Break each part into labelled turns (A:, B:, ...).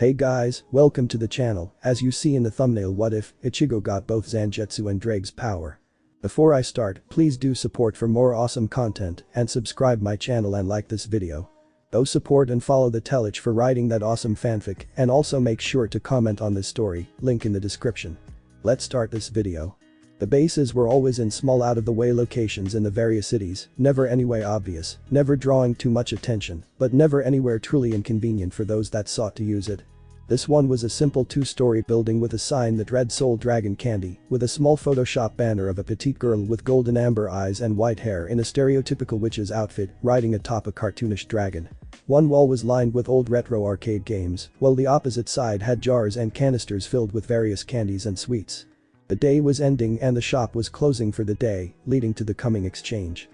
A: Hey guys, welcome to the channel. As you see in the thumbnail, what if Ichigo got both Zangetsu and Draigs power? Before I start, please do support for more awesome content and subscribe my channel and like this video. Go support and follow the Teloch for writing that awesome fanfic, and also make sure to comment on this story, link in the description. Let's start this video. The bases were always in small out-of-the-way locations in the various cities, never anyway obvious, never drawing too much attention, but never anywhere truly inconvenient for those that sought to use it. This one was a simple two-story building with a sign that read "Soul Dragon Candy," with a small Photoshop banner of a petite girl with golden amber eyes and white hair in a stereotypical witch's outfit riding atop a cartoonish dragon. One wall was lined with old retro arcade games, while the opposite side had jars and canisters filled with various candies and sweets. The day was ending and the shop was closing for the day, leading to the coming exchange.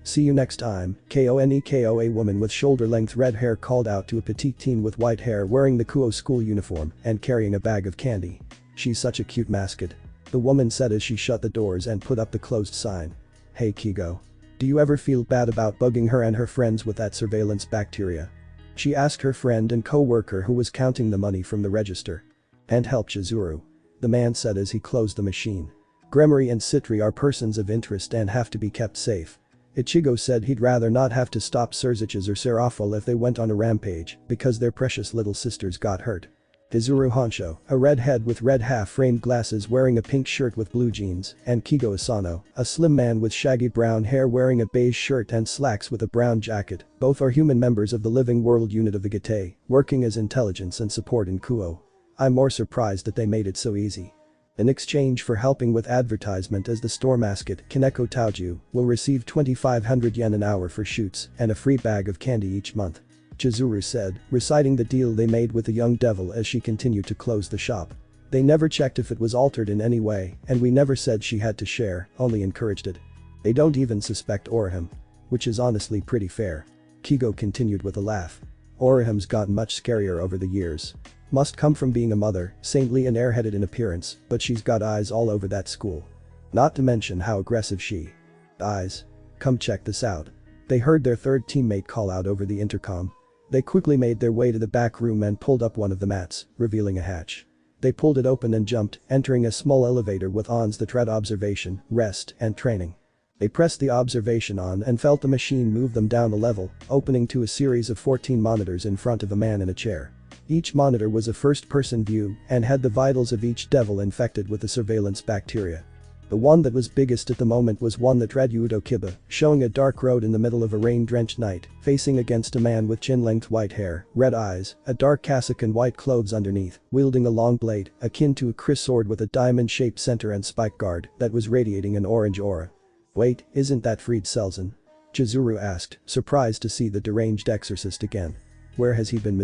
A: See you next time, KONEKO. A woman with shoulder-length red hair called out to a petite teen with white hair wearing the Kuo school uniform and carrying a bag of candy. "She's such a cute mascot," the woman said as she shut the doors and put up the closed sign. "Hey Ichigo. Do you ever feel bad about bugging her and her friends with that surveillance bacteria?" she asked her friend and co-worker who was counting the money from the register. "And help Chizuru," the man said as he closed the machine. "Gremory and Citri are persons of interest and have to be kept safe." Ichigo said he'd rather not have to stop Surziches or Serafal if they went on a rampage because their precious little sisters got hurt. Chizuru Honsho, a redhead with red half-framed glasses wearing a pink shirt with blue jeans, and Kigo Asano, a slim man with shaggy brown hair wearing a beige shirt and slacks with a brown jacket, both are human members of the Living World unit of the Gate, working as intelligence and support in Kuo. I'm more surprised that they made it so easy. In exchange for helping with advertisement as the store mascot, Kaneko Taoju will receive 2,500 yen an hour for shoots and a free bag of candy each month, Chizuru said, reciting the deal they made with the young devil as she continued to close the shop. "They never checked if it was altered in any way, and we never said she had to share, only encouraged it. They don't even suspect Oram. Which is honestly pretty fair." Kigo continued with a laugh. "Oraham's gotten much scarier over the years. Must come from being a mother, saintly and airheaded in appearance, but she's got eyes all over that school. Not to mention how aggressive she eyes. Come check this out." They heard their third teammate call out over the intercom. They quickly made their way to the back room and pulled up one of the mats, revealing a hatch. They pulled it open and jumped, entering a small elevator with ons that read observation, rest, and training. They pressed the observation on and felt the machine move them down a level, opening to a series of 14 monitors in front of a man in a chair. Each monitor was a first-person view and had the vitals of each devil infected with the surveillance bacteria. The one that was biggest at the moment was one that read Udo Kiba, showing a dark road in the middle of a rain-drenched night, facing against a man with chin-length white hair, red eyes, a dark cassock and white clothes underneath, wielding a long blade, akin to a Chris sword with a diamond-shaped center and spike guard, that was radiating an orange aura. "Wait, isn't that Fried Selzen?" Chizuru asked, surprised to see the deranged exorcist again. "Where has he been?"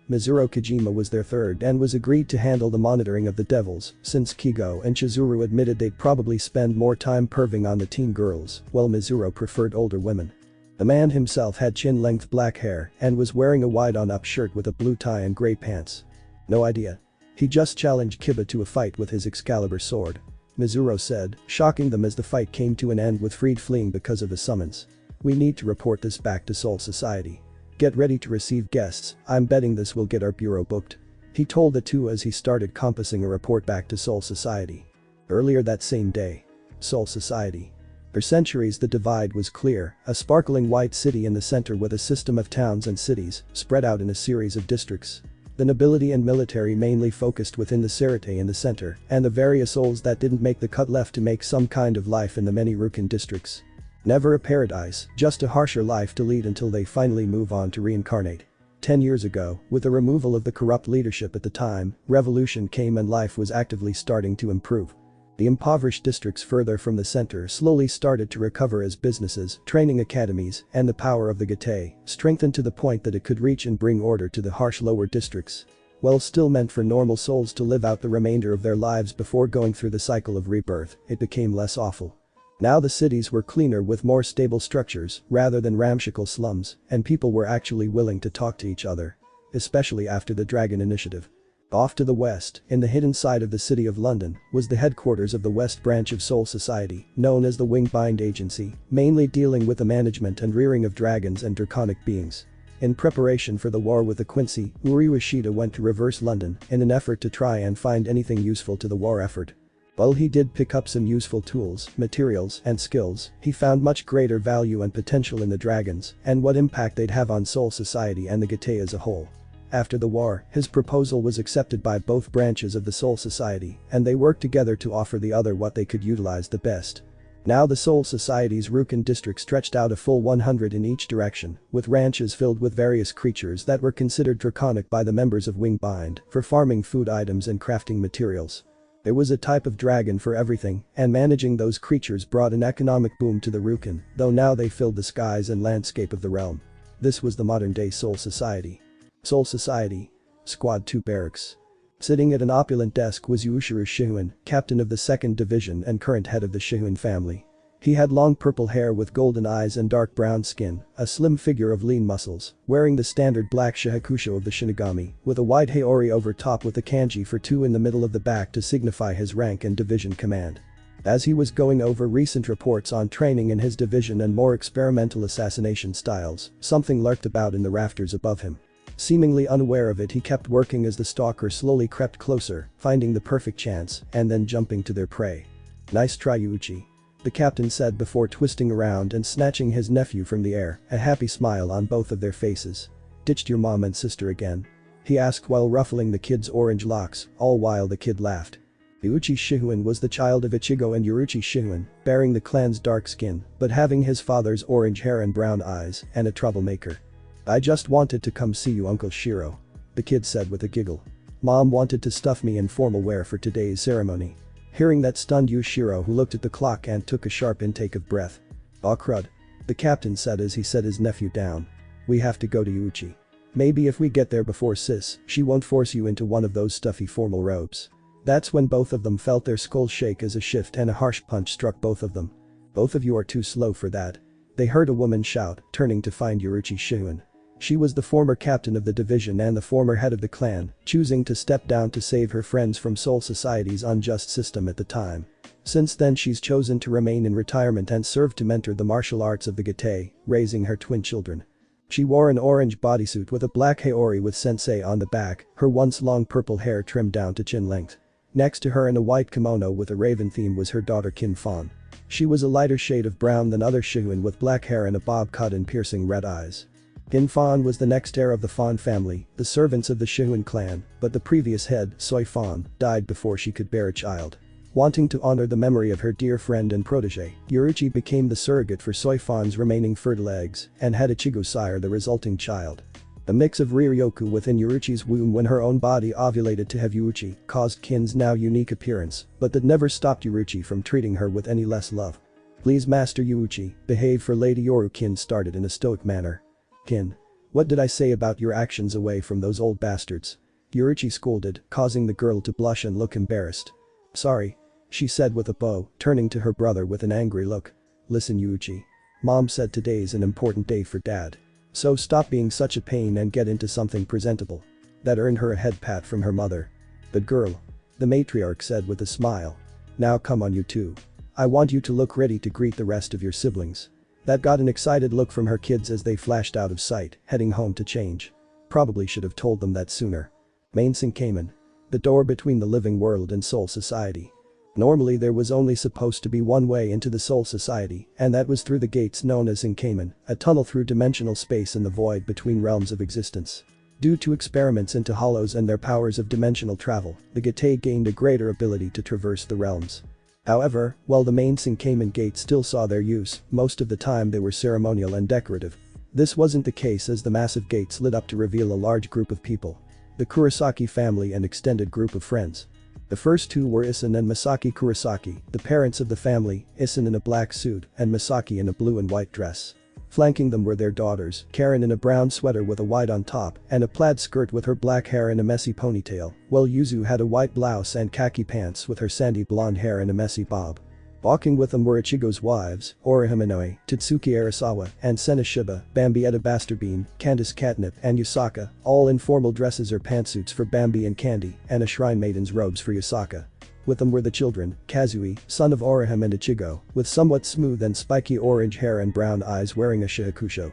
A: Mizuro Kojima was their third and was agreed to handle the monitoring of the devils, since Kigo and Chizuru admitted they'd probably spend more time perving on the teen girls, while Mizuro preferred older women. The man himself had chin-length black hair and was wearing a wide-on-up shirt with a blue tie and grey pants. "No idea. He just challenged Kiba to a fight with his Excalibur sword," Mizuro said, shocking them as the fight came to an end with Fried fleeing because of a summons. "We need to report this back to Soul Society. Get ready to receive guests, I'm betting this will get our bureau booked," he told the two as he started compassing a report back to Soul Society. Earlier that same day. Soul Society. For centuries the divide was clear, a sparkling white city in the center with a system of towns and cities, spread out in a series of districts. The nobility and military mainly focused within the Serite in the center, and the various souls that didn't make the cut left to make some kind of life in the many Rukan districts. Never a paradise, just a harsher life to lead until they finally move on to reincarnate. 10 years ago, with the removal of the corrupt leadership at the time, revolution came and life was actively starting to improve. The impoverished districts further from the center slowly started to recover as businesses, training academies, and the power of the Gate strengthened to the point that it could reach and bring order to the harsh lower districts. While still meant for normal souls to live out the remainder of their lives before going through the cycle of rebirth, it became less awful. Now the cities were cleaner with more stable structures rather than ramshackle slums, and people were actually willing to talk to each other. Especially after the Dragon Initiative. Off to the west, in the hidden side of the City of London, was the headquarters of the West Branch of Soul Society, known as the Wingbind Agency, mainly dealing with the management and rearing of dragons and draconic beings. In preparation for the war with the Quincy, Uriwashita went to reverse London in an effort to try and find anything useful to the war effort. While he did pick up some useful tools, materials, and skills, he found much greater value and potential in the dragons and what impact they'd have on Seoul society and the Gate as a whole. After the war, his proposal was accepted by both branches of the Seoul society, and they worked together to offer the other what they could utilize the best. Now the Seoul society's Rukan district stretched out a full 100 in each direction, with ranches filled with various creatures that were considered draconic by the members of Wingbind for farming food items and crafting materials. There was a type of dragon for everything, and managing those creatures brought an economic boom to the Rukan, though now they filled the skies and landscape of the realm. This was the modern-day Seoul Society. Seoul Society. Squad 2 Barracks. Sitting at an opulent desk was Yushiro Shihuin, captain of the 2nd Division and current head of the Shihuin family. He had long purple hair with golden eyes and dark brown skin, a slim figure of lean muscles, wearing the standard black shihakusho of the Shinigami, with a white haori over top with a kanji for 2 in the middle of the back to signify his rank and division command. As he was going over recent reports on training in his division and more experimental assassination styles, something lurked about in the rafters above him. Seemingly unaware of it, he kept working as the stalker slowly crept closer, finding the perfect chance and then jumping to their prey. "Nice try, Yuichi," the captain said before twisting around and snatching his nephew from the air, a happy smile on both of their faces. "Ditched your mom and sister again?" he asked while ruffling the kid's orange locks, all while the kid laughed. Yuichi Shihuin was the child of Ichigo and Yuruchi Shihuin, bearing the clan's dark skin, but having his father's orange hair and brown eyes, and a troublemaker. "I just wanted to come see you, Uncle Shiro," the kid said with a giggle. "Mom wanted to stuff me in formal wear for today's ceremony." Hearing that stunned Yushiro, who looked at the clock and took a sharp intake of breath. "Aw crud," the captain said as he set his nephew down. "We have to go to Yuichi. Maybe if we get there before sis, she won't force you into one of those stuffy formal robes." That's when both of them felt their skulls shake as a shift and a harsh punch struck both of them. "Both of you are too slow for that," they heard a woman shout, turning to find Yuruchi Shihuin. She was the former captain of the division and the former head of the clan, choosing to step down to save her friends from Seoul Society's unjust system at the time. Since then she's chosen to remain in retirement and serve to mentor the martial arts of the Gate, raising her twin children. She wore an orange bodysuit with a black haori with sensei on the back, her once long purple hair trimmed down to chin length. Next to her in a white kimono with a raven theme was her daughter Kin Fawn. She was a lighter shade of brown than other Shihuin with black hair and a bob cut and piercing red eyes. Kin Fawn was the next heir of the Fawn family, the servants of the Shihuin clan, but the previous head, Soi Fawn, died before she could bear a child. Wanting to honor the memory of her dear friend and protege, Yuruchi became the surrogate for Soi Fawn's remaining fertile eggs and had Ichigo sire the resulting child. A mix of Riryoku within Yuruchi's womb when her own body ovulated to have Yuichi caused Kin's now unique appearance, but that never stopped Yuruchi from treating her with any less love. "Please Master Yuichi, behave for Lady Yoru," Kin started in a stoic manner. "Kin. What did I say about your actions away from those old bastards?" Yuruchi scolded, causing the girl to blush and look embarrassed. "Sorry," she said with a bow, turning to her brother with an angry look. "Listen Yuichi. Mom said today's an important day for Dad. So stop being such a pain and get into something presentable." That earned her a head pat from her mother. "The girl," the matriarch said with a smile. "Now come on you two. I want you to look ready to greet the rest of your siblings." That got an excited look from her kids as they flashed out of sight, heading home to change. Probably should have told them that sooner. Main Sinkamen. The door between the living world and Seoul Society. Normally there was only supposed to be one way into the Seoul Society, and that was through the gates known as Sinkamen, a tunnel through dimensional space in the void between realms of existence. Due to experiments into hollows and their powers of dimensional travel, the Gate gained a greater ability to traverse the realms. However, while the main Sinkamen gate still saw their use, most of the time they were ceremonial and decorative. This wasn't the case as the massive gates lit up to reveal a large group of people. The Kurosaki family and extended group of friends. The first two were Isin and Masaki Kurosaki, the parents of the family, Isin in a black suit and Masaki in a blue and white dress. Flanking them were their daughters, Karen in a brown sweater with a white on top and a plaid skirt with her black hair in a messy ponytail, while Yuzu had a white blouse and khaki pants with her sandy blonde hair in a messy bob. Walking with them were Ichigo's wives, Oram Inoue, Tatsuki Arasawa, and Sena Shiba, Bambi Etta Basterbean, Candice Catnip, and Yusaka, all in formal dresses or pantsuits for Bambi and Candy, and a shrine maiden's robes for Yusaka. With them were the children, Kazui, son of Oram and Ichigo, with somewhat smooth and spiky orange hair and brown eyes wearing a shihakusho.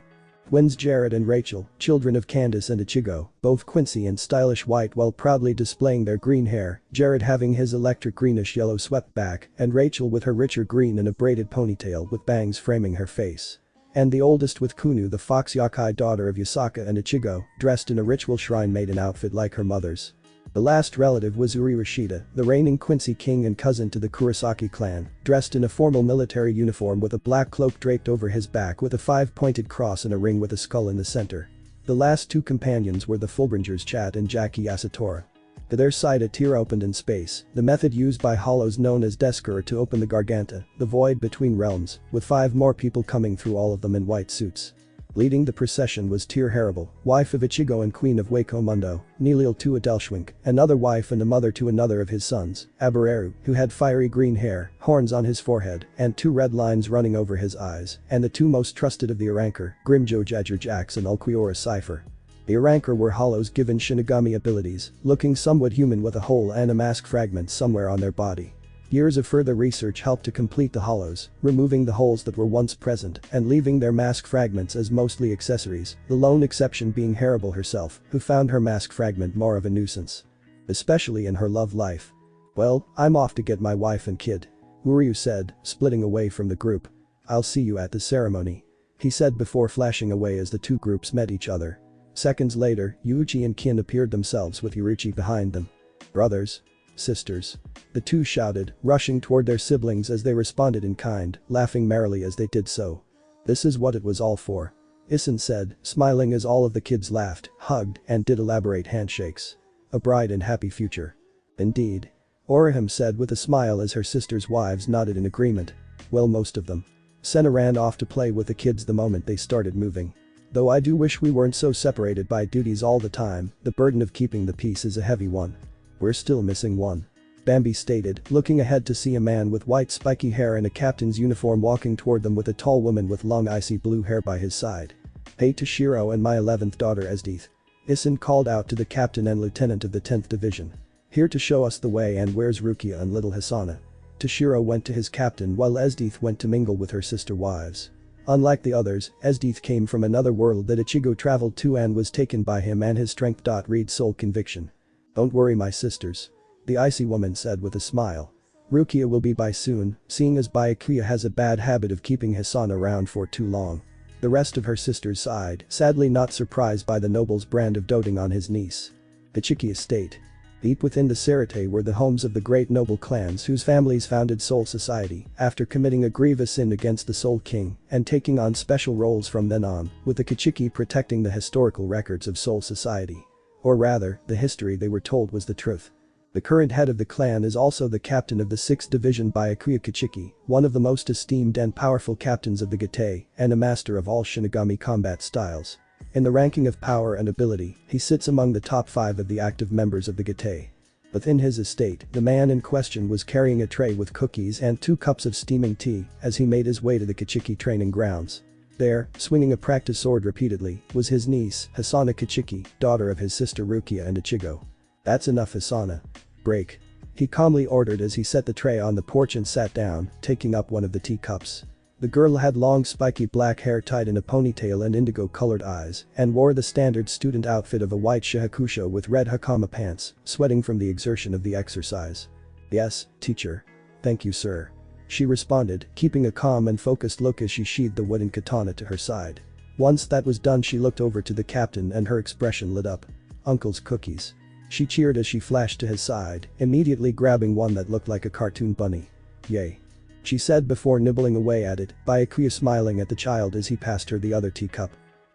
A: Twins Jared and Rachel, children of Candace and Ichigo, both Quincy and stylish white while proudly displaying their green hair, Jared having his electric greenish-yellow swept back, and Rachel with her richer green and a braided ponytail with bangs framing her face. And the oldest with Kunu, the fox yakai daughter of Yasaka and Ichigo, dressed in a ritual shrine maiden outfit like her mother's. The last relative was Uri Rashida, the reigning Quincy king and cousin to the Kurosaki clan, dressed in a formal military uniform with a black cloak draped over his back with a 5-pointed cross and a ring with a skull in the center. The last two companions were the Fullbringers Chat and Jackie Asatora. To their side a tear opened in space, the method used by hollows known as Deskura to open the Garganta, the void between realms, with 5 more people coming through, all of them in white suits. Leading the procession was Tyr Harrible, wife of Ichigo and queen of Wako Mundo, Nilil to Adelschwink, another wife and a mother to another of his sons, Abereru, who had fiery green hair, horns on his forehead, and 2 red lines running over his eyes, and the 2 most trusted of the Arankor, Grimjo Jager Jax and Ulquiorra Cypher. The Arankor were hollows given Shinigami abilities, looking somewhat human with a hole and a mask fragment somewhere on their body. Years of further research helped to complete the hollows, removing the holes that were once present and leaving their mask fragments as mostly accessories, the lone exception being Harrible herself, who found her mask fragment more of a nuisance. Especially in her love life. "Well, I'm off to get my wife and kid," Uryu said, splitting away from the group. "I'll see you at the ceremony," he said before flashing away as the 2 groups met each other. Seconds later, Yuichi and Kin appeared themselves with Yurichi behind them. "Brothers? Sisters?" the 2 shouted, rushing toward their siblings as they responded in kind, laughing merrily as they did so. "This is what it was all for," Issen said, smiling as all of the kids laughed, hugged, and did elaborate handshakes. "A bright and happy future." "Indeed," Orihime said with a smile as her sisters' wives nodded in agreement. "Well, most of them." Senna ran off to play with the kids the moment they started moving. "Though I do wish we weren't so separated by duties all the time, the burden of keeping the peace is a heavy one. We're still missing one," Bambi stated, looking ahead to see a man with white spiky hair and a captain's uniform walking toward them with a tall woman with long icy blue hair by his side. "Hey Toshiro and my 11th daughter Esdeath," Issen called out to the captain and lieutenant of the 10th division. "Here to show us the way, and where's Rukia and little Hisana?" Toshiro went to his captain while Esdeath went to mingle with her sister wives. Unlike the others, Esdeath came from another world that Ichigo traveled to and was taken by him and his strength. Read soul conviction. "Don't worry my sisters," the icy woman said with a smile. "Rukia will be by soon, seeing as Byakuya has a bad habit of keeping Hisana around for too long." The rest of her sisters sighed, sadly not surprised by the noble's brand of doting on his niece. Kuchiki estate. Deep within the Sarate were the homes of the great noble clans whose families founded Soul Society after committing a grievous sin against the Soul King and taking on special roles from then on, with the Kuchiki protecting the historical records of Soul Society. Or rather, the history they were told was the truth. The current head of the clan is also the captain of the 6th Division Byakuya Kuchiki, one of the most esteemed and powerful captains of the Gate, and a master of all Shinigami combat styles. In the ranking of power and ability, he sits among the top 5 of the active members of the Gate. Within his estate, the man in question was carrying a tray with cookies and 2 cups of steaming tea as he made his way to the Kuchiki training grounds. There, swinging a practice sword repeatedly, was his niece, Hisana Kuchiki, daughter of his sister Rukia and Ichigo. "That's enough Hisana. Break," he calmly ordered as he set the tray on the porch and sat down, taking up one of the tea cups. The girl had long spiky black hair tied in a ponytail and indigo-colored eyes, and wore the standard student outfit of a white shihakusho with red hakama pants, sweating from the exertion of the exercise. "Yes, teacher. Thank you sir," she responded, keeping a calm and focused look as she sheathed the wooden katana to her side. Once that was done she looked over to the captain and her expression lit up. "Uncle's cookies." She cheered as she flashed to his side, immediately grabbing one that looked like a cartoon bunny. "Yay," she said before nibbling away at it, Byakuya smiling at the child as he passed her the other teacup.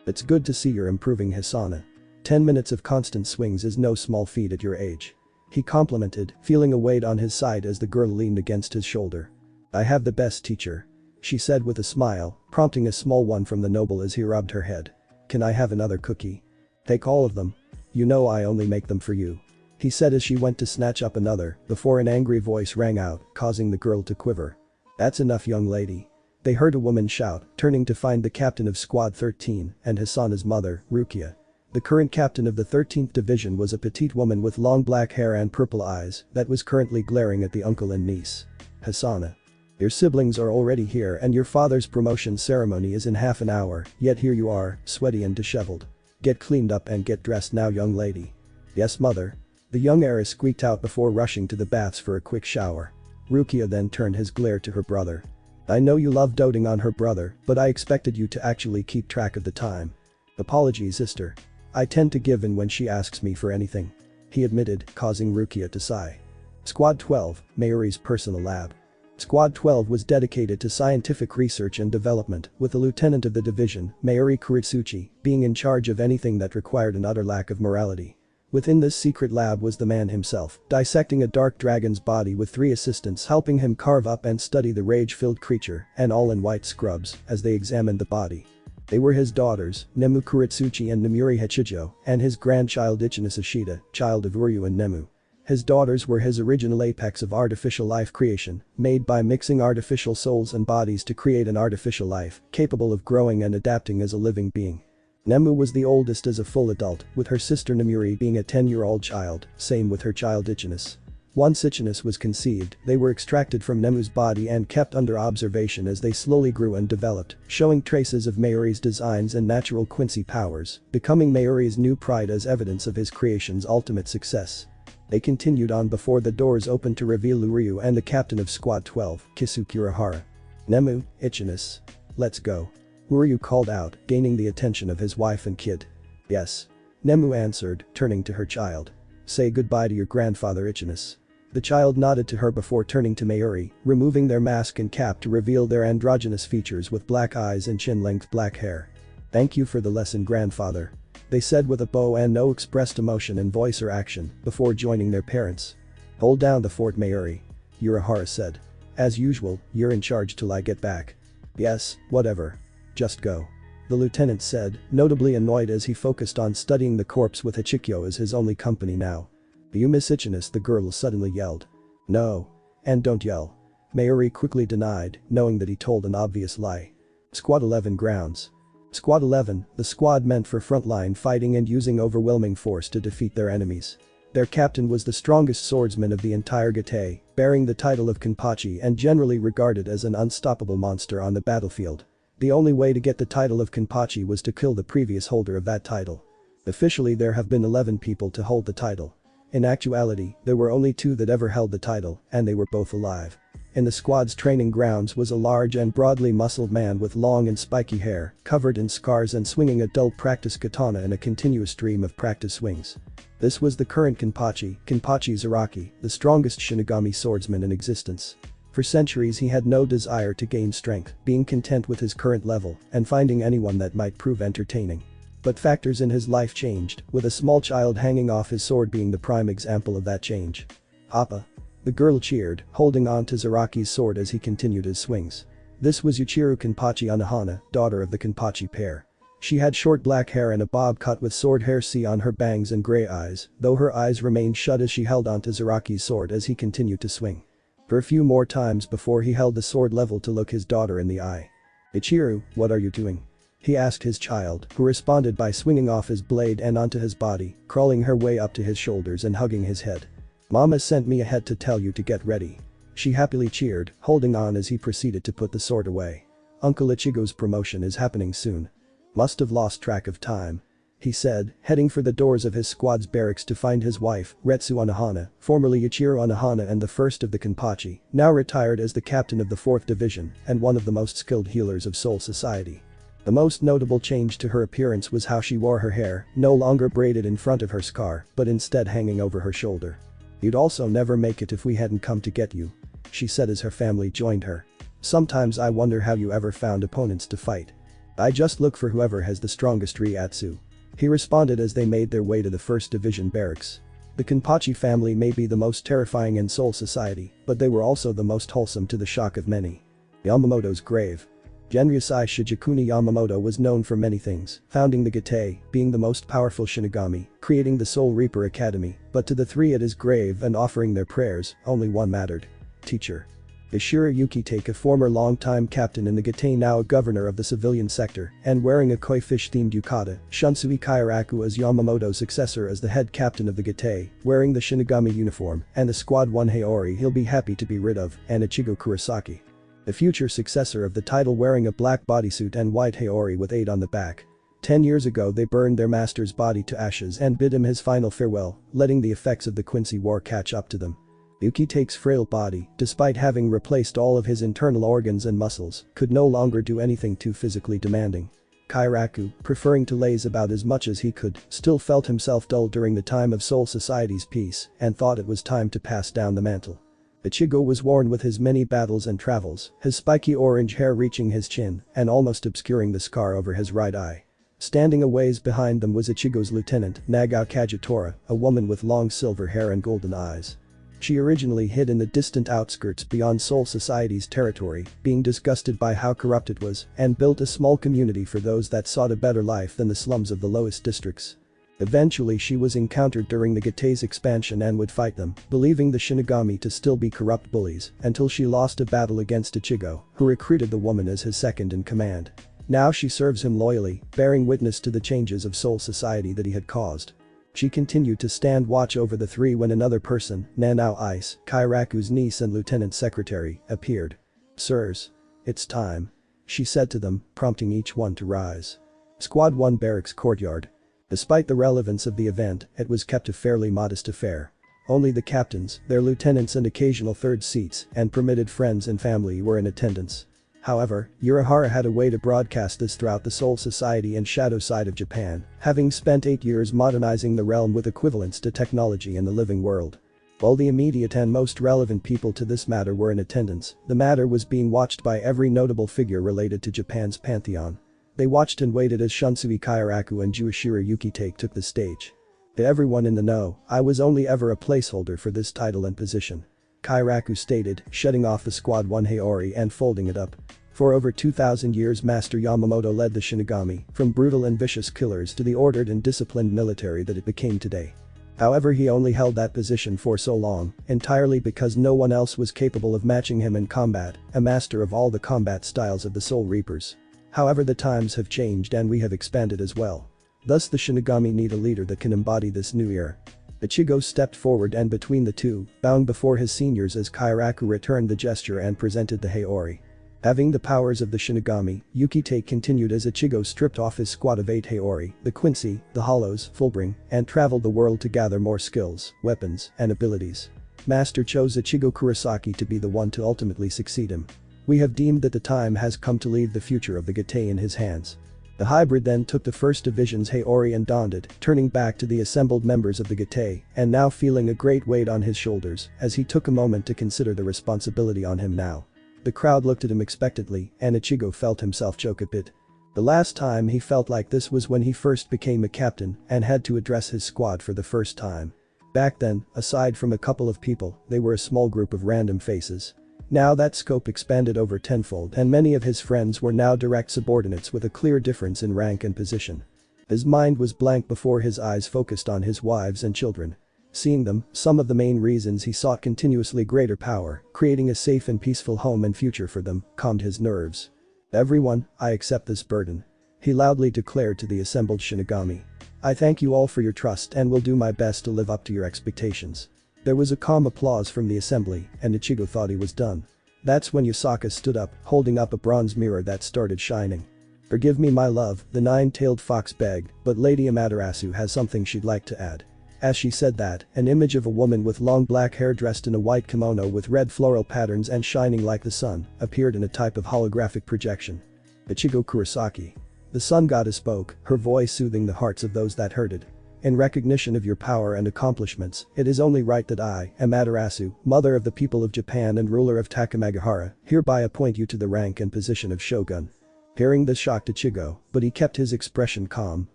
A: "It's good to see you're improving Hisana. 10 minutes of constant swings is no small feat at your age," he complimented, feeling a weight on his side as the girl leaned against his shoulder. "I have the best teacher," she said with a smile, prompting a small one from the noble as he rubbed her head. "Can I have another cookie?" "Take all of them. You know I only make them for you," he said as she went to snatch up another, before an angry voice rang out, causing the girl to quiver. "That's enough young lady," they heard a woman shout, turning to find the captain of Squad 13 and Hisana's mother, Rukia. The current captain of the 13th Division was a petite woman with long black hair and purple eyes that was currently glaring at the uncle and niece. "Hisana." Your siblings are already here and your father's promotion ceremony is in half an hour, yet here you are, sweaty and disheveled. Get cleaned up and get dressed now, young lady. Yes, mother. The young heiress squeaked out before rushing to the baths for a quick shower. Rukia then turned his glare to her brother. I know you love doting on her brother, but I expected you to actually keep track of the time. Apologies, sister. I tend to give in when she asks me for anything. He admitted, causing Rukia to sigh. Squad 12, Mayuri's personal lab. Squad 12 was dedicated to scientific research and development, with the lieutenant of the division, Mayuri Kurosaki, being in charge of anything that required an utter lack of morality. Within this secret lab was the man himself, dissecting a dark dragon's body with 3 assistants helping him carve up and study the rage-filled creature, and all in white scrubs, as they examined the body. They were his daughters, Nemu Kurotsuchi and Nemuri Ichigo, and his grandchild Ichinis Ashita, child of Uryu and Nemu. His daughters were his original apex of artificial life creation, made by mixing artificial souls and bodies to create an artificial life, capable of growing and adapting as a living being. Nemu was the oldest as a full adult, with her sister Nemuri being a 10-year-old child, same with her child Ichinis. Once Ichinis was conceived, they were extracted from Nemu's body and kept under observation as they slowly grew and developed, showing traces of Mayuri's designs and natural Quincy powers, becoming Mayuri's new pride as evidence of his creation's ultimate success. They continued on before the doors opened to reveal Uryu and the captain of Squad 12, Kisuke Urahara. Nemu, Ichinis. Let's go. Uryu called out, gaining the attention of his wife and kid. Yes. Nemu answered, turning to her child. Say goodbye to your grandfather Ichinis. The child nodded to her before turning to Mayuri, removing their mask and cap to reveal their androgynous features with black eyes and chin-length black hair. Thank you for the lesson, grandfather. They said with a bow and no expressed emotion in voice or action, before joining their parents. Hold down the fort, Mayuri. Urahara said. As usual, you're in charge till I get back. Yes, whatever. Just go. The lieutenant said, notably annoyed as he focused on studying the corpse with Ichigo as his only company now. Do you miss Ichinis? The girl suddenly yelled. No. And don't yell. Mayuri quickly denied, knowing that he told an obvious lie. Squad 11 grounds. Squad 11, the squad meant for frontline fighting and using overwhelming force to defeat their enemies. Their captain was the strongest swordsman of the entire Gate, bearing the title of Kenpachi and generally regarded as an unstoppable monster on the battlefield. The only way to get the title of Kenpachi was to kill the previous holder of that title. Officially there have been 11 people to hold the title. In actuality, there were only 2 that ever held the title, and they were both alive. In the squad's training grounds was a large and broadly muscled man with long and spiky hair, covered in scars and swinging a dull practice katana in a continuous stream of practice swings. This was the current Kenpachi Zaraki, the strongest Shinigami swordsman in existence. For centuries he had no desire to gain strength, being content with his current level and finding anyone that might prove entertaining. But factors in his life changed, with a small child hanging off his sword being the prime example of that change. Appa. The girl cheered, holding on to Zaraki's sword as he continued his swings. This was Yuichiro Kenpachi Unohana, daughter of the Kenpachi pair. She had short black hair and a bob cut with sword hair on her bangs and grey eyes, though her eyes remained shut as she held onto Zaraki's sword as he continued to swing. For a few more times before he held the sword level to look his daughter in the eye. Ichiru, what are you doing? He asked his child, who responded by swinging off his blade and onto his body, crawling her way up to his shoulders and hugging his head. Mama sent me ahead to tell you to get ready. She happily cheered, holding on as he proceeded to put the sword away. Uncle Ichigo's promotion is happening soon. Must have lost track of time. He said, heading for the doors of his squad's barracks to find his wife, Retsu Unohana, formerly Yuichiro Unohana and the first of the Kenpachi, now retired as the captain of the 4th Division and one of the most skilled healers of Soul Society. The most notable change to her appearance was how she wore her hair, no longer braided in front of her scar, but instead hanging over her shoulder. You'd also never make it if we hadn't come to get you, she said as her family joined her. Sometimes I wonder how you ever found opponents to fight. I just look for whoever has the strongest Ryatsu. He responded as they made their way to the 1st Division barracks. The Kenpachi family may be the most terrifying in Soul Society, but they were also the most wholesome to the shock of many. Yamamoto's grave. Genryusai Shijikuni Yamamoto was known for many things, founding the Gate, being the most powerful Shinigami, creating the Soul Reaper Academy, but to the 3 at his grave and offering their prayers, only one mattered. Teacher. Ishiro Yukitake, a former long-time captain in the Gate, now a governor of the civilian sector, and wearing a koi fish-themed yukata, Shunsui Kairaku as Yamamoto's successor as the head captain of the Gate, wearing the Shinigami uniform, and the squad 1 Haori he'll be happy to be rid of, and Ichigo Kurosaki. The future successor of the title wearing a black bodysuit and white haori with 8 on the back. 10 years ago they burned their master's body to ashes and bid him his final farewell, letting the effects of the Quincy War catch up to them. Yukite's frail body, despite having replaced all of his internal organs and muscles, could no longer do anything too physically demanding. Kairaku, preferring to laze about as much as he could, still felt himself dull during the time of Soul Society's peace and thought it was time to pass down the mantle. Ichigo was worn with his many battles and travels, his spiky orange hair reaching his chin and almost obscuring the scar over his right eye. Standing a ways behind them was Ichigo's lieutenant, Nagao Kagetora, a woman with long silver hair and golden eyes. She originally hid in the distant outskirts beyond Soul Society's territory, being disgusted by how corrupt it was, and built a small community for those that sought a better life than the slums of the lowest districts. Eventually she was encountered during the Gatei's expansion and would fight them, believing the Shinigami to still be corrupt bullies, until she lost a battle against Ichigo, who recruited the woman as his second in command. Now she serves him loyally, bearing witness to the changes of Soul Society that he had caused. She continued to stand watch over the three when another person, Nanao Ice, Kairaku's niece and lieutenant secretary, appeared. "Sirs. It's time," she said to them, prompting each one to rise. Squad 1 Barracks Courtyard. Despite the relevance of the event, it was kept a fairly modest affair. Only the captains, their lieutenants and occasional third seats, and permitted friends and family were in attendance. However, Urahara had a way to broadcast this throughout the Soul Society and Shadow side of Japan, having spent 8 years modernizing the realm with equivalents to technology in the living world. While the immediate and most relevant people to this matter were in attendance, the matter was being watched by every notable figure related to Japan's pantheon. They watched and waited as Shunsui Kairaku and Juishiro Yukite took the stage. To everyone in the know, I was only ever a placeholder for this title and position, Kairaku stated, shutting off the Squad 1 Haori and folding it up. For over 2,000 years Master Yamamoto led the Shinigami, from brutal and vicious killers to the ordered and disciplined military that it became today. However, he only held that position for so long, entirely because no one else was capable of matching him in combat, a master of all the combat styles of the Soul Reapers. However, the times have changed and we have expanded as well. Thus the Shinigami need a leader that can embody this new era. Ichigo stepped forward and between the two, bowing before his seniors as Kairaku returned the gesture and presented the Haori. Having the powers of the Shinigami, Yukite continued as Ichigo stripped off his squad of 8 Haori, the Quincy, the Hollows, Fullbring, and traveled the world to gather more skills, weapons, and abilities. Master chose Ichigo Kurosaki to be the one to ultimately succeed him. We have deemed that the time has come to leave the future of the Gatei in his hands. The hybrid then took the 1st Division's Haori and donned it, turning back to the assembled members of the Gatei, and now feeling a great weight on his shoulders as he took a moment to consider the responsibility on him now. The crowd looked at him expectantly, and Ichigo felt himself choke a bit. The last time he felt like this was when he first became a captain and had to address his squad for the first time. Back then, aside from a couple of people, they were a small group of random faces. Now that scope expanded over tenfold and many of his friends were now direct subordinates with a clear difference in rank and position. His mind was blank before his eyes focused on his wives and children. Seeing them, some of the main reasons he sought continuously greater power, creating a safe and peaceful home and future for them, calmed his nerves. "Everyone, I accept this burden," he loudly declared to the assembled Shinigami. "I thank you all for your trust and will do my best to live up to your expectations." There was a calm applause from the assembly, and Ichigo thought he was done. That's when Yusaka stood up, holding up a bronze mirror that started shining. "Forgive me, my love," the 9-tailed fox begged, but Lady Amaterasu has something she'd like to add. As she said that, an image of a woman with long black hair dressed in a white kimono with red floral patterns and shining like the sun, appeared in a type of holographic projection. Ichigo Kurosaki. The sun goddess spoke, her voice soothing the hearts of those that heard it. "In recognition of your power and accomplishments, it is only right that I, Amaterasu, mother of the people of Japan and ruler of Takamagahara, hereby appoint you to the rank and position of shogun." Hearing this shocked Ichigo, but he kept his expression calm,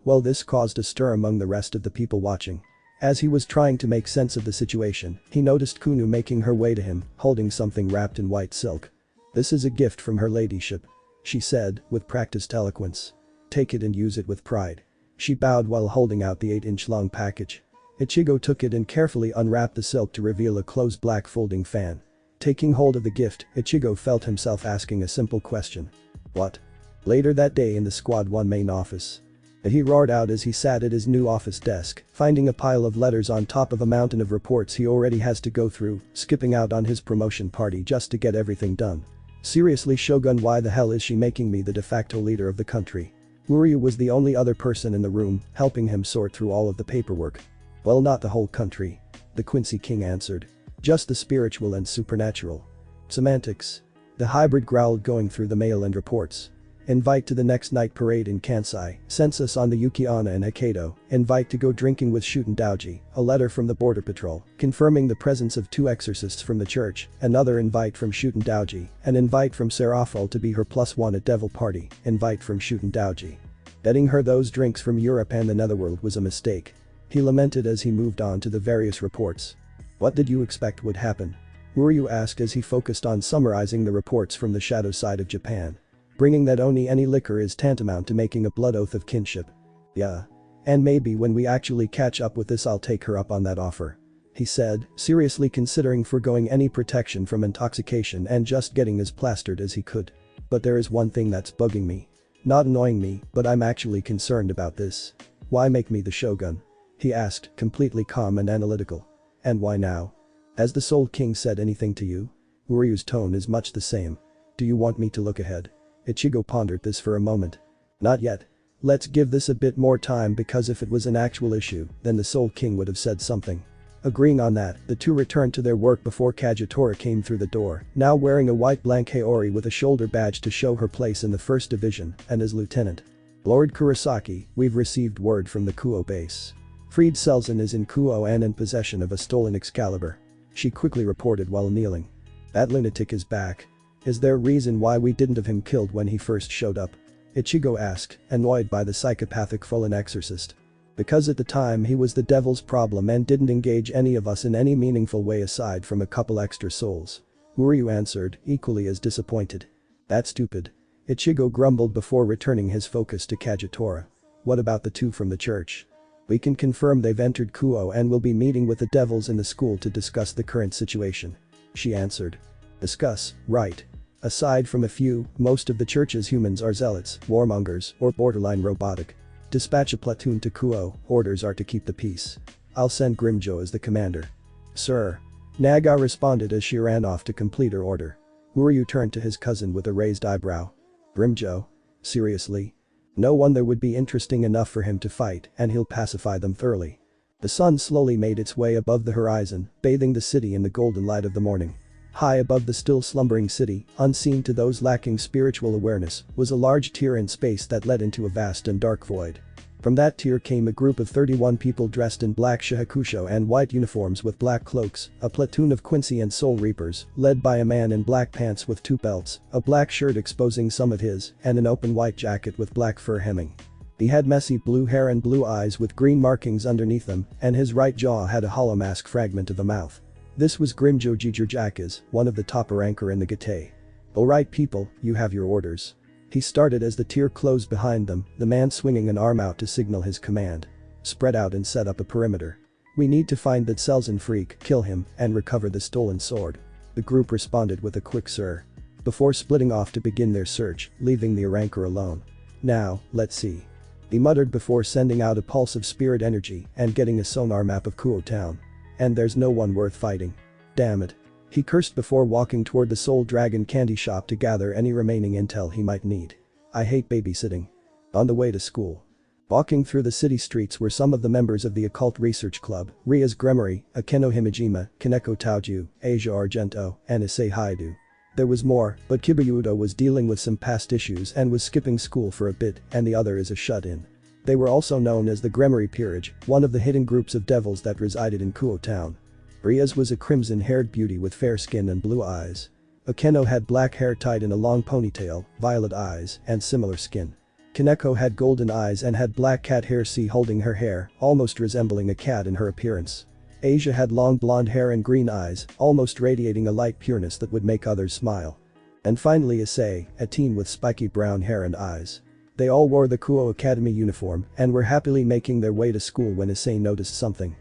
A: while this caused a stir among the rest of the people watching. As he was trying to make sense of the situation, he noticed Kunu making her way to him, holding something wrapped in white silk. "This is a gift from her ladyship," she said, with practiced eloquence. "Take it and use it with pride." She bowed while holding out the 8-inch long package. Ichigo took it and carefully unwrapped the silk to reveal a closed black folding fan. Taking hold of the gift, Ichigo felt himself asking a simple question. "What?" Later that day in the Squad 1 main office. He roared out as he sat at his new office desk, finding a pile of letters on top of a mountain of reports he already has to go through, skipping out on his promotion party just to get everything done. Seriously Shogun, why the hell is she making me the de facto leader of the country? Uryu was the only other person in the room, helping him sort through all of the paperwork. Well, not the whole country. The Quincy King answered. Just the spiritual and supernatural. Semantics. The hybrid growled, going through the mail and reports. Invite to the next night parade in Kansai, census on the Yukiana and Hokkaido, invite to go drinking with Shuten Daoji, a letter from the border patrol, confirming the presence of 2 exorcists from the church, another invite from Shuten Daoji, an invite from Serafal to be her +1 at Devil Party, invite from Shuten Daoji. Getting her those drinks from Europe and the Netherworld was a mistake. He lamented as he moved on to the various reports. What did you expect would happen? Uryu asked as he focused on summarizing the reports from the shadow side of Japan. Bringing that only any liquor is tantamount to making a blood oath of kinship. Yeah. And maybe when we actually catch up with this I'll take her up on that offer. He said, seriously considering forgoing any protection from intoxication and just getting as plastered as he could. But there is one thing that's bugging me. Not annoying me, but I'm actually concerned about this. Why make me the shogun? He asked, completely calm and analytical. And why now? Has the Soul King said anything to you? Uryu's tone is much the same. Do you want me to look ahead? Ichigo pondered this for a moment. Not yet. Let's give this a bit more time, because if it was an actual issue, then the Soul King would have said something. Agreeing on that, the two returned to their work before Kagetora came through the door, now wearing a white blank Haori with a shoulder badge to show her place in the 1st Division, and as lieutenant. Lord Kurosaki, we've received word from the Kuo base. Freed Selzen is in Kuo and in possession of a stolen Excalibur. She quickly reported while kneeling. That lunatic is back. Is there a reason why we didn't have him killed when he first showed up? Ichigo asked, annoyed by the psychopathic fallen exorcist. Because at the time he was the devil's problem and didn't engage any of us in any meaningful way aside from a couple extra souls. Uryu answered, equally as disappointed. That's stupid. Ichigo grumbled before returning his focus to Kagetora. What about the 2 from the church? We can confirm they've entered Kuo and will be meeting with the devils in the school to discuss the current situation. She answered. Discuss, right. Aside from a few, most of the church's humans are zealots, warmongers, or borderline robotic. Dispatch a platoon to Kuo, orders are to keep the peace. I'll send Grimjo as the commander. Sir. Naga responded as she ran off to complete her order. Uryu turned to his cousin with a raised eyebrow. Grimjo? Seriously? No one there would be interesting enough for him to fight, and he'll pacify them thoroughly. The sun slowly made its way above the horizon, bathing the city in the golden light of the morning. High above the still slumbering city, unseen to those lacking spiritual awareness, was a large tier in space that led into a vast and dark void. From that tier came a group of 31 people dressed in black shahakusho and white uniforms with black cloaks, a platoon of Quincy and Soul Reapers, led by a man in black pants with 2 belts, a black shirt exposing some of his, and an open white jacket with black fur hemming. He had messy blue hair and blue eyes with green markings underneath them, and his right jaw had a hollow mask fragment of a mouth. This was Grimjo Jijurjakas, one of the top ranker in the Gate. Alright people, you have your orders. He started as the tier closed behind them, the man swinging an arm out to signal his command. Spread out and set up a perimeter. We need to find that Selzen freak, kill him, and recover the stolen sword. The group responded with a quick sir. Before splitting off to begin their search, leaving the ranker alone. Now, let's see. He muttered before sending out a pulse of spirit energy and getting a sonar map of Kuo town. And there's no one worth fighting. Damn it. He cursed before walking toward the Soul Dragon candy shop to gather any remaining intel he might need. I hate babysitting. On the way to school. Walking through the city streets were some of the members of the Occult Research Club, Ria's Gremory, Akeno Himejima, Kaneko Taoju, Asia Argento, and Issei Haidu. There was more, but Kibayudo was dealing with some past issues and was skipping school for a bit, and the other is a shut-in. They were also known as the Gremory Peerage, one of the hidden groups of devils that resided in Kuo town. Ria's was a crimson-haired beauty with fair skin and blue eyes. Akeno had black hair tied in a long ponytail, violet eyes, and similar skin. Kaneko had golden eyes and had black cat hair holding her hair, almost resembling a cat in her appearance. Asia had long blonde hair and green eyes, almost radiating a light pureness that would make others smile. And finally Issei, a teen with spiky brown hair and eyes. They all wore the Kuo Academy uniform and were happily making their way to school when Issei noticed something.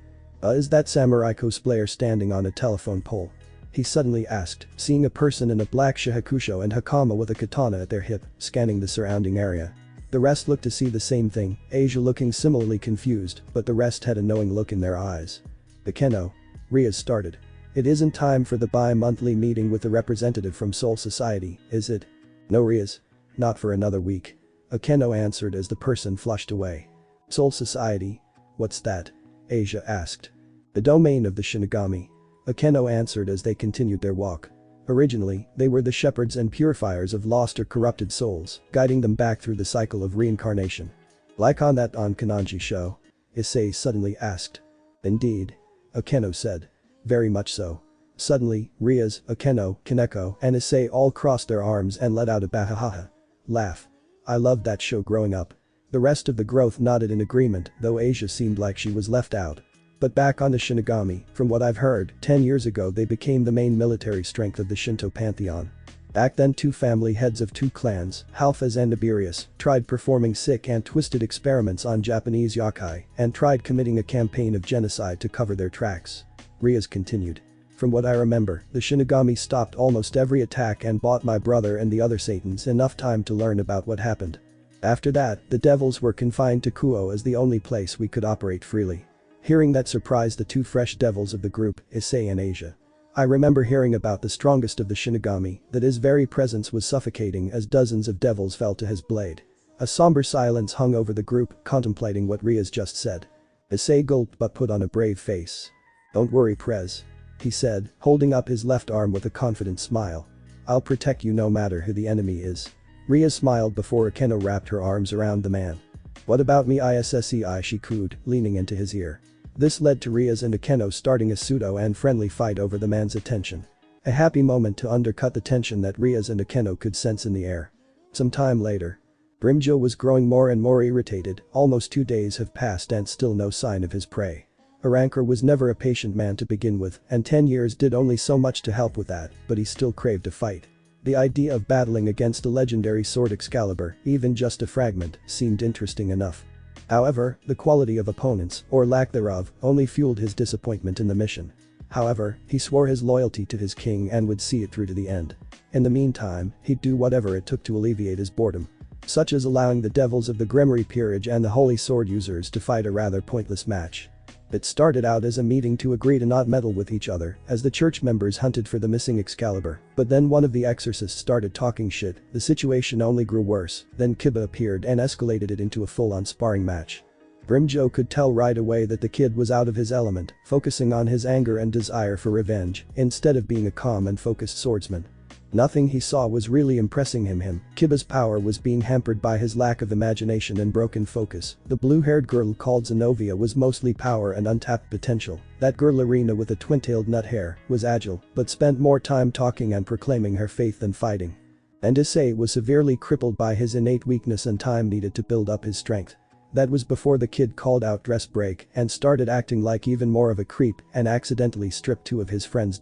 A: Is that samurai cosplayer standing on a telephone pole? He suddenly asked, seeing a person in a black shahakusho and hakama with a katana at their hip, scanning the surrounding area. The rest looked to see the same thing, Asia looking similarly confused, but the rest had a knowing look in their eyes. Akeno. Ria started. It isn't time for the bi-monthly meeting with the representative from Soul Society, is it? No Rias. Not for another week. Akeno answered as the person flushed away. Soul Society? What's that? Asia asked. The domain of the Shinigami. Akeno answered as they continued their walk. Originally, they were the shepherds and purifiers of lost or corrupted souls, guiding them back through the cycle of reincarnation. Like on that Kananji show? Issei suddenly asked. Indeed. Akeno said. Very much so. Suddenly, Rias, Akeno, Kaneko, and Issei all crossed their arms and let out a bahahaha laugh. I loved that show growing up. The rest of the growth nodded in agreement, though Asia seemed like she was left out. But back on the Shinigami, from what I've heard, 10 years ago they became the main military strength of the Shinto pantheon. Back then two family heads of two clans, Halfas and Nibirius, tried performing sick and twisted experiments on Japanese yokai and tried committing a campaign of genocide to cover their tracks. Rias continued. From what I remember, the Shinigami stopped almost every attack and bought my brother and the other Satans enough time to learn about what happened. After that, the devils were confined to Kuo as the only place we could operate freely. Hearing that surprised the two fresh devils of the group, Issei and Asia. I remember hearing about the strongest of the Shinigami, that his very presence was suffocating as dozens of devils fell to his blade. A somber silence hung over the group, contemplating what Rias just said. Issei gulped but put on a brave face. Don't worry Prez. He said, holding up his left arm with a confident smile. I'll protect you no matter who the enemy is. Rias smiled before Akeno wrapped her arms around the man. What about me ISSEI, she cooed, leaning into his ear. This led to Rias and Akeno starting a pseudo and friendly fight over the man's attention. A happy moment to undercut the tension that Rias and Akeno could sense in the air. Some time later. Brimjo was growing more and more irritated, almost 2 days have passed and still no sign of his prey. Arankor was never a patient man to begin with, and 10 years did only so much to help with that, but he still craved a fight. The idea of battling against a legendary sword Excalibur, even just a fragment, seemed interesting enough. However, the quality of opponents, or lack thereof, only fueled his disappointment in the mission. However, he swore his loyalty to his king and would see it through to the end. In the meantime, he'd do whatever it took to alleviate his boredom. Such as allowing the devils of the Grimoire Peerage and the Holy Sword users to fight a rather pointless match. It started out as a meeting to agree to not meddle with each other as the church members hunted for the missing Excalibur, but then one of the exorcists started talking shit, the situation only grew worse, then Kiba appeared and escalated it into a full-on sparring match. Brimjo could tell right away that the kid was out of his element, focusing on his anger and desire for revenge, instead of being a calm and focused swordsman. Nothing he saw was really impressing him. Kiba's power was being hampered by his lack of imagination and broken focus. The blue-haired girl called Zenobia was mostly power and untapped potential. That girl Irina with a twin-tailed nut hair was agile, but spent more time talking and proclaiming her faith than fighting. And Issei was severely crippled by his innate weakness and time needed to build up his strength. That was before the kid called out dress break and started acting like even more of a creep and accidentally stripped 2 of his friends.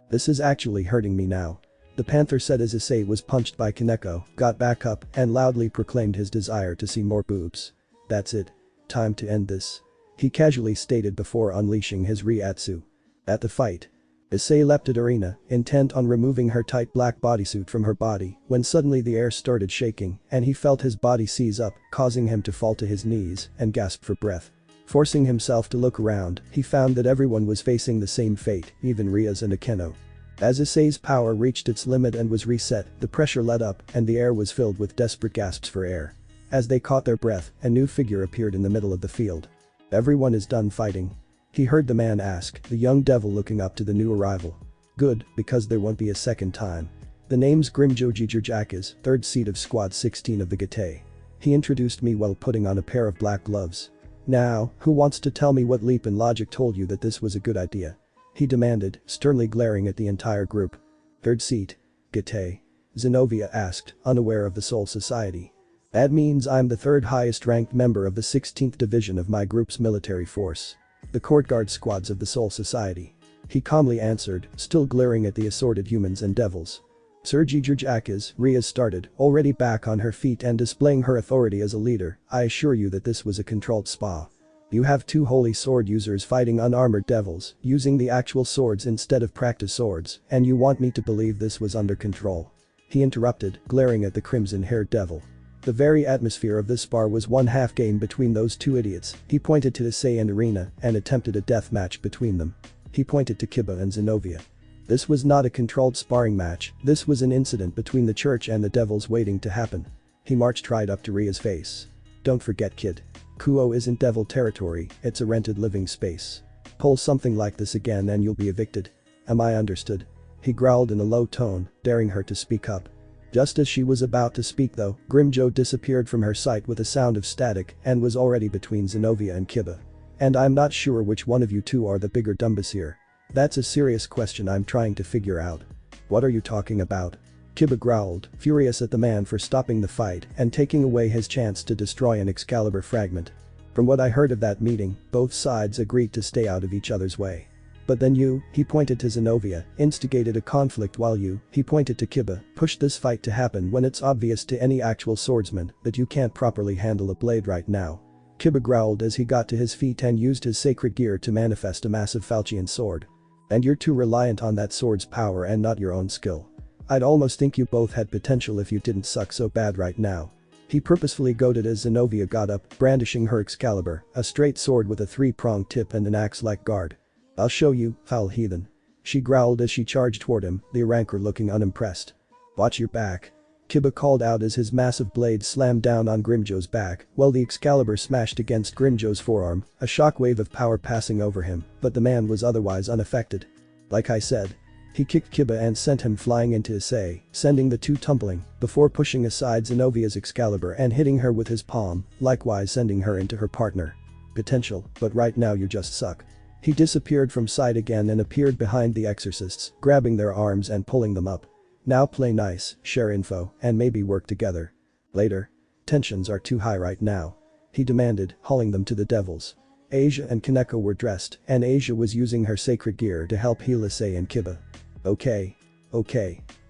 A: This is actually hurting me now. The panther said as Issei was punched by Kaneko, got back up and loudly proclaimed his desire to see more boobs. That's it. Time to end this. He casually stated before unleashing his Ryatsu. At the fight. Issei leapt at Irina, intent on removing her tight black bodysuit from her body, when suddenly the air started shaking and he felt his body seize up, causing him to fall to his knees and gasp for breath. Forcing himself to look around, he found that everyone was facing the same fate, even Rias and Akeno. As Issei's power reached its limit and was reset, the pressure let up and the air was filled with desperate gasps for air. As they caught their breath, a new figure appeared in the middle of the field. Everyone is done fighting. He heard the man ask, the young devil looking up to the new arrival. Good, because there won't be a second time. The name's Grimjo Jijurjakas, 3rd seat of squad 16 of the Gate. He introduced me while putting on a pair of black gloves. Now, who wants to tell me what leap in logic told you that this was a good idea? He demanded, sternly glaring at the entire group. 3rd seat. Gate. Zenobia asked, unaware of the Soul Society. That means I'm the 3rd highest ranked member of the 16th division of my group's military force. The courtyard squads of the Soul Society. He calmly answered, still glaring at the assorted humans and devils. Sir Jijurjakas, Rias started, already back on her feet and displaying her authority as a leader. I assure you that this was a controlled spa. You have 2 holy sword users fighting unarmored devils, using the actual swords instead of practice swords, and you want me to believe this was under control. He interrupted, glaring at the crimson-haired devil. The very atmosphere of this spar was one half game between those 2 idiots. He pointed to Issei and Irina and attempted a death match between them. He pointed to Kiba and Zenobia. This was not a controlled sparring match, this was an incident between the church and the devils waiting to happen. He marched right up to Ria's face. Don't forget, kid. Kuo isn't devil territory, it's a rented living space. Pull something like this again and you'll be evicted. Am I understood? He growled in a low tone, daring her to speak up. Just as she was about to speak though, Grimjo disappeared from her sight with a sound of static and was already between Zenobia and Kiba. And I'm not sure which one of you two are the bigger dumbus here. That's a serious question I'm trying to figure out. What are you talking about? Kiba growled, furious at the man for stopping the fight and taking away his chance to destroy an Excalibur fragment. From what I heard of that meeting, both sides agreed to stay out of each other's way. But then you, he pointed to Zenobia, instigated a conflict while you, he pointed to Kiba, pushed this fight to happen when it's obvious to any actual swordsman that you can't properly handle a blade right now. Kiba growled as he got to his feet and used his sacred gear to manifest a massive falchion sword. And you're too reliant on that sword's power and not your own skill. I'd almost think you both had potential if you didn't suck so bad right now. He purposefully goaded as Zenobia got up, brandishing her Excalibur, a straight sword with a three-pronged tip and an axe-like guard. I'll show you, foul heathen. She growled as she charged toward him, the rancor looking unimpressed. Watch your back. Kiba called out as his massive blade slammed down on Grimjo's back, while the Excalibur smashed against Grimjo's forearm, a shockwave of power passing over him, but the man was otherwise unaffected. Like I said. He kicked Kiba and sent him flying into Issei, sending the two tumbling, before pushing aside Zenovia's Excalibur and hitting her with his palm, likewise sending her into her partner. Potential, but right now you just suck. He disappeared from sight again and appeared behind the exorcists, grabbing their arms and pulling them up. Now play nice, share info, and maybe work together. Later. Tensions are too high right now. He demanded, hauling them to the devils. Asia and Kaneko were dressed, and Asia was using her sacred gear to help heal Issei and Kiba. Okay.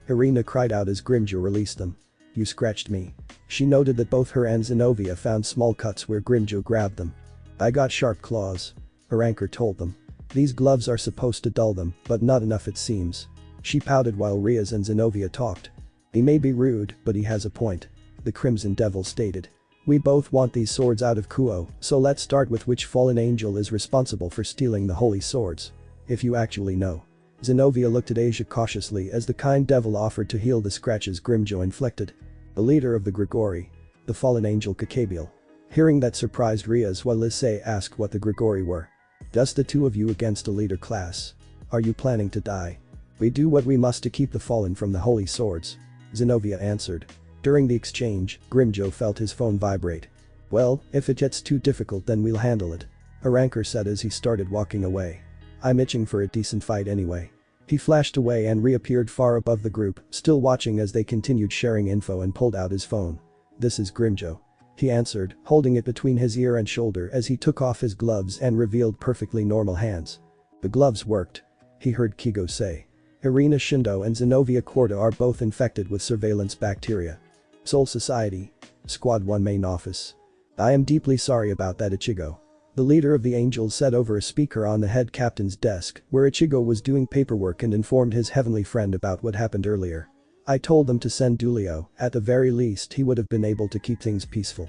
A: Irina cried out as Grimjo released them. You scratched me. She noted that both her and Zenobia found small cuts where Grimjo grabbed them. I got sharp claws. Arankor told them. These gloves are supposed to dull them, but not enough it seems. She pouted while Riaz and Zenobia talked. He may be rude, but he has a point. The Crimson Devil stated. We both want these swords out of Kuo, so let's start with which fallen angel is responsible for stealing the holy swords. If you actually know. Zenobia looked at Asia cautiously as the kind devil offered to heal the scratches Grimjo inflicted. The leader of the Grigori. The fallen angel Kakabiel. Hearing that surprised Riaz while Issei asked what the Grigori were. Just the two of you against a leader class. Are you planning to die? We do what we must to keep the fallen from the holy swords. Zenobia answered. During the exchange, Grimjo felt his phone vibrate. Well, if it gets too difficult then we'll handle it. Arankor said as he started walking away. I'm itching for a decent fight anyway. He flashed away and reappeared far above the group, still watching as they continued sharing info and pulled out his phone. This is Grimjo. He answered, holding it between his ear and shoulder as he took off his gloves and revealed perfectly normal hands. The gloves worked. He heard Kigo say. Irina Shindo and Zenobia Korda are both infected with surveillance bacteria. Soul Society. Squad 1 main office. I am deeply sorry about that, Ichigo. The leader of the Angels said over a speaker on the head captain's desk, where Ichigo was doing paperwork and informed his heavenly friend about what happened earlier. I told them to send Dulio, at the very least he would have been able to keep things peaceful.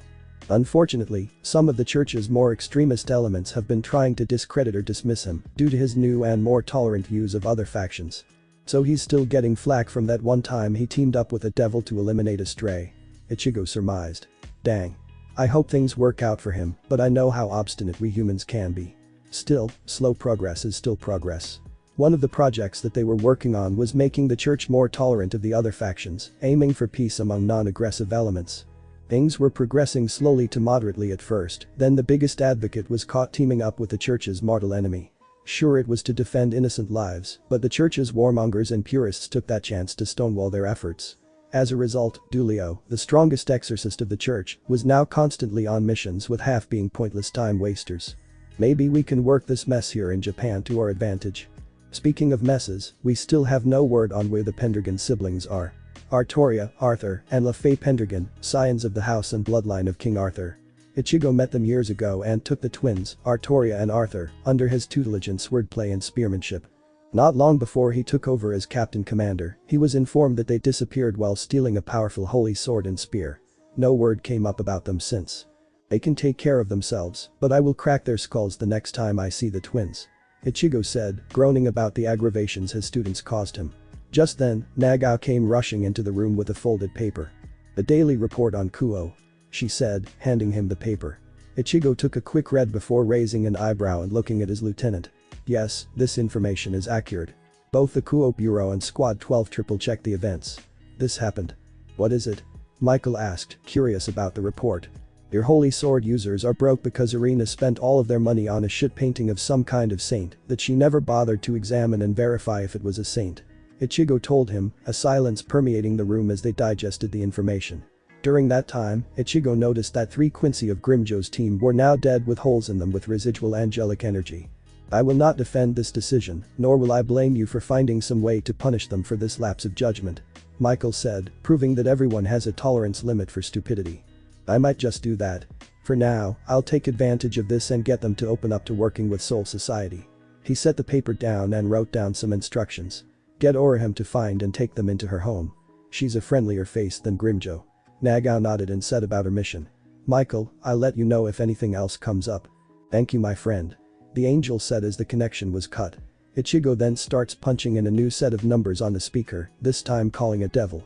A: Unfortunately, some of the church's more extremist elements have been trying to discredit or dismiss him due to his new and more tolerant views of other factions. So he's still getting flack from that one time he teamed up with a devil to eliminate a stray. Ichigo surmised. Dang. I hope things work out for him, but I know how obstinate we humans can be. Still, slow progress is still progress. One of the projects that they were working on was making the church more tolerant of the other factions, aiming for peace among non-aggressive elements. Things were progressing slowly to moderately at first, then the biggest advocate was caught teaming up with the church's mortal enemy. Sure, it was to defend innocent lives, but the church's warmongers and purists took that chance to stonewall their efforts. As a result, Dulio, the strongest exorcist of the church, was now constantly on missions with half being pointless time wasters. Maybe we can work this mess here in Japan to our advantage. Speaking of messes, we still have no word on where the Pendragon siblings are. Artoria, Arthur, and LaFay Pendragon, scions of the house and bloodline of King Arthur. Ichigo met them years ago and took the twins, Artoria and Arthur, under his tutelage in swordplay and spearmanship. Not long before he took over as Captain Commander, he was informed that they disappeared while stealing a powerful holy sword and spear. No word came up about them since. They can take care of themselves, but I will crack their skulls the next time I see the twins. Ichigo said, groaning about the aggravations his students caused him. Just then, Nagao came rushing into the room with a folded paper. "The daily report on Kuo," she said, handing him the paper. Ichigo took a quick read before raising an eyebrow and looking at his lieutenant. "Yes, this information is accurate. Both the Kuo Bureau and Squad 12 triple-checked the events. This happened." "What is it?" Michael asked, curious about the report. "Your holy sword users are broke because Irina spent all of their money on a shit painting of some kind of saint that she never bothered to examine and verify if it was a saint." Ichigo told him, a silence permeating the room as they digested the information. During that time, Ichigo noticed that 3 Quincy of Grimjo's team were now dead with holes in them with residual angelic energy. "I will not defend this decision, nor will I blame you for finding some way to punish them for this lapse of judgment," Michael said, proving that everyone has a tolerance limit for stupidity. "I might just do that. For now, I'll take advantage of this and get them to open up to working with Soul Society." He set the paper down and wrote down some instructions. "Get Oram to find and take them into her home. She's a friendlier face than Grimjo." Nagao nodded and said about her mission. "Michael, I'll let you know if anything else comes up." "Thank you, my friend," the angel said as the connection was cut. Ichigo then starts punching in a new set of numbers on the speaker, this time calling a devil.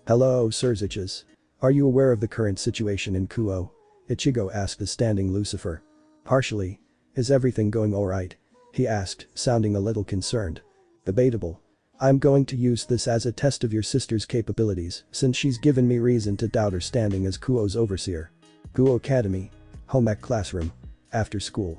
A: "Hello, Sirziches. Are you aware of the current situation in Kuo?" Ichigo asked the standing Lucifer. "Partially. Is everything going alright?" he asked, sounding a little concerned. "Debatable. I'm going to use this as a test of your sister's capabilities, since she's given me reason to doubt her standing as Kuo's overseer." Kuo Academy. Home ec classroom. After school.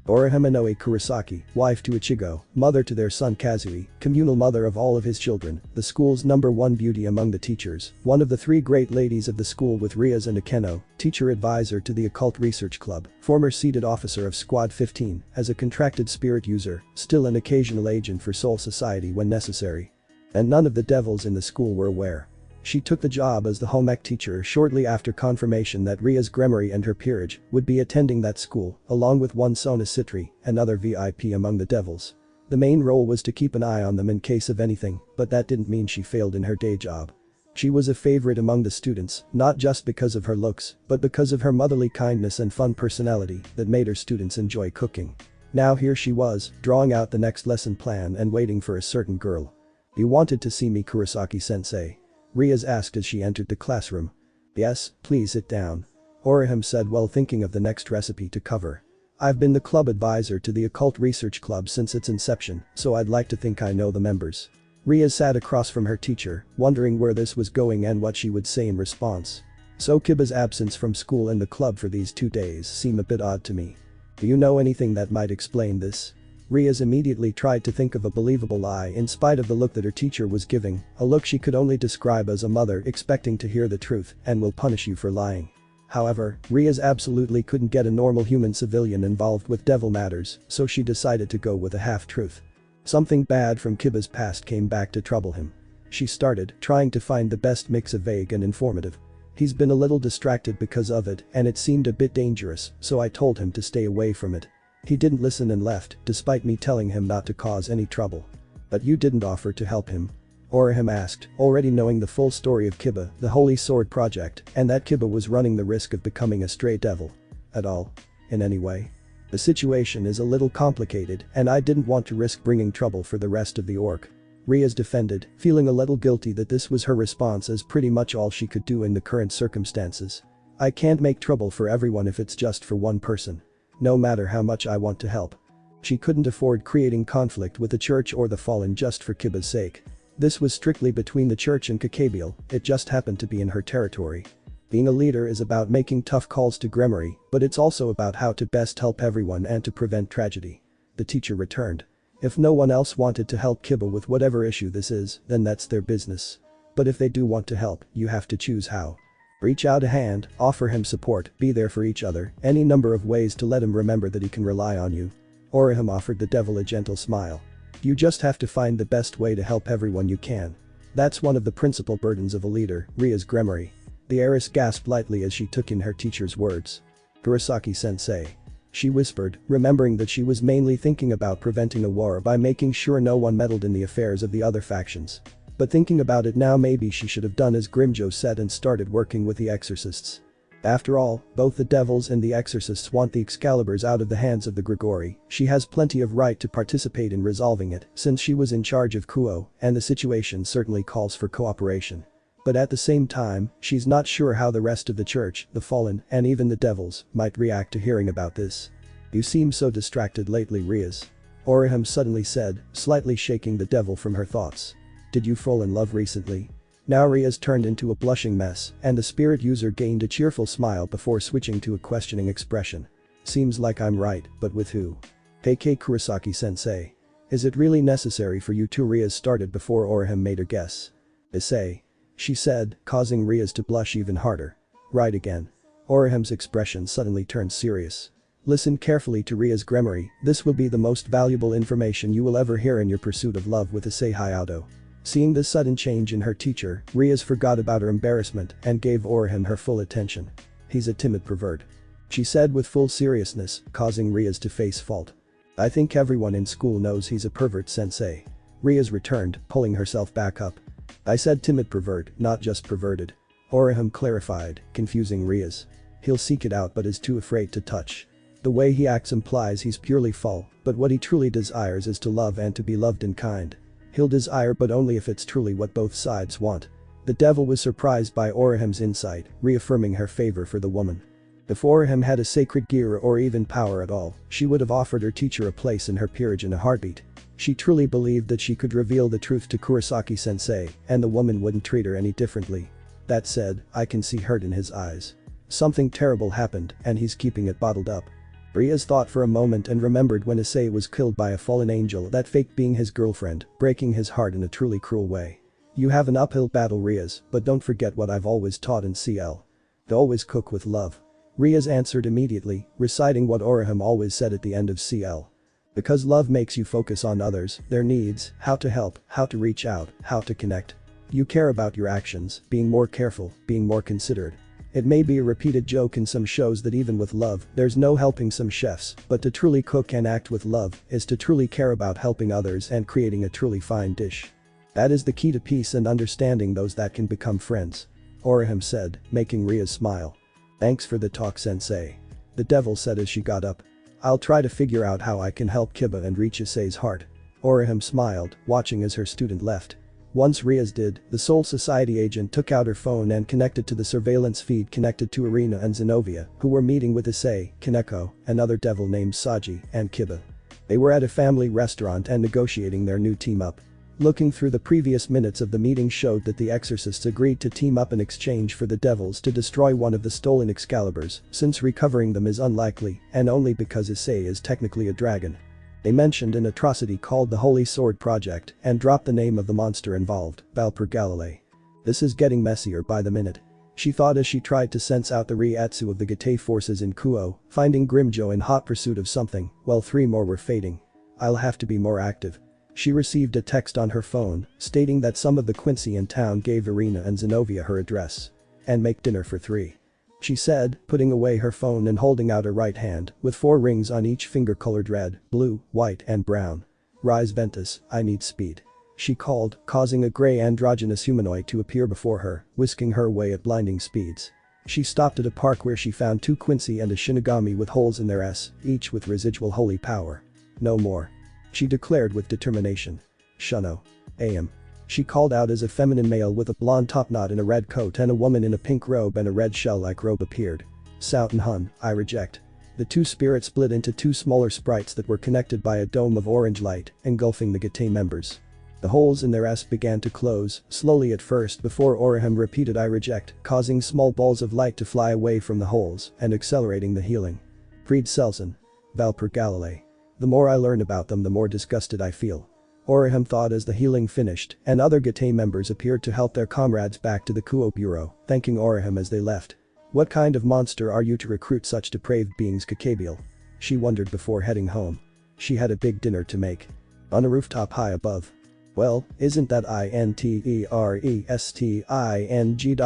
A: Orihime Inoue Kurosaki, wife to Ichigo, mother to their son Kazui, communal mother of all of his children, the school's #1 beauty among the teachers, one of the 3 great ladies of the school with Rias and Akeno, teacher advisor to the Occult Research Club, former seated officer of Squad 15, as a contracted spirit user, still an occasional agent for Soul Society when necessary. And none of the devils in the school were aware. She took the job as the home ec teacher shortly after confirmation that Ria's Gremory and her peerage would be attending that school, along with one Sona Citri, another VIP among the devils. The main role was to keep an eye on them in case of anything, but that didn't mean she failed in her day job. She was a favorite among the students, not just because of her looks, but because of her motherly kindness and fun personality that made her students enjoy cooking. Now here she was, drawing out the next lesson plan and waiting for a certain girl. "You wanted to see me, Kurosaki-sensei?" Rias asked as she entered the classroom. "Yes, please sit down," Orihime said while thinking of the next recipe to cover. "I've been the club advisor to the Occult Research Club since its inception, so I'd like to think I know the members." Rias sat across from her teacher, wondering where this was going and what she would say in response. "So Kiba's absence from school and the club for these 2 days seem a bit odd to me. Do you know anything that might explain this?" Rias immediately tried to think of a believable lie in spite of the look that her teacher was giving, a look she could only describe as a mother expecting to hear the truth and will punish you for lying. However, Rias absolutely couldn't get a normal human civilian involved with devil matters, so she decided to go with a half-truth. Something bad from Kiba's past came back to trouble him. She started trying to find the best mix of vague and informative. "He's been a little distracted because of it and it seemed a bit dangerous, so I told him to stay away from it. He didn't listen and left, despite me telling him not to cause any trouble." "But you didn't offer to help him?" Orihime asked, already knowing the full story of Kiba, the Holy Sword Project, and that Kiba was running the risk of becoming a stray devil. "At all? In any way? The situation is a little complicated and I didn't want to risk bringing trouble for the rest of the orc." Rias defended, feeling a little guilty that this was her response as pretty much all she could do in the current circumstances. "I can't make trouble for everyone if it's just for one person. No matter how much I want to help." She couldn't afford creating conflict with the church or the fallen just for Kiba's sake. This was strictly between the church and Kakabiel, it just happened to be in her territory. Being a leader is about making tough calls to Gremory, but it's also about how to best help everyone and to prevent tragedy. The teacher returned. "If no one else wanted to help Kiba with whatever issue this is, then that's their business. But if they do want to help, you have to choose how. Reach out a hand, offer him support, be there for each other, any number of ways to let him remember that he can rely on you." Orihime offered the devil a gentle smile. "You just have to find the best way to help everyone you can. That's one of the principal burdens of a leader, Rias Gremory." The heiress gasped lightly as she took in her teacher's words. "Kurosaki-sensei," she whispered, remembering that she was mainly thinking about preventing a war by making sure no one meddled in the affairs of the other factions. But thinking about it now, maybe she should have done as Grimjo said and started working with the exorcists. After all, both the devils and the exorcists want the Excaliburs out of the hands of the Grigori. She has plenty of right to participate in resolving it since she was in charge of Kuo, and the situation certainly calls for cooperation. But at the same time, she's not sure how the rest of the church, the fallen, and even the devils might react to hearing about this. "You seem so distracted lately, Riaz," Oram suddenly said, slightly shaking the devil from her thoughts. "Did you fall in love recently?" Now Riaz turned into a blushing mess, and the spirit user gained a cheerful smile before switching to a questioning expression. "Seems like I'm right, but with who?" "K.K. Kurosaki-sensei. Is it really necessary for you to?" Riaz started before Oram made her guess. "Issei," she said, causing Riaz to blush even harder. "Right again." Oram's expression suddenly turned serious. "Listen carefully to Riaz Gremory, this will be the most valuable information you will ever hear in your pursuit of love with Issei Hayato." Seeing this sudden change in her teacher, Riaz forgot about her embarrassment and gave Oram her full attention. "He's a timid pervert," she said with full seriousness, causing Riaz to face fault. "I think everyone in school knows he's a pervert, sensei." Riaz returned, pulling herself back up. "I said timid pervert, not just perverted," Oram clarified, confusing Riaz. "He'll seek it out but is too afraid to touch. The way he acts implies he's purely full, but what he truly desires is to love and to be loved in kind. He'll desire but only if it's truly what both sides want." The devil was surprised by Oram's insight, reaffirming her favor for the woman. If Oram had a sacred gear or even power at all, she would have offered her teacher a place in her peerage in a heartbeat. She truly believed that she could reveal the truth to Kurosaki-sensei, and the woman wouldn't treat her any differently. That said, I can see hurt in his eyes. Something terrible happened, and he's keeping it bottled up. Riaz thought for a moment and remembered when Issei was killed by a fallen angel that faked being his girlfriend, breaking his heart in a truly cruel way. "You have an uphill battle, Riaz, but don't forget what I've always taught in CL. Always cook with love." Riaz answered immediately, reciting what Oram always said at the end of CL. "Because love makes you focus on others, their needs, how to help, how to reach out, how to connect. You care about your actions, being more careful, being more considerate. It may be a repeated joke in some shows that even with love, there's no helping some chefs, but to truly cook and act with love is to truly care about helping others and creating a truly fine dish. That is the key to peace and understanding those that can become friends," Oram said, making Riaz smile. "Thanks for the talk, sensei," the devil said as she got up. "I'll try to figure out how I can help Kiba and reach Issei's heart." Oram smiled, watching as her student left. Once Riaz did, the Soul Society agent took out her phone and connected to the surveillance feed connected to Irina and Zenobia, who were meeting with Issei, Kaneko, another devil named Saji, and Kiba. They were at a family restaurant and negotiating their new team-up. Looking through the previous minutes of the meeting showed that the exorcists agreed to team up in exchange for the devils to destroy one of the stolen Excaliburs, since recovering them is unlikely, and only because Issei is technically a dragon. They mentioned an atrocity called the Holy Sword Project and dropped the name of the monster involved, Valper Galilei. "This is getting messier by the minute," she thought as she tried to sense out the Reiatsu of the Gate forces in Kuo, finding Grimjo in hot pursuit of something, while 3 more were fading. "I'll have to be more active." She received a text on her phone, stating that some of the Quincy in town gave Irina and Zenobia her address. "And make dinner for 3. She said, putting away her phone and holding out her right hand, with 4 rings on each finger colored red, blue, white, and brown. "Rise Ventus, I need speed," she called, causing a gray androgynous humanoid to appear before her, whisking her away at blinding speeds. She stopped at a park where she found 2 Quincy and a Shinigami with holes in their S, each with residual holy power. "No more," she declared with determination. "Shuno. Am." She called out as a feminine male with a blonde topknot in a red coat and a woman in a pink robe and a red shell-like robe appeared. "Souten Hun, I reject." The 2 spirits split into 2 smaller sprites that were connected by a dome of orange light, engulfing the Gate members. The holes in their S began to close, slowly at first before Oram repeated "I reject," causing small balls of light to fly away from the holes and accelerating the healing. Fried Selson. Valper Galilei. "The more I learn about them the more disgusted I feel," Oram thought as the healing finished and other Gate members appeared to help their comrades back to the Kuo bureau, thanking Oram as they left. "What kind of monster are you to recruit such depraved beings, Kakabiel?" she wondered before heading home. She had a big dinner to make. On a rooftop high above. "Well, isn't that interesting?"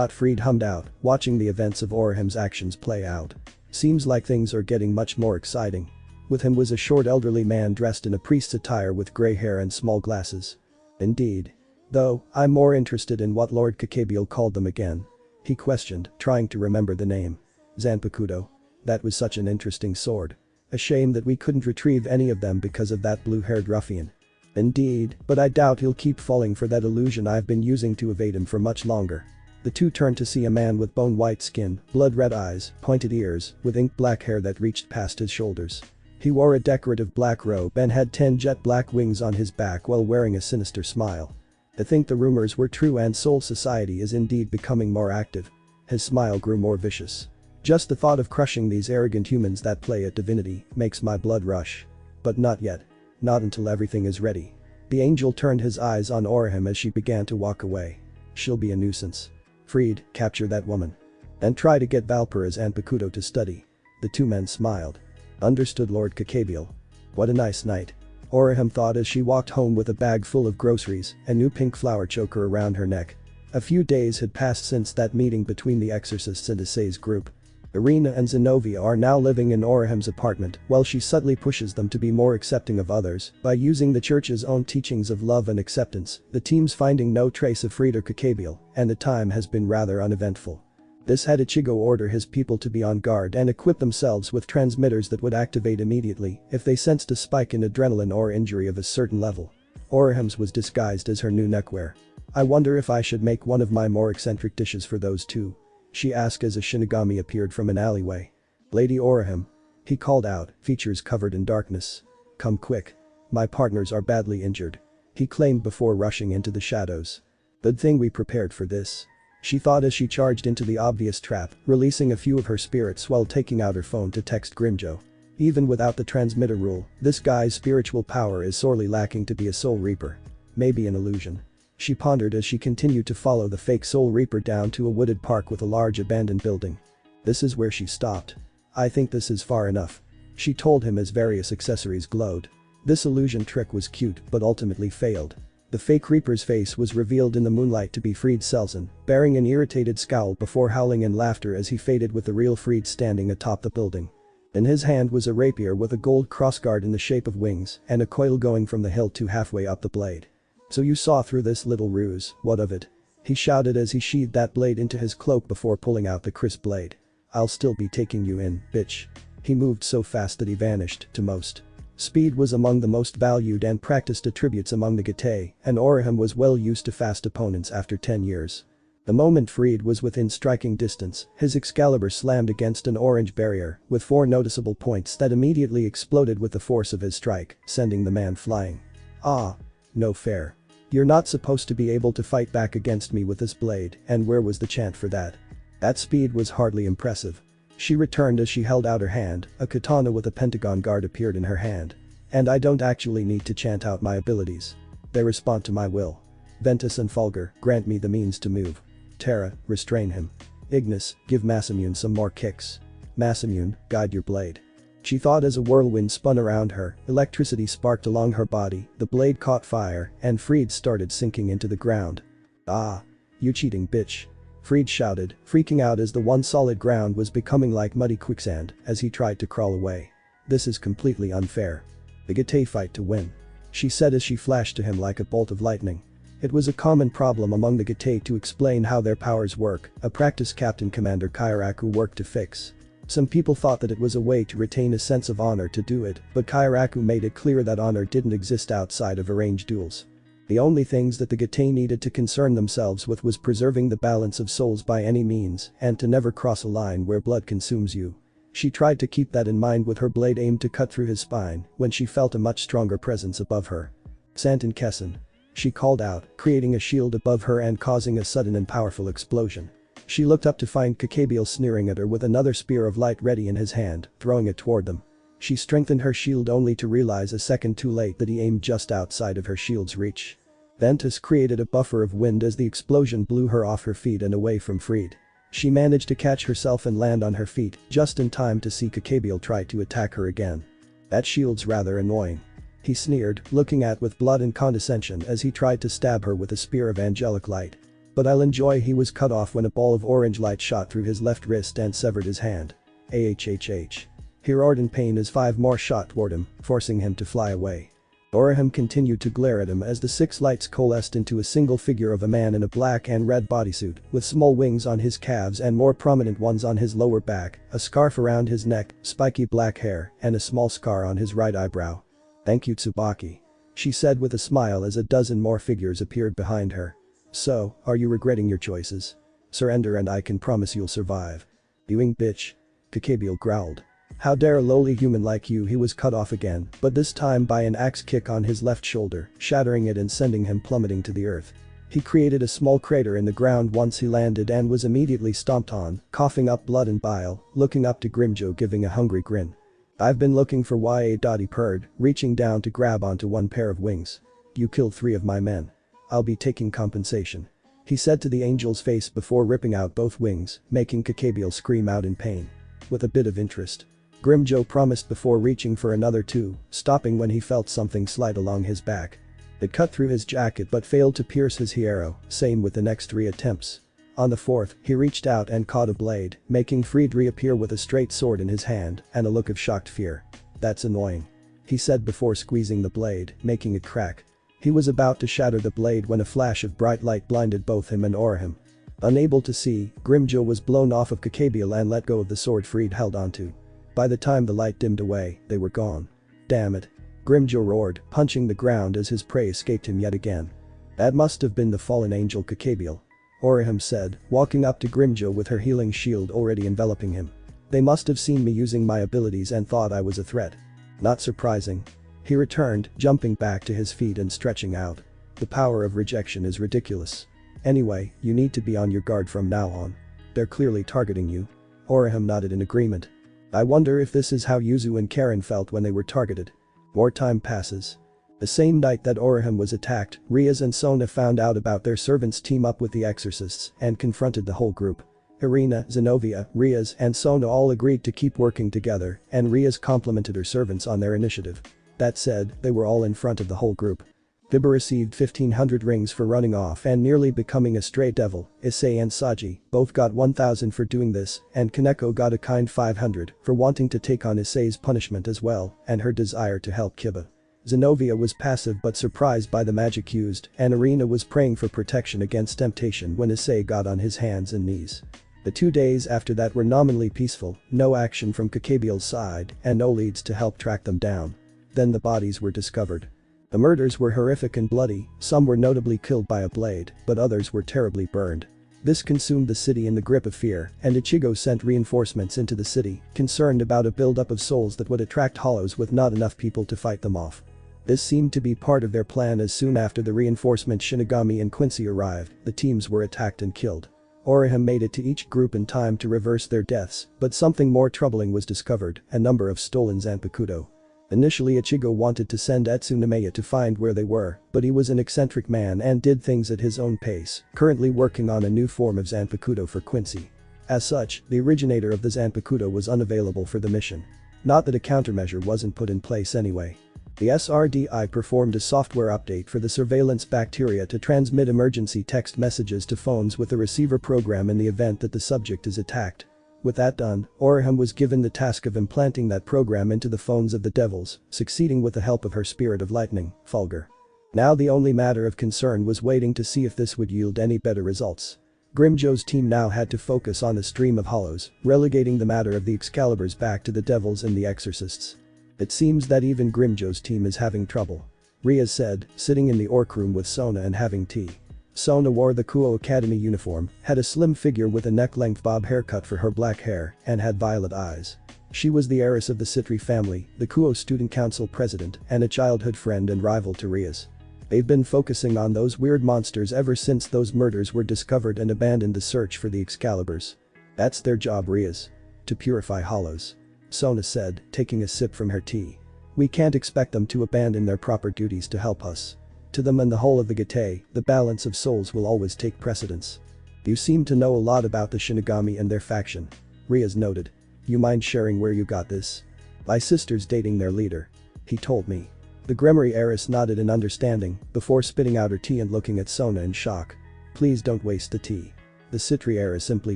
A: Fried hummed out, watching the events of Oram's actions play out. "Seems like things are getting much more exciting." With him was a short elderly man dressed in a priest's attire with grey hair and small glasses. "Indeed. Though, I'm more interested in what Lord Kakabiel called them again," he questioned, trying to remember the name. Zanpakuto. That was such an interesting sword. A shame that we couldn't retrieve any of them because of that blue-haired ruffian. Indeed, but I doubt he'll keep falling for that illusion I've been using to evade him for much longer. The two turned to see a man with bone-white skin, blood-red eyes, pointed ears, with ink-black hair that reached past his shoulders. He wore a decorative black robe and had 10 jet-black wings on his back while wearing a sinister smile. I think the rumors were true and Soul Society is indeed becoming more active. His smile grew more vicious. Just the thought of crushing these arrogant humans that play at divinity makes my blood rush. But not yet. Not until everything is ready. The angel turned his eyes on Oram as she began to walk away. She'll be a nuisance. Freed, capture that woman. And try to get Valperas and Bakuto to study. The two men smiled. Understood, Lord Kakabiel. What a nice night. Oram thought as she walked home with a bag full of groceries, a new pink flower choker around her neck. A few days had passed since that meeting between the exorcists and Issei's group. Irina and Zenobia are now living in Oram's apartment while she subtly pushes them to be more accepting of others by using the church's own teachings of love and acceptance. The team's finding no trace of Fried or Kakabiel, and the time has been rather uneventful. This had Ichigo order his people to be on guard and equip themselves with transmitters that would activate immediately if they sensed a spike in adrenaline or injury of a certain level. Oram's was disguised as her new neckwear. I wonder if I should make one of my more eccentric dishes for those two. She asked as a Shinigami appeared from an alleyway. Lady Oram. He called out, features covered in darkness. Come quick. My partners are badly injured. He claimed before rushing into the shadows. Good thing we prepared for this. She thought as she charged into the obvious trap, releasing a few of her spirits while taking out her phone to text Grimjo. Even without the transmitter rule, this guy's spiritual power is sorely lacking to be a Soul Reaper. Maybe an illusion. She pondered as she continued to follow the fake Soul Reaper down to a wooded park with a large abandoned building. This is where she stopped. I think this is far enough. She told him as various accessories glowed. This illusion trick was cute but ultimately failed. The fake Reaper's face was revealed in the moonlight to be Fried Selzen, bearing an irritated scowl before howling in laughter as he faded with the real Fried standing atop the building. In his hand was a rapier with a gold crossguard in the shape of wings and a coil going from the hilt to halfway up the blade. So you saw through this little ruse, what of it? He shouted as he sheathed that blade into his cloak before pulling out the crisp blade. I'll still be taking you in, bitch. He moved so fast that he vanished, to most. Speed was among the most valued and practiced attributes among the Getae, and Oram was well used to fast opponents after 10 years. The moment Fried was within striking distance, his Excalibur slammed against an orange barrier with 4 noticeable points that immediately exploded with the force of his strike, sending the man flying. Ah. No fair. You're not supposed to be able to fight back against me with this blade, and where was the chant for that? That speed was hardly impressive. She returned as she held out her hand, a katana with a pentagon guard appeared in her hand. And I don't actually need to chant out my abilities. They respond to my will. Ventus and Fulgur, grant me the means to move. Terra, restrain him. Ignis, give Masamune some more kicks. Masamune, guide your blade. She thought as a whirlwind spun around her, electricity sparked along her body, the blade caught fire, and Fried started sinking into the ground. Ah. You cheating bitch. Fried shouted, freaking out as the one solid ground was becoming like muddy quicksand as he tried to crawl away. This is completely unfair. The Getae fight to win. She said as she flashed to him like a bolt of lightning. It was a common problem among the Getae to explain how their powers work, a practice Captain Commander Kairaku worked to fix. Some people thought that it was a way to retain a sense of honor to do it, but Kairaku made it clear that honor didn't exist outside of arranged duels. The only things that the Getae needed to concern themselves with was preserving the balance of souls by any means and to never cross a line where blood consumes you. She tried to keep that in mind with her blade aimed to cut through his spine when she felt a much stronger presence above her. Santin Kessin. She called out, creating a shield above her and causing a sudden and powerful explosion. She looked up to find Kakabiel sneering at her with another spear of light ready in his hand, throwing it toward them. She strengthened her shield only to realize a second too late that he aimed just outside of her shield's reach. Ventus created a buffer of wind as the explosion blew her off her feet and away from Fried. She managed to catch herself and land on her feet, just in time to see Kakabiel try to attack her again. That shield's rather annoying. He sneered, looking at with blood and condescension as he tried to stab her with a spear of angelic light. But I'll enjoy. He was cut off when a ball of orange light shot through his left wrist and severed his hand. Ahhh. He roared in pain as 5 more shot toward him, forcing him to fly away. Oram continued to glare at him as the 6 lights coalesced into a single figure of a man in a black and red bodysuit, with small wings on his calves and more prominent ones on his lower back, a scarf around his neck, spiky black hair, and a small scar on his right eyebrow. "Thank you, Tsubaki," she said with a smile as a dozen more figures appeared behind her. "So, are you regretting your choices? Surrender and I can promise you'll survive." "Ewing bitch." Kakebeel growled. "How dare a lowly human like you." He was cut off again, but this time by an axe kick on his left shoulder, shattering it and sending him plummeting to the earth. He created a small crater in the ground once he landed and was immediately stomped on, coughing up blood and bile, looking up to Grimjo giving a hungry grin. "I've been looking for YA. He purred, reaching down to grab onto one pair of wings. "You killed 3 of my men. I'll be taking compensation," he said to the angel's face before ripping out both wings, making Kakebeel scream out in pain. With a bit of interest, Grimjo promised before reaching for another 2, stopping when he felt something slide along his back. It cut through his jacket but failed to pierce his hierro, same with the next 3 attempts. On the 4th, he reached out and caught a blade, making Fried reappear with a straight sword in his hand and a look of shocked fear. "That's annoying," he said before squeezing the blade, making it crack. He was about to shatter the blade when a flash of bright light blinded both him and Oram. Unable to see, Grimjo was blown off of Kakebeel and let go of the sword Fried held onto. By the time the light dimmed away, they were gone. "Damn it." Grimjo roared, punching the ground as his prey escaped him yet again. "That must have been the fallen angel Kakebeel," Oram said, walking up to Grimjo with her healing shield already enveloping him. "They must have seen me using my abilities and thought I was a threat." "Not surprising," he returned, jumping back to his feet and stretching out. "The power of rejection is ridiculous. Anyway, you need to be on your guard from now on. They're clearly targeting you." Oram nodded in agreement. "I wonder if this is how Yuzu and Karen felt when they were targeted." More time passes. The same night that Oram was attacked, Riaz and Sona found out about their servants' team up with the exorcists and confronted the whole group. Irina, Zenovia, Riaz and Sona all agreed to keep working together, and Riaz complimented her servants on their initiative. That said, they were all in front of the whole group. Biba received 1500 rings for running off and nearly becoming a stray devil. Issei and Saji both got 1000 for doing this, and Kaneko got a kind 500 for wanting to take on Issei's punishment as well and her desire to help Kiba. Zenovia was passive but surprised by the magic used, and Irina was praying for protection against temptation when Issei got on his hands and knees. The 2 days after that were nominally peaceful, no action from Kakebeel's side and no leads to help track them down. Then the bodies were discovered. The murders were horrific and bloody, some were notably killed by a blade, but others were terribly burned. This consumed the city in the grip of fear, and Ichigo sent reinforcements into the city, concerned about a buildup of souls that would attract hollows with not enough people to fight them off. This seemed to be part of their plan as soon after the reinforcement Shinigami and Quincy arrived, the teams were attacked and killed. Oram made it to each group in time to reverse their deaths, but something more troubling was discovered, a number of stolen Zanpakuto. Initially Ichigo wanted to send Etsunomiya to find where they were, but he was an eccentric man and did things at his own pace, currently working on a new form of Zanpakuto for Quincy. As such, the originator of the Zanpakuto was unavailable for the mission. Not that a countermeasure wasn't put in place anyway. The SRDI performed a software update for the surveillance bacteria to transmit emergency text messages to phones with the receiver program in the event that the subject is attacked. With that done, Oram was given the task of implanting that program into the phones of the devils, succeeding with the help of her spirit of lightning, Fulgur. Now the only matter of concern was waiting to see if this would yield any better results. Grimjo's team now had to focus on the stream of hollows, relegating the matter of the Excaliburs back to the devils and the exorcists. It seems that even Grimjo's team is having trouble, Riaz said, sitting in the orc room with Sona and having tea. Sona wore the Kuo Academy uniform, had a slim figure with a neck-length bob haircut for her black hair, and had violet eyes. She was the heiress of the Citri family, the Kuo Student Council president, and a childhood friend and rival to Riaz. They've been focusing on those weird monsters ever since those murders were discovered and abandoned the search for the Excaliburs. That's their job, Riaz. To purify hollows, Sona said, taking a sip from her tea. We can't expect them to abandon their proper duties to help us. To them and the whole of the Gate, the balance of souls will always take precedence. You seem to know a lot about the Shinigami and their faction, Riaz noted. You mind sharing where you got this? My sister's dating their leader, he told me. The Gremory heiress nodded in understanding before spitting out her tea and looking at Sona in shock. Please don't waste the tea, the Citri heiress simply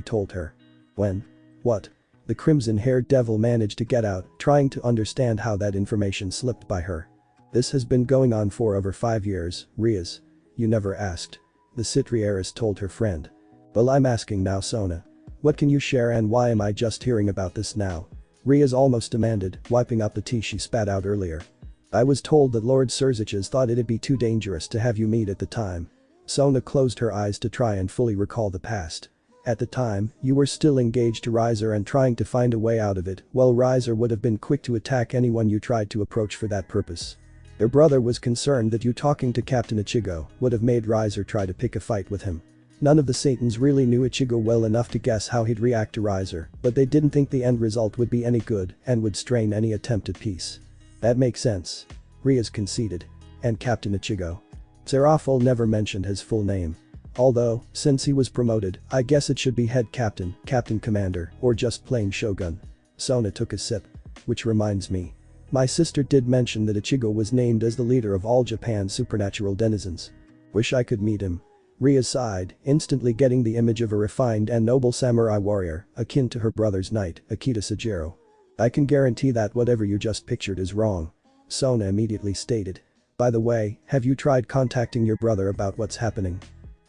A: told her. When? What? The crimson-haired devil managed to get out, trying to understand how that information slipped by her. This has been going on for over 5 years, Rias. You never asked. The Citriaris told her friend. Well, I'm asking now, Sona. What can you share and why am I just hearing about this now? Rias almost demanded, wiping up the tea she spat out earlier. I was told that Lord Surziches thought it'd be too dangerous to have you meet at the time. Sona closed her eyes to try and fully recall the past. At the time, you were still engaged to Riser and trying to find a way out of it, while Riser would have been quick to attack anyone you tried to approach for that purpose. Their brother was concerned that you talking to Captain Ichigo would have made Riser try to pick a fight with him. None of the Satans really knew Ichigo well enough to guess how he'd react to Riser, but they didn't think the end result would be any good and would strain any attempt at peace. That makes sense. Rias conceded. And Captain Ichigo. Seraful never mentioned his full name. Although, since he was promoted, I guess it should be head captain, captain commander, or just plain shogun. Sona took a sip. Which reminds me. My sister did mention that Ichigo was named as the leader of all Japan's supernatural denizens. Wish I could meet him. Rias sighed, instantly getting the image of a refined and noble samurai warrior, akin to her brother's knight, Akita Sujiro. I can guarantee that whatever you just pictured is wrong. Sona immediately stated. By the way, have you tried contacting your brother about what's happening?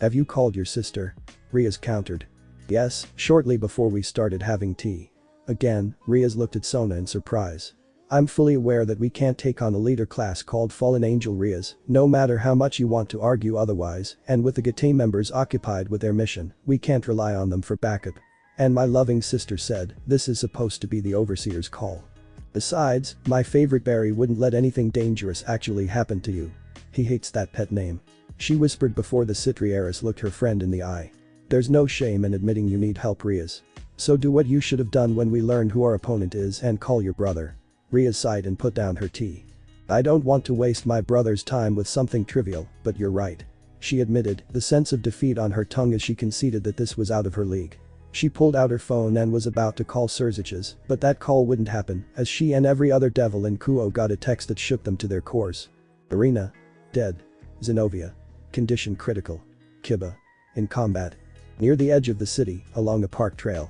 A: Have you called your sister? Rias countered. Yes, shortly before we started having tea. Again, Rias looked at Sona in surprise. I'm fully aware that we can't take on a leader class called Fallen Angel Rias, no matter how much you want to argue otherwise, and with the GT members occupied with their mission, we can't rely on them for backup. And my loving sister said, this is supposed to be the overseer's call. Besides, my favorite berry wouldn't let anything dangerous actually happen to you. He hates that pet name. She whispered before the Citriaris looked her friend in the eye. There's no shame in admitting you need help, Rias. So do what you should have done when we learned who our opponent is and call your brother. Rias sighed and put down her tea. I don't want to waste my brother's time with something trivial, but you're right. She admitted, the sense of defeat on her tongue as she conceded that this was out of her league. She pulled out her phone and was about to call Surziches, but that call wouldn't happen as she and every other devil in Kuo got a text that shook them to their cores. Irina. Dead. Zenobia. Condition critical. Kiba. In combat. Near the edge of the city, along a park trail.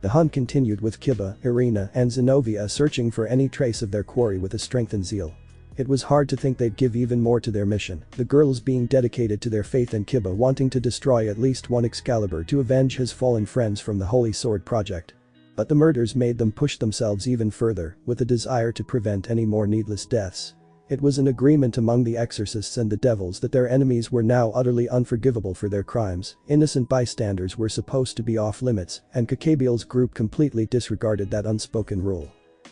A: The hunt continued with Kiba, Irina and Zenobia searching for any trace of their quarry with a strengthened zeal. It was hard to think they'd give even more to their mission, the girls being dedicated to their faith and Kiba wanting to destroy at least one Excalibur to avenge his fallen friends from the Holy Sword Project. But the murders made them push themselves even further, with a desire to prevent any more needless deaths. It was an agreement among the exorcists and the devils that their enemies were now utterly unforgivable for their crimes, innocent bystanders were supposed to be off limits, and Kakabiel's group completely disregarded that unspoken rule.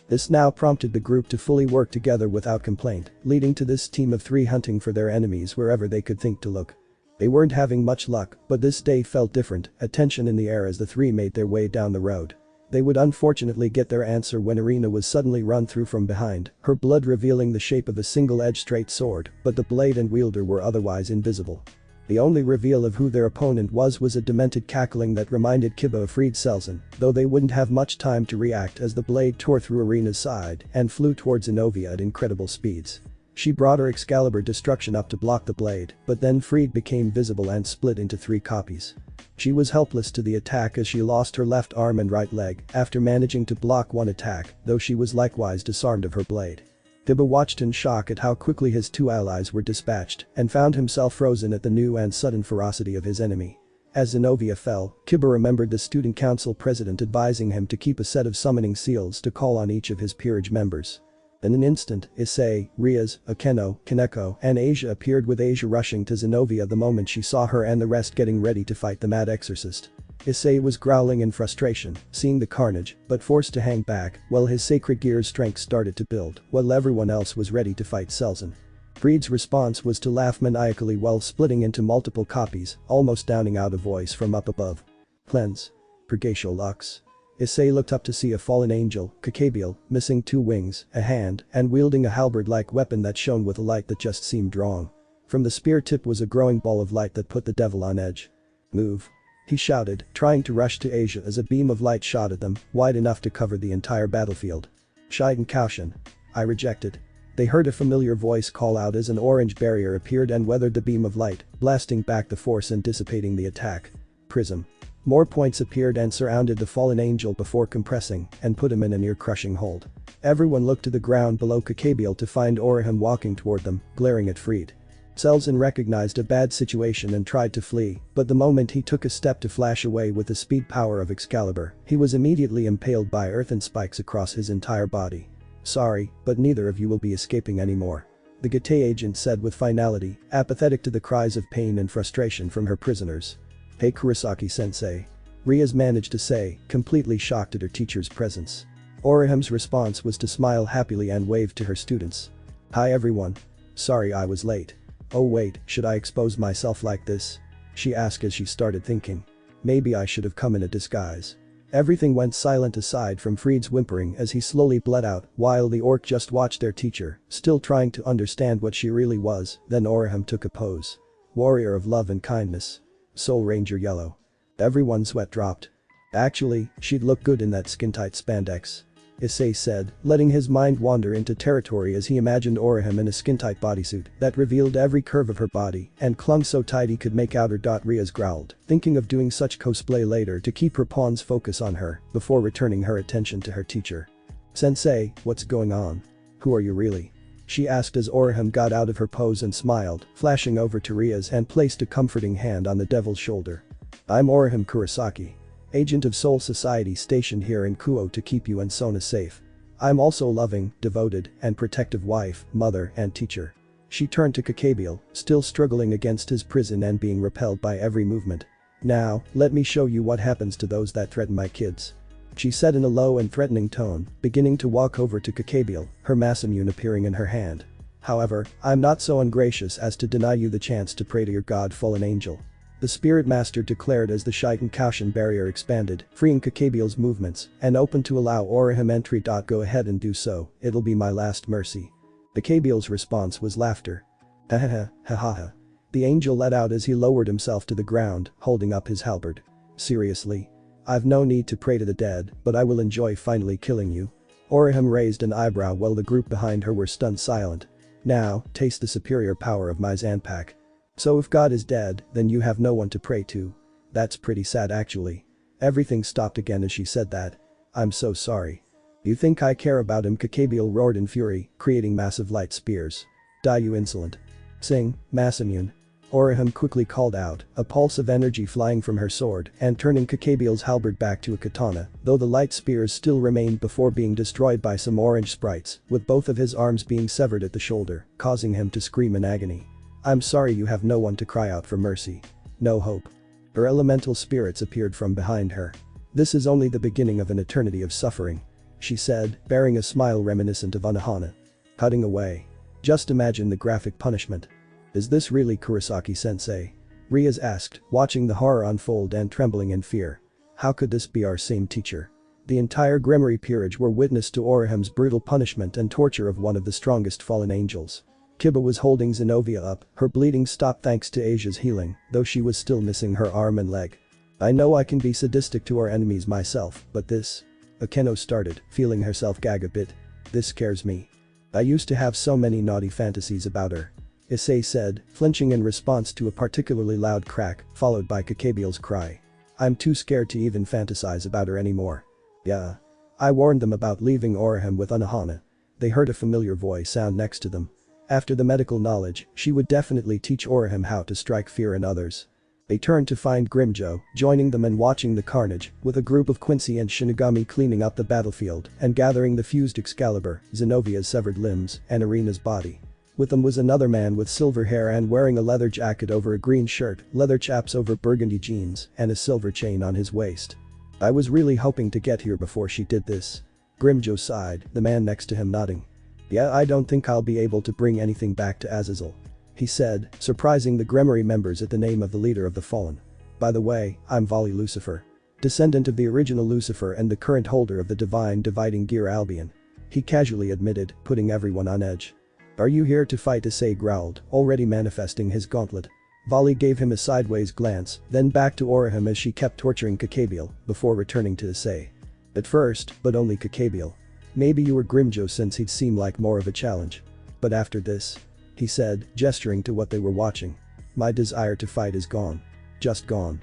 A: This now prompted the group to fully work together without complaint, leading to this team of 3 hunting for their enemies wherever they could think to look. They weren't having much luck, but this day felt different, a tension in the air as the 3 made their way down the road. They would unfortunately get their answer when Irina was suddenly run through from behind, her blood revealing the shape of a single-edged straight sword, but the blade and wielder were otherwise invisible. The only reveal of who their opponent was a demented cackling that reminded Kiba of Fried Selzen, though they wouldn't have much time to react as the blade tore through Irina's side and flew towards Zenobia at incredible speeds. She brought her Excalibur destruction up to block the blade, but then Fried became visible and split into 3 copies. She was helpless to the attack as she lost her left arm and right leg after managing to block one attack, though she was likewise disarmed of her blade. Kiba watched in shock at how quickly his 2 allies were dispatched and found himself frozen at the new and sudden ferocity of his enemy. As Zenobia fell, Kiba remembered the student council president advising him to keep a set of summoning seals to call on each of his peerage members. In an instant, Issei, Rias, Akeno, Kaneko, and Asia appeared with Asia rushing to Zenobia the moment she saw her and the rest getting ready to fight the mad exorcist. Issei was growling in frustration, seeing the carnage, but forced to hang back while his sacred gear's strength started to build while everyone else was ready to fight Selzen. Fried's response was to laugh maniacally while splitting into multiple copies, almost downing out a voice from up above. Cleanse. Purgatio Lux. Issei looked up to see a fallen angel, Kakabiel, missing 2 wings, a hand, and wielding a halberd-like weapon that shone with a light that just seemed wrong. From the spear tip was a growing ball of light that put the devil on edge. Move. He shouted, trying to rush to Asia as a beam of light shot at them, wide enough to cover the entire battlefield. Shiden caution. I rejected. They heard a familiar voice call out as an orange barrier appeared and weathered the beam of light, blasting back the force and dissipating the attack. Prism. More points appeared and surrounded the fallen angel before compressing and put him in a near-crushing hold. Everyone looked to the ground below Kuchiki to find Oram walking toward them, glaring at Freed. Selzen recognized a bad situation and tried to flee, but the moment he took a step to flash away with the speed power of Excalibur, he was immediately impaled by earthen spikes across his entire body. "Sorry, but neither of you will be escaping anymore," the Gate agent said with finality, apathetic to the cries of pain and frustration from her prisoners. "Hey Kurosaki-sensei," Rias managed to say, completely shocked at her teacher's presence. Oraham's response was to smile happily and wave to her students. "Hi everyone. Sorry I was late. Oh wait, should I expose myself like this?" she asked as she started thinking. "Maybe I should have come in a disguise." Everything went silent aside from Freed's whimpering as he slowly bled out while the orc just watched their teacher, still trying to understand what she really was. Then Oraham took a pose. Warrior of love and kindness. Soul Ranger yellow. Everyone's sweat dropped. Actually, she'd look good in that skin-tight spandex, Issei said, letting his mind wander into territory as he imagined Oraham in a skin-tight bodysuit that revealed every curve of her body and clung so tight he could make out her. Rias growled, thinking of doing such cosplay later to keep her pawn's focus on her before returning her attention to her teacher. "Sensei, what's going on? Who are you really?" she asked as Oraham got out of her pose and smiled, flashing over to Rias and placed a comforting hand on the devil's shoulder. "I'm Oraham Kurosaki, agent of Soul Society stationed here in Kuo to keep you and Sona safe. I'm also a loving, devoted, and protective wife, mother, and teacher." She turned to Kuchiki, still struggling against his prison and being repelled by every movement. "Now, let me show you what happens to those that threaten my kids," she said in a low and threatening tone, beginning to walk over to Kuchiki, her Masamune appearing in her hand. "However, I'm not so ungracious as to deny you the chance to pray to your god fallen angel," the spirit master declared as the Shaitan caution barrier expanded, freeing Kuchiki's movements and open to allow Oraham entry. "Go ahead and do so, it'll be my last mercy." Kuchiki's response was laughter. "Ha ha ha ha ha ha," the angel let out as he lowered himself to the ground, holding up his halberd. "Seriously? I've no need to pray to the dead, but I will enjoy finally killing you." Oraham raised an eyebrow while the group behind her were stunned silent. "Now, taste the superior power of my Zanpack. So if God is dead, then you have no one to pray to. That's pretty sad actually." Everything stopped again as she said that. "I'm so sorry. You think I care about him?" Kuchiki roared in fury, creating massive light spears. "Die you insolent. Sing, Masamune," Oraham quickly called out, a pulse of energy flying from her sword and turning Kuchiki's halberd back to a katana, though the light spears still remained before being destroyed by some orange sprites, with both of his arms being severed at the shoulder, causing him to scream in agony. "I'm sorry you have no one to cry out for mercy. No hope." Her elemental spirits appeared from behind her. "This is only the beginning of an eternity of suffering," she said, bearing a smile reminiscent of Unohana. Cutting away. "Just imagine the graphic punishment." "Is this really Kurosaki-sensei?" Rias asked, watching the horror unfold and trembling in fear. "How could this be our same teacher?" The entire Grimoire peerage were witness to Oraham's brutal punishment and torture of one of the strongest fallen angels. Kiba was holding Zenobia up, her bleeding stopped thanks to Asia's healing, though she was still missing her arm and leg. "I know I can be sadistic to our enemies myself, but this..." Akeno started, feeling herself gag a bit. "This scares me. I used to have so many naughty fantasies about her," Issei said, flinching in response to a particularly loud crack, followed by Kuchiki's cry. "I'm too scared to even fantasize about her anymore." "Yeah. I warned them about leaving Oraham with Unohana." They heard a familiar voice sound next to them. After the medical knowledge, she would definitely teach Oraham how to strike fear in others. They turned to find Grimjo, joining them and watching the carnage, with a group of Quincy and Shinigami cleaning up the battlefield and gathering the fused Excalibur, Zenovia's severed limbs, and Arena's body. With them was another man with silver hair and wearing a leather jacket over a green shirt, leather chaps over burgundy jeans, and a silver chain on his waist. "I was really hoping to get here before she did this." Grimjo sighed, the man next to him nodding. "Yeah, I don't think I'll be able to bring anything back to Azazel," he said, surprising the Grimoire members at the name of the leader of the fallen. "By the way, I'm Vali Lucifer, descendant of the original Lucifer and the current holder of the divine dividing gear Albion," he casually admitted, putting everyone on edge. "Are you here to fight?" Issei growled, already manifesting his gauntlet. Vali gave him a sideways glance, then back to Oraham as she kept torturing Kuchiki, before returning to Issei. "At first, but only Kuchiki. Maybe you were Grimjo since he'd seem like more of a challenge. But after this," he said, gesturing to what they were watching, "my desire to fight is gone. Just gone."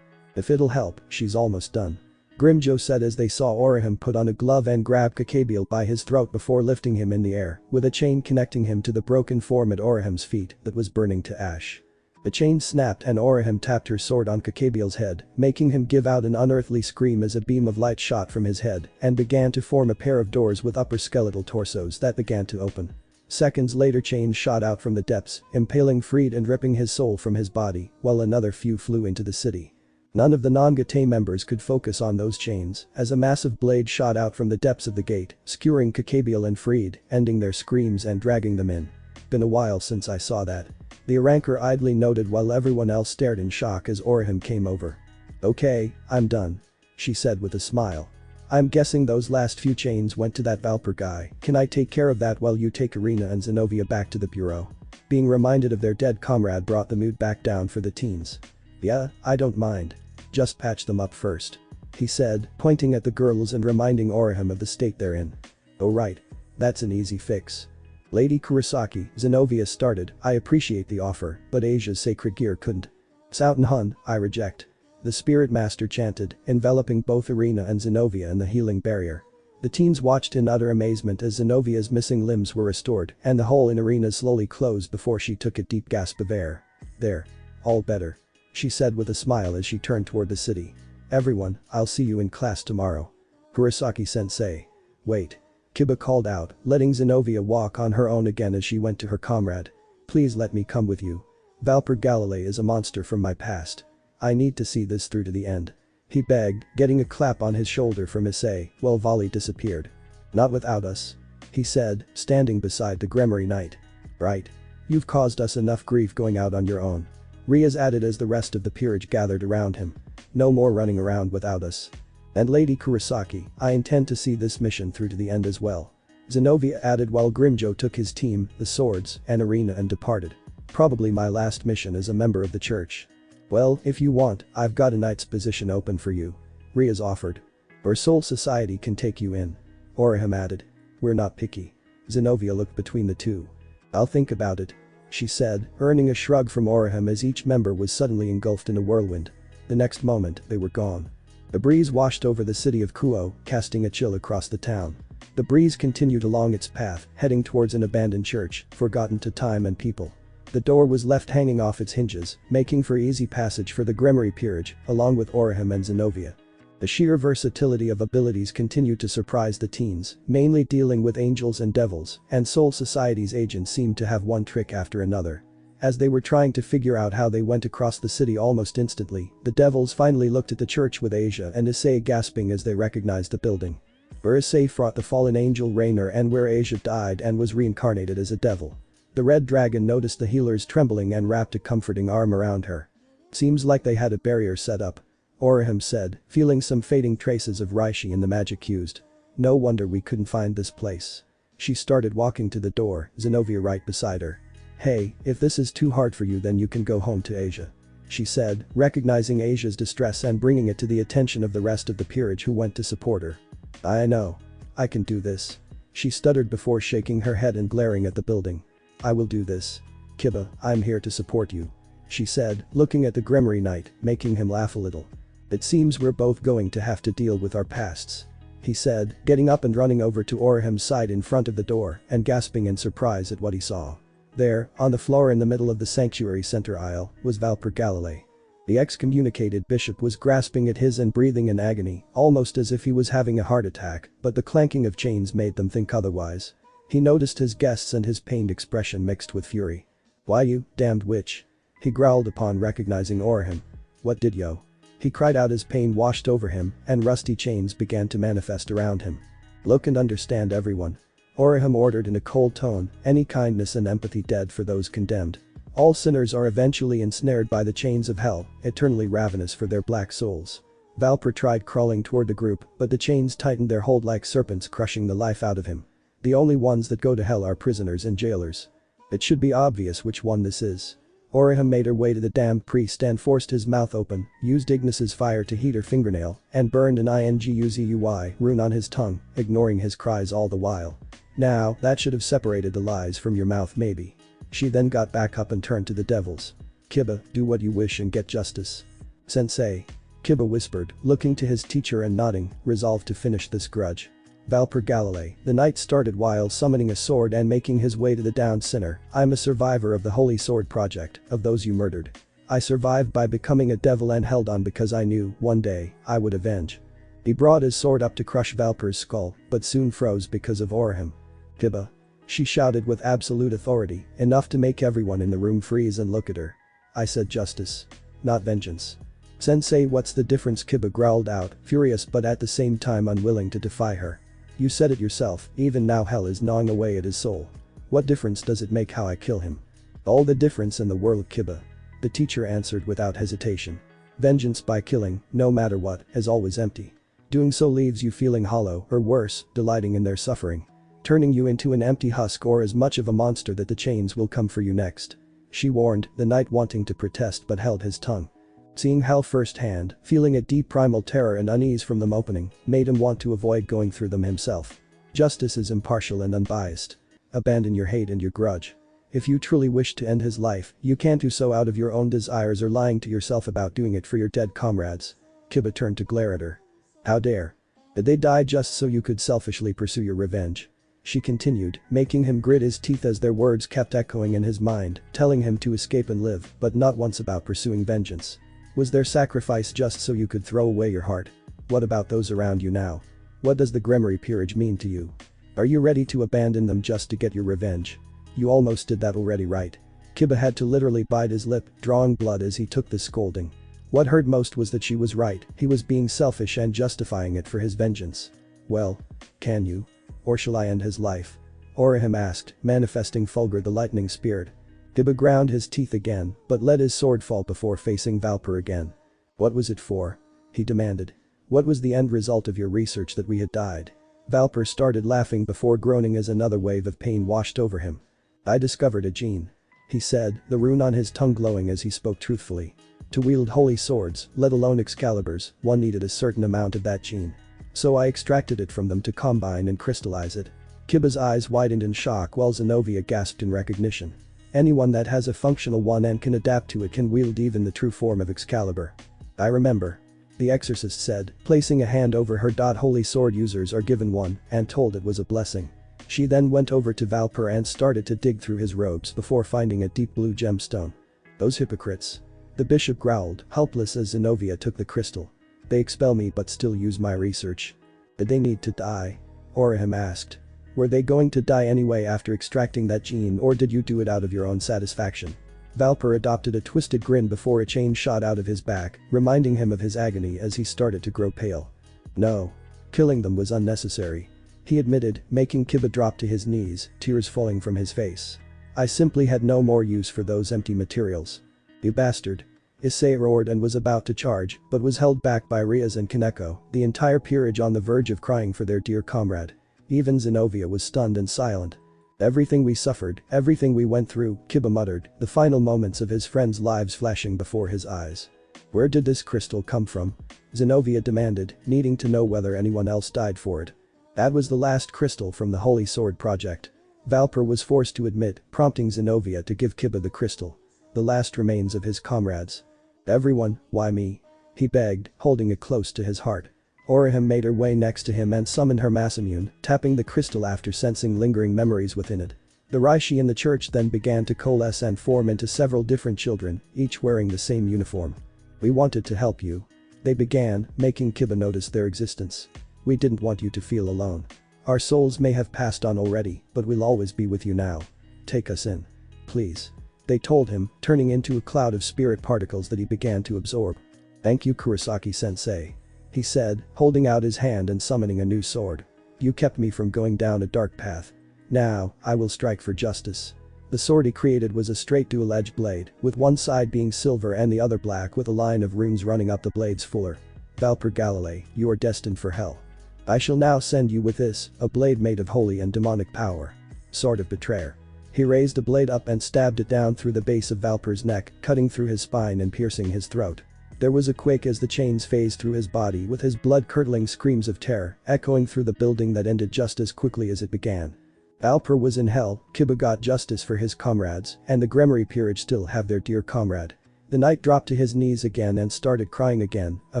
A: If it'll help, she's almost done. Grimjo said as they saw Orihim put on a glove and grab Kakabiel by his throat before lifting him in the air, with a chain connecting him to the broken form at Orihim's feet that was burning to ash. The chain snapped and Orihim tapped her sword on Kakabiel's head, making him give out an unearthly scream as a beam of light shot from his head and began to form a pair of doors with upper skeletal torsos that began to open. Seconds later chains shot out from the depths, impaling Freed and ripping his soul from his body, while another few flew into the city. None of the non-Gate members could focus on those chains, as a massive blade shot out from the depths of the gate, skewering Kakabiel and Freed, ending their screams and dragging them in. Been a while since I saw that. The Aranker idly noted while everyone else stared in shock as Orihim came over. Okay, I'm done. She said with a smile. I'm guessing those last few chains went to that Valper guy. Can I take care of that while you take Irina and Zenobia back to the bureau? Being reminded of their dead comrade brought the mood back down for the teens. Yeah, I don't mind. Just patch them up first. He said, pointing at the girls and reminding Orihim of the state they're in. Oh right. That's an easy fix. Lady Kurosaki, Zenobia started, I appreciate the offer, but Asia's sacred gear couldn't. Souten Hun, I reject. The spirit master chanted, enveloping both Irina and Zenobia in the healing barrier. The teens watched in utter amazement as Zenobia's missing limbs were restored and the hole in Irina slowly closed before she took a deep gasp of air. There. All better. She said with a smile as she turned toward the city. Everyone, I'll see you in class tomorrow. Kurosaki-sensei. Wait. Kiba called out, letting Zenobia walk on her own again as she went to her comrade. Please let me come with you. Valper Galilei is a monster from my past. I need to see this through to the end. He begged, getting a clap on his shoulder from Issei, while Volley disappeared. Not without us. He said, standing beside the Gremory Knight. Right. You've caused us enough grief going out on your own. Riaz added as the rest of the peerage gathered around him. No more running around without us. And Lady Kurosaki, I intend to see this mission through to the end as well. Zenobia added while Grimjo took his team, the swords, and Irina and departed. Probably my last mission as a member of the church. Well, if you want, I've got a knight's position open for you. Riaz offered. Or Soul Society can take you in. Orihim added. We're not picky. Zenobia looked between the two. I'll think about it. She said, earning a shrug from Orihim as each member was suddenly engulfed in a whirlwind. The next moment, they were gone. The breeze washed over the city of Kuo, casting a chill across the town. The breeze continued along its path, heading towards an abandoned church, forgotten to time and people. The door was left hanging off its hinges, making for easy passage for the Gremory peerage, along with Orihim and Zenobia. The sheer versatility of abilities continued to surprise the teens, mainly dealing with angels and devils, and Soul Society's agents seemed to have one trick after another. As they were trying to figure out how they went across the city almost instantly, the devils finally looked at the church with Asia and Issei gasping as they recognized the building. Where Issei fought the fallen angel Rainer and where Asia died and was reincarnated as a devil. The red dragon noticed the healers trembling and wrapped a comforting arm around her. Seems like they had a barrier set up. Orihim said, feeling some fading traces of Reishi in the magic used. No wonder we couldn't find this place. She started walking to the door, Zenobia right beside her. Hey, if this is too hard for you then you can go home to Asia. She said, recognizing Asia's distress and bringing it to the attention of the rest of the peerage who went to support her. I know. I can do this. She stuttered before shaking her head and glaring at the building. I will do this. Kiba, I'm here to support you. She said, looking at the Gremory Knight, making him laugh a little. It seems we're both going to have to deal with our pasts. He said, getting up and running over to Orihim's side in front of the door and gasping in surprise at what he saw. There, on the floor in the middle of the sanctuary center aisle, was Valper Galilei. The excommunicated bishop was grasping at his and breathing in agony, almost as if he was having a heart attack, but the clanking of chains made them think otherwise. He noticed his guests and his pained expression mixed with fury. Why you, damned witch? He growled upon recognizing Orihim. What did yo? He cried out as pain washed over him and rusty chains began to manifest around him. Look and understand everyone. Orihim ordered in a cold tone, any kindness and empathy dead for those condemned. All sinners are eventually ensnared by the chains of hell, eternally ravenous for their black souls. Valper tried crawling toward the group, but the chains tightened their hold like serpents crushing the life out of him. The only ones that go to hell are prisoners and jailers. It should be obvious which one this is. Orihim made her way to the damned priest and forced his mouth open, used Ignis's fire to heat her fingernail, and burned an INGUZUY rune on his tongue, ignoring his cries all the while. Now, that should have separated the lies from your mouth maybe. She then got back up and turned to the devils. Kiba, do what you wish and get justice. Sensei. Kiba whispered, looking to his teacher and nodding, resolved to finish this grudge. Valper Galilei, the knight started while summoning a sword and making his way to the downed sinner. I'm a survivor of the Holy Sword Project, of those you murdered. I survived by becoming a devil and held on because I knew, one day, I would avenge. He brought his sword up to crush Valper's skull, but soon froze because of Oram. Kiba. She shouted with absolute authority, enough to make everyone in the room freeze and look at her. I said justice. Not vengeance. Sensei, what's the difference? Kiba growled out, furious but at the same time unwilling to defy her. You said it yourself, even now hell is gnawing away at his soul. What difference does it make how I kill him? All the difference in the world, Kiba. The teacher answered without hesitation. Vengeance by killing, no matter what, is always empty. Doing so leaves you feeling hollow, or worse, delighting in their suffering. Turning you into an empty husk or as much of a monster that the chains will come for you next. She warned, the knight wanting to protest but held his tongue. Seeing hell firsthand, feeling a deep primal terror and unease from them opening, made him want to avoid going through them himself. Justice is impartial and unbiased. Abandon your hate and your grudge. If you truly wish to end his life, you can't do so out of your own desires or lying to yourself about doing it for your dead comrades. Kiba turned to glare at her. How dare? Did they die just so you could selfishly pursue your revenge? She continued, making him grit his teeth as their words kept echoing in his mind, telling him to escape and live, but not once about pursuing vengeance. Was their sacrifice just so you could throw away your heart? What about those around you now? What does the Gremory peerage mean to you? Are you ready to abandon them just to get your revenge? You almost did that already, right? Kiba had to literally bite his lip, drawing blood as he took this scolding. What hurt most was that she was right, he was being selfish and justifying it for his vengeance. Well, can you? Or shall I end his life? Oram asked, manifesting Fulgur the lightning spirit. Kiba ground his teeth again, but let his sword fall before facing Valper again. What was it for? He demanded. What was the end result of your research that we had died? Valper started laughing before groaning as another wave of pain washed over him. I discovered a gene. He said, the rune on his tongue glowing as he spoke truthfully. To wield holy swords, let alone Excaliburs, one needed a certain amount of that gene. So I extracted it from them to combine and crystallize it. Kiba's eyes widened in shock while Zenobia gasped in recognition. Anyone that has a functional one and can adapt to it can wield even the true form of Excalibur. I remember. The exorcist said, placing a hand over her. Holy sword users are given one and told it was a blessing. She then went over to Valper and started to dig through his robes before finding a deep blue gemstone. Those hypocrites. The bishop growled, helpless as Zenobia took the crystal. They expel me but still use my research. Did they need to die? Oram asked. Were they going to die anyway after extracting that gene, or did you do it out of your own satisfaction? Valper adopted a twisted grin before a chain shot out of his back, reminding him of his agony as he started to grow pale. No. Killing them was unnecessary. He admitted, making Kiba drop to his knees, tears falling from his face. I simply had no more use for those empty materials. You bastard. Issei roared and was about to charge, but was held back by Riaz and Kaneko, the entire peerage on the verge of crying for their dear comrade. Even Zenobia was stunned and silent. Everything we suffered, everything we went through, Kiba muttered, the final moments of his friends' lives flashing before his eyes. Where did this crystal come from? Zenobia demanded, needing to know whether anyone else died for it. That was the last crystal from the Holy Sword Project. Valper was forced to admit, prompting Zenobia to give Kiba the crystal. The last remains of his comrades. Everyone, why me? He begged, holding it close to his heart. Oram made her way next to him and summoned her Masamune, tapping the crystal after sensing lingering memories within it. The Reishi in the church then began to coalesce and form into several different children, each wearing the same uniform. We wanted to help you. They began, making Kiba notice their existence. We didn't want you to feel alone. Our souls may have passed on already, but we'll always be with you now. Take us in. Please. They told him, turning into a cloud of spirit particles that he began to absorb. Thank you, Kurosaki-sensei. He said, holding out his hand and summoning a new sword. You kept me from going down a dark path. Now, I will strike for justice. The sword he created was a straight dual-edged blade, with one side being silver and the other black with a line of runes running up the blade's fuller. Valper Galilei, you are destined for hell. I shall now send you with this, a blade made of holy and demonic power. Sword of Betrayer. He raised the blade up and stabbed it down through the base of Valper's neck, cutting through his spine and piercing his throat. There was a quake as the chains phased through his body with his blood-curdling screams of terror echoing through the building that ended just as quickly as it began. Valper was in hell, Kiba got justice for his comrades, and the Gremory peerage still have their dear comrade. The knight dropped to his knees again and started crying again, a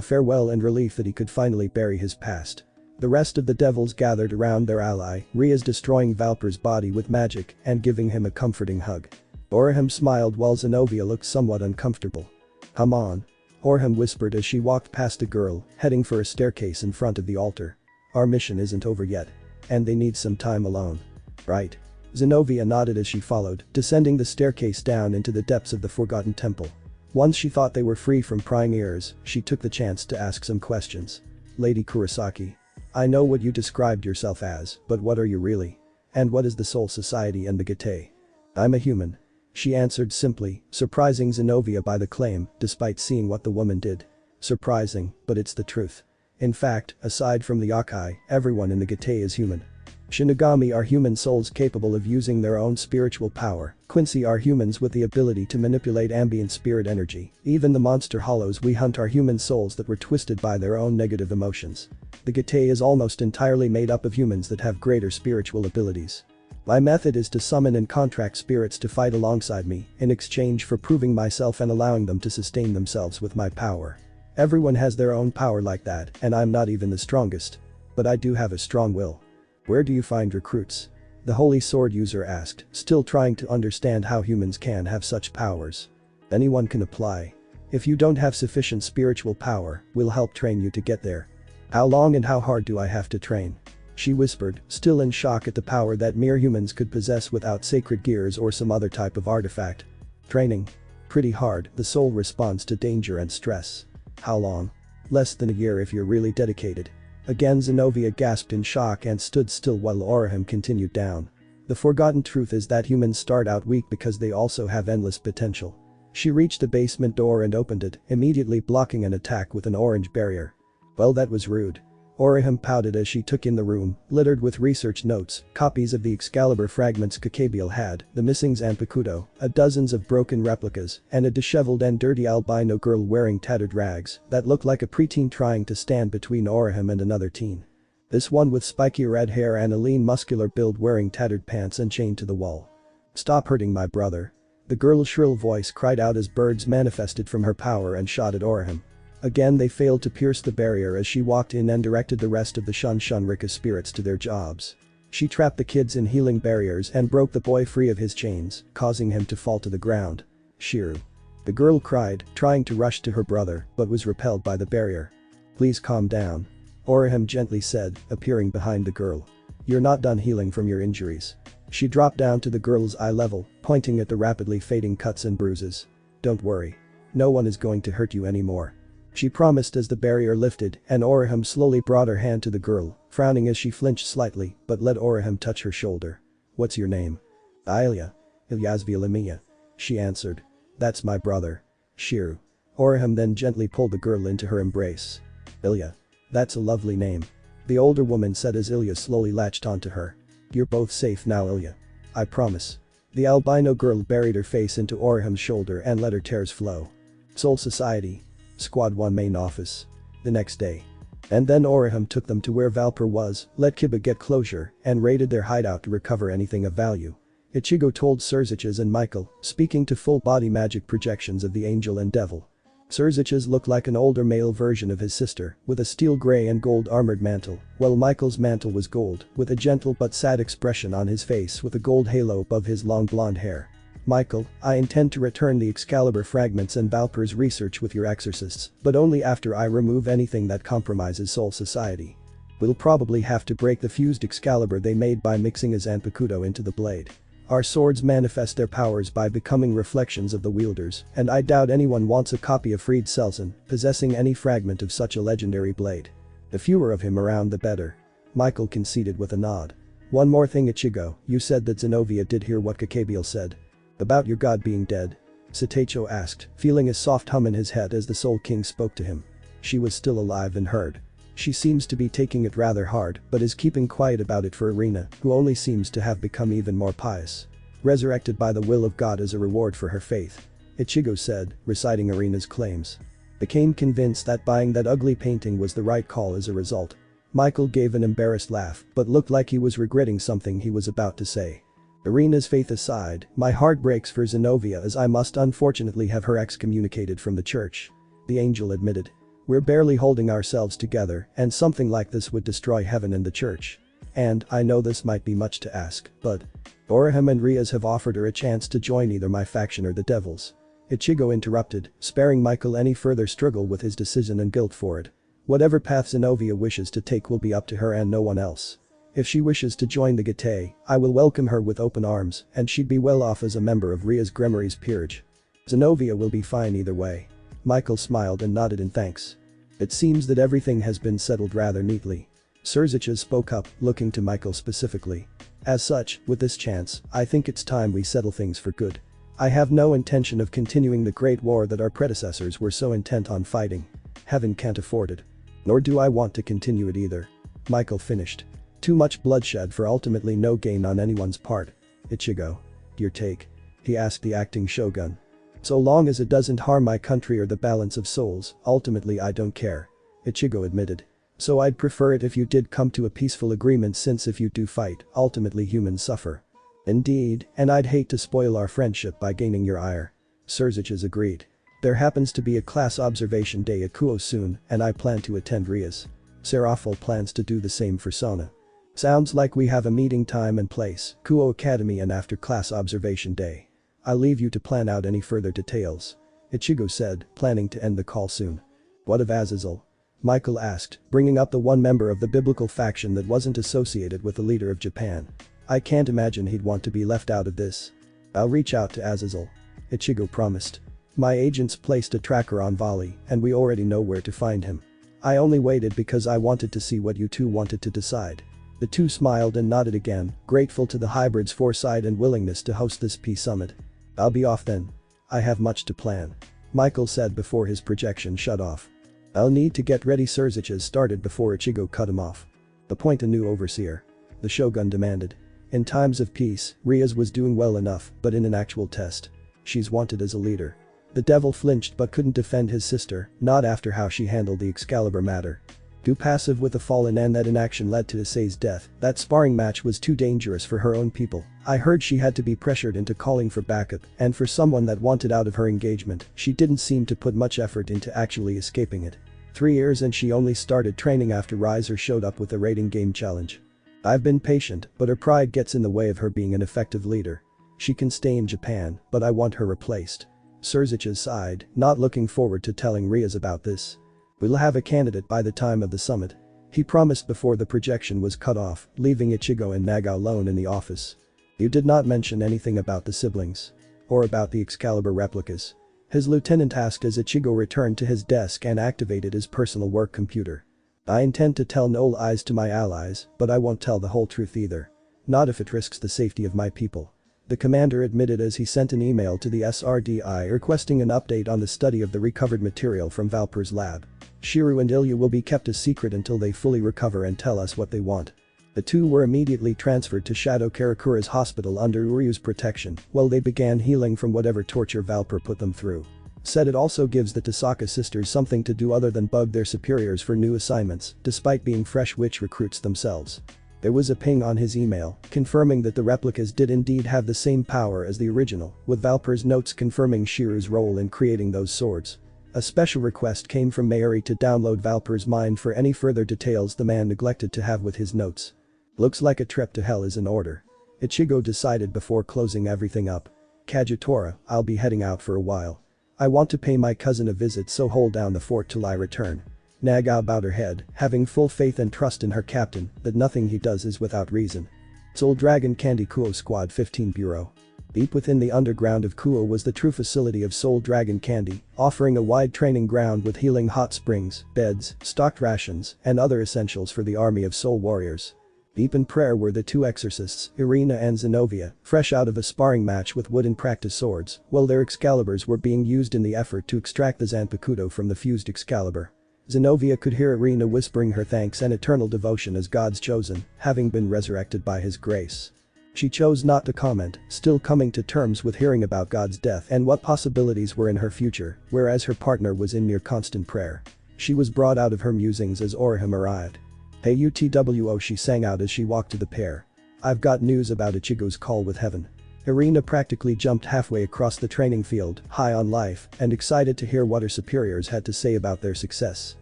A: farewell and relief that he could finally bury his past. The rest of the devils gathered around their ally, Ria's destroying Valper's body with magic and giving him a comforting hug. Oram smiled while Zenobia looked somewhat uncomfortable. "Come on," Oram whispered as she walked past the girl, heading for a staircase in front of the altar. "Our mission isn't over yet. And they need some time alone. Right?" Zenobia nodded as she followed, descending the staircase down into the depths of the Forgotten Temple. Once she thought they were free from prying ears, she took the chance to ask some questions. "Lady Kurosaki, I know what you described yourself as, but what are you really? And what is the Soul Society and the Gate?" "I'm a human," she answered simply, surprising Zenobia by the claim, despite seeing what the woman did. Surprising, but it's the truth. In fact, aside from the Yokai, everyone in the Gate is human. Shinigami are human souls capable of using their own spiritual power, Quincy are humans with the ability to manipulate ambient spirit energy, even the monster hollows we hunt are human souls that were twisted by their own negative emotions. The Gate is almost entirely made up of humans that have greater spiritual abilities. My method is to summon and contract spirits to fight alongside me, in exchange for proving myself and allowing them to sustain themselves with my power. Everyone has their own power like that, and I'm not even the strongest. But I do have a strong will. Where do you find recruits? The Holy Sword user asked, still trying to understand how humans can have such powers. Anyone can apply. If you don't have sufficient spiritual power, we'll help train you to get there. How long and how hard do I have to train? She whispered, still in shock at the power that mere humans could possess without sacred gears or some other type of artifact. Training. Pretty hard, the soul responds to danger and stress. How long? Less than a year if you're really dedicated. Again Zenobia gasped in shock and stood still while Oram continued down. The forgotten truth is that humans start out weak because they also have endless potential. She reached the basement door and opened it, immediately blocking an attack with an orange barrier. Well, that was rude. Oram pouted as she took in the room, littered with research notes, copies of the Excalibur fragments Kuchiki had, the missing Zanpakuto, dozens of broken replicas, and a disheveled and dirty albino girl wearing tattered rags that looked like a preteen trying to stand between Oram and another teen. This one with spiky red hair and a lean muscular build wearing tattered pants and chained to the wall. "Stop hurting my brother." The girl's shrill voice cried out as birds manifested from her power and shot at Oram. Again they failed to pierce the barrier as she walked in and directed the rest of the Shun-Shun-Rika spirits to their jobs. She trapped the kids in healing barriers and broke the boy free of his chains, causing him to fall to the ground. "Shiru." The girl cried, trying to rush to her brother, but was repelled by the barrier. "Please calm down," Oram gently said, appearing behind the girl. "You're not done healing from your injuries." She dropped down to the girl's eye level, pointing at the rapidly fading cuts and bruises. "Don't worry. No one is going to hurt you anymore," she promised as the barrier lifted and Oram slowly brought her hand to the girl, frowning as she flinched slightly but let Oram touch her shoulder. "What's your name?" "Ilya. Ilyasvilamia," she answered. "That's my brother. Shiru." Oram then gently pulled the girl into her embrace. "Ilya. That's a lovely name," the older woman said as Ilya slowly latched onto her. "You're both safe now, Ilya. I promise." The albino girl buried her face into Oram's shoulder and let her tears flow. Soul Society. Squad 1 main office. The next day. And then Oram took them to where Valper was, let Kiba get closure, and raided their hideout to recover anything of value. Ichigo told Surziches and Michael, speaking to full-body magic projections of the angel and devil. Surziches looked like an older male version of his sister, with a steel grey and gold armored mantle, while Michael's mantle was gold, with a gentle but sad expression on his face with a gold halo above his long blonde hair. "Michael, I intend to return the Excalibur fragments and Valper's research with your exorcists, but only after I remove anything that compromises Soul Society. We'll probably have to break the fused Excalibur they made by mixing a Zanpakuto into the blade. Our swords manifest their powers by becoming reflections of the wielders, and I doubt anyone wants a copy of Fried Selson, possessing any fragment of such a legendary blade. The fewer of him around the better." Michael conceded with a nod. "One more thing, Ichigo, you said that Zenobia did hear what Kuchiki said. About your god being dead?" Satecho asked, feeling a soft hum in his head as the Soul King spoke to him. "She was still alive and heard. She seems to be taking it rather hard, but is keeping quiet about it for Irina, who only seems to have become even more pious. Resurrected by the will of God as a reward for her faith," Ichigo said, reciting Irina's claims. "Became convinced that buying that ugly painting was the right call as a result." Michael gave an embarrassed laugh, but looked like he was regretting something he was about to say. Irina's faith aside, my heart breaks for Zenobia as I must unfortunately have her excommunicated from the church. The angel admitted. We're barely holding ourselves together, and something like this would destroy heaven and the church. And, I know this might be much to ask, but Oram and Riaz have offered her a chance to join either my faction or the devil's. Ichigo interrupted, sparing Michael any further struggle with his decision and guilt for it. Whatever path Zenobia wishes to take will be up to her and no one else. If she wishes to join the Getae, I will welcome her with open arms, and she'd be well off as a member of Riaz Gremory's peerage. Zenobia will be fine either way. Michael smiled and nodded in thanks. It seems that everything has been settled rather neatly. Surziches spoke up, looking to Michael specifically. As such, with this chance, I think it's time we settle things for good. I have no intention of continuing the great war that our predecessors were so intent on fighting. Heaven can't afford it. Nor do I want to continue it either. Michael finished. Too much bloodshed for ultimately no gain on anyone's part. Ichigo. Your take? He asked the acting shogun. So long as it doesn't harm my country or the balance of souls, ultimately I don't care. Ichigo admitted. So I'd prefer it if you did come to a peaceful agreement, since if you do fight, ultimately humans suffer. Indeed, and I'd hate to spoil our friendship by gaining your ire. Surziches agreed. There happens to be a class observation day at Kuo soon, and I plan to attend Riaz. Serafal plans to do the same for Sona. Sounds like we have a meeting time and place, Kuo Academy and after class observation day. I'll leave you to plan out any further details. Ichigo said, planning to end the call soon. What of Azazel? Michael asked, bringing up the one member of the biblical faction that wasn't associated with the leader of Japan. I can't imagine he'd want to be left out of this. I'll reach out to Azazel. Ichigo promised. My agents placed a tracker on Vali, and we already know where to find him. I only waited because I wanted to see what you two wanted to decide. The two smiled and nodded again, grateful to the hybrid's foresight and willingness to host this peace summit. I'll be off then. I have much to plan. Michael said before his projection shut off. I'll need to get ready. Surziches started before Ichigo cut him off. Appoint a new overseer. The shogun demanded. In times of peace, Riaz was doing well enough, but in an actual test. She's wanted as a leader. The devil flinched but couldn't defend his sister, not after how she handled the Excalibur matter. Too passive with the fallen, and that inaction led to Issei's death. That sparring match was too dangerous for her own people. I heard she had to be pressured into calling for backup, and for someone that wanted out of her engagement, she didn't seem to put much effort into actually escaping it. 3 years and she only started training after Riser showed up with a rating game challenge. I've been patient, but her pride gets in the way of her being an effective leader. She can stay in Japan, but I want her replaced. Surziches sighed, not looking forward to telling Riaz about this. We'll have a candidate by the time of the summit. He promised before the projection was cut off, leaving Ichigo and Naga alone in the office. You did not mention anything about the siblings. Or about the Excalibur replicas. His lieutenant asked as Ichigo returned to his desk and activated his personal work computer. I intend to tell no lies to my allies, but I won't tell the whole truth either. Not if it risks the safety of my people. The commander admitted as he sent an email to the SRDI requesting an update on the study of the recovered material from Valper's lab. Shiru and Ilya will be kept a secret until they fully recover and tell us what they want. The two were immediately transferred to Shadow Karakura's hospital under Uryu's protection while they began healing from whatever torture Valper put them through. Said it also gives the Tasaka sisters something to do other than bug their superiors for new assignments, despite being fresh witch recruits themselves. There was a ping on his email, confirming that the replicas did indeed have the same power as the original, with Valper's notes confirming Shiru's role in creating those swords. A special request came from Mayuri to download Valper's mind for any further details the man neglected to have with his notes. Looks like a trip to hell is in order. Ichigo decided before closing everything up. Kagetora, I'll be heading out for a while. I want to pay my cousin a visit, so hold down the fort till I return. Naga bowed her head, having full faith and trust in her captain that nothing he does is without reason. Soul Dragon Candy Kuo Squad 15 Bureau. Deep within the underground of Kuo was the true facility of Soul Dragon Candy, offering a wide training ground with healing hot springs, beds, stocked rations, and other essentials for the army of soul warriors. Deep in prayer were the two exorcists, Irina and Zenobia, fresh out of a sparring match with wooden practice swords, while their Excaliburs were being used in the effort to extract the Zanpakuto from the fused Excalibur. Zenobia could hear Irina whispering her thanks and eternal devotion as God's chosen, having been resurrected by his grace. She chose not to comment, still coming to terms with hearing about God's death and what possibilities were in her future, whereas her partner was in near constant prayer. She was brought out of her musings as Oram arrived. Hey Utwo, she sang out as she walked to the pair. I've got news about Ichigo's call with heaven. Irina practically jumped halfway across the training field, high on life, and excited to hear what her superiors had to say about their success.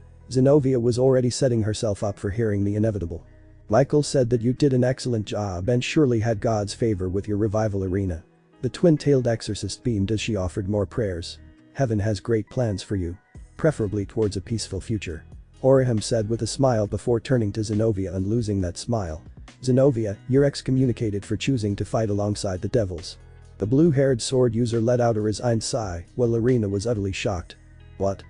A: Zenobia was already setting herself up for hearing the inevitable. Michael said that you did an excellent job and surely had God's favor with your revival, Irina. The twin-tailed exorcist beamed as she offered more prayers. Heaven has great plans for you. Preferably towards a peaceful future. Oram said with a smile before turning to Zenobia and losing that smile. Zenobia, you're excommunicated for choosing to fight alongside the devils. The blue-haired sword user let out a resigned sigh, while Irina was utterly shocked. What?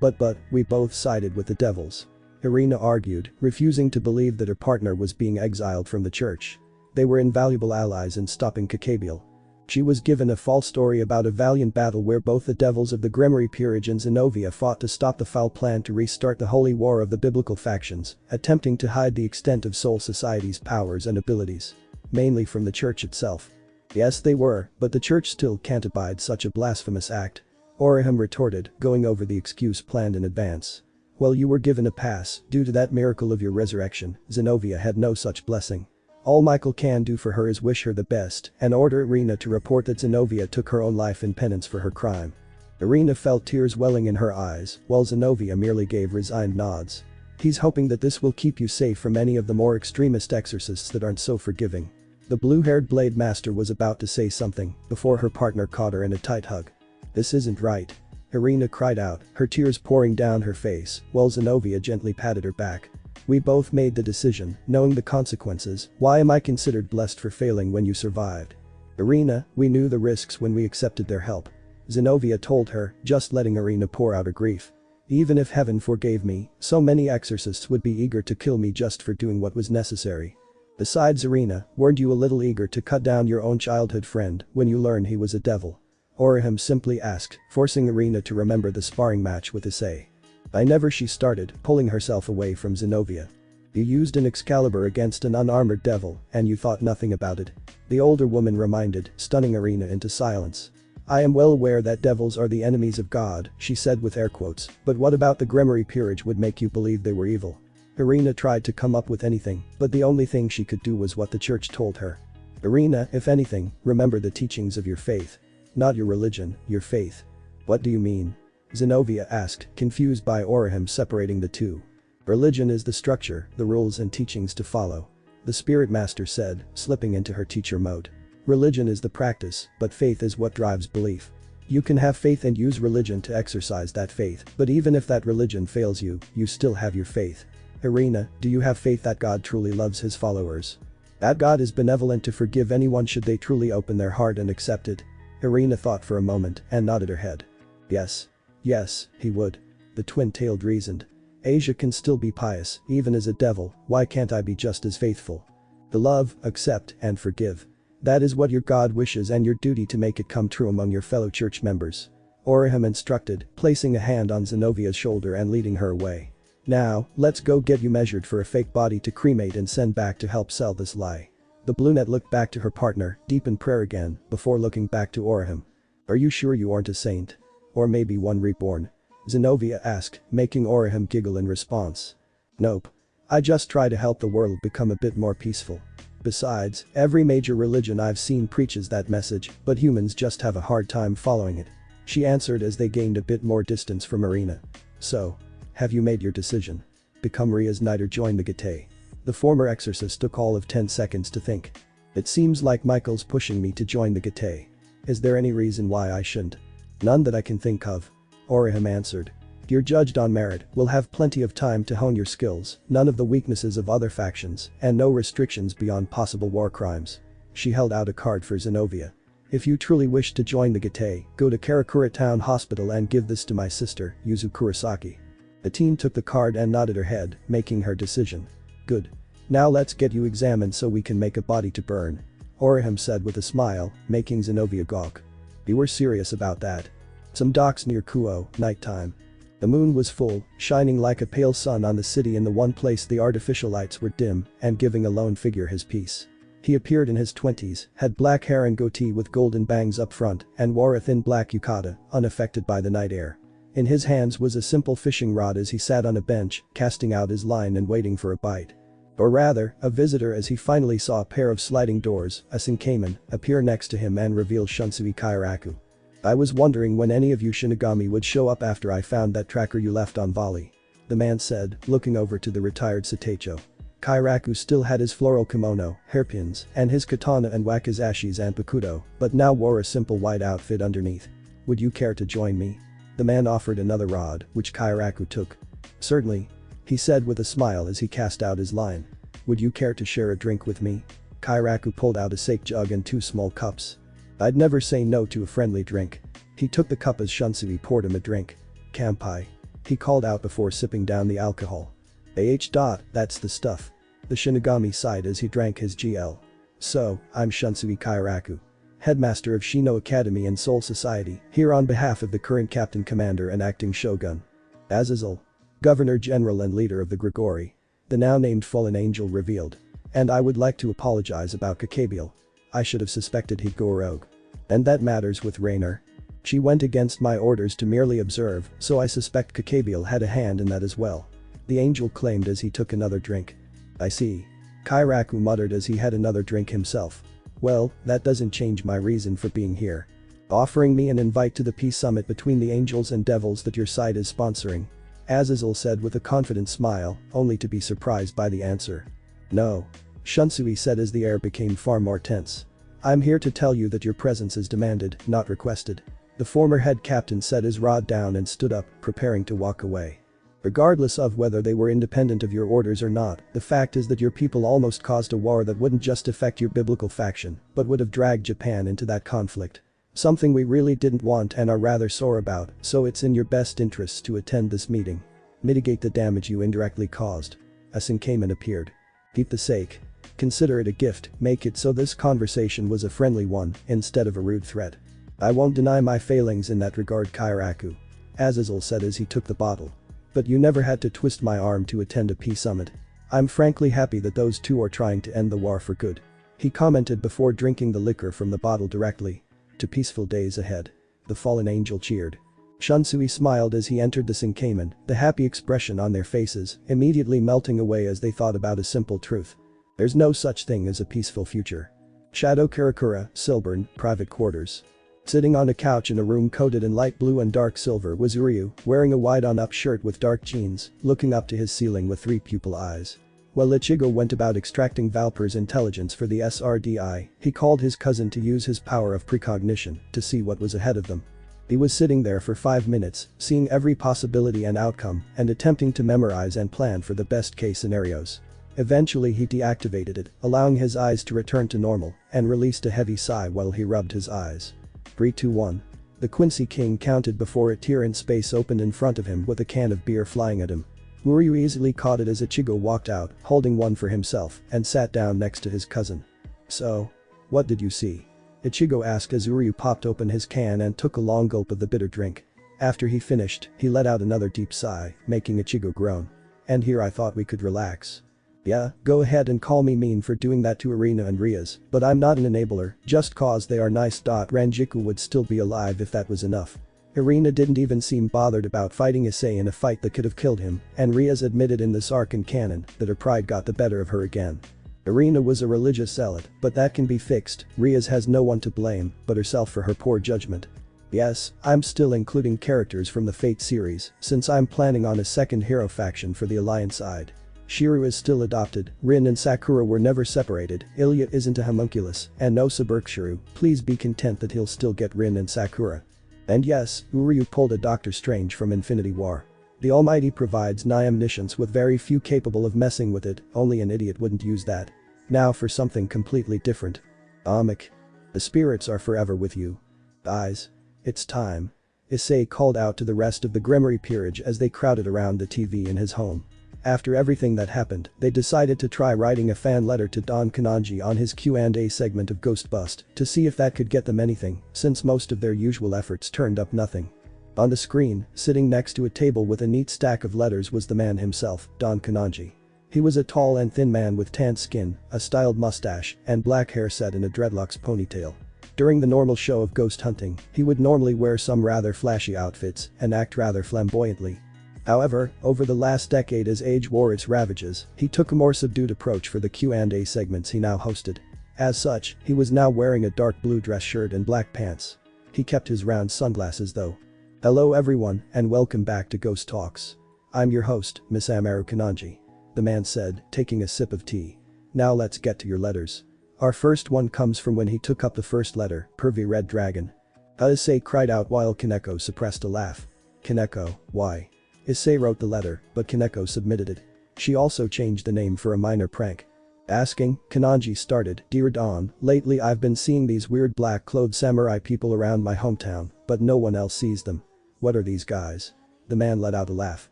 A: But we both sided with the devils. Irina argued, refusing to believe that her partner was being exiled from the church. They were invaluable allies in stopping Kuchiki. She was given a false story about a valiant battle where both the devils of the Grimoire Peerage and Zenobia fought to stop the foul plan to restart the holy war of the biblical factions, attempting to hide the extent of Soul Society's powers and abilities. Mainly from the church itself. Yes, they were, but the church still can't abide such a blasphemous act. Oram retorted, going over the excuse planned in advance. Well, you were given a pass, due to that miracle of your resurrection. Zenobia had no such blessing. All Michael can do for her is wish her the best and order Irina to report that Zenobia took her own life in penance for her crime. Irina felt tears welling in her eyes, while Zenobia merely gave resigned nods. He's hoping that this will keep you safe from any of the more extremist exorcists that aren't so forgiving. The blue-haired blade master was about to say something before her partner caught her in a tight hug. This isn't right. Irina cried out, her tears pouring down her face, while Zenobia gently patted her back. We both made the decision, knowing the consequences. Why am I considered blessed for failing when you survived? Irina, we knew the risks when we accepted their help. Zenobia told her, just letting Irina pour out her grief. Even if heaven forgave me, so many exorcists would be eager to kill me just for doing what was necessary. Besides, Irina, weren't you a little eager to cut down your own childhood friend when you learned he was a devil? Oram simply asked, forcing Irina to remember the sparring match with Issei. I never, she started, pulling herself away from Zenobia. You used an Excalibur against an unarmored devil, and you thought nothing about it. The older woman reminded, stunning Irina into silence. I am well aware that devils are the enemies of God, she said with air quotes, but what about the Grimoire Peerage would make you believe they were evil? Irina tried to come up with anything, but the only thing she could do was what the church told her. Irina, if anything, remember the teachings of your faith. Not your religion, your faith. What do you mean? Zenobia asked, confused by Oram separating the two. Religion is the structure, the rules and teachings to follow. The spirit master said, slipping into her teacher mode. Religion is the practice, but faith is what drives belief. You can have faith and use religion to exercise that faith, but even if that religion fails you, you still have your faith. Irina, do you have faith that God truly loves his followers? That God is benevolent to forgive anyone should they truly open their heart and accept it? Irina thought for a moment and nodded her head. Yes. Yes, he would. The twin-tailed reasoned. Asia can still be pious, even as a devil, why can't I be just as faithful? To love, accept, and forgive. That is what your God wishes and your duty to make it come true among your fellow church members. Oram instructed, placing a hand on Zenovia's shoulder and leading her away. Now, let's go get you measured for a fake body to cremate and send back to help sell this lie. The brunette looked back to her partner, deep in prayer again, before looking back to Oram. Are you sure you aren't a saint? Or maybe one reborn? Zenobia asked, making Oram giggle in response. Nope. I just try to help the world become a bit more peaceful. Besides, every major religion I've seen preaches that message, but humans just have a hard time following it. She answered as they gained a bit more distance from Irina. So, have you made your decision? Become Ria's knight or join the Gate? The former exorcist took all of 10 seconds to think. It seems like Michael's pushing me to join the Gate. Is there any reason why I shouldn't? None that I can think of. Oram answered. You're judged on merit, will have plenty of time to hone your skills, none of the weaknesses of other factions, and no restrictions beyond possible war crimes. She held out a card for Zenobia. If you truly wish to join the Gate, go to Karakura Town Hospital and give this to my sister, Yuzu Kurosaki. The teen took the card and nodded her head, making her decision. Good. Now let's get you examined so we can make a body to burn. Oram said with a smile, making Zenobia gawk. You were serious about that. Some docks near Kuo, nighttime. The moon was full, shining like a pale sun on the city in the one place the artificial lights were dim and giving a lone figure his peace. He appeared in his 20s, had black hair and goatee with golden bangs up front and wore a thin black yukata, unaffected by the night air. In his hands was a simple fishing rod as he sat on a bench, casting out his line and waiting for a bite. Or rather, a visitor, as he finally saw a pair of sliding doors, a Senkamen, appear next to him and reveal Shunsui Kairaku. "I was wondering when any of you Shinigami would show up after I found that tracker you left on volley," the man said, looking over to the retired Satecho. Kairaku still had his floral kimono, hairpins, and his katana and wakizashis and bakudo, but now wore a simple white outfit underneath. "Would you care to join me?" The man offered another rod, which Kairaku took. "Certainly," he said with a smile as he cast out his line. "Would you care to share a drink with me?" Kairaku pulled out a sake jug and 2 small cups. "I'd never say no to a friendly drink." He took the cup as Shunsui poured him a drink. "Kampai," he called out before sipping down the alcohol. That's the stuff." The Shinigami sighed as he drank his GL. "So, I'm Shunsui Kairaku, headmaster of Shino Academy and Soul Society, here on behalf of the current Captain Commander and acting Shogun Azazel, Governor General and leader of the Grigori," the now named Fallen Angel revealed. "And I would like to apologize about Kakabiel. I should have suspected he'd go rogue. And that matters with Raynor. She went against my orders to merely observe, so I suspect Kakabiel had a hand in that as well," the angel claimed as he took another drink. "I see," Kairaku muttered as he had another drink himself. "Well, that doesn't change my reason for being here. Offering me an invite to the peace summit between the angels and devils that your side is sponsoring," Azazel said with a confident smile, only to be surprised by the answer. "No," Shunsui said as the air became far more tense. "I'm here to tell you that your presence is demanded, not requested," the former head captain set his rod down and stood up, preparing to walk away. "Regardless of whether they were independent of your orders or not, the fact is that your people almost caused a war that wouldn't just affect your biblical faction, but would have dragged Japan into that conflict. Something we really didn't want and are rather sore about, so it's in your best interests to attend this meeting. Mitigate the damage you indirectly caused." A Senkamen appeared. "Keep the sake. Consider it a gift, make it so this conversation was a friendly one, instead of a rude threat." "I won't deny my failings in that regard, Kairaku," Azazel said as he took the bottle. "But you never had to twist my arm to attend a peace summit. I'm frankly happy that those two are trying to end the war for good," he commented before drinking the liquor from the bottle directly. "To peaceful days ahead." The fallen angel cheered. Shunsui smiled as he entered the Senkamen, the happy expression on their faces immediately melting away as they thought about a simple truth. There's no such thing as a peaceful future. Shadow Karakura, Silburn, private quarters. Sitting on a couch in a room coated in light blue and dark silver was Uryu, wearing a wide on-up shirt with dark jeans, looking up to his ceiling with 3 pupil eyes. While Ichigo went about extracting Valper's intelligence for the SRDI, he called his cousin to use his power of precognition to see what was ahead of them. He was sitting there for 5 minutes, seeing every possibility and outcome, and attempting to memorize and plan for the best-case scenarios. Eventually he deactivated it, allowing his eyes to return to normal, and released a heavy sigh while he rubbed his eyes. 3, 2, 1. The Quincy King counted before a tear in space opened in front of him with a can of beer flying at him. Uryu easily caught it as Ichigo walked out, holding one for himself, and sat down next to his cousin. "So? What did you see?" Ichigo asked as Uryu popped open his can and took a long gulp of the bitter drink. After he finished, he let out another deep sigh, making Ichigo groan. "And here I thought we could relax." "Yeah, go ahead and call me mean for doing that to Arena and Rias, but I'm not an enabler, just cause they are nice. Ranjiku would still be alive if that was enough." Arena didn't even seem bothered about fighting Issei in a fight that could have killed him, and Rias admitted in this arc and canon that her pride got the better of her again. Arena was a religious zealot, but that can be fixed. Rias has no one to blame but herself for her poor judgment. Yes, I'm still including characters from the Fate series, since I'm planning on a second hero faction for the Alliance side. Shiru is still adopted, Rin and Sakura were never separated, Ilya isn't a homunculus, and no Suberkshiru, please be content that he'll still get Rin and Sakura. And yes, Uryu pulled a Doctor Strange from Infinity War. The Almighty provides nigh omniscience with very few capable of messing with it, only an idiot wouldn't use that. Now for something completely different. Amik. The spirits are forever with you. Guys. It's time. Issei called out to the rest of the Grimoire peerage as they crowded around the TV in his home. After everything that happened, they decided to try writing a fan letter to Don Kanonji on his Q&A segment of Ghostbust to see if that could get them anything, since most of their usual efforts turned up nothing. On the screen, sitting next to a table with a neat stack of letters was the man himself, Don Kanonji. He was a tall and thin man with tanned skin, a styled mustache, and black hair set in a dreadlocks ponytail. During the normal show of ghost hunting, he would normally wear some rather flashy outfits and act rather flamboyantly. However, over the last decade as age wore its ravages, he took a more subdued approach for the Q&A segments he now hosted. As such, he was now wearing a dark blue dress shirt and black pants. He kept his round sunglasses though. Hello everyone and welcome back to Ghost Talks. I'm your host, Miss Amaru Kananji. The man said, taking a sip of tea. Now let's get to your letters. Our first one comes from when he took up the first letter, Pervy Red Dragon. Issei cried out while Kaneko suppressed a laugh. Kaneko, why? Issei wrote the letter, but Kaneko submitted it. She also changed the name for a minor prank. Asking, Kananji started, Dear Dawn, lately I've been seeing these weird black-clothed samurai people around my hometown, but no one else sees them. What are these guys? The man let out a laugh.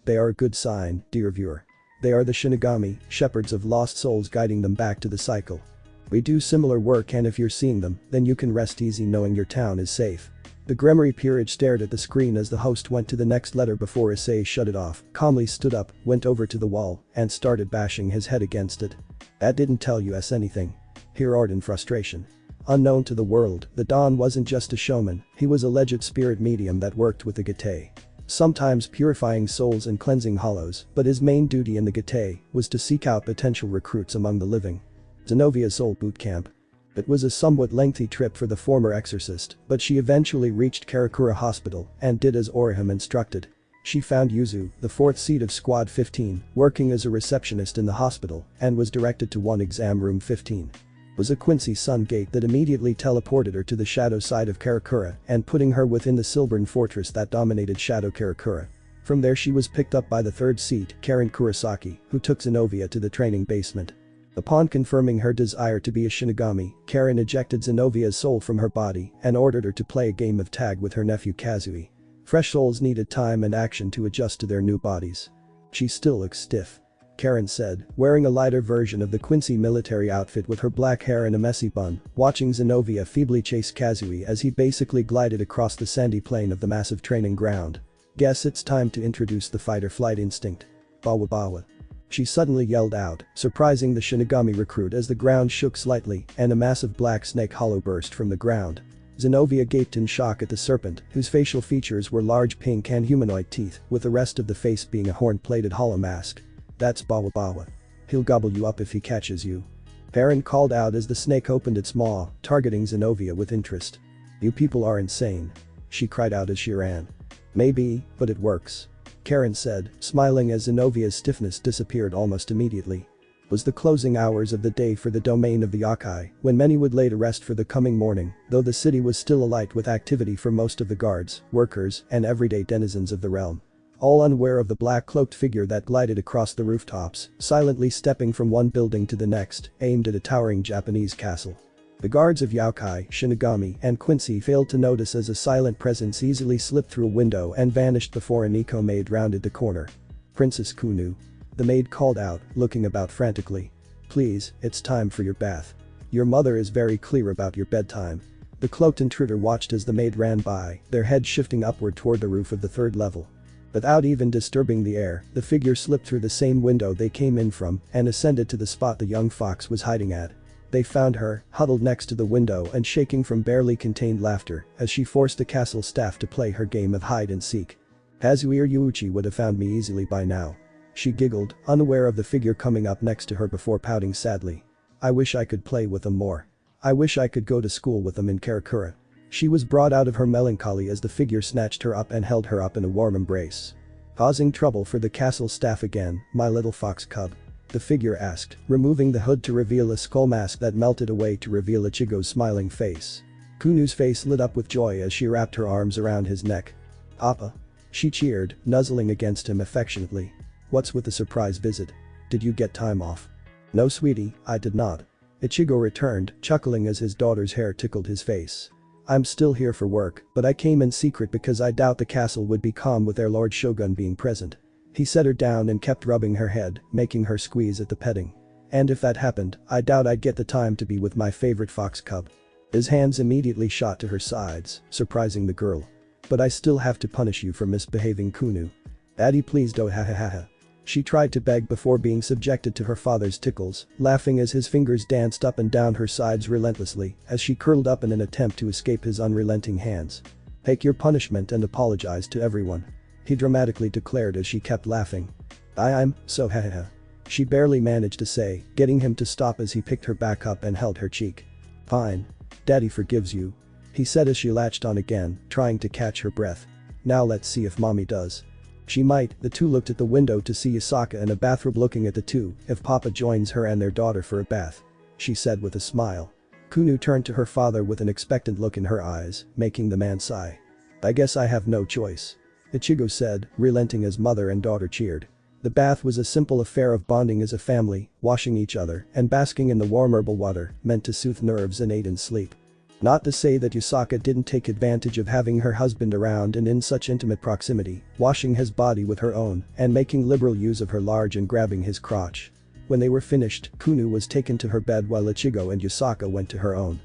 A: They are a good sign, dear viewer. They are the Shinigami, shepherds of lost souls guiding them back to the cycle. We do similar work and if you're seeing them, then you can rest easy knowing your town is safe. The Gremory peerage stared at the screen as the host went to the next letter before Issei shut it off, calmly stood up, went over to the wall, and started bashing his head against it. That didn't tell you anything. He roared in frustration. Unknown to the world, the Don wasn't just a showman, he was a legit spirit medium that worked with the Gete. Sometimes purifying souls and cleansing hollows, but his main duty in the Gete was to seek out potential recruits among the living. Zenovia's soul boot camp. It was a somewhat lengthy trip for the former exorcist, but she eventually reached Karakura Hospital and did as Orihime instructed. She found Yuzu, the fourth seat of Squad 15, working as a receptionist in the hospital and was directed to one exam room 15. It was a Quincy Sun gate that immediately teleported her to the shadow side of Karakura and putting her within the Silbern fortress that dominated Shadow Karakura. From there she was picked up by the third seat, Karen Kurosaki, who took Zenovia to the training basement. Upon confirming her desire to be a Shinigami, Karen ejected Zenovia's soul from her body and ordered her to play a game of tag with her nephew Kazui. Fresh souls needed time and action to adjust to their new bodies. She still looks stiff. Karen said, wearing a lighter version of the Quincy military outfit with her black hair and a messy bun, watching Zenovia feebly chase Kazui as he basically glided across the sandy plain of the massive training ground. Guess it's time to introduce the fight-or-flight instinct. Bawa bawa. She suddenly yelled out, surprising the Shinigami recruit as the ground shook slightly and a massive black snake hollow burst from the ground. Zenovia gaped in shock at the serpent, whose facial features were large pink and humanoid teeth, with the rest of the face being a horn-plated hollow mask. That's Bawa Bawa. He'll gobble you up if he catches you. Karen called out as the snake opened its maw, targeting Zenovia with interest. You people are insane. She cried out as she ran. Maybe, but it works. Karen said, smiling as Zenovia's stiffness disappeared almost immediately. It was the closing hours of the day for the domain of the Yokai, when many would lay to rest for the coming morning, though the city was still alight with activity for most of the guards, workers, and everyday denizens of the realm. All unaware of the black-cloaked figure that glided across the rooftops, silently stepping from one building to the next, aimed at a towering Japanese castle. The guards of Yokai, Shinigami, and Quincy failed to notice as a silent presence easily slipped through a window and vanished before an eco maid rounded the corner. Princess Kunu. The maid called out, looking about frantically. Please, it's time for your bath. Your mother is very clear about your bedtime. The cloaked intruder watched as the maid ran by, their head shifting upward toward the roof of the third level. Without even disturbing the air, the figure slipped through the same window they came in from and ascended to the spot the young fox was hiding at. They found her, huddled next to the window and shaking from barely contained laughter as she forced the castle staff to play her game of hide and seek. Kazui or Yuuchi would have found me easily by now. She giggled, unaware of the figure coming up next to her before pouting sadly. I wish I could play with them more. I wish I could go to school with them in Karakura. She was brought out of her melancholy as the figure snatched her up and held her up in a warm embrace. Causing trouble for the castle staff again, my little fox cub? The figure asked, removing the hood to reveal a skull mask that melted away to reveal Ichigo's smiling face. Kunu's face lit up with joy as she wrapped her arms around his neck. Papa. She cheered, nuzzling against him affectionately. What's with the surprise visit? Did you get time off? No sweetie, I did not. Ichigo returned, chuckling as his daughter's hair tickled his face. I'm still here for work, but I came in secret because I doubt the castle would be calm with their Lord Shogun being present. He set her down and kept rubbing her head, making her squeeze at the petting. And if that happened, I doubt I'd get the time to be with my favorite fox cub. His hands immediately shot to her sides, surprising the girl. But I still have to punish you for misbehaving, Kunu. Daddy, please don't, ha ha ha ha. She tried to beg before being subjected to her father's tickles, laughing as his fingers danced up and down her sides relentlessly as she curled up in an attempt to escape his unrelenting hands. Take your punishment and apologize to everyone. he dramatically declared as she kept laughing. I'm so hahaha. She barely managed to say, getting him to stop as he picked her back up and held her cheek. Fine. Daddy forgives you. He said as she latched on again, trying to catch her breath. Now let's see if mommy does. She might. The two looked at the window to see Yusaka in a bathrobe looking at the two, if Papa joins her and their daughter for a bath. She said with a smile. Kunu turned to her father with an expectant look in her eyes, making the man sigh. I guess I have no choice. Ichigo said, relenting as mother and daughter cheered. The bath was a simple affair of bonding as a family, washing each other, and basking in the warm herbal water, meant to soothe nerves and aid in sleep. Not to say that Yusaka didn't take advantage of having her husband around and in such intimate proximity, washing his body with her own, and making liberal use of her large and grabbing his crotch. When they were finished, Kunu was taken to her bed while Ichigo and Yusaka went to her own.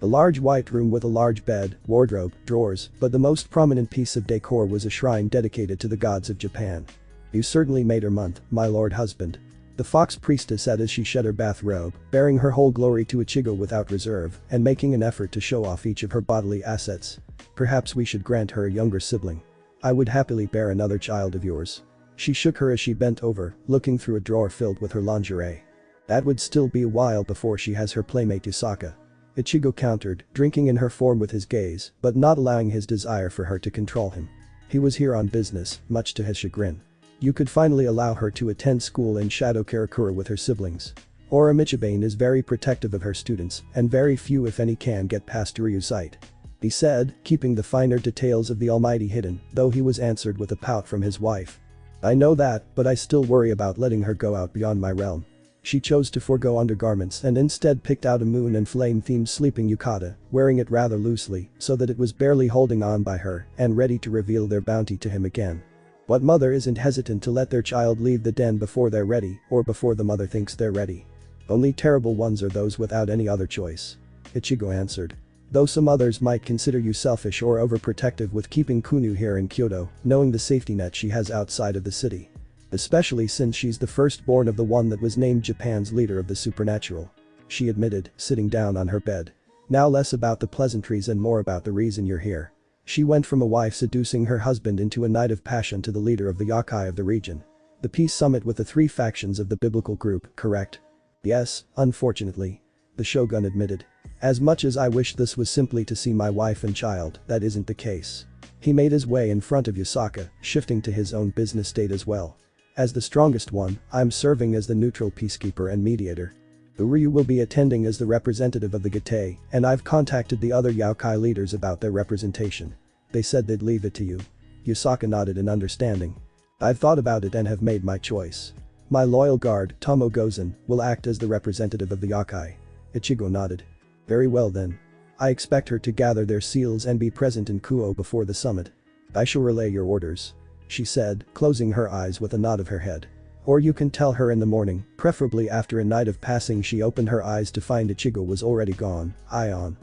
A: A large white room with a large bed, wardrobe, drawers, but the most prominent piece of decor was a shrine dedicated to the gods of Japan. You certainly made her month, my lord husband. The fox priestess said as she shed her bathrobe, bearing her whole glory to Ichigo without reserve, and making an effort to show off each of her bodily assets. Perhaps we should grant her a younger sibling. I would happily bear another child of yours. She shook her as she bent over, looking through a drawer filled with her lingerie. That would still be a while before she has her playmate Yusaka. Ichigo countered, drinking in her form with his gaze, but not allowing his desire for her to control him. He was here on business, much to his chagrin. You could finally allow her to attend school in Shadow Karakura with her siblings. Oram is very protective of her students, and very few if any can get past Ryu's sight. He said, keeping the finer details of the Almighty hidden, though he was answered with a pout from his wife. I know that, but I still worry about letting her go out beyond my realm. She chose to forego undergarments and instead picked out a moon and flame themed sleeping yukata, wearing it rather loosely, so that it was barely holding on by her and ready to reveal their bounty to him again. What mother isn't hesitant to let their child leave the den before they're ready, or before the mother thinks they're ready? Only terrible ones are those without any other choice. Ichigo answered. Though some others might consider you selfish or overprotective with keeping Kunu here in Kyoto, knowing the safety net she has outside of the city. Especially since she's the firstborn of the one that was named Japan's leader of the supernatural. She admitted, sitting down on her bed. Now less about the pleasantries and more about the reason you're here. She went from a wife seducing her husband into a night of passion to the leader of the yokai of the region. The peace summit with the three factions of the biblical group, correct? Yes, unfortunately. The shogun admitted. As much as I wish this was simply to see my wife and child, that isn't the case. He made his way in front of Yusaka, shifting to his own business state as well. As the strongest one, I'm serving as the neutral peacekeeper and mediator. Ryu will be attending as the representative of the Gate, and I've contacted the other Yaokai leaders about their representation. They said they'd leave it to you. Yusaka nodded in understanding. I've thought about it and have made my choice. My loyal guard, Tomo Gozen, will act as the representative of the Yaokai. Ichigo nodded. Very well then. I expect her to gather their seals and be present in Kuo before the summit. I shall relay your orders. She said, closing her eyes with a nod of her head. Or you can tell her in the morning, preferably after a night of passing. She opened her eyes to find Ichigo was already gone. Ion.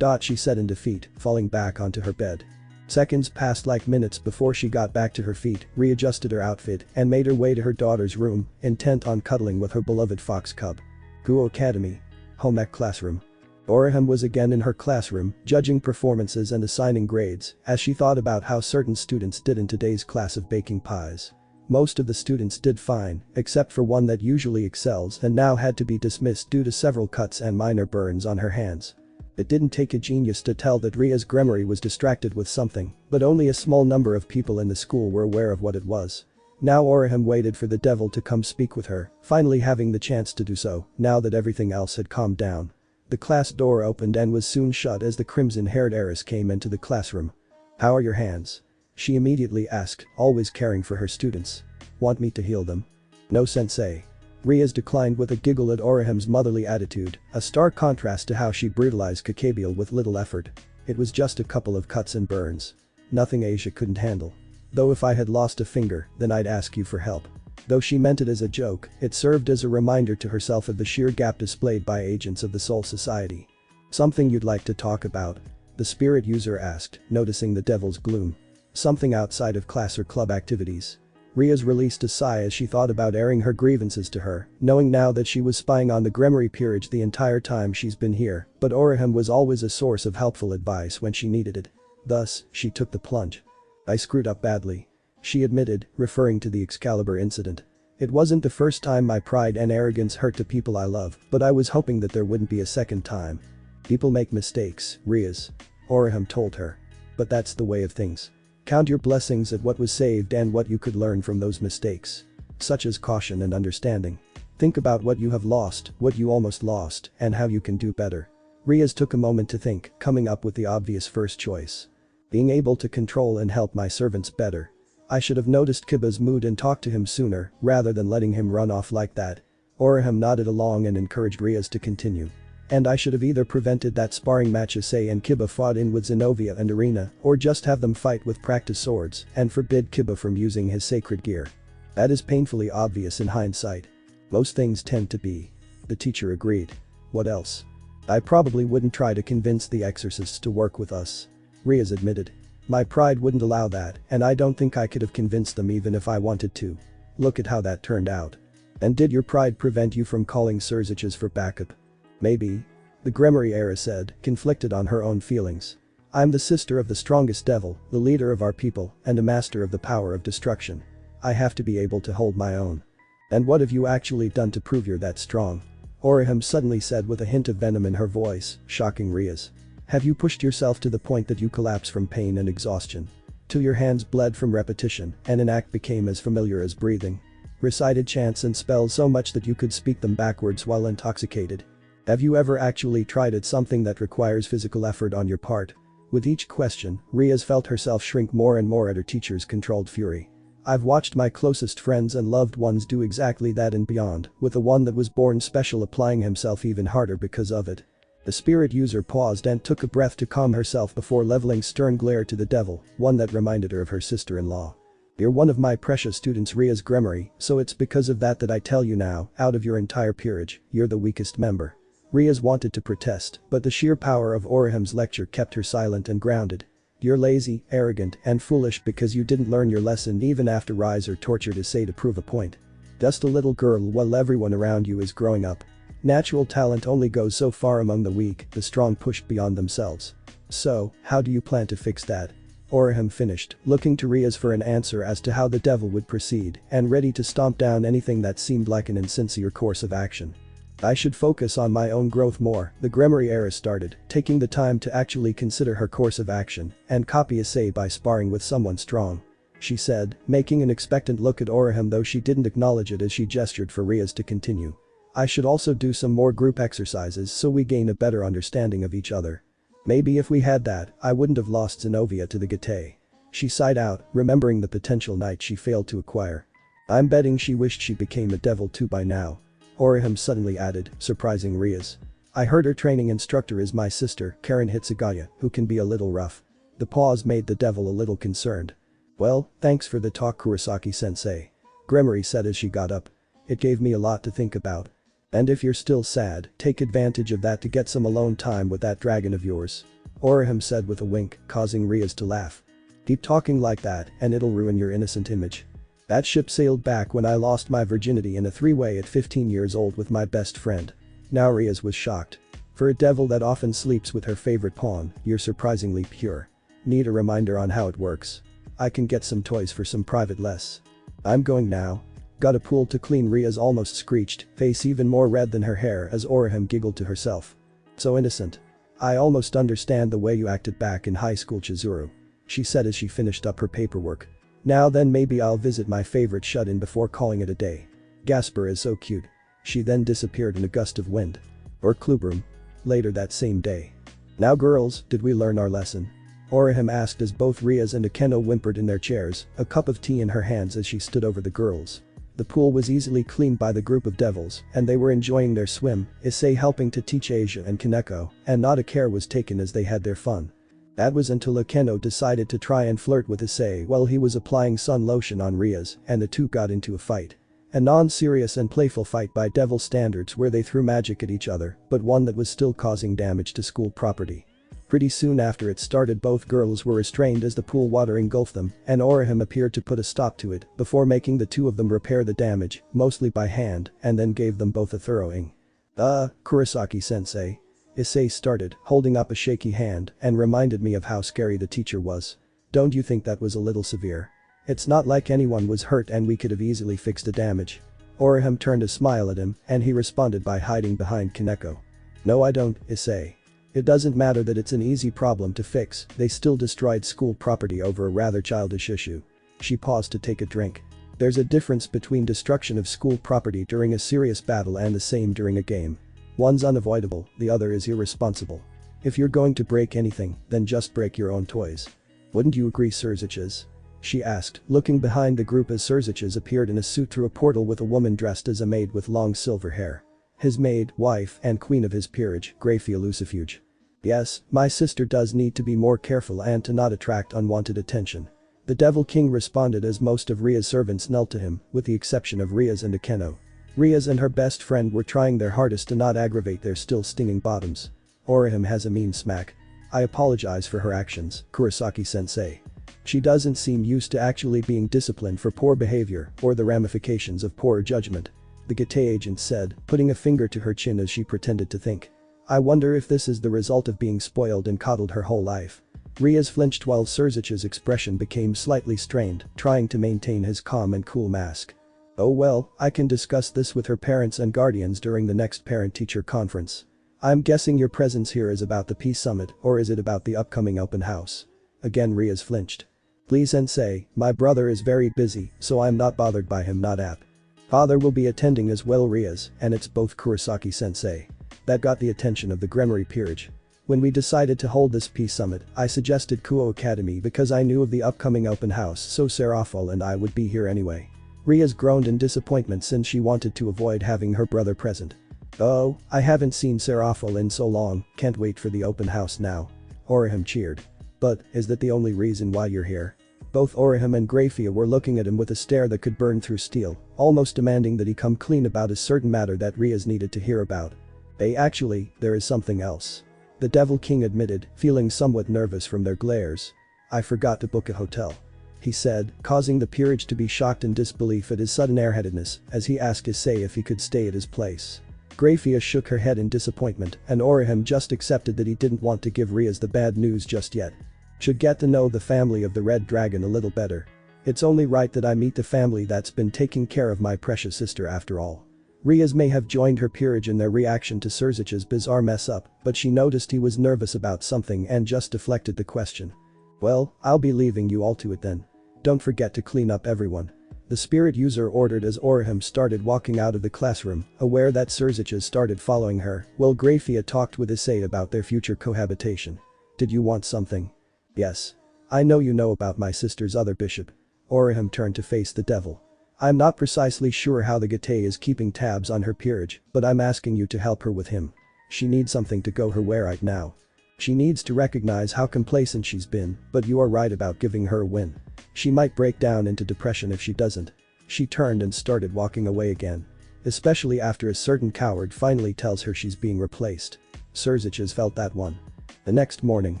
A: She said in defeat, falling back onto her bed. Seconds passed like minutes before she got back to her feet, readjusted her outfit, and made her way to her daughter's room, intent on cuddling with her beloved fox cub. Kuo Academy. Home ec classroom. Oram was again in her classroom, judging performances and assigning grades, as she thought about how certain students did in today's class of baking pies. Most of the students did fine, except for one that usually excels and now had to be dismissed due to several cuts and minor burns on her hands. It didn't take a genius to tell that Ria's gremmery was distracted with something, but only a small number of people in the school were aware of what it was. Now Oram waited for the devil to come speak with her, finally having the chance to do so, now that everything else had calmed down. The class door opened and was soon shut as the crimson-haired heiress came into the classroom. How are your hands? She immediately asked, always caring for her students. Want me to heal them? No sensei. Rias declined with a giggle at Oraham's motherly attitude, a stark contrast to how she brutalized Kakabiel with little effort. It was just a couple of cuts and burns. Nothing Asia couldn't handle. Though if I had lost a finger, then I'd ask you for help. Though she meant it as a joke, it served as a reminder to herself of the sheer gap displayed by agents of the Soul Society. Something you'd like to talk about? The spirit user asked, noticing the devil's gloom. Something outside of class or club activities. Rias released a sigh as she thought about airing her grievances to her, knowing now that she was spying on the Gremmery peerage the entire time she's been here, but Orahim was always a source of helpful advice when she needed it. Thus, she took the plunge. I screwed up badly. she admitted, referring to the Excalibur incident. It wasn't the first time my pride and arrogance hurt the people I love, but I was hoping that there wouldn't be a second time. People make mistakes, Rias. Orihime told her. But that's the way of things. Count your blessings at what was saved and what you could learn from those mistakes. Such as caution and understanding. Think about what you have lost, what you almost lost, and how you can do better. Rias took a moment to think, coming up with the obvious first choice. Being able to control and help my servants better. I should have noticed Kiba's mood and talked to him sooner, rather than letting him run off like that. Orihime nodded along and encouraged Rias to continue. And I should have either prevented that sparring match Issei and Kiba fought in with Zenobia and Arena, or just have them fight with practice swords and forbid Kiba from using his sacred gear. That is painfully obvious in hindsight. Most things tend to be. The teacher agreed. What else? I probably wouldn't try to convince the exorcists to work with us. Rias admitted. My pride wouldn't allow that, and I don't think I could have convinced them even if I wanted to. Look at how that turned out. And did your pride prevent you from calling Surziches for backup? Maybe. The Gremory era said, conflicted on her own feelings. I'm the sister of the strongest devil, the leader of our people, and a master of the power of destruction. I have to be able to hold my own. And what have you actually done to prove you're that strong? Orihime suddenly said with a hint of venom in her voice, shocking Rias. Have you pushed yourself to the point that you collapse from pain and exhaustion? Till your hands bled from repetition and an act became as familiar as breathing? Recited chants and spells so much that you could speak them backwards while intoxicated? Have you ever actually tried at something that requires physical effort on your part? With each question, Rias felt herself shrink more and more at her teacher's controlled fury. I've watched my closest friends and loved ones do exactly that and beyond, with the one that was born special applying himself even harder because of it. The spirit user paused and took a breath to calm herself before leveling stern glare to the devil, one that reminded her of her sister-in-law. You're one of my precious students, Rias Gremory, so it's because of that I tell you now, out of your entire peerage, you're the weakest member. Rias wanted to protest, but the sheer power of Orihime's lecture kept her silent and grounded. You're lazy, arrogant, and foolish because you didn't learn your lesson even after Riser tortured Issei to prove a point. Just a little girl while everyone around you is growing up. Natural talent only goes so far among the weak, the strong pushed beyond themselves. So, how do you plan to fix that? Orihime finished, looking to Rias for an answer as to how the devil would proceed, and ready to stomp down anything that seemed like an insincere course of action. I should focus on my own growth more, the Gremory era started, taking the time to actually consider her course of action, and copy Issei by sparring with someone strong. She said, making an expectant look at Orihime though she didn't acknowledge it as she gestured for Rias to continue. I should also do some more group exercises so we gain a better understanding of each other. Maybe if we had that, I wouldn't have lost Zenobia to the Gate. She sighed out, remembering the potential knight she failed to acquire. I'm betting she wished she became a devil too by now. Orihime suddenly added, surprising Rias. I heard her training instructor is my sister, Karen Hitsugaya, who can be a little rough. The pause made the devil a little concerned. Well, thanks for the talk, Kurosaki-sensei. Gremory said as she got up. It gave me a lot to think about. And if you're still sad, take advantage of that to get some alone time with that dragon of yours. Orihime said with a wink, causing Rias to laugh. Keep talking like that and it'll ruin your innocent image. That ship sailed back when I lost my virginity in a three-way at 15 years old with my best friend. Now Rias was shocked. For a devil that often sleeps with her favorite pawn, you're surprisingly pure. Need a reminder on how it works? I can get some toys for some private less. I'm going now. Got a pool to clean, Rias almost screeched, face even more red than her hair as Orihime giggled to herself. So innocent. I almost understand the way you acted back in high school, Chizuru. She said as she finished up her paperwork. Now then maybe I'll visit my favorite shut-in before calling it a day. Gasper is so cute. She then disappeared in a gust of wind. Or Klubrum. Later that same day. Now girls, did we learn our lesson? Orihime asked as both Rias and Akeno whimpered in their chairs, a cup of tea in her hands as she stood over the girls. The pool was easily cleaned by the group of devils, and they were enjoying their swim, Issei helping to teach Asia and Kaneko, and not a care was taken as they had their fun. That was until Akeno decided to try and flirt with Issei while he was applying sun lotion on Rias, and the two got into a fight. A non-serious and playful fight by devil standards where they threw magic at each other, but one that was still causing damage to school property. Pretty soon after it started, both girls were restrained as the pool water engulfed them, and Orihime appeared to put a stop to it before making the two of them repair the damage, mostly by hand, and then gave them both a throwing. Kurosaki-sensei. Issei started, holding up a shaky hand, and reminded me of how scary the teacher was. Don't you think that was a little severe? It's not like anyone was hurt and we could have easily fixed the damage. Oram turned a smile at him and he responded by hiding behind Kaneko. No I don't, Issei. It doesn't matter that it's an easy problem to fix, they still destroyed school property over a rather childish issue. She paused to take a drink. There's a difference between destruction of school property during a serious battle and the same during a game. One's unavoidable, the other is irresponsible. If you're going to break anything, then just break your own toys. Wouldn't you agree, Surziches? She asked, looking behind the group as Surziches appeared in a suit through a portal with a woman dressed as a maid with long silver hair. His maid, wife, and queen of his peerage, Graphia Lucifuge. Yes, my sister does need to be more careful and to not attract unwanted attention. The Devil King responded as most of Ria's servants knelt to him, with the exception of Ria's and Akeno. Ria's and her best friend were trying their hardest to not aggravate their still stinging bottoms. Oram has a mean smack. I apologize for her actions, Kurosaki-sensei. She doesn't seem used to actually being disciplined for poor behavior or the ramifications of poor judgment. The Gate agent said, putting a finger to her chin as she pretended to think. I wonder if this is the result of being spoiled and coddled her whole life. Riaz flinched while Surzich's expression became slightly strained, trying to maintain his calm and cool mask. Oh well, I can discuss this with her parents and guardians during the next parent-teacher conference. I'm guessing your presence here is about the Peace Summit or is it about the upcoming open house? Again Riaz flinched. Please sensei, my brother is very busy, so I'm not bothered by him not app. Father will be attending as well Riaz, and it's both Kurosaki-sensei. That got the attention of the Gremory peerage. When we decided to hold this Peace Summit, I suggested Kuo Academy because I knew of the upcoming open house so Serafal and I would be here anyway. Riaz groaned in disappointment since she wanted to avoid having her brother present. Oh, I haven't seen Serafal in so long, can't wait for the open house now. Orihim cheered. But, is that the only reason why you're here? Both Orihim and Graphia were looking at him with a stare that could burn through steel, almost demanding that he come clean about a certain matter that Riaz needed to hear about. Actually, there is something else. The Devil King admitted, feeling somewhat nervous from their glares. I forgot to book a hotel. He said, causing the peerage to be shocked in disbelief at his sudden airheadedness as he asked Issei if he could stay at his place. Graphia shook her head in disappointment and Orihim just accepted that he didn't want to give Riaz the bad news just yet. Should get to know the family of the Red Dragon a little better. It's only right that I meet the family that's been taking care of my precious sister after all. Riaz may have joined her peerage in their reaction to Surzich's bizarre mess up, but she noticed he was nervous about something and just deflected the question. Well, I'll be leaving you all to it then. Don't forget to clean up everyone. The spirit user ordered as Orihim started walking out of the classroom, aware that Surzich's started following her, while Graphia talked with Issei about their future cohabitation. Did you want something? Yes. I know you know about my sister's other bishop. Orihim turned to face the devil. I'm not precisely sure how the Gate is keeping tabs on her peerage, but I'm asking you to help her with him. She needs something to go her way right now. She needs to recognize how complacent she's been, but you are right about giving her a win. She might break down into depression if she doesn't. She turned and started walking away again. Especially after a certain coward finally tells her she's being replaced. Surzich's felt that one. The next morning.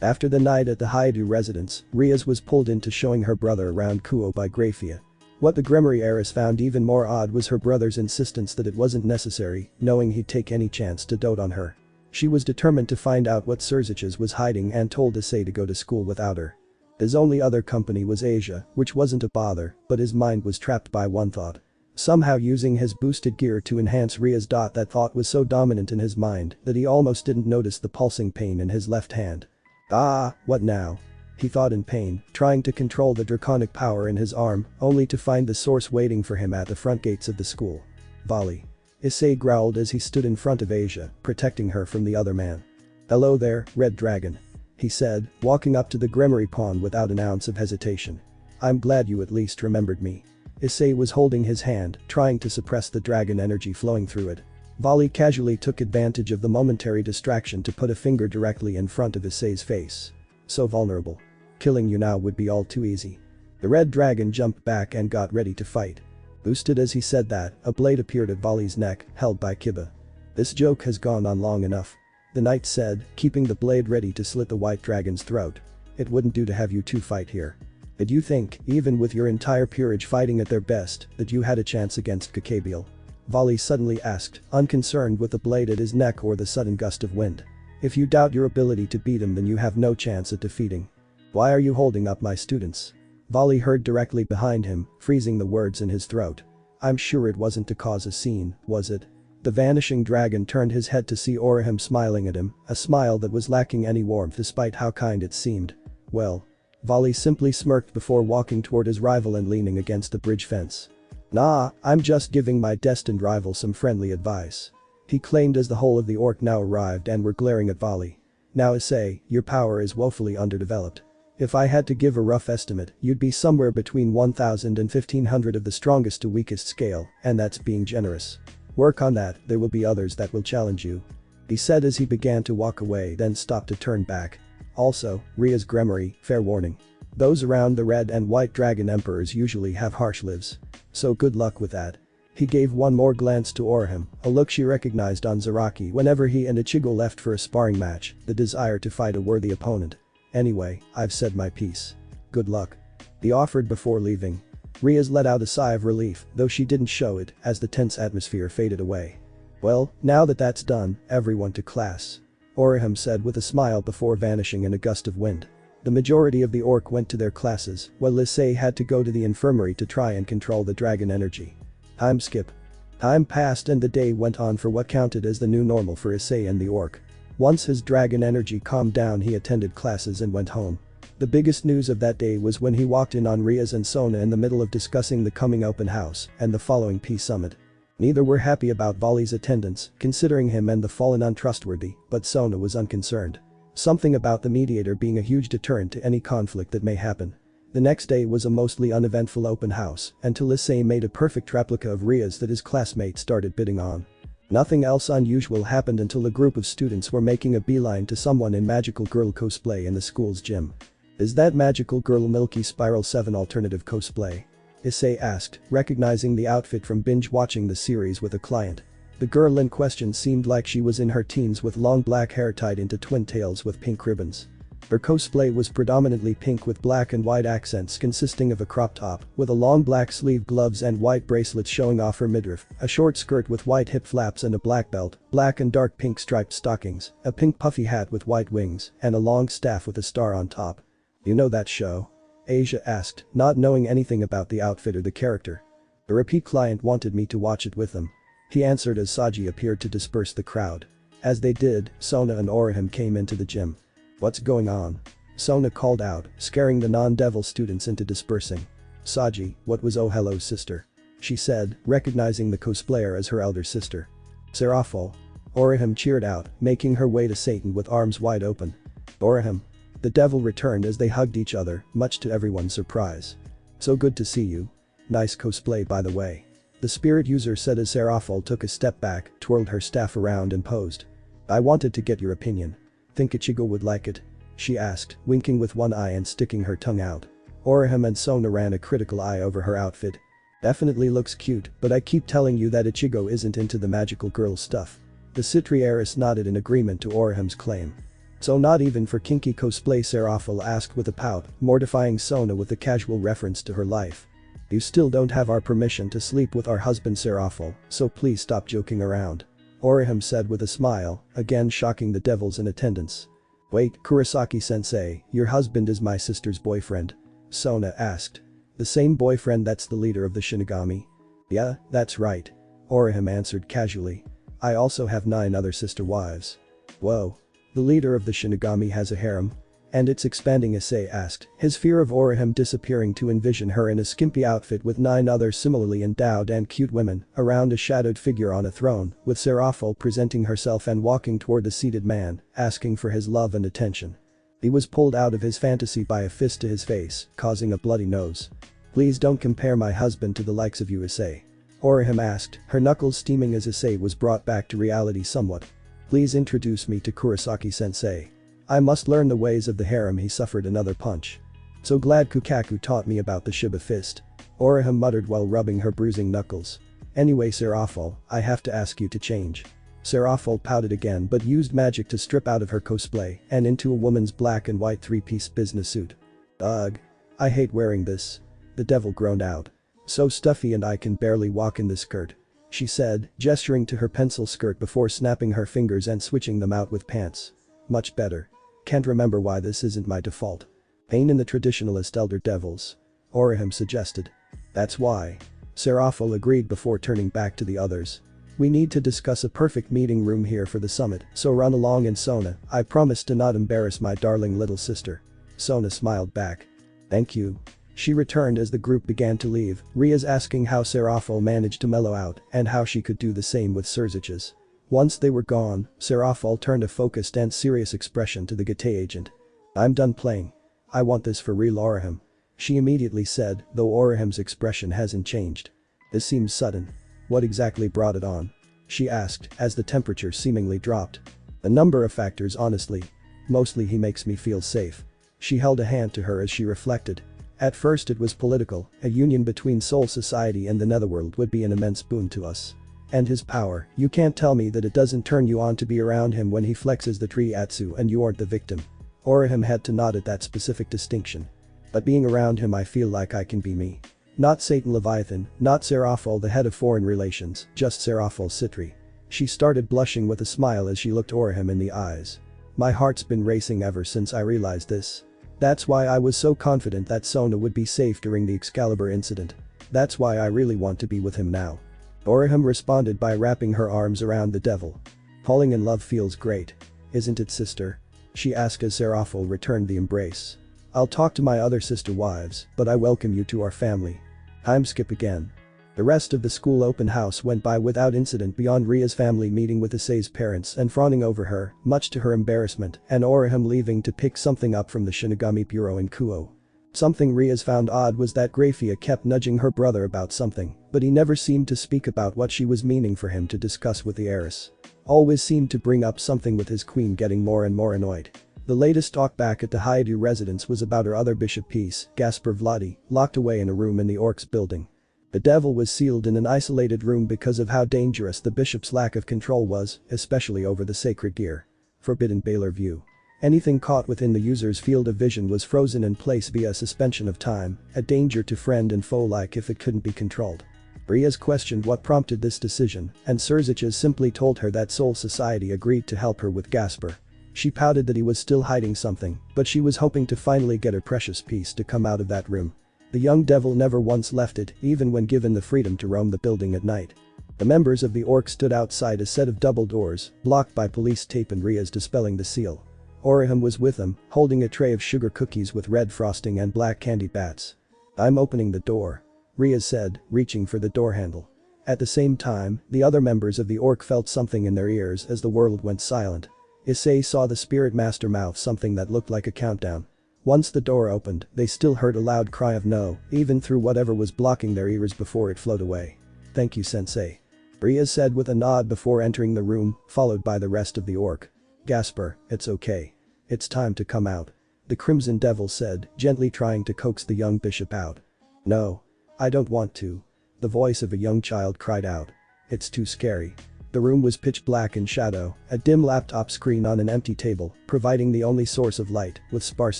A: After the night at the Haidu residence, Riaz was pulled into showing her brother around Kuo by Graphia. What the Gremory heiress found even more odd was her brother's insistence that it wasn't necessary, knowing he'd take any chance to dote on her. She was determined to find out what Surzich's was hiding and told Issei to go to school without her. His only other company was Asia, which wasn't a bother, but his mind was trapped by one thought. Somehow using his boosted gear to enhance Ria's dot, that thought was so dominant in his mind that he almost didn't notice the pulsing pain in his left hand. Ah, what now? He thought in pain, trying to control the draconic power in his arm, only to find the source waiting for him at the front gates of the school. Volley. Issei growled as he stood in front of Asia, protecting her from the other man. Hello there, Red Dragon. He said, walking up to the Gremory pawn without an ounce of hesitation. I'm glad you at least remembered me. Issei was holding his hand, trying to suppress the dragon energy flowing through it. Volley casually took advantage of the momentary distraction to put a finger directly in front of Issei's face. So vulnerable. Killing you now would be all too easy. The Red Dragon jumped back and got ready to fight. Boosted as he said that, a blade appeared at Volley's neck, held by Kiba. This joke has gone on long enough. The knight said, keeping the blade ready to slit the white dragon's throat. It wouldn't do to have you two fight here. Did you think, even with your entire peerage fighting at their best, that you had a chance against Kakabiel? Volley suddenly asked, unconcerned with the blade at his neck or the sudden gust of wind. If you doubt your ability to beat him, then you have no chance at defeating. Why are you holding up my students? Volley heard directly behind him, freezing the words in his throat. I'm sure it wasn't to cause a scene, was it? The vanishing dragon turned his head to see Oram smiling at him, a smile that was lacking any warmth despite how kind it seemed. Well. Volley simply smirked before walking toward his rival and leaning against the bridge fence. Nah, I'm just giving my destined rival some friendly advice. He claimed as the whole of the orc now arrived and were glaring at Volley. Now say, your power is woefully underdeveloped. If I had to give a rough estimate, you'd be somewhere between 1000 and 1500 of the strongest to weakest scale, and that's being generous. Work on that, there will be others that will challenge you. He said as he began to walk away, then stopped to turn back. Also, Ria's Gremory, fair warning. Those around the red and white dragon emperors usually have harsh lives. So good luck with that. He gave one more glance to Oram, a look she recognized on Zaraki whenever he and Ichigo left for a sparring match, the desire to fight a worthy opponent. Anyway, I've said my piece. Good luck. He offered before leaving. Ria's let out a sigh of relief, though she didn't show it, as the tense atmosphere faded away. Well, now that that's done, everyone to class. Oram said with a smile before vanishing in a gust of wind. The majority of the orc went to their classes, while Lisei had to go to the infirmary to try and control the dragon energy. Time skip. Time passed and the day went on for what counted as the new normal for Issei and the orc. Once his dragon energy calmed down, he attended classes and went home. The biggest news of that day was when he walked in on Rias and Sona in the middle of discussing the coming open house and the following peace summit. Neither were happy about Volley's attendance, considering him and the fallen untrustworthy, but Sona was unconcerned. Something about the mediator being a huge deterrent to any conflict that may happen. The next day was a mostly uneventful open house until Issei made a perfect replica of Rias that his classmates started bidding on. Nothing else unusual happened until a group of students were making a beeline to someone in magical girl cosplay in the school's gym. Is that magical girl Milky Spiral 7 alternative cosplay? Issei asked, recognizing the outfit from binge-watching the series with a client. The girl in question seemed like she was in her teens with long black hair tied into twin tails with pink ribbons. Her cosplay was predominantly pink with black and white accents consisting of a crop top with a long black sleeve gloves and white bracelets showing off her midriff, a short skirt with white hip flaps and a black belt, black and dark pink striped stockings, a pink puffy hat with white wings, and a long staff with a star on top. You know that show? Asia asked, not knowing anything about the outfit or the character. A repeat client wanted me to watch it with them. He answered as Saji appeared to disperse the crowd. As they did, Sona and Oram came into the gym. What's going on? Sona called out, scaring the non-devil students into dispersing. Saji, what was oh hello sister? She said, recognizing the cosplayer as her elder sister. Serafal. Oram cheered out, making her way to Satan with arms wide open. Oram. The devil returned as they hugged each other, much to everyone's surprise. So good to see you. Nice cosplay by the way. The spirit user said as Serafal took a step back, twirled her staff around and posed. I wanted to get your opinion. Think Ichigo would like it? She asked, winking with one eye and sticking her tongue out. Oram and Sona ran a critical eye over her outfit. Definitely looks cute, but I keep telling you that Ichigo isn't into the magical girl stuff. The Citri heiress nodded in agreement to Oram's claim. So not even for kinky cosplay, Serafal asked with a pout, mortifying Sona with a casual reference to her life. You still don't have our permission to sleep with our husband Serafal, so please stop joking around. Oram said with a smile, again shocking the devils in attendance. Wait, Kurosaki-sensei, your husband is my sister's boyfriend? Sona asked. The same boyfriend that's the leader of the Shinigami? Yeah, that's right. Oram answered casually. I also have 9 other sister wives. Whoa. The leader of the Shinigami has a harem? And it's expanding, Issei asked, his fear of Oram disappearing to envision her in a skimpy outfit with 9 other similarly endowed and cute women around a shadowed figure on a throne, with Serafal presenting herself and walking toward the seated man, asking for his love and attention. He was pulled out of his fantasy by a fist to his face, causing a bloody nose. Please don't compare my husband to the likes of you, Issei. Oram asked, her knuckles steaming as Issei was brought back to reality somewhat. Please introduce me to Kurosaki-sensei. I must learn the ways of the harem. He suffered another punch. So glad Kukaku taught me about the Shiba fist. Oram muttered while rubbing her bruising knuckles. Anyway Serafal, I have to ask you to change. Serafal pouted again but used magic to strip out of her cosplay and into a woman's black and white 3-piece business suit. Ugh. I hate wearing this. The devil groaned out. So stuffy and I can barely walk in this skirt. She said, gesturing to her pencil skirt before snapping her fingers and switching them out with pants. Much better. Can't remember why this isn't my default. Pain in the traditionalist elder devils. Orihim suggested. That's why. Serafal agreed before turning back to the others. We need to discuss a perfect meeting room here for the summit, so run along in Sona, I promise to not embarrass my darling little sister. Sona smiled back. Thank you. She returned as the group began to leave, Riaz asking how Serafal managed to mellow out and how she could do the same with Surzich's. Once they were gone, Serafal turned a focused and serious expression to the Gate agent. I'm done playing. I want this for real Orihim. She immediately said, though Orihim's expression hasn't changed. This seems sudden. What exactly brought it on? She asked as the temperature seemingly dropped. A number of factors honestly. Mostly he makes me feel safe. She held a hand to her as she reflected. At first it was political, a union between Soul Society and the Netherworld would be an immense boon to us. And his power, you can't tell me that it doesn't turn you on to be around him when he flexes the tree Atsu and you aren't the victim. Orihim had to nod at that specific distinction. But being around him I feel like I can be me. Not Satan Leviathan, not Serafal the head of foreign relations, just Serafal Citri. She started blushing with a smile as she looked Orihim in the eyes. My heart's been racing ever since I realized this. That's why I was so confident that Sona would be safe during the Excalibur incident. That's why I really want to be with him now. Orihim responded by wrapping her arms around the devil. Falling in love feels great. Isn't it, sister? She asked as Serafal returned the embrace. I'll talk to my other sister wives, but I welcome you to our family. Time skip again. The rest of the school open house went by without incident beyond Ria's family meeting with Issei's parents and fawning over her, much to her embarrassment, and Orihim leaving to pick something up from the Shinigami Bureau in Kuo. Something Riaz found odd was that Grafia kept nudging her brother about something, but he never seemed to speak about what she was meaning for him to discuss with the heiress. Always seemed to bring up something with his queen getting more and more annoyed. The latest talk back at the Hayabu residence was about her other bishop piece, Gasper Vladi, locked away in a room in the Orcs building. The devil was sealed in an isolated room because of how dangerous the bishop's lack of control was, especially over the sacred gear. Forbidden Baylor view. Anything caught within the user's field of vision was frozen in place via a suspension of time, a danger to friend and foe alike if it couldn't be controlled. Riaz questioned what prompted this decision, and Surzich's simply told her that Soul Society agreed to help her with Gasper. She pouted that he was still hiding something, but she was hoping to finally get her precious piece to come out of that room. The young devil never once left it, even when given the freedom to roam the building at night. The members of the Orc stood outside a set of double doors, blocked by police tape and Riaz dispelling the seal. Orihim was with them, holding a tray of sugar cookies with red frosting and black candy bats. I'm opening the door. Riaz said, reaching for the door handle. At the same time, the other members of the Orc felt something in their ears as the world went silent. Issei saw the spirit master mouth something that looked like a countdown. Once the door opened, they still heard a loud cry of no, even through whatever was blocking their ears before it flowed away. Thank you, sensei. Riaz said with a nod before entering the room, followed by the rest of the Orc. Gasper, it's okay. It's time to come out. The Crimson Devil said, gently trying to coax the young bishop out. No. I don't want to. The voice of a young child cried out. It's too scary. The room was pitch black in shadow, a dim laptop screen on an empty table, providing the only source of light, with sparse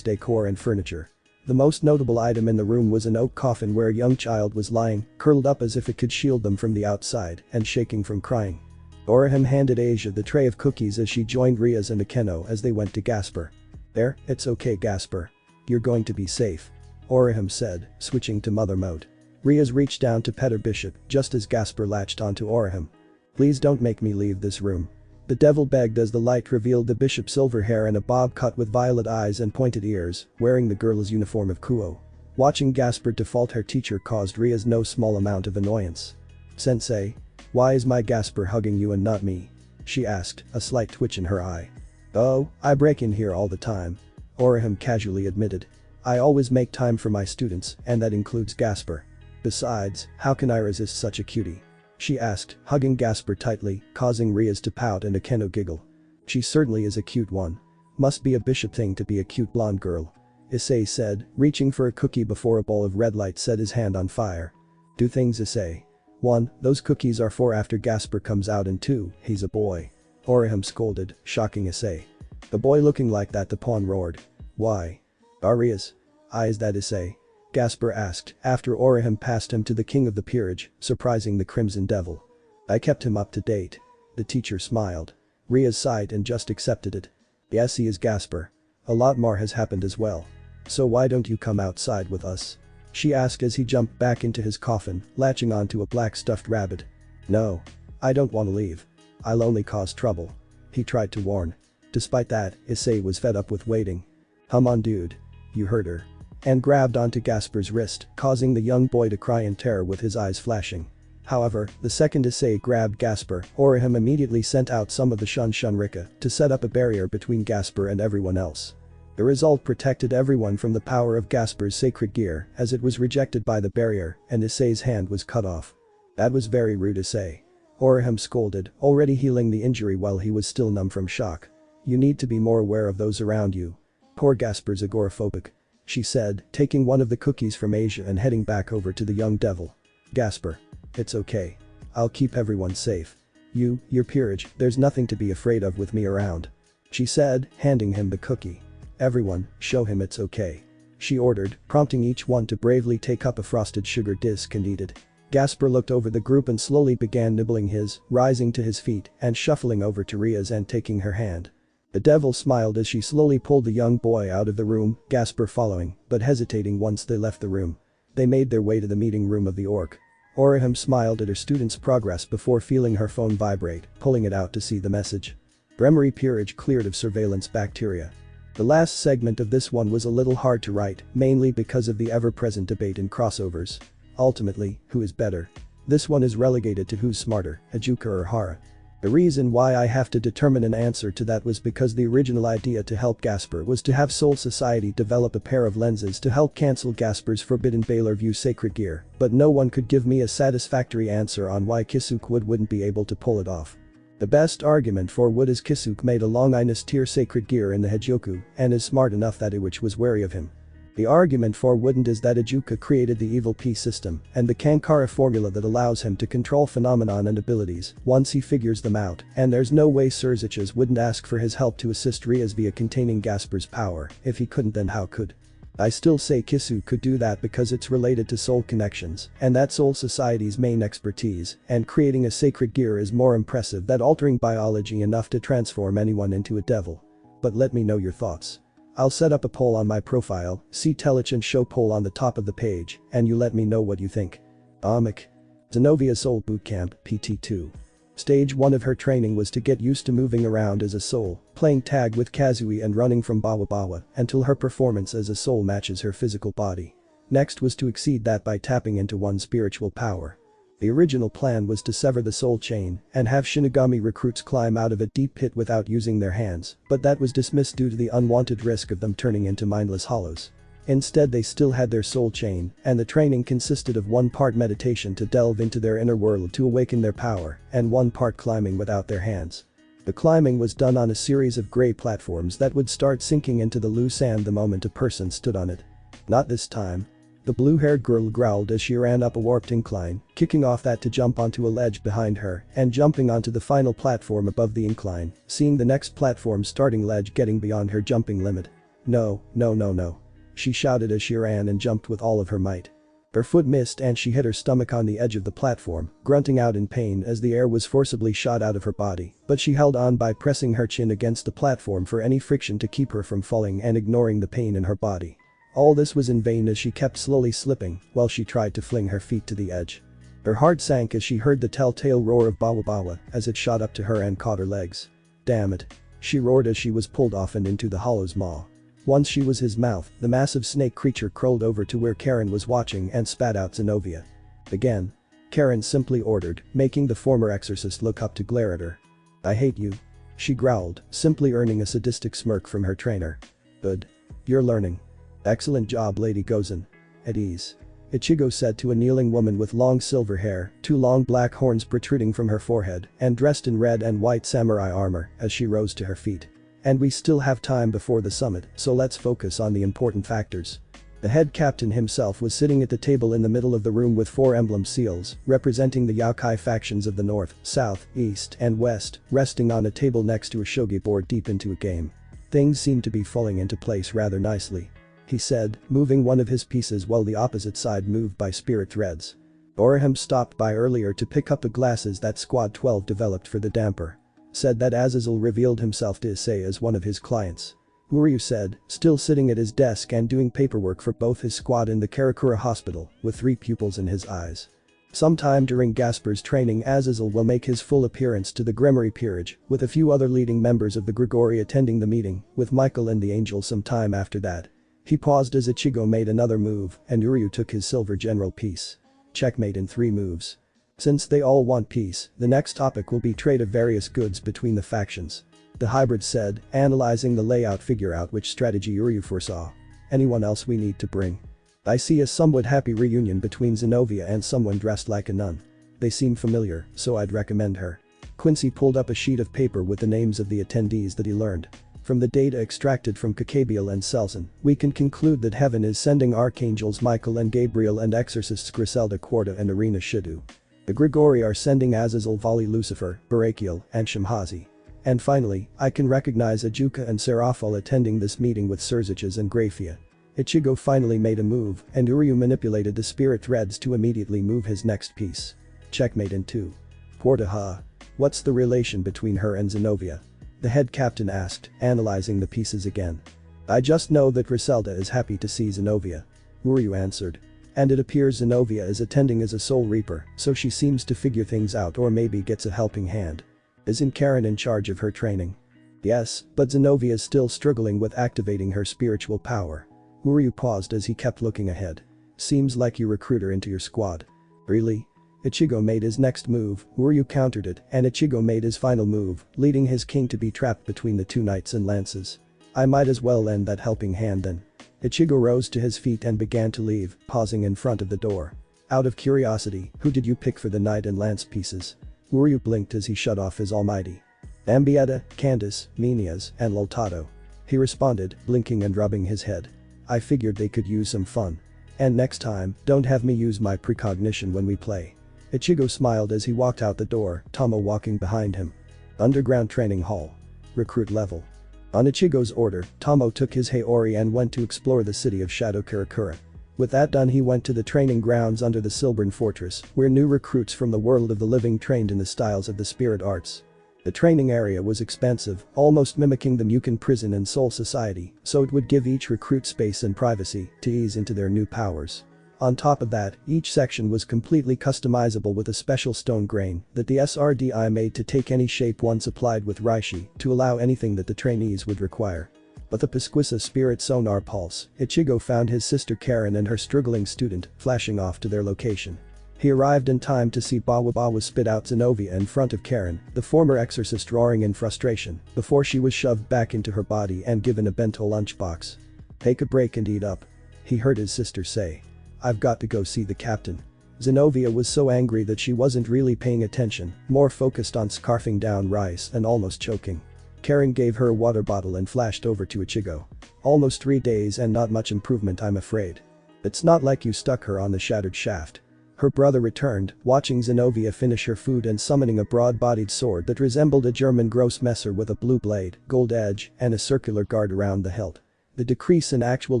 A: decor and furniture. The most notable item in the room was an oak coffin where a young child was lying, curled up as if it could shield them from the outside, and shaking from crying. Orihim handed Asia the tray of cookies as she joined Riaz and Akeno as they went to Gasper. There, it's okay Gasper. You're going to be safe. Orihim said, switching to mother mode. Riaz reached down to pet her bishop just as Gasper latched onto Orihim. Please don't make me leave this room. The devil begged as the light revealed the bishop's silver hair and a bob cut with violet eyes and pointed ears, wearing the girl's uniform of Kuo. Watching Gasper default her teacher caused Riaz no small amount of annoyance. Sensei? Why is my Gasper hugging you and not me? She asked, a slight twitch in her eye. Oh, I break in here all the time. Orihim casually admitted. I always make time for my students, and that includes Gasper. Besides, how can I resist such a cutie? She asked, hugging Gasper tightly, causing Riaz to pout and Akeno giggle. She certainly is a cute one. Must be a bishop thing to be a cute blonde girl. Issei said, reaching for a cookie before a bowl of red light set his hand on fire. Two things Issei. 1. Those cookies are for after Gasper comes out, and 2. He's a boy. Orihim scolded, shocking Issei. The boy looking like that, the pawn roared. Why? Riaz. Is that Issei? Gasper asked after Orihim passed him to the king of the peerage, surprising the Crimson Devil. I kept him up to date. The teacher smiled. Riaz sighed and just accepted it. Yes, he is Gasper. A lot more has happened as well. So why don't you come outside with us? She asked as he jumped back into his coffin, latching onto a black stuffed rabbit. No. I don't want to leave. I'll only cause trouble. He tried to warn. Despite that, Issei was fed up with waiting. Come on dude. You heard her. And grabbed onto Gasper's wrist, causing the young boy to cry in terror with his eyes flashing. However, the second Issei grabbed Gasper, Oram immediately sent out some of the Shunrika to set up a barrier between Gasper and everyone else. The result protected everyone from the power of Gasper's sacred gear as it was rejected by the barrier and Issei's hand was cut off. That was very rude, Issei. Oram scolded, already healing the injury while he was still numb from shock. You need to be more aware of those around you. Poor Gasper's agoraphobic. She said, taking one of the cookies from Asia and heading back over to the young devil. Gasper. It's okay. I'll keep everyone safe. Your peerage, there's nothing to be afraid of with me around. She said, handing him the cookie. Everyone, show him it's okay. She ordered, prompting each one to bravely take up a frosted sugar disc and eat it. Gasper looked over the group and slowly began nibbling his, rising to his feet and shuffling over to Ria's and taking her hand. The devil smiled as she slowly pulled the young boy out of the room, Gasper following, but hesitating once they left the room. They made their way to the meeting room of the orc. Oram smiled at her student's progress before feeling her phone vibrate, pulling it out to see the message. Bremery peerage cleared of surveillance bacteria. The last segment of this one was a little hard to write, mainly because of the ever-present debate in crossovers. Ultimately, who is better? This one is relegated to who's smarter, Ichigo or Hara. The reason why I have to determine an answer to that was because the original idea to help Gasper was to have Soul Society develop a pair of lenses to help cancel Gasper's forbidden Baylor View sacred gear, but no one could give me a satisfactory answer on why Kisuke wouldn't be able to pull it off. The best argument for wood is Kisuke made a long Inus tier sacred gear in the Hejoku and is smart enough that Iwich was wary of him. The argument for wouldn't is that Ijuka created the evil P system and the Kankara formula that allows him to control phenomenon and abilities once he figures them out, and there's no way Surzichas wouldn't ask for his help to assist Rias via containing Gasper's power. If he couldn't, then how could? I still say Kisuke could do that because it's related to soul connections and that's Soul Society's main expertise, and creating a sacred gear is more impressive than altering biology enough to transform anyone into a devil. But let me know your thoughts. I'll set up a poll on my profile, see Teloch and show poll on the top of the page, and you let me know what you think. Amik. Zenovia Soul Bootcamp, PT2. Stage 1 of her training was to get used to moving around as a soul, playing tag with Kazui and running from Bawa Bawa until her performance as a soul matches her physical body. Next was to exceed that by tapping into one's spiritual power. The original plan was to sever the soul chain and have Shinigami recruits climb out of a deep pit without using their hands, but that was dismissed due to the unwanted risk of them turning into mindless hollows. Instead, they still had their soul chain, and the training consisted of one part meditation to delve into their inner world to awaken their power, and one part climbing without their hands. The climbing was done on a series of gray platforms that would start sinking into the loose sand the moment a person stood on it. Not this time. The blue-haired girl growled as she ran up a warped incline, kicking off that to jump onto a ledge behind her and jumping onto the final platform above the incline, seeing the next platform starting ledge getting beyond her jumping limit. No, no, no, no. She shouted as she ran and jumped with all of her might. Her foot missed and she hit her stomach on the edge of the platform, grunting out in pain as the air was forcibly shot out of her body, but she held on by pressing her chin against the platform for any friction to keep her from falling and ignoring the pain in her body. All this was in vain as she kept slowly slipping while she tried to fling her feet to the edge. Her heart sank as she heard the telltale roar of Bawa Bawa as it shot up to her and caught her legs. Damn it. She roared as she was pulled off and into the hollow's maw. Once she was his mouth, the massive snake creature crawled over to where Karen was watching and spat out Zenovia. Again. Karen simply ordered, making the former exorcist look up to glare at her. I hate you. She growled, simply earning a sadistic smirk from her trainer. Good. You're learning. Excellent job, Lady Gozen. At ease. Ichigo said to a kneeling woman with long silver hair, two long black horns protruding from her forehead, and dressed in red and white samurai armor as she rose to her feet. And we still have time before the summit, so let's focus on the important factors. The head captain himself was sitting at the table in the middle of the room with 4 emblem seals, representing the Yokai factions of the north, south, east, and west, resting on a table next to a shogi board deep into a game. Things seemed to be falling into place rather nicely. He said, moving one of his pieces while the opposite side moved by spirit threads. Oram stopped by earlier to pick up the glasses that Squad 12 developed for the damper. Said that Azazel revealed himself to Issei as one of his clients. Uryu said, still sitting at his desk and doing paperwork for both his squad in the Karakura hospital, with 3 pupils in his eyes. Sometime during Gasper's training, Azazel will make his full appearance to the Gremory Peerage, with a few other leading members of the Grigori attending the meeting, with Michael and the Angel some time after that. He paused as Ichigo made another move, and Uryu took his silver general piece. Checkmate in 3 moves. Since they all want peace, the next topic will be trade of various goods between the factions. The hybrid said, analyzing the layout. Figure out which strategy Uryu foresaw. Anyone else we need to bring? I see a somewhat happy reunion between Zenobia and someone dressed like a nun. They seem familiar, so I'd recommend her. Quincy pulled up a sheet of paper with the names of the attendees that he learned. From the data extracted from Kakabiel and Selzen, we can conclude that Heaven is sending Archangels Michael and Gabriel and Exorcists Griselda Quarta and Arena Shidu. The Grigori are sending Azazel Vali Lucifer, Barakiel, and Shimhazi. And finally, I can recognize Ajuka and Seraphal attending this meeting with Surziches and Grafia. Ichigo finally made a move, and Uryu manipulated the spirit threads to immediately move his next piece. Checkmate in 2. Portaha. What's the relation between her and Zenobia? The head captain asked, analyzing the pieces again. I just know that Griselda is happy to see Zenobia. Uryu answered. And it appears Zenobia is attending as a soul reaper, so she seems to figure things out or maybe gets a helping hand. Isn't Karen in charge of her training? Yes, but Zenobia is still struggling with activating her spiritual power. Uryu paused as he kept looking ahead. Seems like you recruit her into your squad. Really? Ichigo made his next move, Uryu countered it, and Ichigo made his final move, leading his king to be trapped between the 2 knights and lances. I might as well lend that helping hand then. Ichigo rose to his feet and began to leave, pausing in front of the door. Out of curiosity, who did you pick for the knight and lance pieces? Uryu blinked as he shut off his almighty. Ambietta, Candace, Menias, and Loltado. He responded, blinking and rubbing his head. I figured they could use some fun. And next time, don't have me use my precognition when we play. Ichigo smiled as he walked out the door, Tomo walking behind him. Underground training hall. Recruit level. On Ichigo's order, Tomo took his Haori and went to explore the city of Shadow Karakura. With that done, he went to the training grounds under the Silbern Fortress, where new recruits from the world of the living trained in the styles of the spirit arts. The training area was expansive, almost mimicking the Mukin prison and Soul Society, so it would give each recruit space and privacy to ease into their new powers. On top of that, each section was completely customizable with a special stone grain that the SRDI made to take any shape once applied with Reishi to allow anything that the trainees would require. But the Pesquisa spirit sonar pulse, Ichigo found his sister Karen and her struggling student, flashing off to their location. He arrived in time to see Bawa spit out Zenobia in front of Karen, the former exorcist roaring in frustration, before she was shoved back into her body and given a bento lunchbox. Take a break and eat up. He heard his sister say. I've got to go see the captain. Zenobia was so angry that she wasn't really paying attention, more focused on scarfing down rice and almost choking. Karen gave her a water bottle and flashed over to Ichigo. Almost 3 days and not much improvement, I'm afraid. It's not like you stuck her on the shattered shaft. Her brother returned, watching Zenobia finish her food and summoning a broad-bodied sword that resembled a German Grossmesser with a blue blade, gold edge, and a circular guard around the hilt. The decrease in actual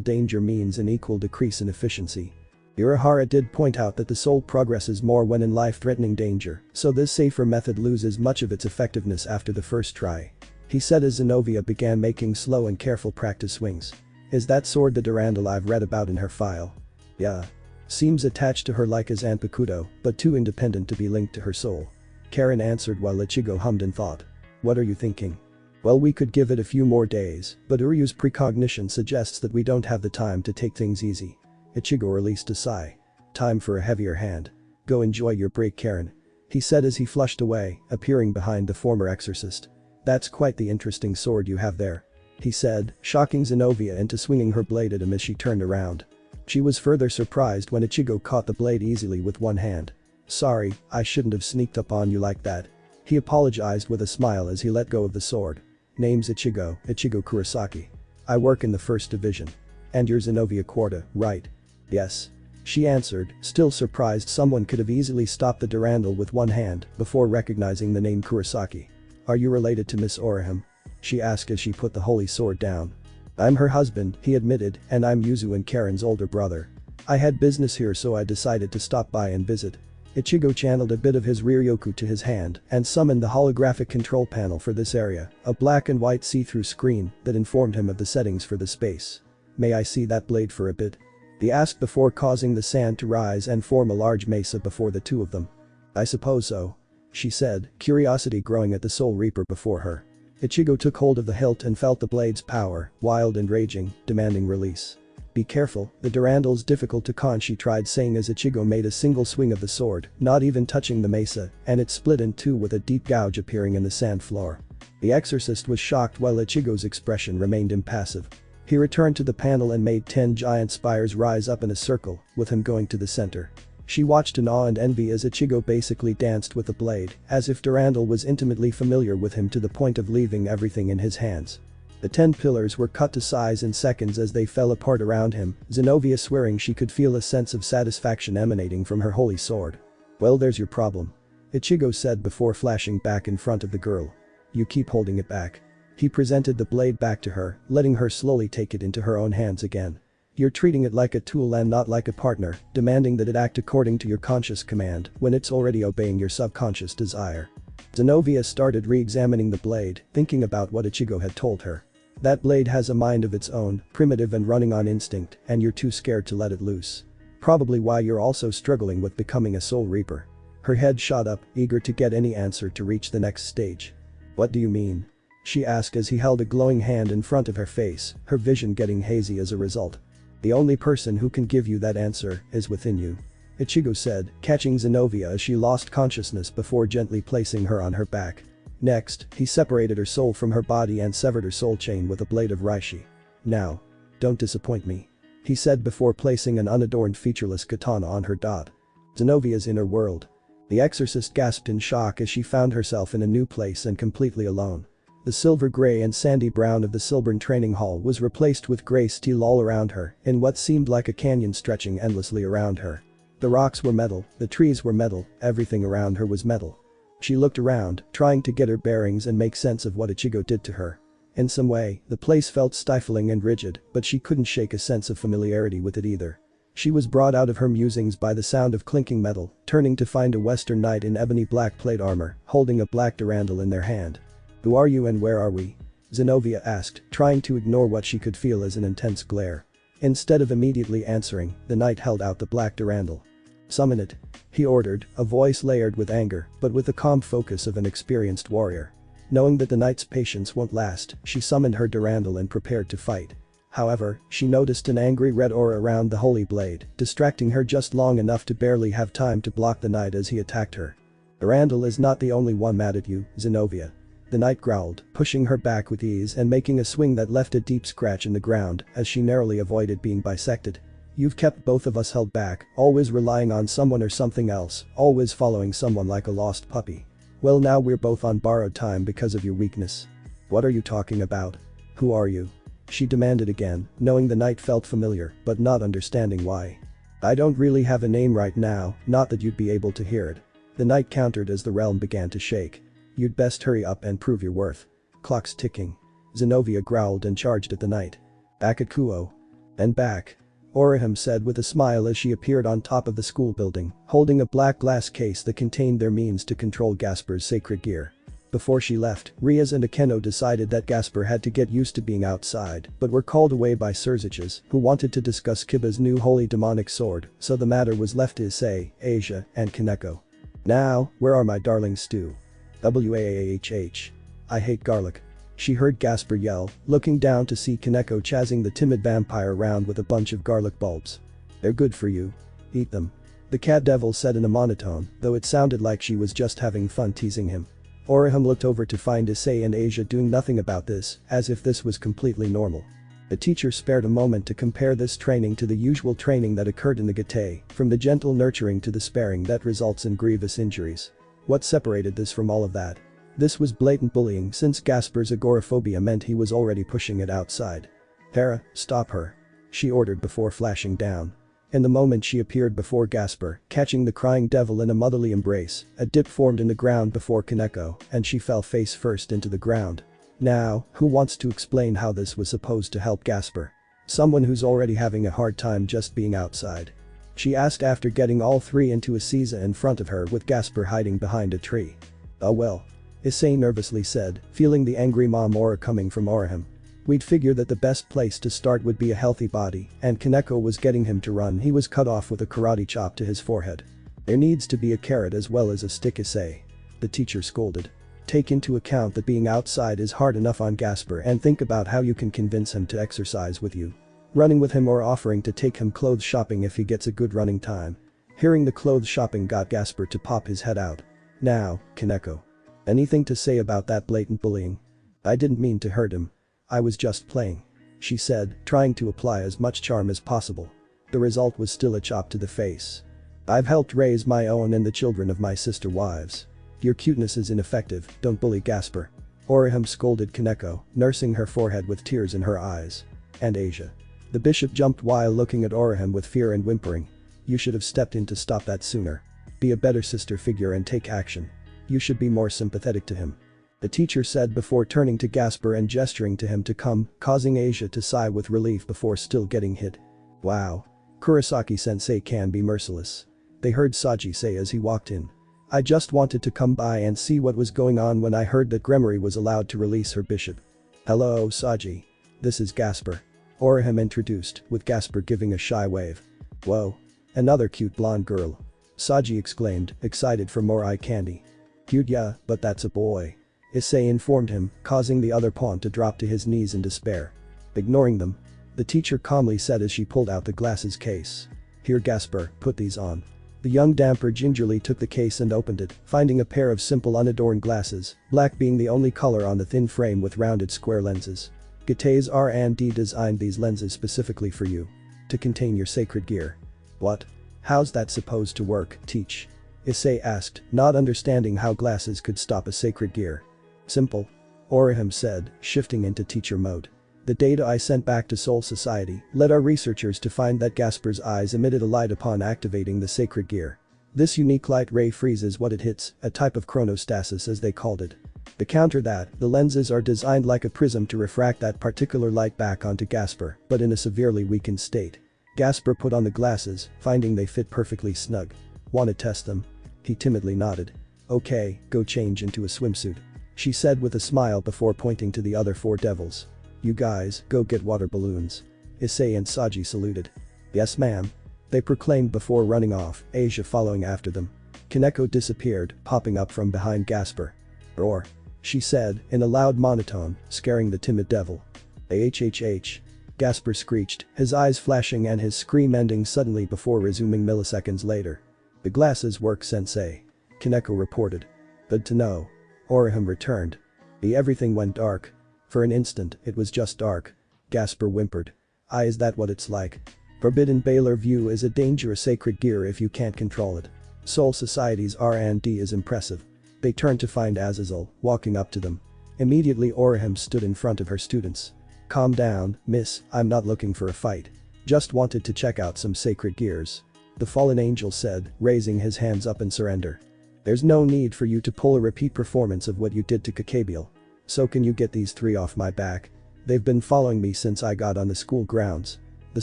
A: danger means an equal decrease in efficiency. Urahara did point out that the soul progresses more when in life-threatening danger, so this safer method loses much of its effectiveness after the first try. He said as Zenobia began making slow and careful practice swings. Is that sword the Durandal I've read about in her file? Yeah. Seems attached to her like a Zanpakuto, but too independent to be linked to her soul. Karen answered while Ichigo hummed in thought. What are you thinking? Well, we could give it a few more days, but Uryu's precognition suggests that we don't have the time to take things easy. Ichigo released a sigh. Time for a heavier hand. Go enjoy your break, Karen. He said as he flushed away, appearing behind the former exorcist. That's quite the interesting sword you have there. He said, shocking Zenobia into swinging her blade at him as she turned around. She was further surprised when Ichigo caught the blade easily with one hand. Sorry, I shouldn't have sneaked up on you like that. He apologized with a smile as he let go of the sword. Name's Ichigo Kurosaki. I work in the 1st Division. And you're Zenobia Quarta, right? Yes. She answered, still surprised someone could have easily stopped the Durandal with one hand before recognizing the name Kurosaki. Are you related to Miss Orahim? She asked as she put the holy sword down. I'm her husband, he admitted, and I'm Yuzu and Karen's older brother. I had business here so I decided to stop by and visit. Ichigo channeled a bit of his Ryoku to his hand and summoned the holographic control panel for this area, a black and white see-through screen that informed him of the settings for the space. "May I see that blade for a bit?" he asked before causing the sand to rise and form a large mesa before the two of them. "I suppose so," she said, curiosity growing at the Soul Reaper before her. Ichigo took hold of the hilt and felt the blade's power, wild and raging, demanding release. "Be careful, the Durandal's difficult to con," she tried saying as Ichigo made a single swing of the sword, not even touching the mesa, and it split in two with a deep gouge appearing in the sand floor. The exorcist was shocked while Ichigo's expression remained impassive. He returned to the panel and made 10 giant spires rise up in a circle, with him going to the center. She watched in awe and envy as Ichigo basically danced with the blade, as if Durandal was intimately familiar with him to the point of leaving everything in his hands. The 10 pillars were cut to size in seconds as they fell apart around him, Zenobia swearing she could feel a sense of satisfaction emanating from her holy sword. "Well, there's your problem," Ichigo said before flashing back in front of the girl. "You keep holding it back." He presented the blade back to her, letting her slowly take it into her own hands again. "You're treating it like a tool and not like a partner, demanding that it act according to your conscious command when it's already obeying your subconscious desire." Zenobia started re-examining the blade, thinking about what Ichigo had told her. "That blade has a mind of its own, primitive and running on instinct, and you're too scared to let it loose. Probably why you're also struggling with becoming a Soul Reaper." Her head shot up, eager to get any answer to reach the next stage. "What do you mean?" she asked as he held a glowing hand in front of her face, her vision getting hazy as a result. "The only person who can give you that answer is within you," Ichigo said, catching Zenobia as she lost consciousness before gently placing her on her back. Next, he separated her soul from her body and severed her soul chain with a blade of Reishi. "Now. Don't disappoint me," he said before placing an unadorned featureless katana on her dot. Zenobia's inner world. The exorcist gasped in shock as she found herself in a new place and completely alone. The silver gray and sandy brown of the Silburn training hall was replaced with gray steel all around her in what seemed like a canyon stretching endlessly around her. The rocks were metal, the trees were metal, everything around her was metal. She looked around, trying to get her bearings and make sense of what Ichigo did to her. In some way, the place felt stifling and rigid, but she couldn't shake a sense of familiarity with it either. She was brought out of her musings by the sound of clinking metal, turning to find a Western knight in ebony black plate armor, holding a black Durandal in their hand. "Who are you and where are we?" Zenobia asked, trying to ignore what she could feel as an intense glare. Instead of immediately answering, the knight held out the black Durandal. "Summon it," he ordered, a voice layered with anger, but with the calm focus of an experienced warrior. Knowing that the knight's patience won't last, she summoned her Durandal and prepared to fight. However, she noticed an angry red aura around the holy blade, distracting her just long enough to barely have time to block the knight as he attacked her. "Durandal is not the only one mad at you, Zenobia," the knight growled, pushing her back with ease and making a swing that left a deep scratch in the ground as she narrowly avoided being bisected. "You've kept both of us held back, always relying on someone or something else, always following someone like a lost puppy. Well, now we're both on borrowed time because of your weakness." "What are you talking about? Who are you?" she demanded again, knowing the knight felt familiar, but not understanding why. "I don't really have a name right now, not that you'd be able to hear it," the knight countered as the realm began to shake. "You'd best hurry up and prove your worth." "Clock's ticking," Zenobia growled and charged at the knight. "Back at Kuo. And back," Oram said with a smile as she appeared on top of the school building, holding a black glass case that contained their means to control Gasper's sacred gear. Before she left, Riaz and Akeno decided that Gasper had to get used to being outside, but were called away by Surziches, who wanted to discuss Kiba's new holy demonic sword, so the matter was left to Issei, Asia, and Kaneko. "Now, where are my darling stew? Waahh. I hate garlic," she heard Gasper yell, looking down to see Kaneko chasing the timid vampire around with a bunch of garlic bulbs. "They're good for you. Eat them," the cat devil said in a monotone, though it sounded like she was just having fun teasing him. Oram looked over to find Issei and Asia doing nothing about this, as if this was completely normal. The teacher spared a moment to compare this training to the usual training that occurred in the Gate, from the gentle nurturing to the sparing that results in grievous injuries. What separated this from all of that? This was blatant bullying since Gasper's agoraphobia meant he was already pushing it outside. "Hera, stop her," she ordered before flashing down. In the moment she appeared before Gasper, catching the crying devil in a motherly embrace, a dip formed in the ground before Kaneko, and she fell face first into the ground. Now, who wants to explain how this was supposed to help Gasper? Someone who's already having a hard time just being outside. She asked after getting all three into a Caesar in front of her with Gasper hiding behind a tree. Oh well. Issei nervously said, feeling the angry mom aura coming from Oram. We'd figure that the best place to start would be a healthy body, and Kaneko was getting him to run. He was cut off with a karate chop to his forehead. There needs to be a carrot as well as a stick, Issei. The teacher scolded. Take into account that being outside is hard enough on Gasper and think about how you can convince him to exercise with you. Running with him or offering to take him clothes shopping if he gets a good running time. Hearing the clothes shopping got Gasper to pop his head out. Now, Kaneko. Anything to say about that blatant bullying? I didn't mean to hurt him. I was just playing. She said, trying to apply as much charm as possible. The result was still a chop to the face. I've helped raise my own and the children of my sister wives. Your cuteness is ineffective, don't bully Gasper. Oram scolded Kaneko, nursing her forehead with tears in her eyes. And Asia. The bishop jumped while looking at Oram with fear and whimpering. You should have stepped in to stop that sooner. Be a better sister figure and take action. You should be more sympathetic to him. The teacher said before turning to Gasper and gesturing to him to come, causing Asia to sigh with relief before still getting hit. Wow. Kurosaki-sensei can be merciless. They heard Saji say as he walked in. I just wanted to come by and see what was going on when I heard that Gremory was allowed to release her bishop. Hello, Saji. This is Gasper. Oram introduced, with Gasper giving a shy wave. Whoa. Another cute blonde girl. Saji exclaimed, excited for more eye candy. Cute, yeah, but that's a boy. Issei informed him, causing the other pawn to drop to his knees in despair. Ignoring them. The teacher calmly said as she pulled out the glasses case. Here, Gasper, put these on. The young damper gingerly took the case and opened it, finding a pair of simple unadorned glasses, black being the only color on the thin frame with rounded square lenses. Gate's R&D designed these lenses specifically for you. To contain your sacred gear. What? How's that supposed to work, teach? Issei asked, not understanding how glasses could stop a sacred gear. Simple. Oram said, shifting into teacher mode. The data I sent back to Soul Society led our researchers to find that Gasper's eyes emitted a light upon activating the sacred gear. This unique light ray freezes what it hits, a type of chronostasis as they called it. To counter that, the lenses are designed like a prism to refract that particular light back onto Gasper, but in a severely weakened state. Gasper put on the glasses, finding they fit perfectly snug. Wanna test them? He timidly nodded. Okay, go change into a swimsuit. She said with a smile before pointing to the other four devils. You guys, go get water balloons. Issei and Saji saluted. Yes ma'am. They proclaimed before running off, Asia following after them. Kaneko disappeared, popping up from behind Gasper. Roar. She said, in a loud monotone, scaring the timid devil. AHHH. Gasper screeched, his eyes flashing and his scream ending suddenly before resuming milliseconds later. The glasses work, sensei. Kaneko reported. Good to know. Oram returned. Everything went dark. For an instant, it was just dark. Gasper whimpered. Is that what it's like? Forbidden Baylor View is a dangerous sacred gear if you can't control it. Soul Society's R&D is impressive. They turned to find Azazel, walking up to them. Immediately Oram stood in front of her students. Calm down, miss, I'm not looking for a fight. Just wanted to check out some sacred gears. The fallen angel said, raising his hands up in surrender. There's no need for you to pull a repeat performance of what you did to Kakebiel. So can you get these three off my back? They've been following me since I got on the school grounds. The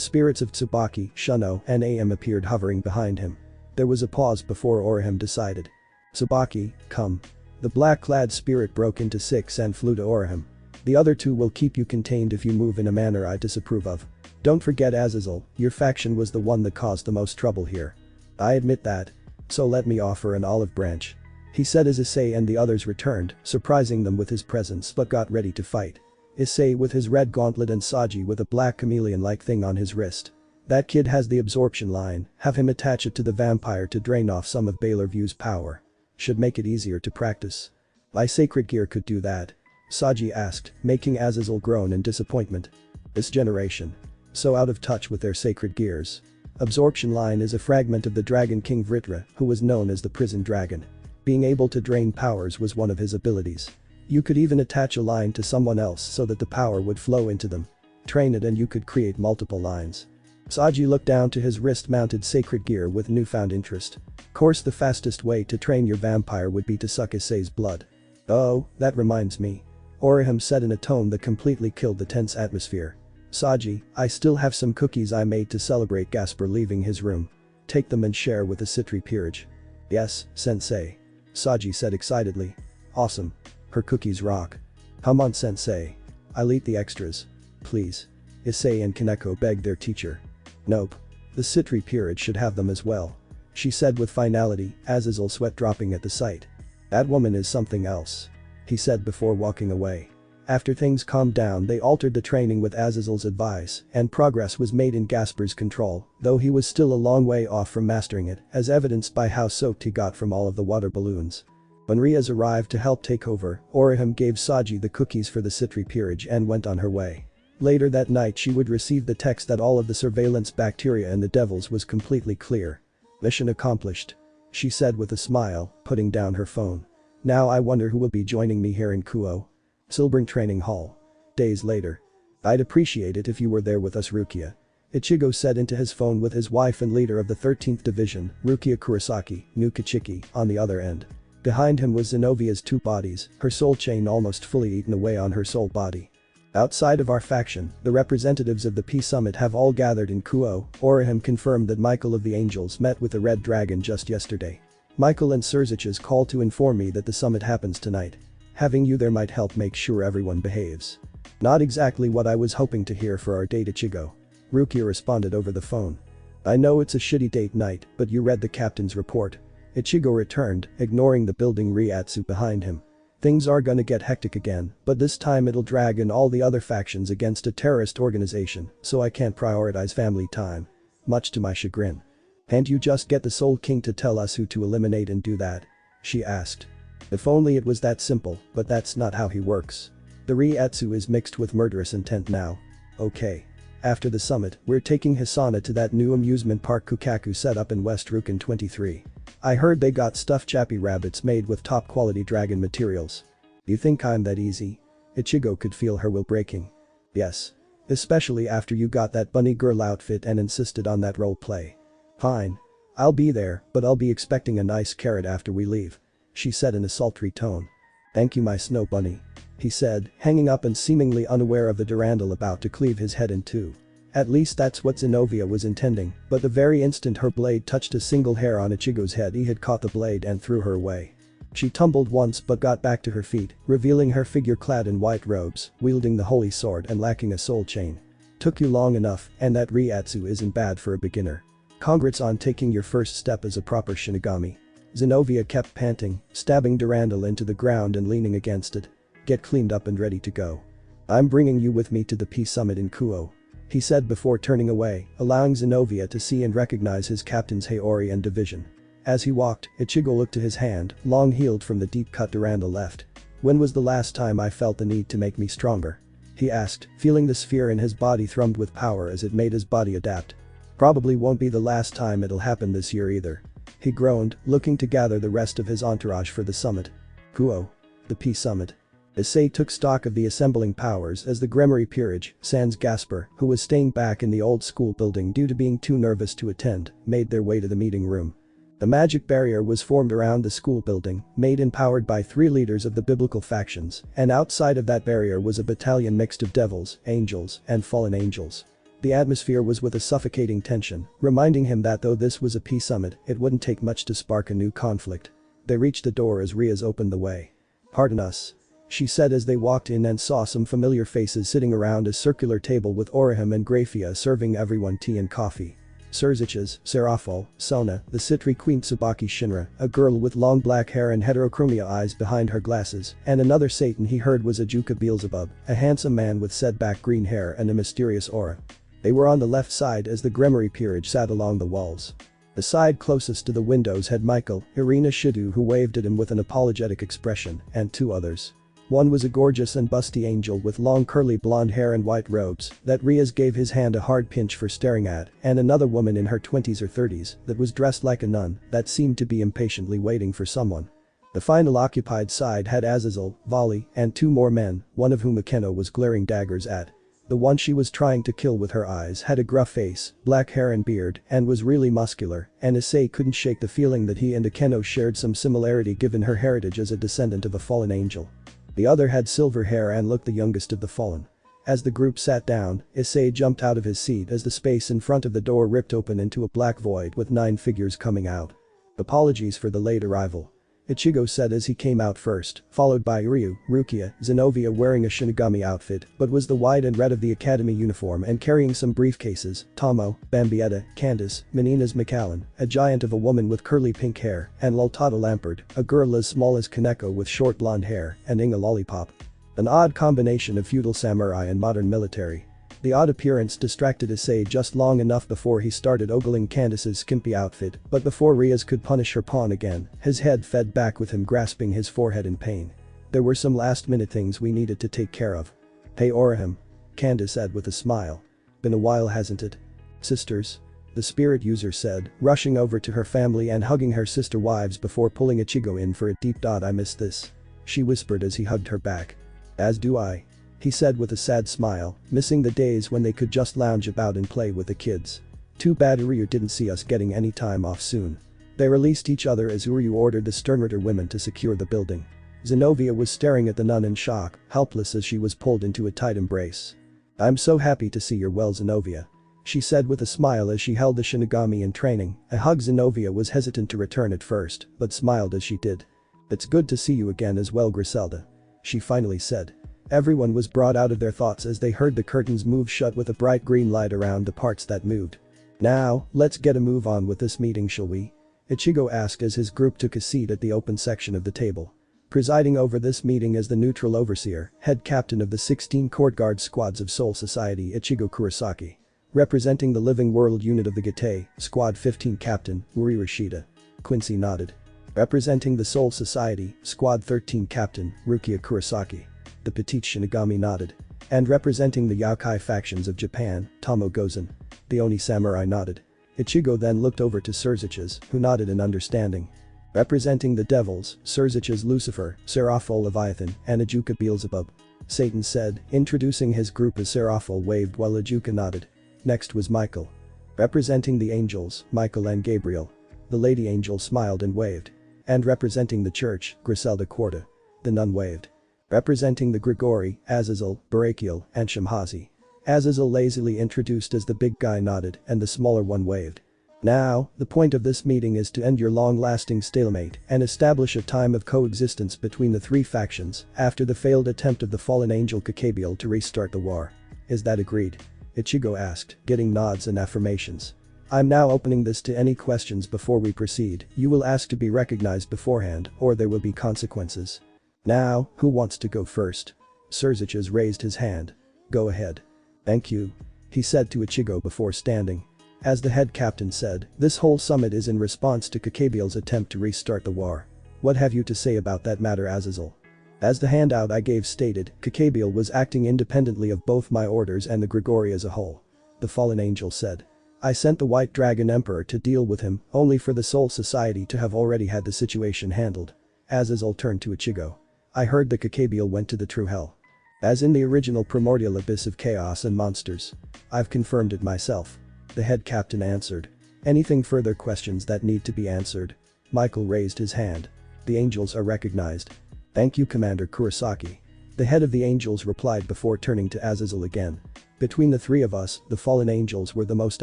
A: spirits of Tsubaki, Shuno, and Am appeared hovering behind him. There was a pause before Oram decided. Tsubaki, come. The black-clad spirit broke into six and flew to Oram. The other two will keep you contained if you move in a manner I disapprove of. Don't forget Azazel, your faction was the one that caused the most trouble here. I admit that. So let me offer an olive branch. He said as Issei and the others returned, surprising them with his presence but got ready to fight. Issei with his red gauntlet and Saji with a black chameleon-like thing on his wrist. That kid has the absorption line, have him attach it to the vampire to drain off some of Baylor View's power. Should make it easier to practice. My sacred gear could do that. Saji asked, making Azazel groan in disappointment. This generation. So out of touch with their sacred gears. Absorption line is a fragment of the Dragon King Vritra, who was known as the Prison Dragon. Being able to drain powers was one of his abilities. You could even attach a line to someone else so that the power would flow into them. Train it and you could create multiple lines. Saji looked down to his wrist-mounted sacred gear with newfound interest. Course the fastest way to train your vampire would be to suck Issei's blood. Oh, that reminds me. Oram said in a tone that completely killed the tense atmosphere. Saji, I still have some cookies I made to celebrate Gasper leaving his room. take them and share with the Citri peerage. Yes, sensei. Saji said excitedly. Awesome. Her cookies rock. Come on sensei. I'll eat the extras. Please. Issei and Kaneko begged their teacher. Nope. The Citri peerage should have them as well. She said with finality, Azazel sweat dropping at the sight. That woman is something else. He said before walking away. After things calmed down they altered the training with Azazel's advice and progress was made in Gasper's control, though he was still a long way off from mastering it, as evidenced by how soaked he got from all of the water balloons. When Riaz arrived to help take over, Orihime gave Saji the cookies for the Citri peerage and went on her way. Later that night she would receive the text that all of the surveillance bacteria in the devils was completely clear. Mission accomplished. She said with a smile, putting down her phone. Now I wonder who will be joining me here in Kuo. Silburn Training Hall. Days later. I'd appreciate it if you were there with us Rukia. Ichigo said into his phone with his wife and leader of the 13th Division, Rukia Kurosaki, new Kuchiki, on the other end. Behind him was Zenovia's two bodies, her soul chain almost fully eaten away on her soul body. Outside of our faction, the representatives of the Peace Summit have all gathered in Kuo. Orihime confirmed that Michael of the Angels met with the Red Dragon just yesterday. Michael and Surzich's called to inform me that the summit happens tonight. Having you there might help make sure everyone behaves. Not exactly what I was hoping to hear for our date Ichigo. Rukia responded over the phone. I know it's a shitty date night, but you read the captain's report. Ichigo returned, ignoring the building Ryatsu behind him. Things are gonna get hectic again, but this time it'll drag in all the other factions against a terrorist organization, so I can't prioritize family time. Much to my chagrin. Can't you just get the Soul King to tell us who to eliminate and do that? She asked. If only it was that simple, but that's not how he works. The Ryatsu is mixed with murderous intent now. Okay. After the summit, we're taking Hisana to that new amusement park Kukaku set up in West Rukin 23. I heard they got stuffed chappie rabbits made with top quality dragon materials. You think I'm that easy? Ichigo could feel her will breaking. Yes. Especially after you got that bunny girl outfit and insisted on that role play. Fine. I'll be there, but I'll be expecting a nice carrot after we leave. She said in a sultry tone. Thank you my snow bunny. He said, hanging up and seemingly unaware of the Durandal about to cleave his head in two. At least that's what Zenovia was intending, but the very instant her blade touched a single hair on Ichigo's head he had caught the blade and threw her away. She tumbled once but got back to her feet, revealing her figure clad in white robes, wielding the holy sword and lacking a soul chain. Took you long enough, and that Ryatsu isn't bad for a beginner. Congrats on taking your first step as a proper Shinigami. Zenovia kept panting, stabbing Durandal into the ground and leaning against it. Get cleaned up and ready to go. I'm bringing you with me to the Peace Summit in Kuo. He said before turning away, allowing Zenovia to see and recognize his captains Haori and Division. As he walked, Ichigo looked to his hand, long healed from the deep cut Durandal left. When was the last time I felt the need to make me stronger? He asked, feeling the sphere in his body thrummed with power as it made his body adapt. Probably won't be the last time it'll happen this year either. He groaned, looking to gather the rest of his entourage for the summit. Kuo. The Peace Summit. Issei took stock of the assembling powers as the Gremory peerage, sans Gasper, who was staying back in the old school building due to being too nervous to attend, made their way to the meeting room. The magic barrier was formed around the school building, made and powered by 3 leaders of the biblical factions, and outside of that barrier was a battalion mixed of devils, angels, and fallen angels. The atmosphere was with a suffocating tension, reminding him that though this was a peace summit, it wouldn't take much to spark a new conflict. They reached the door as Riaz opened the way. Pardon us. She said as they walked in and saw some familiar faces sitting around a circular table with Orihime and Grafia serving everyone tea and coffee. Surzich's, Serafal, Sona, the Citri Queen Tsubaki Shinra, a girl with long black hair and heterochromia eyes behind her glasses, and another Satan he heard was Ajuka Beelzebub, a handsome man with set-back green hair and a mysterious aura. They were on the left side as the Gremory peerage sat along the walls. The side closest to the windows had Michael, Irina Shidu who waved at him with an apologetic expression, and 2 others. One was a gorgeous and busty angel with long curly blonde hair and white robes that Riaz gave his hand a hard pinch for staring at, and another woman in her 20s or 30s that was dressed like a nun that seemed to be impatiently waiting for someone. The final occupied side had Azazel, Vali, and 2 more men, one of whom Akeno was glaring daggers at. The one she was trying to kill with her eyes had a gruff face, black hair and beard, and was really muscular, and Issei couldn't shake the feeling that he and Akeno shared some similarity given her heritage as a descendant of a fallen angel. The other had silver hair and looked the youngest of the fallen. As the group sat down, Issei jumped out of his seat as the space in front of the door ripped open into a black void with 9 figures coming out. Apologies for the late arrival, Ichigo said as he came out first, followed by Ryu, Rukia, Zenobia wearing a Shinigami outfit but was the white and red of the academy uniform and carrying some briefcases, Tomo, Bambietta, Candace, Menina's Macallan, a giant of a woman with curly pink hair, and Loltada Lampard, a girl as small as Kaneko with short blonde hair, and Inga Lollipop. An odd combination of feudal samurai and modern military. The odd appearance distracted Issei just long enough before he started ogling Candace's skimpy outfit, but before Riaz could punish her pawn again, his head fed back with him grasping his forehead in pain. There were some last-minute things we needed to take care of. Hey Oram, Candace said with a smile. Been a while, hasn't it? Sisters? The spirit user said, rushing over to her family and hugging her sister wives before pulling Ichigo in for a deep. I miss this. She whispered as he hugged her back. As do I. He said with a sad smile, missing the days when they could just lounge about and play with the kids. Too bad Uryu didn't see us getting any time off soon. They released each other as Uryu ordered the Sternritter women to secure the building. Zenobia was staring at the nun in shock, helpless as she was pulled into a tight embrace. I'm so happy to see you're well, Zenobia, she said with a smile as she held the Shinigami in training, a hug Zenobia was hesitant to return at first, but smiled as she did. It's good to see you again as well, Griselda, she finally said. Everyone was brought out of their thoughts as they heard the curtains move shut with a bright green light around the parts that moved. Now, let's get a move on with this meeting, shall we? Ichigo asked as his group took a seat at the open section of the table. Presiding over this meeting as the neutral overseer, head captain of the 16 court guard squads of Soul Society, Ichigo Kurosaki. Representing the Living World unit of the Gate, Squad 15 captain, Uri Rashida. Quincy nodded. Representing the Soul Society, Squad 13 captain, Rukia Kurosaki. The petite Shinigami nodded. And representing the Yakai factions of Japan, Tomo Gozen. The Oni samurai nodded. Ichigo then looked over to Surziches, who nodded in understanding. Representing the devils, Surziches Lucifer, Seraphol Leviathan, and Ajuka Beelzebub. Satan said, introducing his group as Seraphol waved while Ajuka nodded. Next was Michael. Representing the angels, Michael and Gabriel. The lady angel smiled and waved. And representing the church, Griselda Quarta. The nun waved. Representing the Grigori, Azazel, Barakiel, and Shamhazi. Azazel lazily introduced as the big guy nodded and the smaller one waved. Now, the point of this meeting is to end your long-lasting stalemate and establish a time of coexistence between the 3 factions after the failed attempt of the fallen angel Kakabiel to restart the war. Is that agreed? Ichigo asked, getting nods and affirmations. I'm now opening this to any questions before we proceed. You will ask to be recognized beforehand or there will be consequences. Now, who wants to go first? Surziches raised his hand. Go ahead. Thank you, he said to Ichigo before standing. As the head captain said, this whole summit is in response to Kakabiel's attempt to restart the war. What have you to say about that matter, Azazel? As the handout I gave stated, Kakabiel was acting independently of both my orders and the Grigori as a whole. The fallen angel said. I sent the White Dragon Emperor to deal with him, only for the Soul Society to have already had the situation handled. Azazel turned to Ichigo. I heard that Kakabiel went to the true hell. As in the original primordial abyss of chaos and monsters. I've confirmed it myself. The head captain answered. Anything further questions that need to be answered? Michael raised his hand. The angels are recognized. Thank you, Commander Kurosaki. The head of the angels replied before turning to Azazel again. Between the 3 of us, the fallen angels were the most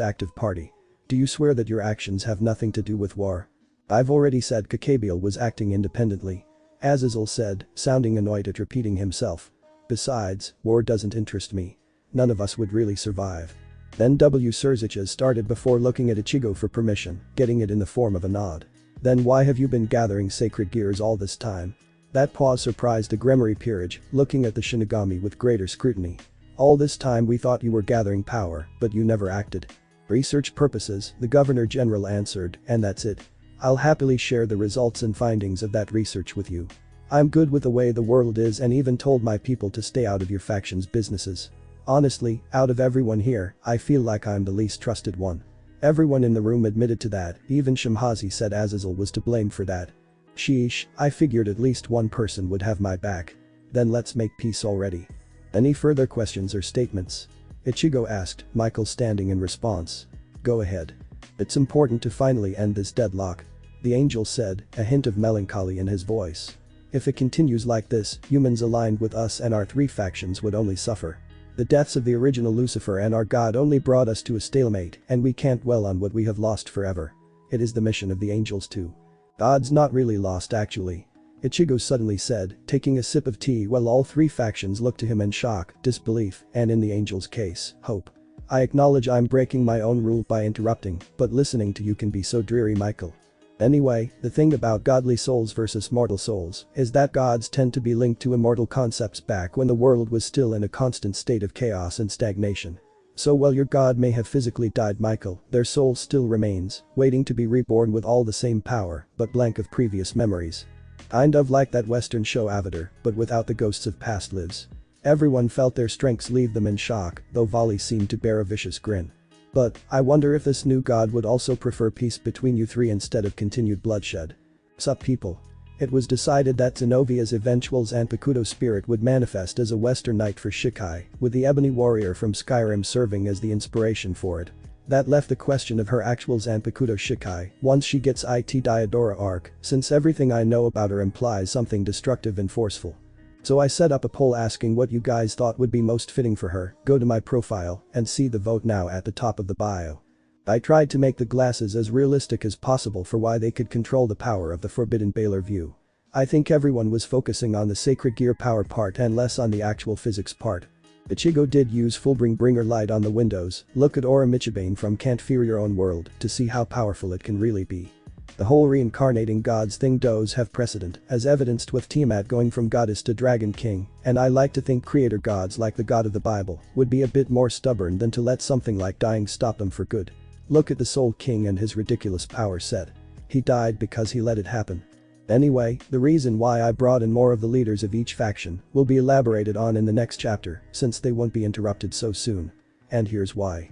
A: active party. Do you swear that your actions have nothing to do with war? I've already said Kakabiel was acting independently. Azazel said, sounding annoyed at repeating himself. Besides, war doesn't interest me. None of us would really survive. Then Surziches started before looking at Ichigo for permission, getting it in the form of a nod. Then why have you been gathering sacred gears all this time? That pause surprised the Gremory peerage, looking at the Shinigami with greater scrutiny. All this time we thought you were gathering power, but you never acted. Research purposes, the Governor General answered, and that's it. I'll happily share the results and findings of that research with you. I'm good with the way the world is and even told my people to stay out of your faction's businesses. Honestly, out of everyone here, I feel like I'm the least trusted one. Everyone in the room admitted to that, even Shamhazi said Azazel was to blame for that. Sheesh, I figured at least one person would have my back. Then let's make peace already. Any further questions or statements? Ichigo asked, Michael standing in response. Go ahead. It's important to finally end this deadlock. The angel said, a hint of melancholy in his voice. If it continues like this, humans aligned with us and our 3 factions would only suffer. The deaths of the original Lucifer and our god only brought us to a stalemate, and we can't dwell on what we have lost forever. It is the mission of the angels too. God's not really lost actually. Ichigo suddenly said, taking a sip of tea while all three factions looked to him in shock, disbelief, and in the angels' case, hope. I acknowledge I'm breaking my own rule by interrupting, but listening to you can be so dreary, Michael. Anyway, the thing about godly souls versus mortal souls is that gods tend to be linked to immortal concepts back when the world was still in a constant state of chaos and stagnation. So while your god may have physically died, Michael, their soul still remains, waiting to be reborn with all the same power, but blank of previous memories. Kind of like that western show Avatar, but without the ghosts of past lives. Everyone felt their strengths leave them in shock, though Vali seemed to bear a vicious grin. But, I wonder if this new god would also prefer peace between you three instead of continued bloodshed. Sup people? It was decided that Zenovia's eventual Zanpakuto spirit would manifest as a western knight for Shikai, with the ebony warrior from Skyrim serving as the inspiration for it. That left the question of her actual Zanpakuto Shikai once she gets it Diodora arc, since everything I know about her implies something destructive and forceful. So I set up a poll asking what you guys thought would be most fitting for her. Go to my profile and see the vote now at the top of the bio. I tried to make the glasses as realistic as possible for why they could control the power of the Forbidden Baylor view. I think everyone was focusing on the sacred gear power part and less on the actual physics part. Ichigo did use full bringer light on the windows. Look at Oram Ichibane from Can't Fear Your Own World to see how powerful it can really be. The whole reincarnating gods thing does have precedent, as evidenced with Tiamat going from goddess to dragon king, and I like to think creator gods like the god of the Bible would be a bit more stubborn than to let something like dying stop them for good. Look at the Soul King and his ridiculous power set. He died because he let it happen. Anyway, the reason why I brought in more of the leaders of each faction will be elaborated on in the next chapter, since they won't be interrupted so soon. And here's why.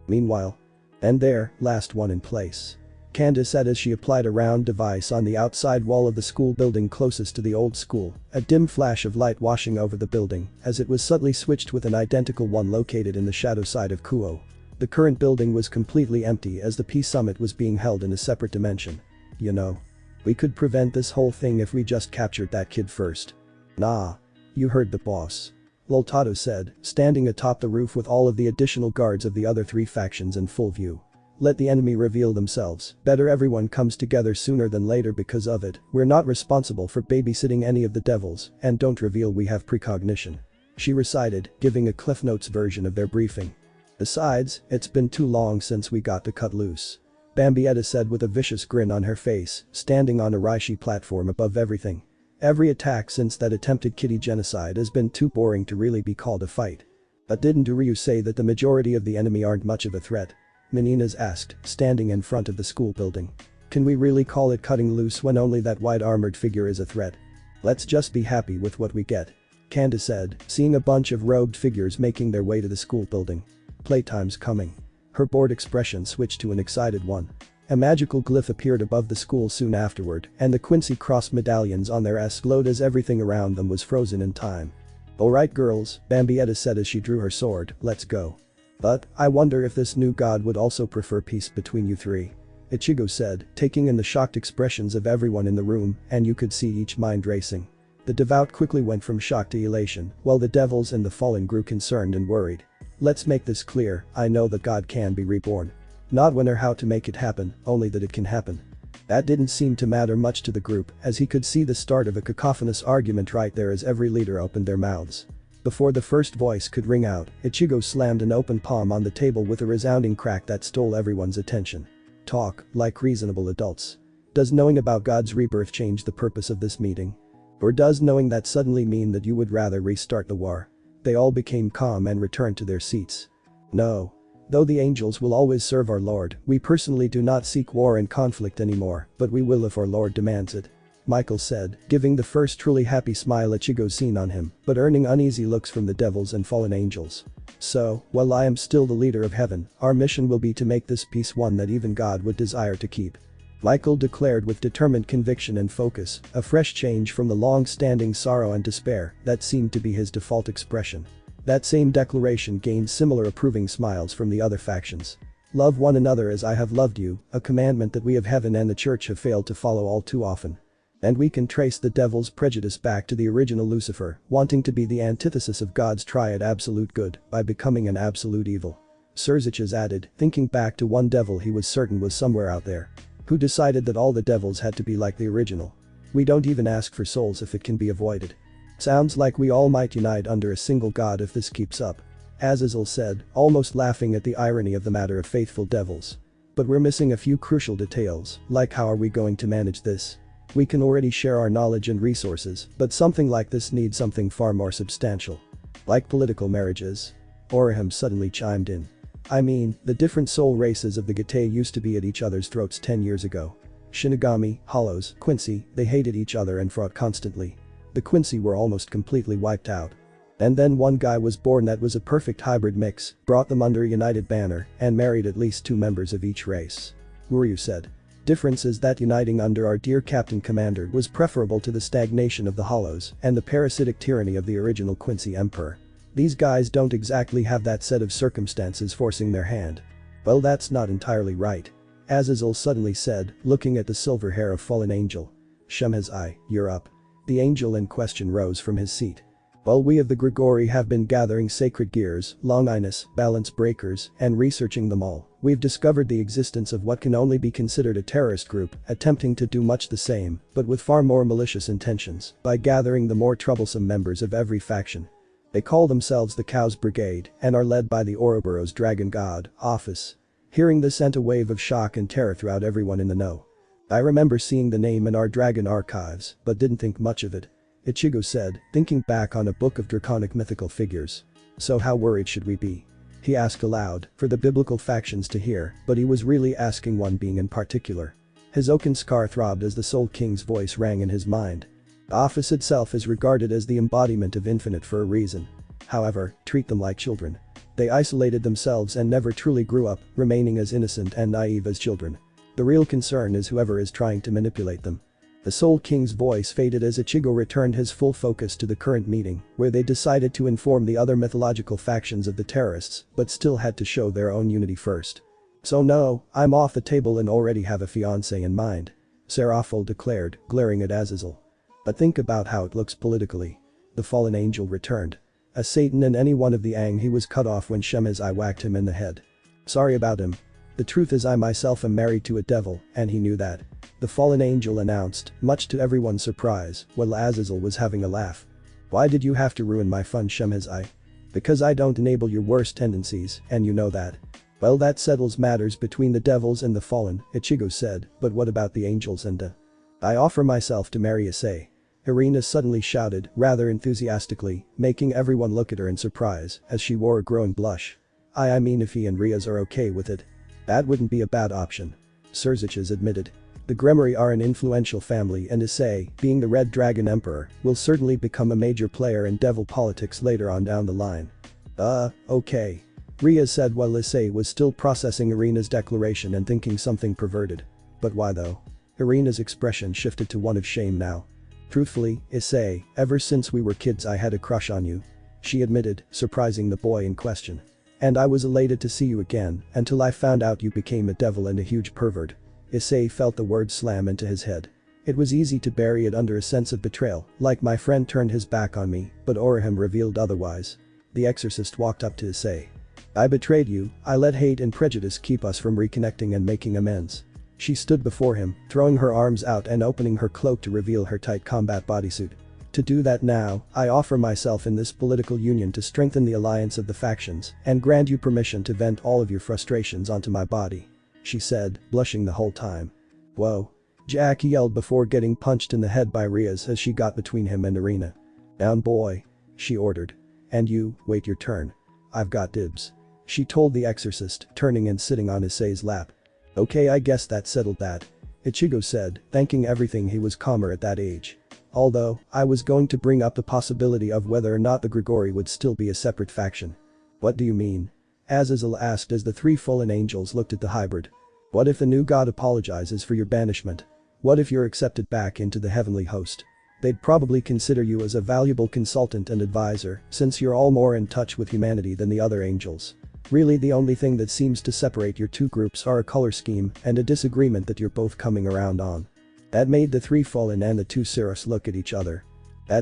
A: Meanwhile. And there, last one in place. Candace said as she applied a round device on the outside wall of the school building closest to the old school, a dim flash of light washing over the building as it was subtly switched with an identical one located in the shadow side of Kuo. The current building was completely empty as the Peace Summit was being held in a separate dimension. You know. We could prevent this whole thing if we just captured that kid first. Nah. You heard the boss. Loltato said, standing atop the roof with all of the additional guards of the other three factions in full view. Let the enemy reveal themselves, better everyone comes together sooner than later because of it, we're not responsible for babysitting any of the devils, and don't reveal we have precognition. She recited, giving a Cliff Notes version of their briefing. Besides, it's been too long since we got to cut loose. Bambietta said with a vicious grin on her face, standing on a Reishi platform above everything. Every attack since that attempted kitty genocide has been too boring to really be called a fight. But didn't Ryu say that the majority of the enemy aren't much of a threat? Meninas asked, standing in front of the school building. Can we really call it cutting loose when only that white armored figure is a threat? Let's just be happy with what we get. Candace said, seeing a bunch of robed figures making their way to the school building. Playtime's coming. Her bored expression switched to an excited one. A magical glyph appeared above the school soon afterward, and the Quincy Cross medallions on their S glowed as everything around them was frozen in time. Alright girls, Bambietta said as she drew her sword, let's go. But, I wonder if this new god would also prefer peace between you three. Ichigo said, taking in the shocked expressions of everyone in the room, and you could see each mind racing. The devout quickly went from shock to elation, while the devils and the fallen grew concerned and worried. Let's make this clear, I know that God can be reborn. Not when or how to make it happen, only that it can happen. That didn't seem to matter much to the group, as he could see the start of a cacophonous argument right there as every leader opened their mouths. Before the first voice could ring out, Ichigo slammed an open palm on the table with a resounding crack that stole everyone's attention. Talk, like reasonable adults. Does knowing about God's rebirth change the purpose of this meeting? Or does knowing that suddenly mean that you would rather restart the war? They all became calm and returned to their seats. No. Though the angels will always serve our Lord, we personally do not seek war and conflict anymore, but we will if our Lord demands it. Michael said, giving the first truly happy smile Ichigo's seen on him, but earning uneasy looks from the devils and fallen angels. So, while I am still the leader of heaven, our mission will be to make this peace one that even God would desire to keep. Michael declared with determined conviction and focus, a fresh change from the long-standing sorrow and despair that seemed to be his default expression. That same declaration gained similar approving smiles from the other factions. Love one another as I have loved you, a commandment that we of heaven and the church have failed to follow all too often. And we can trace the devil's prejudice back to the original Lucifer, wanting to be the antithesis of God's triad absolute good by becoming an absolute evil. Surziches added, thinking back to one devil he was certain was somewhere out there. Who decided that all the devils had to be like the original? We don't even ask for souls if it can be avoided. Sounds like we all might unite under a single god if this keeps up. Azazel said, almost laughing at the irony of the matter of faithful devils. But we're missing a few crucial details, like how are we going to manage this? We can already share our knowledge and resources, but something like this needs something far more substantial. Like political marriages? Oram suddenly chimed in. I mean, the different soul races of the Getae used to be at each other's throats 10 years ago. Shinigami, Hollows, Quincy, they hated each other and fought constantly. The Quincy were almost completely wiped out. And then one guy was born that was a perfect hybrid mix, brought them under a united banner, and married at least 2 members of each race. Uryu said. Difference is that uniting under our dear Captain Commander was preferable to the stagnation of the Hollows and the parasitic tyranny of the original Quincy Emperor. These guys don't exactly have that set of circumstances forcing their hand. Well, that's not entirely right. Azazel suddenly said, looking at the silver hair of fallen angel. Shemhazai, you're up. The angel in question rose from his seat. Well, we of the Grigori have been gathering sacred gears, Longinus, balance breakers, and researching them all. We've discovered the existence of what can only be considered a terrorist group, attempting to do much the same, but with far more malicious intentions, by gathering the more troublesome members of every faction. They call themselves the Cows Brigade and are led by the Ouroboros dragon god, Office. Hearing this sent a wave of shock and terror throughout everyone in the know. I remember seeing the name in our dragon archives, but didn't think much of it. Ichigo said, thinking back on a book of draconic mythical figures. So how worried should we be? He asked aloud, for the biblical factions to hear, but he was really asking one being in particular. His oaken scar throbbed as the Soul King's voice rang in his mind. Office itself is regarded as the embodiment of infinite for a reason. However, treat them like children. They isolated themselves and never truly grew up, remaining as innocent and naive as children. The real concern is whoever is trying to manipulate them. The Soul King's voice faded as Ichigo returned his full focus to the current meeting, where they decided to inform the other mythological factions of the terrorists, but still had to show their own unity first. So no, I'm off the table and already have a fiancé in mind. Seraphil declared, glaring at Azazel. But think about how it looks politically. The fallen angel returned. As Satan and any one of the Aang, he was cut off when Shemhazai whacked him in the head. Sorry about him. The truth is I myself am married to a devil, and he knew that. The fallen angel announced, much to everyone's surprise, while Azazel was having a laugh. Why did you have to ruin my fun, Shemhazai? Because I don't enable your worst tendencies, and you know that. Well, that settles matters between the devils and the fallen, Ichigo said, but what about the angels and I offer myself to marry Issei. Irina suddenly shouted, rather enthusiastically, making everyone look at her in surprise, as she wore a growing blush. I mean if he and Riaz are okay with it. That wouldn't be a bad option. Surziches admitted. The Gremori are an influential family and Issei, being the Red Dragon Emperor, will certainly become a major player in devil politics later on down the line. Okay. Riaz said while Issei was still processing Irina's declaration and thinking something perverted. But why though? Irina's expression shifted to one of shame now. Truthfully, Issei, ever since we were kids I had a crush on you. She admitted, surprising the boy in question. And I was elated to see you again, until I found out you became a devil and a huge pervert. Issei felt the word slam into his head. It was easy to bury it under a sense of betrayal, like my friend turned his back on me, but Oram revealed otherwise. The exorcist walked up to Issei. I betrayed you, I let hate and prejudice keep us from reconnecting and making amends. She stood before him, throwing her arms out and opening her cloak to reveal her tight combat bodysuit. To do that now, I offer myself in this political union to strengthen the alliance of the factions and grant you permission to vent all of your frustrations onto my body. She said, blushing the whole time. Whoa. Jack yelled before getting punched in the head by Riaz as she got between him and Irina. Down boy. She ordered. And you, wait your turn. I've got dibs. She told the exorcist, turning and sitting on Issei's lap. Okay, I guess that settled that. Ichigo said, thanking everything he was calmer at that age. Although, I was going to bring up the possibility of whether or not the Grigori would still be a separate faction. What do you mean? Azazel asked as the 3 fallen angels looked at the hybrid. What if the new god apologizes for your banishment? What if you're accepted back into the heavenly host? They'd probably consider you as a valuable consultant and advisor, since you're all more in touch with humanity than the other angels. Really the only thing that seems to separate your 2 groups are a color scheme and a disagreement that you're both coming around on. That made the three Fallen and the two Cirrus look at each other.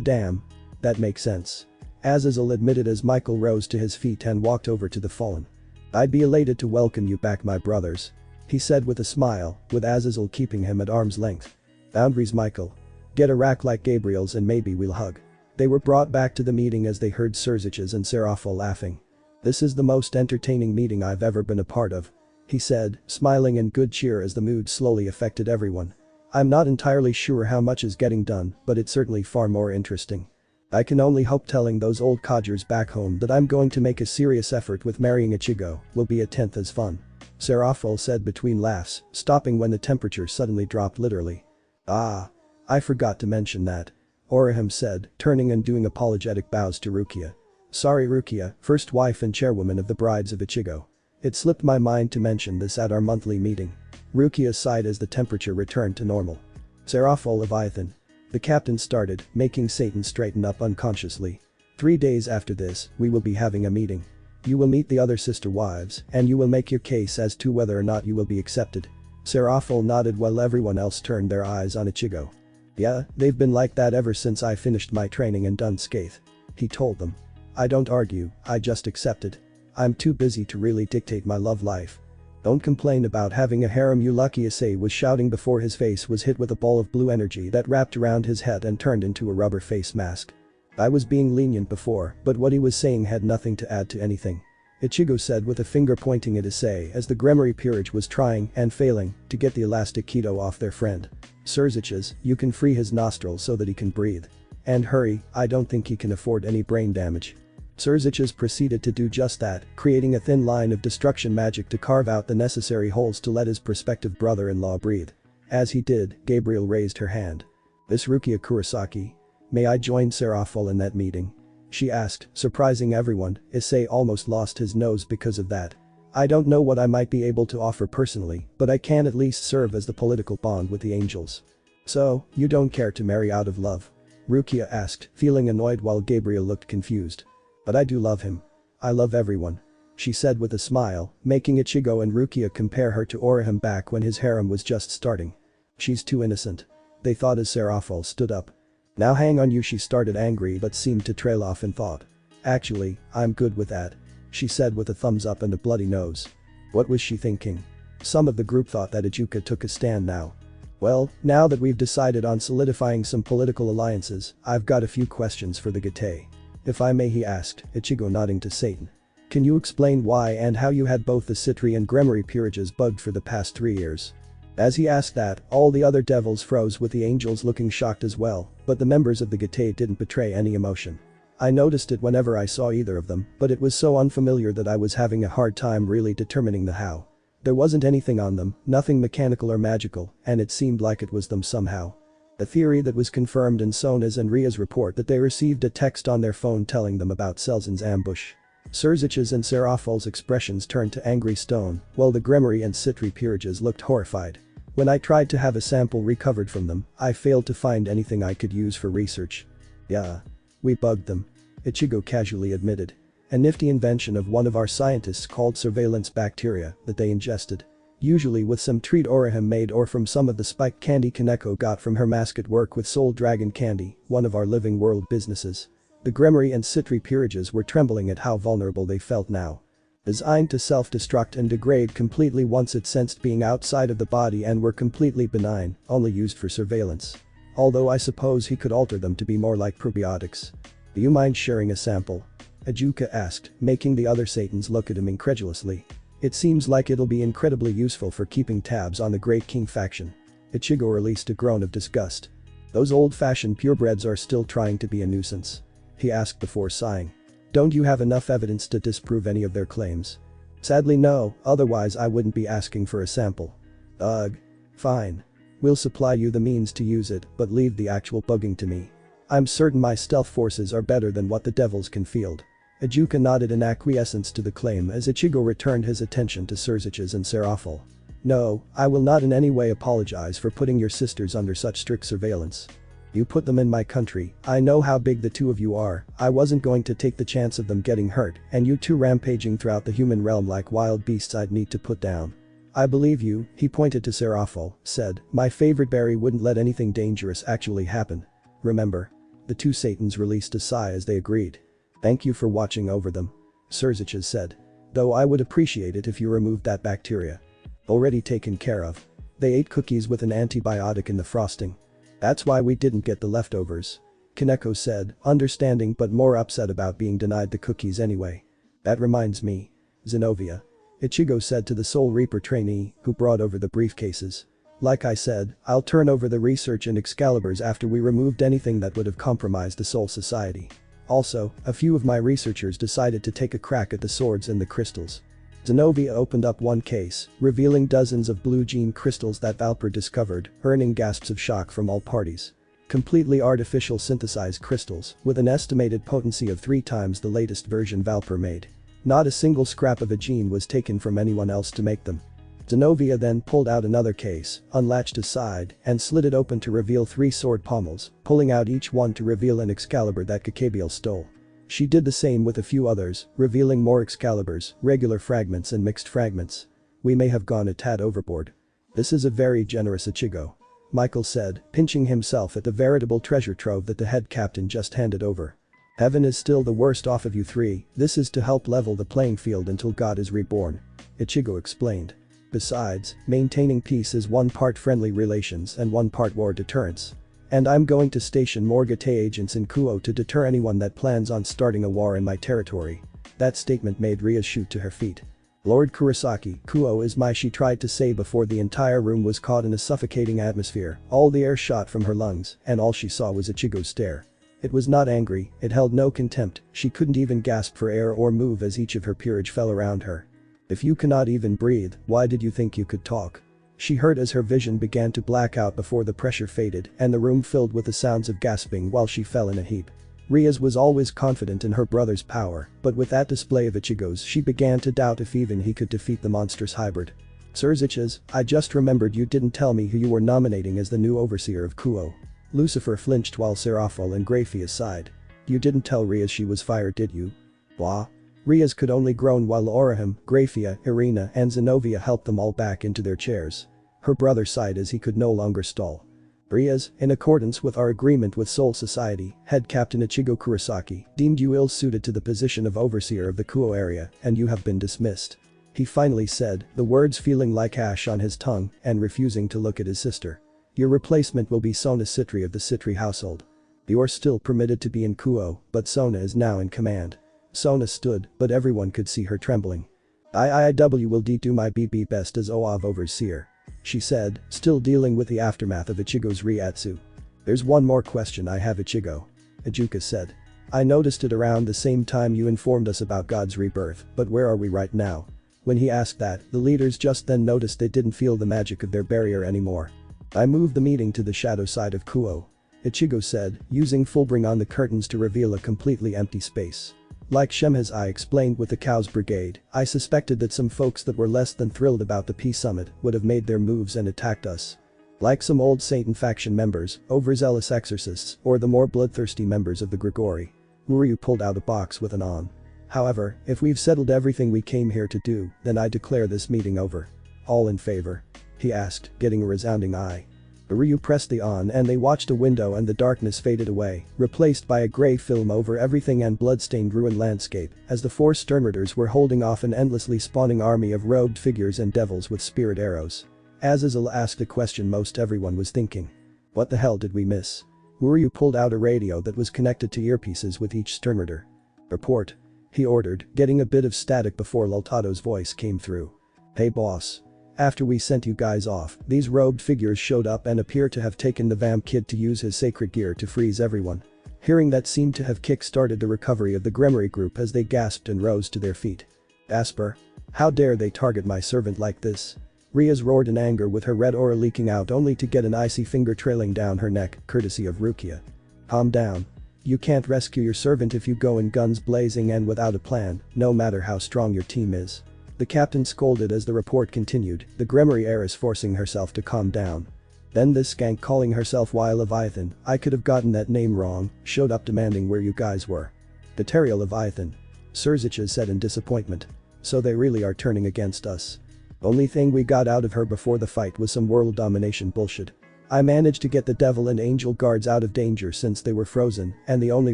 A: Damn. That makes sense. Azazel admitted as Michael rose to his feet and walked over to the Fallen. I'd be elated to welcome you back, my brothers. He said with a smile, with Azazel keeping him at arm's length. Boundaries, Michael. Get a rack like Gabriel's and maybe we'll hug. They were brought back to the meeting as they heard Serziches and Serafal laughing. This is the most entertaining meeting I've ever been a part of. He said, smiling in good cheer as the mood slowly affected everyone. I'm not entirely sure how much is getting done, but it's certainly far more interesting. I can only hope telling those old codgers back home that I'm going to make a serious effort with marrying Ichigo will be a tenth as fun. Serafal said between laughs, stopping when the temperature suddenly dropped literally. Ah. I forgot to mention that. Oram said, turning and doing apologetic bows to Rukia. Sorry Rukia, first wife and chairwoman of the Brides of Ichigo. It slipped my mind to mention this at our monthly meeting. Rukia sighed as the temperature returned to normal. Serafal Leviathan. The captain started, making Satan straighten up unconsciously. 3 days after this, we will be having a meeting. You will meet the other sister wives, and you will make your case as to whether or not you will be accepted. Serafal nodded while everyone else turned their eyes on Ichigo. Yeah, they've been like that ever since I finished my training and done Scathe. He told them. I don't argue, I just accept it. I'm too busy to really dictate my love life. Don't complain about having a harem, you lucky, Issei was shouting before his face was hit with a ball of blue energy that wrapped around his head and turned into a rubber face mask. I was being lenient before, but what he was saying had nothing to add to anything. Ichigo said with a finger pointing at Issei as the Gremory peerage was trying and failing to get the elastic keto off their friend. Serziches, you can free his nostrils so that he can breathe. And hurry, I don't think he can afford any brain damage. Serziches proceeded to do just that, creating a thin line of destruction magic to carve out the necessary holes to let his prospective brother-in-law breathe. As he did, Gabriel raised her hand. This Rukia Kurosaki. May I join Serafal in that meeting? She asked, surprising everyone. Issei almost lost his nose because of that. I don't know what I might be able to offer personally, but I can at least serve as the political bond with the angels. So, you don't care to marry out of love? Rukia asked, feeling annoyed while Gabriel looked confused. But I do love him. I love everyone. She said with a smile, making Ichigo and Rukia compare her to Oram back when his harem was just starting. She's too innocent. They thought as Serafal stood up. Now hang on you, she started angry but seemed to trail off in thought. Actually, I'm good with that. She said with a thumbs up and a bloody nose. What was she thinking? Some of the group thought that Ichigo took a stand now. Well, now that we've decided on solidifying some political alliances, I've got a few questions for the Gate. If I may, he asked, Ichigo nodding to Satan. Can you explain why and how you had both the Citri and Gremory peerages bugged for the past 3 years? As he asked that, all the other devils froze with the angels looking shocked as well, but the members of the Gate didn't betray any emotion. I noticed it whenever I saw either of them, but it was so unfamiliar that I was having a hard time really determining the how. There wasn't anything on them, nothing mechanical or magical, and it seemed like it was them somehow. A theory that was confirmed in Sona's and Ria's report that they received a text on their phone telling them about Selzin's ambush. Serziches and Serafal's expressions turned to angry stone, while the Gremory and Citri peerages looked horrified. When I tried to have a sample recovered from them, I failed to find anything I could use for research. Yeah. We bugged them. Ichigo casually admitted. A nifty invention of one of our scientists called surveillance bacteria that they ingested. Usually with some treat Oram made or from some of the spiked candy Kaneko got from her mask at work with Soul Dragon Candy, one of our living world businesses. The Gremory and Citri peerages were trembling at how vulnerable they felt now. Designed to self-destruct and degrade completely once it sensed being outside of the body and were completely benign, only used for surveillance. Although I suppose he could alter them to be more like probiotics. Do you mind sharing a sample? Ajuka asked, making the other Satans look at him incredulously. It seems like it'll be incredibly useful for keeping tabs on the Great King faction. Ichigo released a groan of disgust. Those old-fashioned purebreds are still trying to be a nuisance. He asked before sighing. Don't you have enough evidence to disprove any of their claims? Sadly no, otherwise I wouldn't be asking for a sample. Ugh. Fine. We'll supply you the means to use it, but leave the actual bugging to me. I'm certain my stealth forces are better than what the devils can field. Ajuka nodded in acquiescence to the claim as Ichigo returned his attention to Serziches and Serafal. No, I will not in any way apologize for putting your sisters under such strict surveillance. You put them in my country, I know how big the two of you are, I wasn't going to take the chance of them getting hurt and you two rampaging throughout the human realm like wild beasts I'd need to put down. I believe you, he pointed to Serafal, said, my favorite berry wouldn't let anything dangerous actually happen. Remember? The two Satans released a sigh as they agreed. Thank you for watching over them. Surziches said. Though I would appreciate it if you removed that bacteria. Already taken care of. They ate cookies with an antibiotic in the frosting. That's why we didn't get the leftovers. Kaneko said, understanding but more upset about being denied the cookies anyway. That reminds me. Zenobia. Ichigo said to the Soul Reaper trainee, who brought over the briefcases. Like I said, I'll turn over the research and Excaliburs after we removed anything that would have compromised the Soul Society. Also, a few of my researchers decided to take a crack at the swords and the crystals. Zenobia opened up one case, revealing dozens of blue gene crystals that Valper discovered, earning gasps of shock from all parties. Completely artificial synthesized crystals, with an estimated potency of 3 times the latest version Valper made. Not a single scrap of a gene was taken from anyone else to make them. Zenobia then pulled out another case, unlatched a side, and slid it open to reveal 3 sword pommels, pulling out each one to reveal an Excalibur that Kakabiel stole. She did the same with a few others, revealing more Excaliburs, regular fragments and mixed fragments. We may have gone a tad overboard. This is a very generous Ichigo. Michael said, pinching himself at the veritable treasure trove that the head captain just handed over. Heaven is still the worst off of you 3, this is to help level the playing field until God is reborn. Ichigo explained. Besides, maintaining peace is 1 part friendly relations and 1 part war deterrence. And I'm going to station more Gate agents in Kuo to deter anyone that plans on starting a war in my territory. That statement made Ria shoot to her feet. Lord Kurosaki, Kuo is my, she tried to say before the entire room was caught in a suffocating atmosphere, all the air shot from her lungs, and all she saw was Ichigo's stare. It was not angry, it held no contempt, she couldn't even gasp for air or move as each of her peerage fell around her. If you cannot even breathe, why did you think you could talk? She heard as her vision began to black out before the pressure faded and the room filled with the sounds of gasping while she fell in a heap. Rias was always confident in her brother's power, but with that display of Ichigo's she began to doubt if even he could defeat the monstrous hybrid. Surziches, I just remembered you didn't tell me who you were nominating as the new overseer of Kuo. Lucifer flinched while Serafal and Grafia sighed. You didn't tell Rias she was fired, did you? Blah. Rias could only groan while Oram, Grafia, Irina and Zenobia helped them all back into their chairs. Her brother sighed as he could no longer stall. Rias, in accordance with our agreement with Soul Society, head captain Ichigo Kurosaki deemed you ill-suited to the position of overseer of the Kuo area and you have been dismissed. He finally said, the words feeling like ash on his tongue and refusing to look at his sister. Your replacement will be Sona Citri of the Citri household. You are still permitted to be in Kuo, but Sona is now in command. Sona stood, but everyone could see her trembling. I will do my BB best as OAV overseer. She said, still dealing with the aftermath of Ichigo's Ryatsu. There's one more question I have, Ichigo. Ijuka said. I noticed it around the same time you informed us about God's rebirth, but where are we right now? When he asked that, the leaders just then noticed they didn't feel the magic of their barrier anymore. I moved the meeting to the shadow side of Kuo. Ichigo said, using Fullbring on the curtains to reveal a completely empty space. Like Shemha's I explained with the Cows Brigade, I suspected that some folks that were less than thrilled about the peace summit would have made their moves and attacked us. Like some old Satan faction members, overzealous exorcists, or the more bloodthirsty members of the Grigori. Uryu pulled out a box with an on. However, if we've settled everything we came here to do, then I declare this meeting over. All in favor? He asked, getting a resounding aye. Ryu pressed the on and they watched a window and the darkness faded away, replaced by a grey film over everything and blood-stained ruined landscape, as the 4 Sternritters were holding off an endlessly spawning army of robed figures and devils with spirit arrows. Azazel asked a question most everyone was thinking. What the hell did we miss? Ryu pulled out a radio that was connected to earpieces with each Sternritter. Report. He ordered, getting a bit of static before Loltado's voice came through. Hey boss. After we sent you guys off, these robed figures showed up and appear to have taken the Vamp Kid to use his sacred gear to freeze everyone. Hearing that seemed to have kick-started the recovery of the Gremory group as they gasped and rose to their feet. Gasper. How dare they target my servant like this? Rias roared in anger with her red aura leaking out only to get an icy finger trailing down her neck, courtesy of Rukia. Calm down. You can't rescue your servant if you go in guns blazing and without a plan, no matter how strong your team is. The captain scolded as the report continued, the Gremory heiress forcing herself to calm down. Then this skank calling herself Y Leviathan, I could have gotten that name wrong, showed up demanding where you guys were. Deuteria Leviathan. Surziches said in disappointment. So they really are turning against us. Only thing we got out of her before the fight was some world domination bullshit. I managed to get the devil and angel guards out of danger since they were frozen, and the only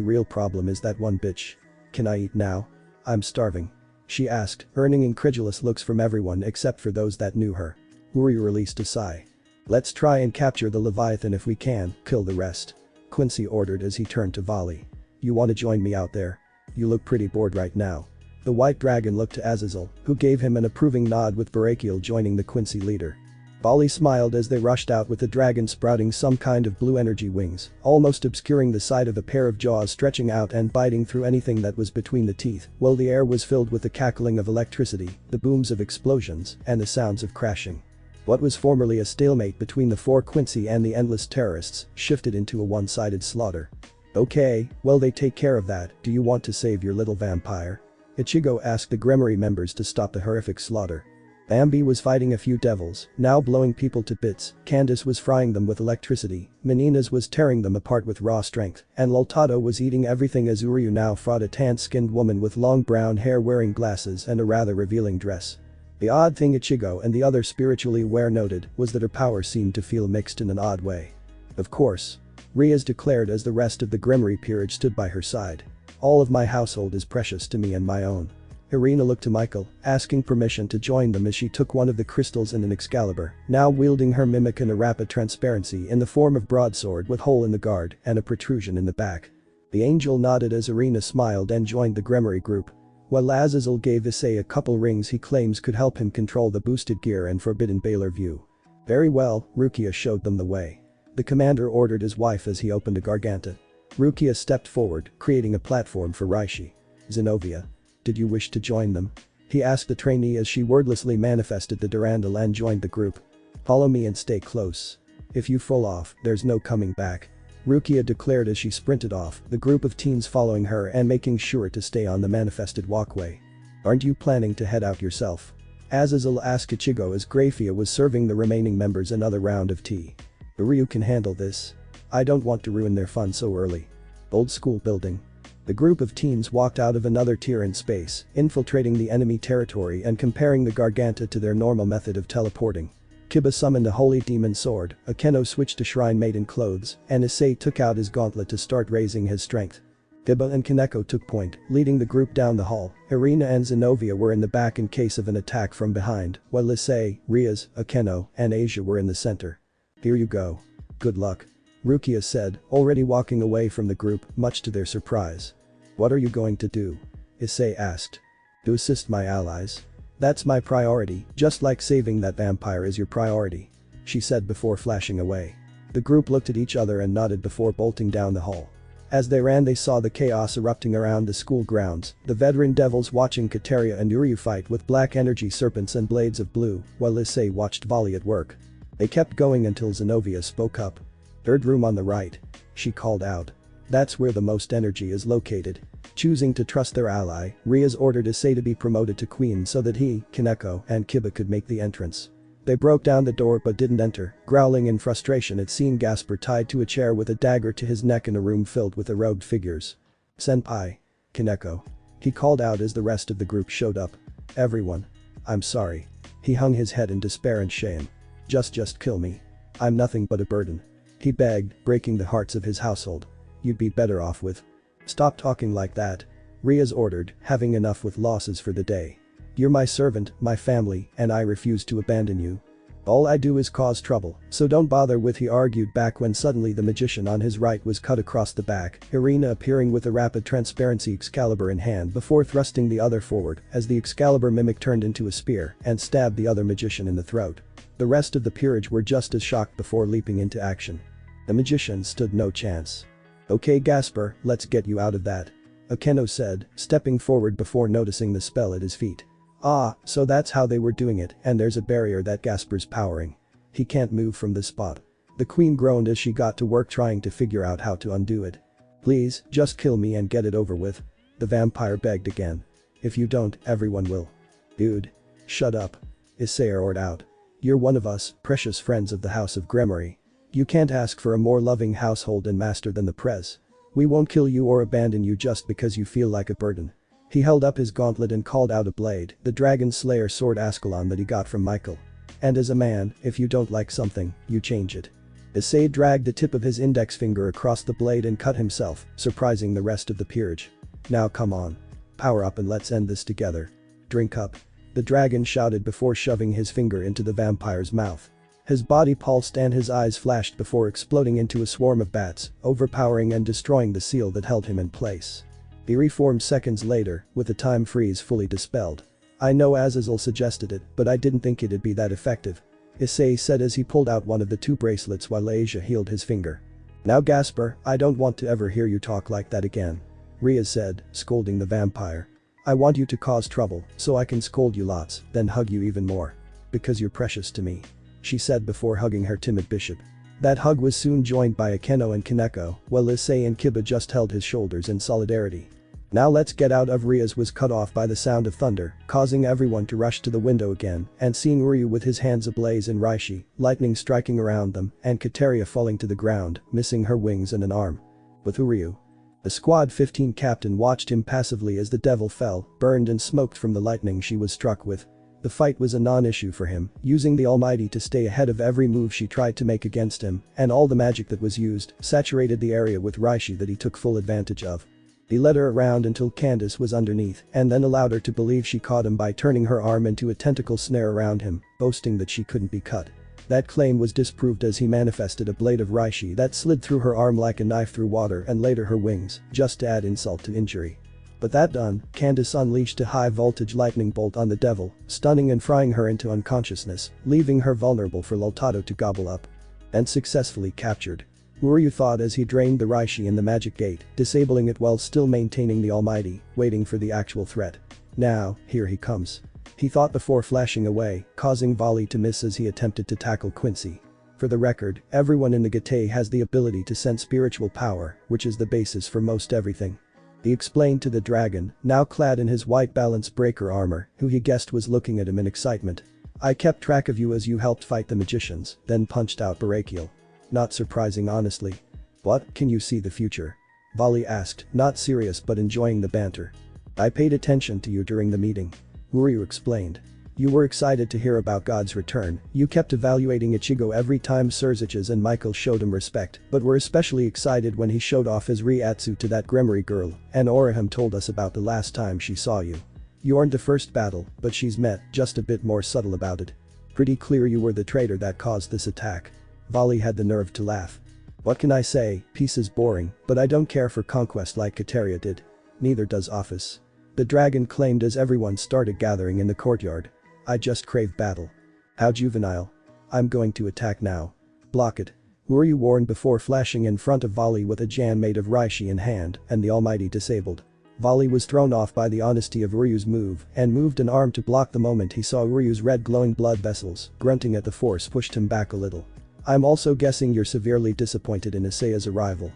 A: real problem is that one bitch. Can I eat now? I'm starving. She asked, earning incredulous looks from everyone except for those that knew her. Uryu released a sigh. Let's try and capture the Leviathan if we can, kill the rest. Quincy ordered as he turned to Volley. You want to join me out there? You look pretty bored right now. The white dragon looked to Azazel, who gave him an approving nod with Barakiel joining the Quincy leader. Volley smiled as they rushed out with the dragon sprouting some kind of blue energy wings, almost obscuring the sight of a pair of jaws stretching out and biting through anything that was between the teeth, while the air was filled with the cackling of electricity, the booms of explosions, and the sounds of crashing. What was formerly a stalemate between the four Quincy and the endless terrorists shifted into a one-sided slaughter. Okay, well they take care of that, do you want to save your little vampire? Ichigo asked the Gremory members to stop the horrific slaughter. Bambi was fighting a few devils, now blowing people to bits, Candace was frying them with electricity, Menina's was tearing them apart with raw strength, and Loltado was eating everything as Uryu now fought a tan-skinned woman with long brown hair wearing glasses and a rather revealing dress. The odd thing Ichigo and the other spiritually aware noted was that her power seemed to feel mixed in an odd way. Of course. Riaz declared as the rest of the Gremory peerage stood by her side. All of my household is precious to me and my own. Irina looked to Michael, asking permission to join them as she took one of the crystals and an Excalibur, now wielding her mimic in a rapid transparency in the form of broadsword with hole in the guard and a protrusion in the back. The angel nodded as Irina smiled and joined the Gremory group. While Azazel gave Issei a couple rings he claims could help him control the boosted gear and forbidden Baylor view. Very well, Rukia showed them the way. The commander ordered his wife as he opened a Garganta. Rukia stepped forward, creating a platform for Raishi. Zenobia. Did you wish to join them? He asked the trainee as she wordlessly manifested the Durandal and joined the group. Follow me and stay close. If you fall off, there's no coming back. Rukia declared as she sprinted off, the group of teens following her and making sure to stay on the manifested walkway. Aren't you planning to head out yourself? Azazel asked Ichigo as Grafia was serving the remaining members another round of tea. Uryu can handle this. I don't want to ruin their fun so early. Old school building. The group of teens walked out of another tier in space, infiltrating the enemy territory and comparing the Garganta to their normal method of teleporting. Kiba summoned a holy demon sword, Akeno switched to shrine maiden clothes, and Issei took out his gauntlet to start raising his strength. Kiba and Kaneko took point, leading the group down the hall. Irina and Zenobia were in the back in case of an attack from behind, while Issei, Riaz, Akeno, and Asia were in the center. Here you go. Good luck. Rukia said, already walking away from the group, much to their surprise. What are you going to do? Issei asked. To assist my allies. That's my priority, just like saving that vampire is your priority. She said before flashing away. The group looked at each other and nodded before bolting down the hall. As they ran they saw the chaos erupting around the school grounds, the veteran devils watching Kateria and Uryu fight with black energy serpents and blades of blue, while Issei watched Volley at work. They kept going until Zenobia spoke up. Third room on the right. She called out. That's where the most energy is located. Choosing to trust their ally, Riaz ordered Issei to be promoted to queen so that he, Kaneko, and Kiba could make the entrance. They broke down the door but didn't enter, growling in frustration at seeing Gasper tied to a chair with a dagger to his neck in a room filled with robed figures. Senpai. Kaneko. He called out as the rest of the group showed up. Everyone. I'm sorry. He hung his head in despair and shame. Just kill me. I'm nothing but a burden. He begged, breaking the hearts of his household. You'd be better off with. Stop talking like that. Riaz ordered, having enough with losses for the day. You're my servant, my family, and I refuse to abandon you. All I do is cause trouble, so don't bother with, he argued back when suddenly the magician on his right was cut across the back, Irina appearing with a rapid transparency Excalibur in hand before thrusting the other forward as the Excalibur mimic turned into a spear and stabbed the other magician in the throat. The rest of the peerage were just as shocked before leaping into action. The magician stood no chance. Okay Gasper, let's get you out of that. Akeno said, stepping forward before noticing the spell at his feet. Ah, so that's how they were doing it, and there's a barrier that Gasper's powering. He can't move from this spot. The queen groaned as she got to work trying to figure out how to undo it. Please, just kill me and get it over with. The vampire begged again. If you don't, everyone will. Dude. Shut up. Issei roared out. You're one of us, precious friends of the House of Gremory. You can't ask for a more loving household and master than the Prez. We won't kill you or abandon you just because you feel like a burden. He held up his gauntlet and called out a blade, the Dragon Slayer sword Ascalon that he got from Michael. And as a man, if you don't like something, you change it. Issei dragged the tip of his index finger across the blade and cut himself, surprising the rest of the peerage. Now come on. Power up and let's end this together. Drink up. The dragon shouted before shoving his finger into the vampire's mouth. His body pulsed and his eyes flashed before exploding into a swarm of bats, overpowering and destroying the seal that held him in place. He reformed seconds later, with the time freeze fully dispelled. I know Azazel suggested it, but I didn't think it'd be that effective. Issei said as he pulled out one of the two bracelets while Asia healed his finger. Now Gasper, I don't want to ever hear you talk like that again. Rhea said, scolding the vampire. I want you to cause trouble, so I can scold you lots, then hug you even more. Because you're precious to me. She said before hugging her timid bishop. That hug was soon joined by Akeno and Kaneko, while Issei and Kiba just held his shoulders in solidarity. Now let's get out of Rhea's was cut off by the sound of thunder, causing everyone to rush to the window again, and seeing Ryu with his hands ablaze in Reishi, lightning striking around them, and Kateria falling to the ground, missing her wings and an arm. With Uryu. The Squad 15 captain watched him passively as the devil fell, burned and smoked from the lightning she was struck with. The fight was a non-issue for him, using the Almighty to stay ahead of every move she tried to make against him, and all the magic that was used saturated the area with Reishi that he took full advantage of. He led her around until Candace was underneath and then allowed her to believe she caught him by turning her arm into a tentacle snare around him, boasting that she couldn't be cut. That claim was disproved as he manifested a blade of Reishi that slid through her arm like a knife through water and later her wings, just to add insult to injury. But that done, Candace unleashed a high-voltage lightning bolt on the devil, stunning and frying her into unconsciousness, leaving her vulnerable for Loltado to gobble up. And successfully captured. Uryu thought as he drained the Reishi in the magic gate, disabling it while still maintaining the Almighty, waiting for the actual threat. Now, here he comes. He thought before flashing away, causing Volley to miss as he attempted to tackle Quincy. For the record, everyone in the Gate has the ability to sense spiritual power, which is the basis for most everything. He explained to the dragon, now clad in his white balance breaker armor, who he guessed was looking at him in excitement. I kept track of you as you helped fight the magicians, then punched out Barakiel. Not surprising honestly. What, can you see the future? Volley asked, not serious but enjoying the banter. I paid attention to you during the meeting. Uryu explained. You were excited to hear about God's return, you kept evaluating Ichigo every time Surziches and Michael showed him respect, but were especially excited when he showed off his Ryatsu to that Gremory girl, and Oriham told us about the last time she saw you. You aren't the first battle, but she's met, just a bit more subtle about it. Pretty clear you were the traitor that caused this attack. Volley had the nerve to laugh. What can I say, peace is boring, but I don't care for conquest like Kateria did. Neither does office. The dragon claimed as everyone started gathering in the courtyard. I just crave battle. How juvenile. I'm going to attack now. Block it. Uryu warned before flashing in front of Volley with a Jan made of Reishi in hand and the Almighty disabled. Volley was thrown off by the honesty of Uryu's move and moved an arm to block the moment he saw Uryu's red glowing blood vessels, grunting at the force pushed him back a little. I'm also guessing you're severely disappointed in Isaiah's arrival.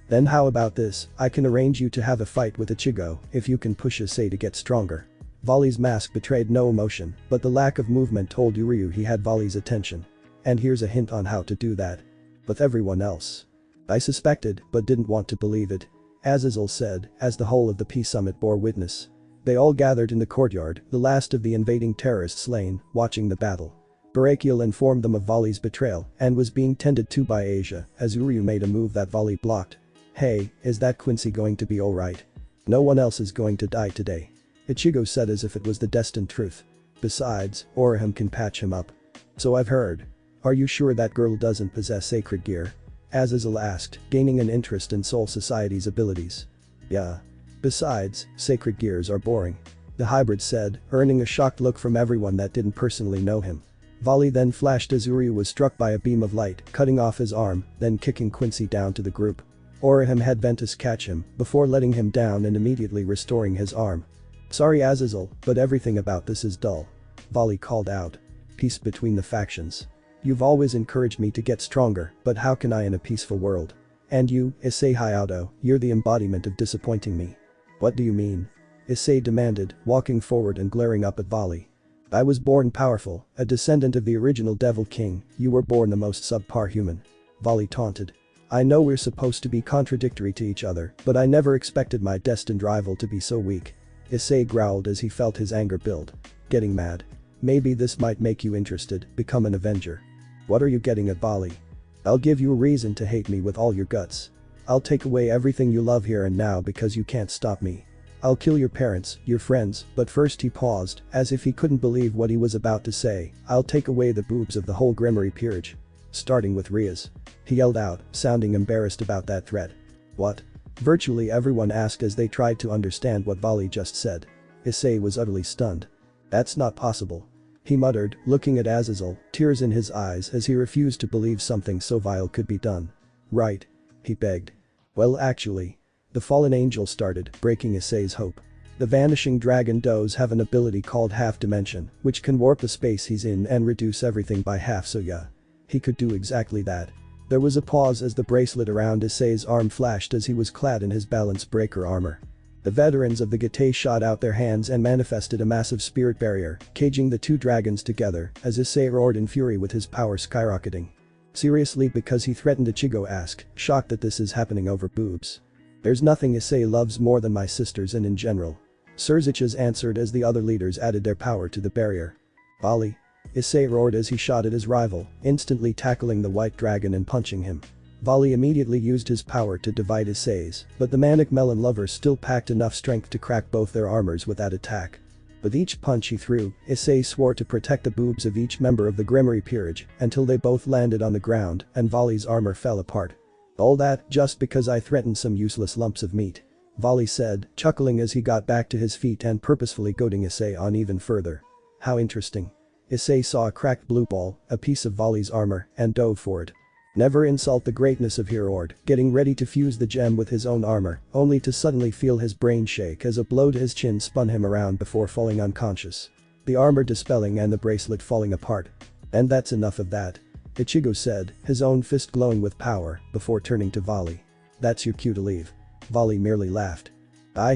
A: Then how about this, I can arrange you to have a fight with Ichigo if you can push Issei to get stronger. Volley's mask betrayed no emotion, but the lack of movement told Uryu he had Volley's attention. And here's a hint on how to do that. With everyone else. I suspected, but didn't want to believe it. Azazel said, as the whole of the Peace Summit bore witness. They all gathered in the courtyard, the last of the invading terrorists slain, watching the battle. Barakiel informed them of Volley's betrayal and was being tended to by Asia as Uryu made a move that Volley blocked. Hey, is that Quincy going to be alright? No one else is going to die today. Ichigo said as if it was the destined truth. Besides, Oriham can patch him up. So I've heard. Are you sure that girl doesn't possess sacred gear? Azazel asked, gaining an interest in Soul Society's abilities. Yeah. Besides, sacred gears are boring. The hybrid said, earning a shocked look from everyone that didn't personally know him. Volley then flashed as Uryu was struck by a beam of light, cutting off his arm, then kicking Quincy down to the group. Oriham had Ventus catch him, before letting him down and immediately restoring his arm. Sorry Azazel, but everything about this is dull. Volley called out. Peace between the factions. You've always encouraged me to get stronger, but how can I in a peaceful world? And you, Issei Hayato, you're the embodiment of disappointing me. What do you mean? Issei demanded, walking forward and glaring up at Volley. I was born powerful, a descendant of the original Devil King, you were born the most subpar human. Volley taunted. I know we're supposed to be contradictory to each other, but I never expected my destined rival to be so weak. Issei growled as he felt his anger build. Getting mad. Maybe this might make you interested, become an Avenger. What are you getting at, Bali? I'll give you a reason to hate me with all your guts. I'll take away everything you love here and now because you can't stop me. I'll kill your parents, your friends, but first he paused, as if he couldn't believe what he was about to say. I'll take away the boobs of the whole Grimoire peerage. Starting with Ria's. He yelled out, sounding embarrassed about that threat. What? Virtually everyone asked as they tried to understand what Vali just said. Issei was utterly stunned. That's not possible. He muttered, looking at Azazel, tears in his eyes as he refused to believe something so vile could be done. Right. He begged. Well, actually. The fallen angel started, breaking Issei's hope. The vanishing dragon does have an ability called half dimension, which can warp the space he's in and reduce everything by half, so yeah. He could do exactly that. There was a pause as the bracelet around Issei's arm flashed as he was clad in his balance breaker armor. The veterans of the Gate shot out their hands and manifested a massive spirit barrier, caging the two dragons together as Issei roared in fury with his power skyrocketing. Seriously, because he threatened, Ichigo asked, shocked that this is happening over boobs. There's nothing Issei loves more than my sisters and in general. Surziches answered as the other leaders added their power to the barrier. Bali. Issei roared as he shot at his rival, instantly tackling the white dragon and punching him. Vali immediately used his power to divide Issei's, but the manic melon lover still packed enough strength to crack both their armors with that attack. With each punch he threw, Issei swore to protect the boobs of each member of the Grimoire peerage until they both landed on the ground and Vali's armor fell apart. All that just because I threatened some useless lumps of meat. Vali said, chuckling as he got back to his feet and purposefully goading Issei on even further. How interesting. Issei saw a cracked blue ball, a piece of Vali's armor, and dove for it. Never insult the greatness of Hero, getting ready to fuse the gem with his own armor, only to suddenly feel his brain shake as a blow to his chin spun him around before falling unconscious. The armor dispelling and the bracelet falling apart. And that's enough of that. Ichigo said, his own fist glowing with power, before turning to Vali. That's your cue to leave. Vali merely laughed.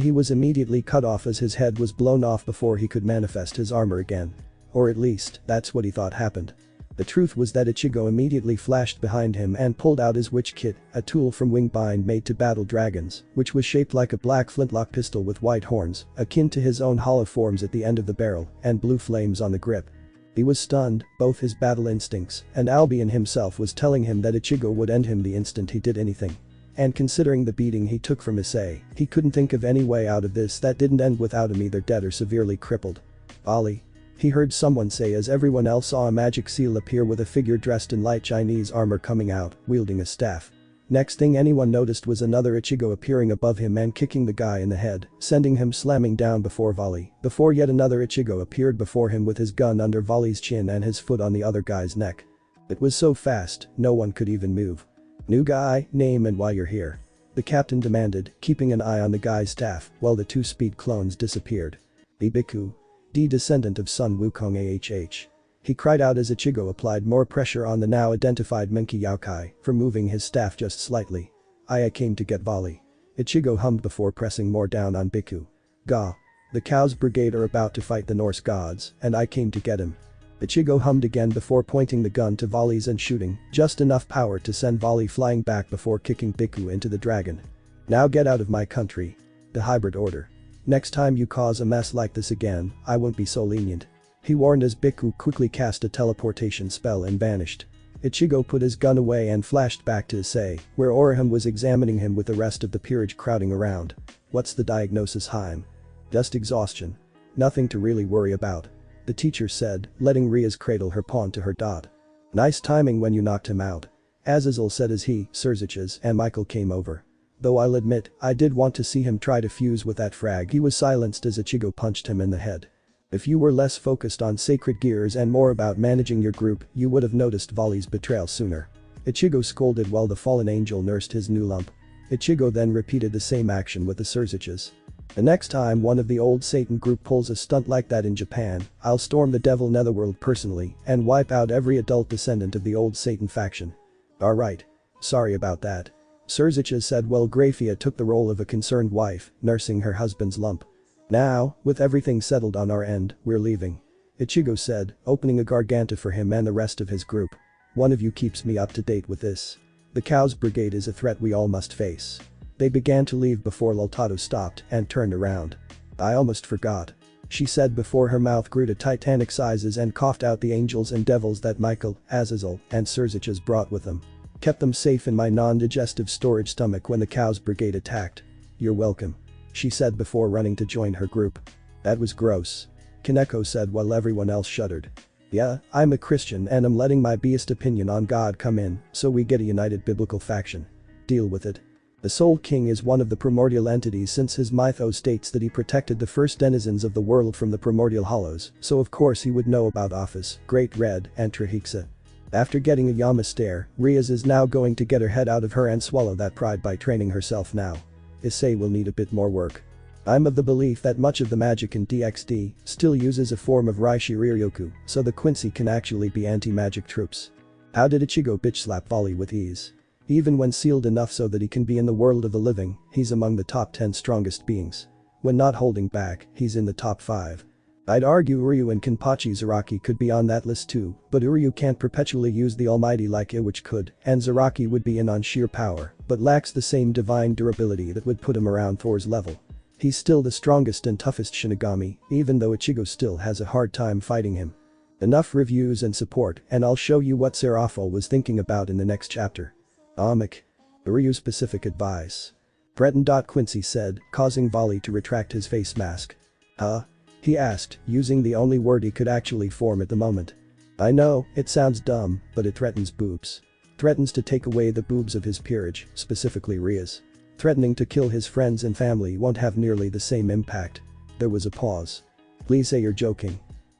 A: He was immediately cut off as his head was blown off before he could manifest his armor again. Or at least, that's what he thought happened. The truth was that Ichigo immediately flashed behind him and pulled out his witch kit, a tool from Wingbind made to battle dragons, which was shaped like a black flintlock pistol with white horns, akin to his own hollow forms at the end of the barrel, and blue flames on the grip. He was stunned, both his battle instincts and Albion himself was telling him that Ichigo would end him the instant he did anything. And considering the beating he took from Issei, he couldn't think of any way out of this that didn't end without him either dead or severely crippled. Bali. He heard someone say as everyone else saw a magic seal appear with a figure dressed in light Chinese armor coming out, wielding a staff. Next thing anyone noticed was another Ichigo appearing above him and kicking the guy in the head, sending him slamming down before Vali, before yet another Ichigo appeared before him with his gun under Vali's chin and his foot on the other guy's neck. It was so fast, no one could even move. New guy, name and why you're here. The captain demanded, keeping an eye on the guy's staff while the two speed clones disappeared. Ibiku. Descendant of Sun Wukong AHH. He cried out as Ichigo applied more pressure on the now identified Menki Yaokai for moving his staff just slightly. I came to get Vali. Ichigo hummed before pressing more down on Biku. Ga. The Cow's brigade are about to fight the Norse gods, and I came to get him. Ichigo hummed again before pointing the gun to Vali's and shooting, just enough power to send Vali flying back before kicking Biku into the dragon. Now get out of my country. The hybrid order. Next time you cause a mess like this again, I won't be so lenient. He warned as Biku quickly cast a teleportation spell and vanished. Ichigo put his gun away and flashed back to Issei, where Oram was examining him with the rest of the peerage crowding around. What's the diagnosis, Haim? Just exhaustion. Nothing to really worry about. The teacher said, letting Ria's cradle her pawn to her dot. Nice timing when you knocked him out. Azazel said as he, Surziches, and Michael came over. Though I'll admit, I did want to see him try to fuse with that frag. He was silenced as Ichigo punched him in the head. If you were less focused on sacred gears and more about managing your group, you would have noticed Vali's betrayal sooner. Ichigo scolded while the fallen angel nursed his new lump. Ichigo then repeated the same action with the Surziches. The next time one of the old Satan group pulls a stunt like that in Japan, I'll storm the Devil Netherworld personally and wipe out every adult descendant of the old Satan faction. Alright. Sorry about that. Surziches said while Grafia took the role of a concerned wife, nursing her husband's lump. Now, with everything settled on our end, we're leaving. Ichigo said, opening a garganta for him and the rest of his group. One of you keeps me up to date with this. The Cow's brigade is a threat we all must face. They began to leave before Loltado stopped and turned around. I almost forgot. She said before her mouth grew to titanic sizes and coughed out the angels and devils that Michael, Azazel, and Serziches brought with them. Kept them safe in my non-digestive storage stomach when the Cows Brigade attacked. You're welcome. She said before running to join her group. That was gross. Kaneko said while everyone else shuddered. Yeah, I'm a Christian and I'm letting my biased opinion on God come in, so we get a united biblical faction. Deal with it. The Soul King is one of the primordial entities since his mythos states that he protected the first denizens of the world from the primordial hollows, so of course he would know about Office, Great Red, and Trahixa. After getting a Yama stare, Riaz is now going to get her head out of her and swallow that pride by training herself now. Issei will need a bit more work. I'm of the belief that much of the magic in DxD still uses a form of Raishi Ryoryoku, so the Quincy can actually be anti-magic troops. How did Ichigo bitch slap volley with ease? Even when sealed enough so that he can be in the world of the living, he's among the top 10 strongest beings. When not holding back, he's in the top 5. I'd argue Uryu and Kenpachi Zaraki could be on that list too, but Uryu can't perpetually use the almighty like Iwich could, and Zaraki would be in on sheer power, but lacks the same divine durability that would put him around Thor's level. He's still the strongest and toughest Shinigami, even though Ichigo still has a hard time fighting him. Enough reviews and support, and I'll show you what Serafo was thinking about in the next chapter. Amic. Uryu's specific advice. Threatened. Quincy said, causing Volley to retract his face mask. Huh? He asked, using the only word he could actually form at the moment. I know, it sounds dumb, but it threatens boobs. Threatens to take away the boobs of his peerage, specifically Ria's. Threatening to kill his friends and family won't have nearly the same impact. There was a pause. Please say you're joking.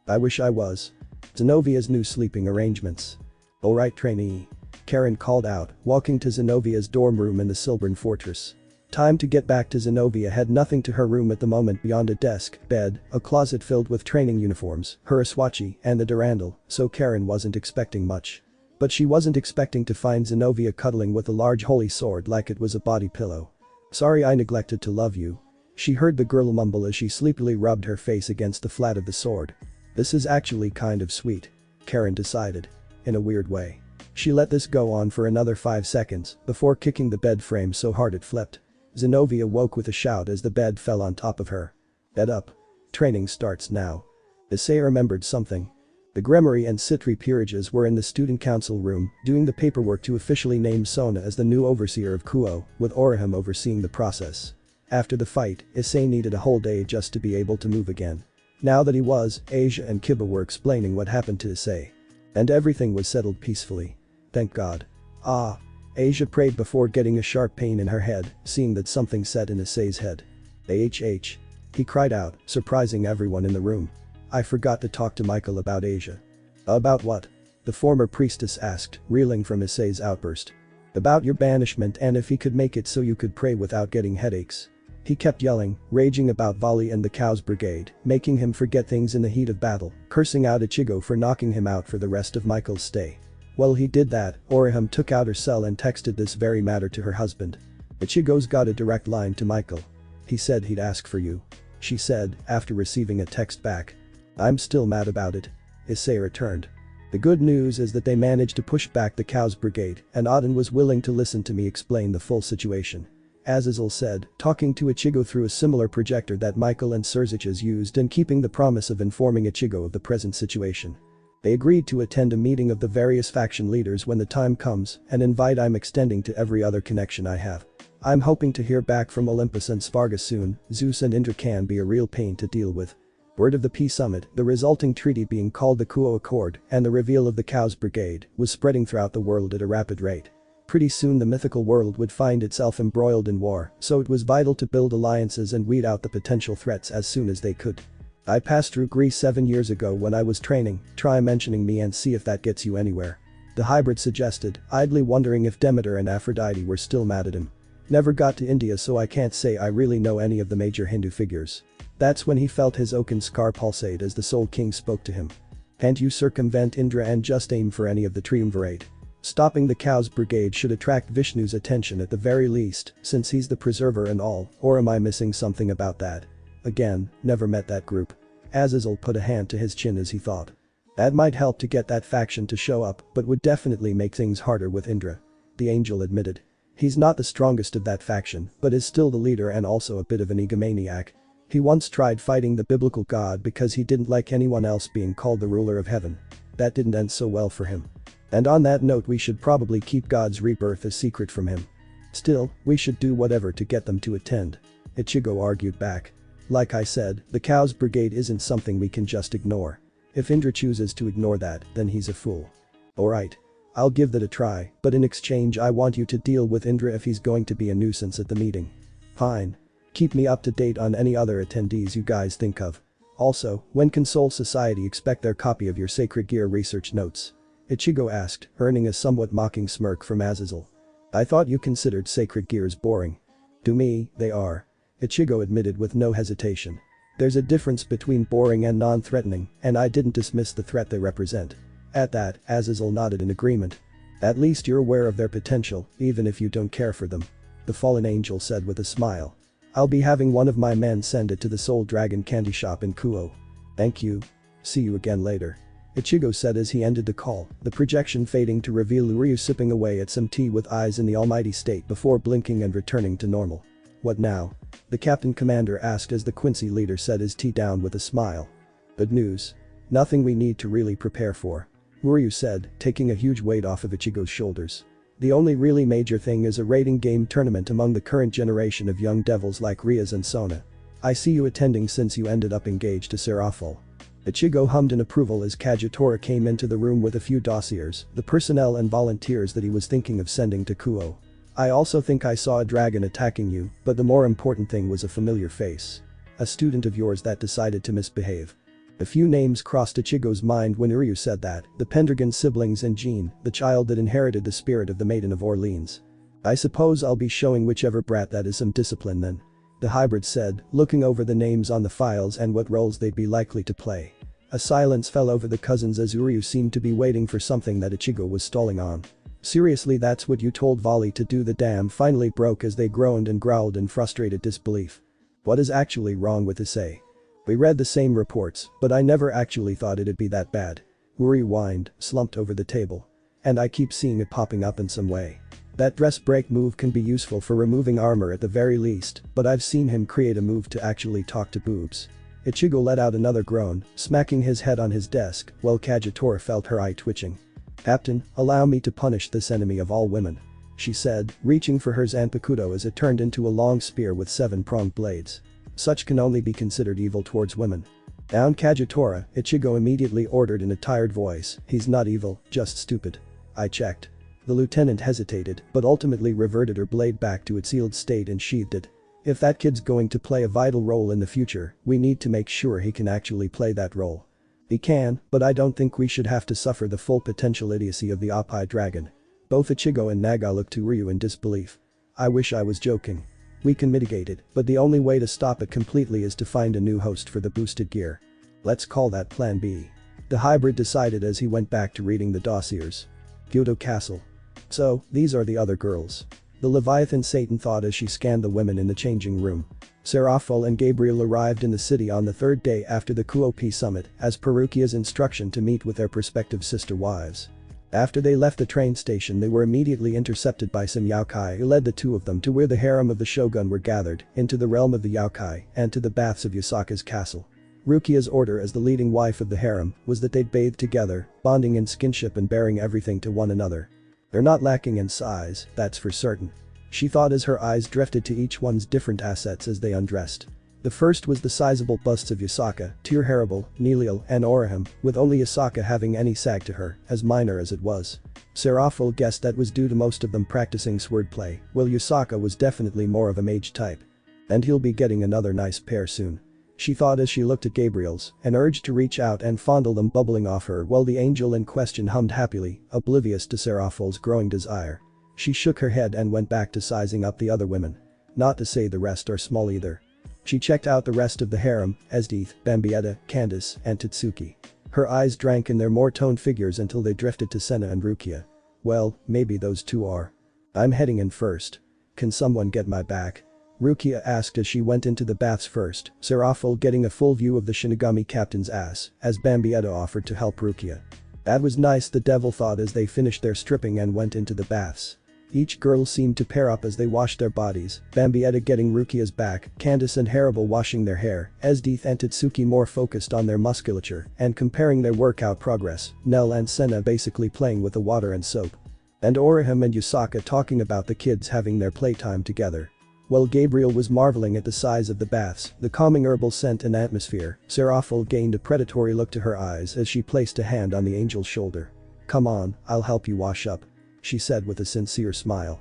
A: I wish I was. Zenovia's new sleeping arrangements. Alright trainee. Karen called out, walking to Zenovia's dorm room in the Silbern Fortress. Time to get back to Zenobia had nothing to her room at the moment beyond a desk, bed, a closet filled with training uniforms, her Aswachi, and the Durandal, so Karen wasn't expecting much. But she wasn't expecting to find Zenobia cuddling with a large holy sword like it was a body pillow. Sorry I neglected to love you. She heard the girl mumble as she sleepily rubbed her face against the flat of the sword. This is actually kind of sweet. Karen decided. In a weird way. She let this go on for another 5 seconds before kicking the bed frame so hard it flipped. Zenobia woke with a shout as the bed fell on top of her. Bed up. Training starts now. Issei remembered something. The Gremory and Citri peerages were in the student council room doing the paperwork to officially name Sona as the new overseer of Kuo, with Orihim overseeing the process. After the fight, Issei needed a whole day just to be able to move again. Now that he was, Asia and Kiba were explaining what happened to Issei. And everything was settled peacefully. Thank God. Ah. Asia prayed before getting a sharp pain in her head, seeing that something set in Issei's head. AHH. He cried out, surprising everyone in the room. I forgot to talk to Michael about Asia. About what? The former priestess asked, reeling from Issei's outburst. About your banishment and if he could make it so you could pray without getting headaches. He kept yelling, raging about Volley and the Cows Brigade, making him forget things in the heat of battle, cursing out Ichigo for knocking him out for the rest of Michael's stay. While he did that, Orihim took out her cell and texted this very matter to her husband. Ichigo's got a direct line to Michael. He said he'd ask for you. She said, after receiving a text back. I'm still mad about it. Issei returned. The good news is that they managed to push back the Cows Brigade, and Auden was willing to listen to me explain the full situation. Azazel said, talking to Ichigo through a similar projector that Michael and Serziches used and keeping the promise of informing Ichigo of the present situation. They agreed to attend a meeting of the various faction leaders when the time comes, an invite I'm extending to every other connection I have. I'm hoping to hear back from Olympus and Svarga soon. Zeus and Indra can be a real pain to deal with. Word of the Peace Summit, the resulting treaty being called the Kuo Accord, and the reveal of the Cows Brigade, was spreading throughout the world at a rapid rate. Pretty soon the mythical world would find itself embroiled in war, so it was vital to build alliances and weed out the potential threats as soon as they could. I passed through Greece 7 years ago when I was training, try mentioning me and see if that gets you anywhere. The hybrid suggested, idly wondering if Demeter and Aphrodite were still mad at him. Never got to India so I can't say I really know any of the major Hindu figures. That's when he felt his oaken scar pulsate as the Soul King spoke to him. Can't you circumvent Indra and just aim for any of the triumvirate? Stopping the Cows Brigade should attract Vishnu's attention at the very least, since he's the preserver and all, or am I missing something about that? Again, never met that group. Azazel put a hand to his chin as he thought. That might help to get that faction to show up, but would definitely make things harder with Indra. The angel admitted. He's not the strongest of that faction, but is still the leader and also a bit of an egomaniac. He once tried fighting the biblical god because he didn't like anyone else being called the ruler of heaven. That didn't end so well for him. And on that note, we should probably keep God's rebirth a secret from him. Still, we should do whatever to get them to attend. Ichigo argued back. Like I said, the Cows Brigade isn't something we can just ignore. If Indra chooses to ignore that, then he's a fool. Alright. I'll give that a try, but in exchange I want you to deal with Indra if he's going to be a nuisance at the meeting. Fine. Keep me up to date on any other attendees you guys think of. Also, when can Soul Society expect their copy of your Sacred Gear research notes? Ichigo asked, earning a somewhat mocking smirk from Azazel. I thought you considered Sacred Gears boring. To me, they are. Ichigo admitted with no hesitation. There's a difference between boring and non-threatening, and I didn't dismiss the threat they represent. At that, Azazel nodded in agreement. At least you're aware of their potential, even if you don't care for them. The fallen angel said with a smile. I'll be having one of my men send it to the Soul Dragon candy shop in Kuo. Thank you. See you again later. Ichigo said as he ended the call, the projection fading to reveal Uryu sipping away at some tea with eyes in the almighty state before blinking and returning to normal. What now? The captain commander asked as the Quincy leader set his tea down with a smile. Good news. Nothing we need to really prepare for. Uryu said, taking a huge weight off of Ichigo's shoulders. The only really major thing is a raiding game tournament among the current generation of young devils like Riaz and Sona. I see you attending since you ended up engaged to Serafal. Ichigo hummed in approval as Kagetora came into the room with a few dossiers, the personnel and volunteers that he was thinking of sending to Kuo. I also think I saw a dragon attacking you, but the more important thing was a familiar face. A student of yours that decided to misbehave. A few names crossed Ichigo's mind when Uryu said that, the Pendragon siblings and Jean, the child that inherited the spirit of the Maiden of Orleans. I suppose I'll be showing whichever brat that is some discipline then. The hybrid said, looking over the names on the files and what roles they'd be likely to play. A silence fell over the cousins as Uryu seemed to be waiting for something that Ichigo was stalling on. Seriously, that's what you told Volley to do? The dam finally broke as they groaned and growled in frustrated disbelief. What is actually wrong with Issei? We read the same reports, but I never actually thought it'd be that bad. Uryu whined, slumped over the table. And I keep seeing it popping up in some way. That dress break move can be useful for removing armor at the very least, but I've seen him create a move to actually talk to boobs. Ichigo let out another groan, smacking his head on his desk, while Kagetora felt her eye twitching. Captain, allow me to punish this enemy of all women. She said, reaching for her Zanpakuto as it turned into a long spear with 7-pronged blades. Such can only be considered evil towards women. Down Kagetora, Ichigo immediately ordered in a tired voice, he's not evil, just stupid. I checked. The lieutenant hesitated, but ultimately reverted her blade back to its sealed state and sheathed it. If that kid's going to play a vital role in the future, we need to make sure he can actually play that role. He can, but I don't think we should have to suffer the full potential idiocy of the Oppai dragon. Both Ichigo and Naga looked to Ryu in disbelief. I wish I was joking. We can mitigate it, but the only way to stop it completely is to find a new host for the boosted gear. Let's call that Plan B. The hybrid decided as he went back to reading the dossiers. Kyoto Castle. So, these are the other girls. The Leviathan Satan thought as she scanned the women in the changing room. Serafal and Gabriel arrived in the city on the third day after the Kuo summit, as per Rukia's instruction to meet with their prospective sister wives. After they left the train station, they were immediately intercepted by some yokai who led the two of them to where the harem of the shogun were gathered, into the realm of the yokai, and to the baths of Yasaka's castle. Rukia's order as the leading wife of the harem was that they'd bathe together, bonding in skinship and bearing everything to one another. They're not lacking in size, that's for certain. She thought as her eyes drifted to each one's different assets as they undressed. The first was the sizable busts of Yasaka, Tirharibal, Neliel, and Orahim, with only Yasaka having any sag to her, as minor as it was. Serafal guessed that was due to most of them practicing swordplay, while Yasaka was definitely more of a mage type. And he'll be getting another nice pair soon. She thought as she looked at Gabriel's, and urged to reach out and fondle them bubbling off her while the angel in question hummed happily, oblivious to Serafal's growing desire. She shook her head and went back to sizing up the other women. Not to say the rest are small either. She checked out the rest of the harem, Esdeath, Bambietta, Candace, and Tatsuki. Her eyes drank in their more toned figures until they drifted to Senna and Rukia. Well, maybe those two are. I'm heading in first. Can someone get my back? Rukia asked as she went into the baths first, Serafal getting a full view of the Shinigami captain's ass, as Bambietta offered to help Rukia. That was nice, the devil thought as they finished their stripping and went into the baths. Each girl seemed to pair up as they washed their bodies, Bambietta getting Rukia's back, Candace and Haribo washing their hair, Esdeath and Tatsuki more focused on their musculature and comparing their workout progress, Nell and Senna basically playing with the water and soap. And Orihime and Yusaka talking about the kids having their playtime together. While Gabriel was marveling at the size of the baths, the calming herbal scent and atmosphere, Seraphil gained a predatory look to her eyes as she placed a hand on the angel's shoulder. "Come on, I'll help you wash up," she said with a sincere smile.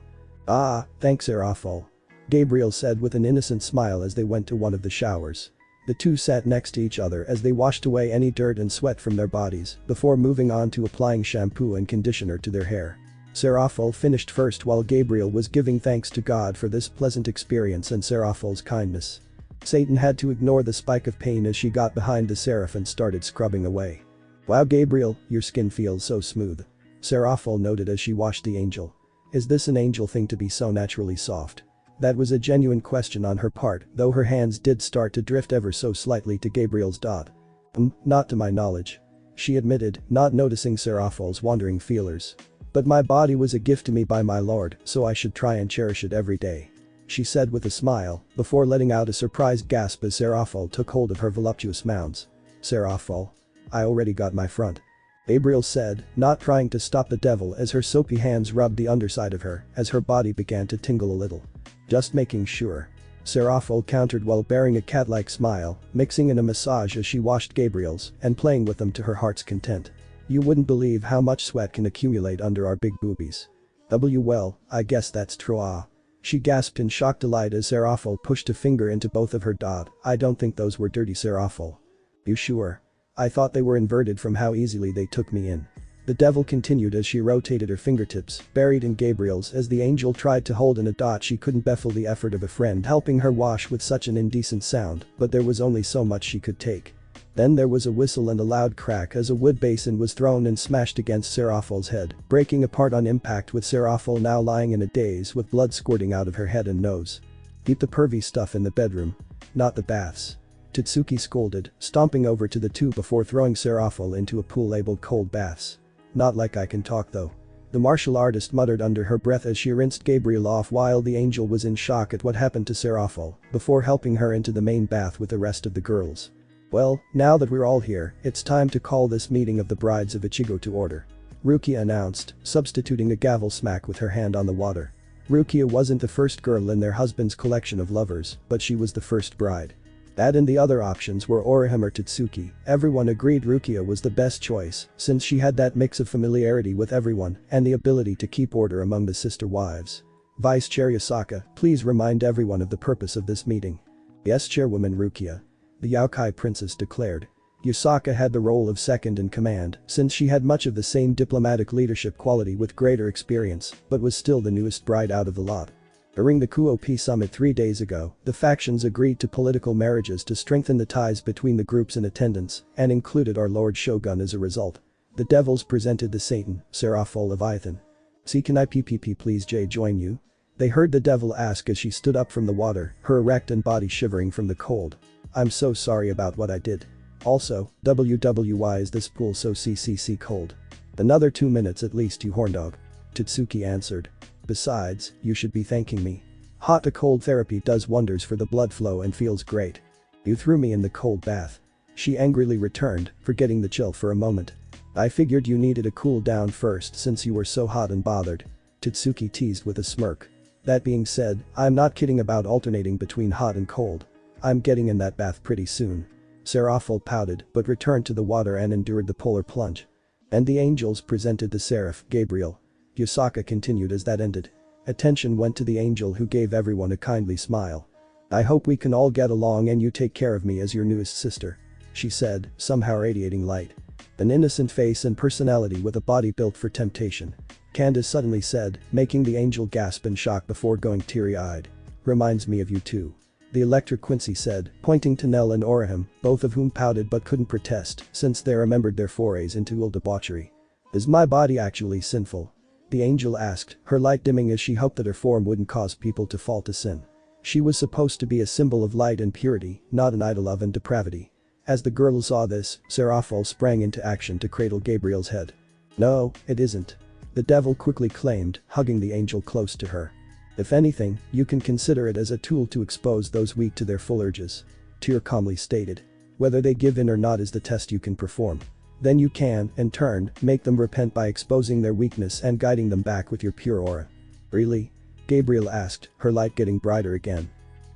A: "Ah, thanks Seraphil," Gabriel said with an innocent smile as they went to one of the showers. The two sat next to each other as they washed away any dirt and sweat from their bodies before moving on to applying shampoo and conditioner to their hair. Seraphil finished first while Gabriel was giving thanks to God for this pleasant experience and Seraphil's kindness. Satan had to ignore the spike of pain as she got behind the seraph and started scrubbing away. "Wow Gabriel, your skin feels so smooth," Seraphil noted as she washed the angel. "Is this an angel thing to be so naturally soft?" That was a genuine question on her part, though her hands did start to drift ever so slightly to Gabriel's dot. Not to my knowledge," she admitted, not noticing Seraphil's wandering feelers. "But my body was a gift to me by my lord, so I should try and cherish it every day," she said with a smile, before letting out a surprised gasp as Seraphil took hold of her voluptuous mounds. "Seraphil, I already got my front," Gabriel said, not trying to stop the devil as her soapy hands rubbed the underside of her as her body began to tingle a little. "Just making sure," Seraphil countered while bearing a cat-like smile, mixing in a massage as she washed Gabriel's and playing with them to her heart's content. "You wouldn't believe how much sweat can accumulate under our big boobies." Well, I guess that's true she gasped in shocked delight as Seraphil pushed a finger into both of her dot. "I don't think those were dirty Seraphil." "You sure? I thought they were inverted from how easily they took me in." The devil continued as she rotated her fingertips, buried in Gabriel's as the angel tried to hold in a dot she couldn't baffle the effort of a friend helping her wash with such an indecent sound, but there was only so much she could take. Then there was a whistle and a loud crack as a wood basin was thrown and smashed against Seraphil's head, breaking apart on impact with Seraphil now lying in a daze with blood squirting out of her head and nose. "Keep the pervy stuff in the bedroom. Not the baths," Tatsuki scolded, stomping over to the two before throwing Seraphil into a pool labeled cold baths. "Not like I can talk though," the martial artist muttered under her breath as she rinsed Gabriel off while the angel was in shock at what happened to Seraphil before helping her into the main bath with the rest of the girls. "Well, now that we're all here, it's time to call this meeting of the brides of Ichigo to order," Rukia announced, substituting a gavel smack with her hand on the water. Rukia wasn't the first girl in their husband's collection of lovers, but she was the first bride. That and the other options were Orihime or Tatsuki. Everyone agreed Rukia was the best choice since she had that mix of familiarity with everyone and the ability to keep order among the sister wives. "Vice Chair Yusaka, please remind everyone of the purpose of this meeting." "Yes Chairwoman Rukia," the Yokai princess declared. Yusaka had the role of second in command since she had much of the same diplomatic leadership quality with greater experience but was still the newest bride out of the lot. During the Kuo Peace Summit 3 days ago, the factions agreed to political marriages to strengthen the ties between the groups in attendance and included our Lord Shogun as a result. The devils presented the Satan, Seraphil Leviathan. "See can I please join you?" They heard the devil ask as she stood up from the water, her erect and body shivering from the cold. "I'm so sorry about what I did. Also, why is this pool so cold?" "Another 2 minutes at least you horndog," Tatsuki answered. "Besides, you should be thanking me. Hot to cold therapy does wonders for the blood flow and feels great. You threw me in the cold bath," she angrily returned, forgetting the chill for a moment. "I figured you needed a cool down first since you were so hot and bothered," Tatsuki teased with a smirk. "That being said, I'm not kidding about alternating between hot and cold. I'm getting in that bath pretty soon." Seraphil pouted but returned to the water and endured the polar plunge. "And the angels presented the seraph, Gabriel," Yusaka continued as that ended. Attention went to the angel who gave everyone a kindly smile. "I hope we can all get along and you take care of me as your newest sister," she said, somehow radiating light. "An innocent face and personality with a body built for temptation," Candace suddenly said, making the angel gasp in shock before going teary-eyed. "Reminds me of you too," the Electric Quincy said, pointing to Nell and Orihime, both of whom pouted but couldn't protest since they remembered their forays into old debauchery. "Is my body actually sinful?" the angel asked, her light dimming as she hoped that her form wouldn't cause people to fall to sin. She was supposed to be a symbol of light and purity, not an idol of and depravity. As the girls saw this, Seraphil sprang into action to cradle Gabriel's head. "No, it isn't," The devil quickly claimed, hugging the angel close to her. If anything, you can consider it as a tool to expose those weak to their full urges. Tyr calmly stated. Whether they give in or not is the test you can perform. Then you can, in turn, make them repent by exposing their weakness and guiding them back with your pure aura. Really? Gabriel asked, her light getting brighter again.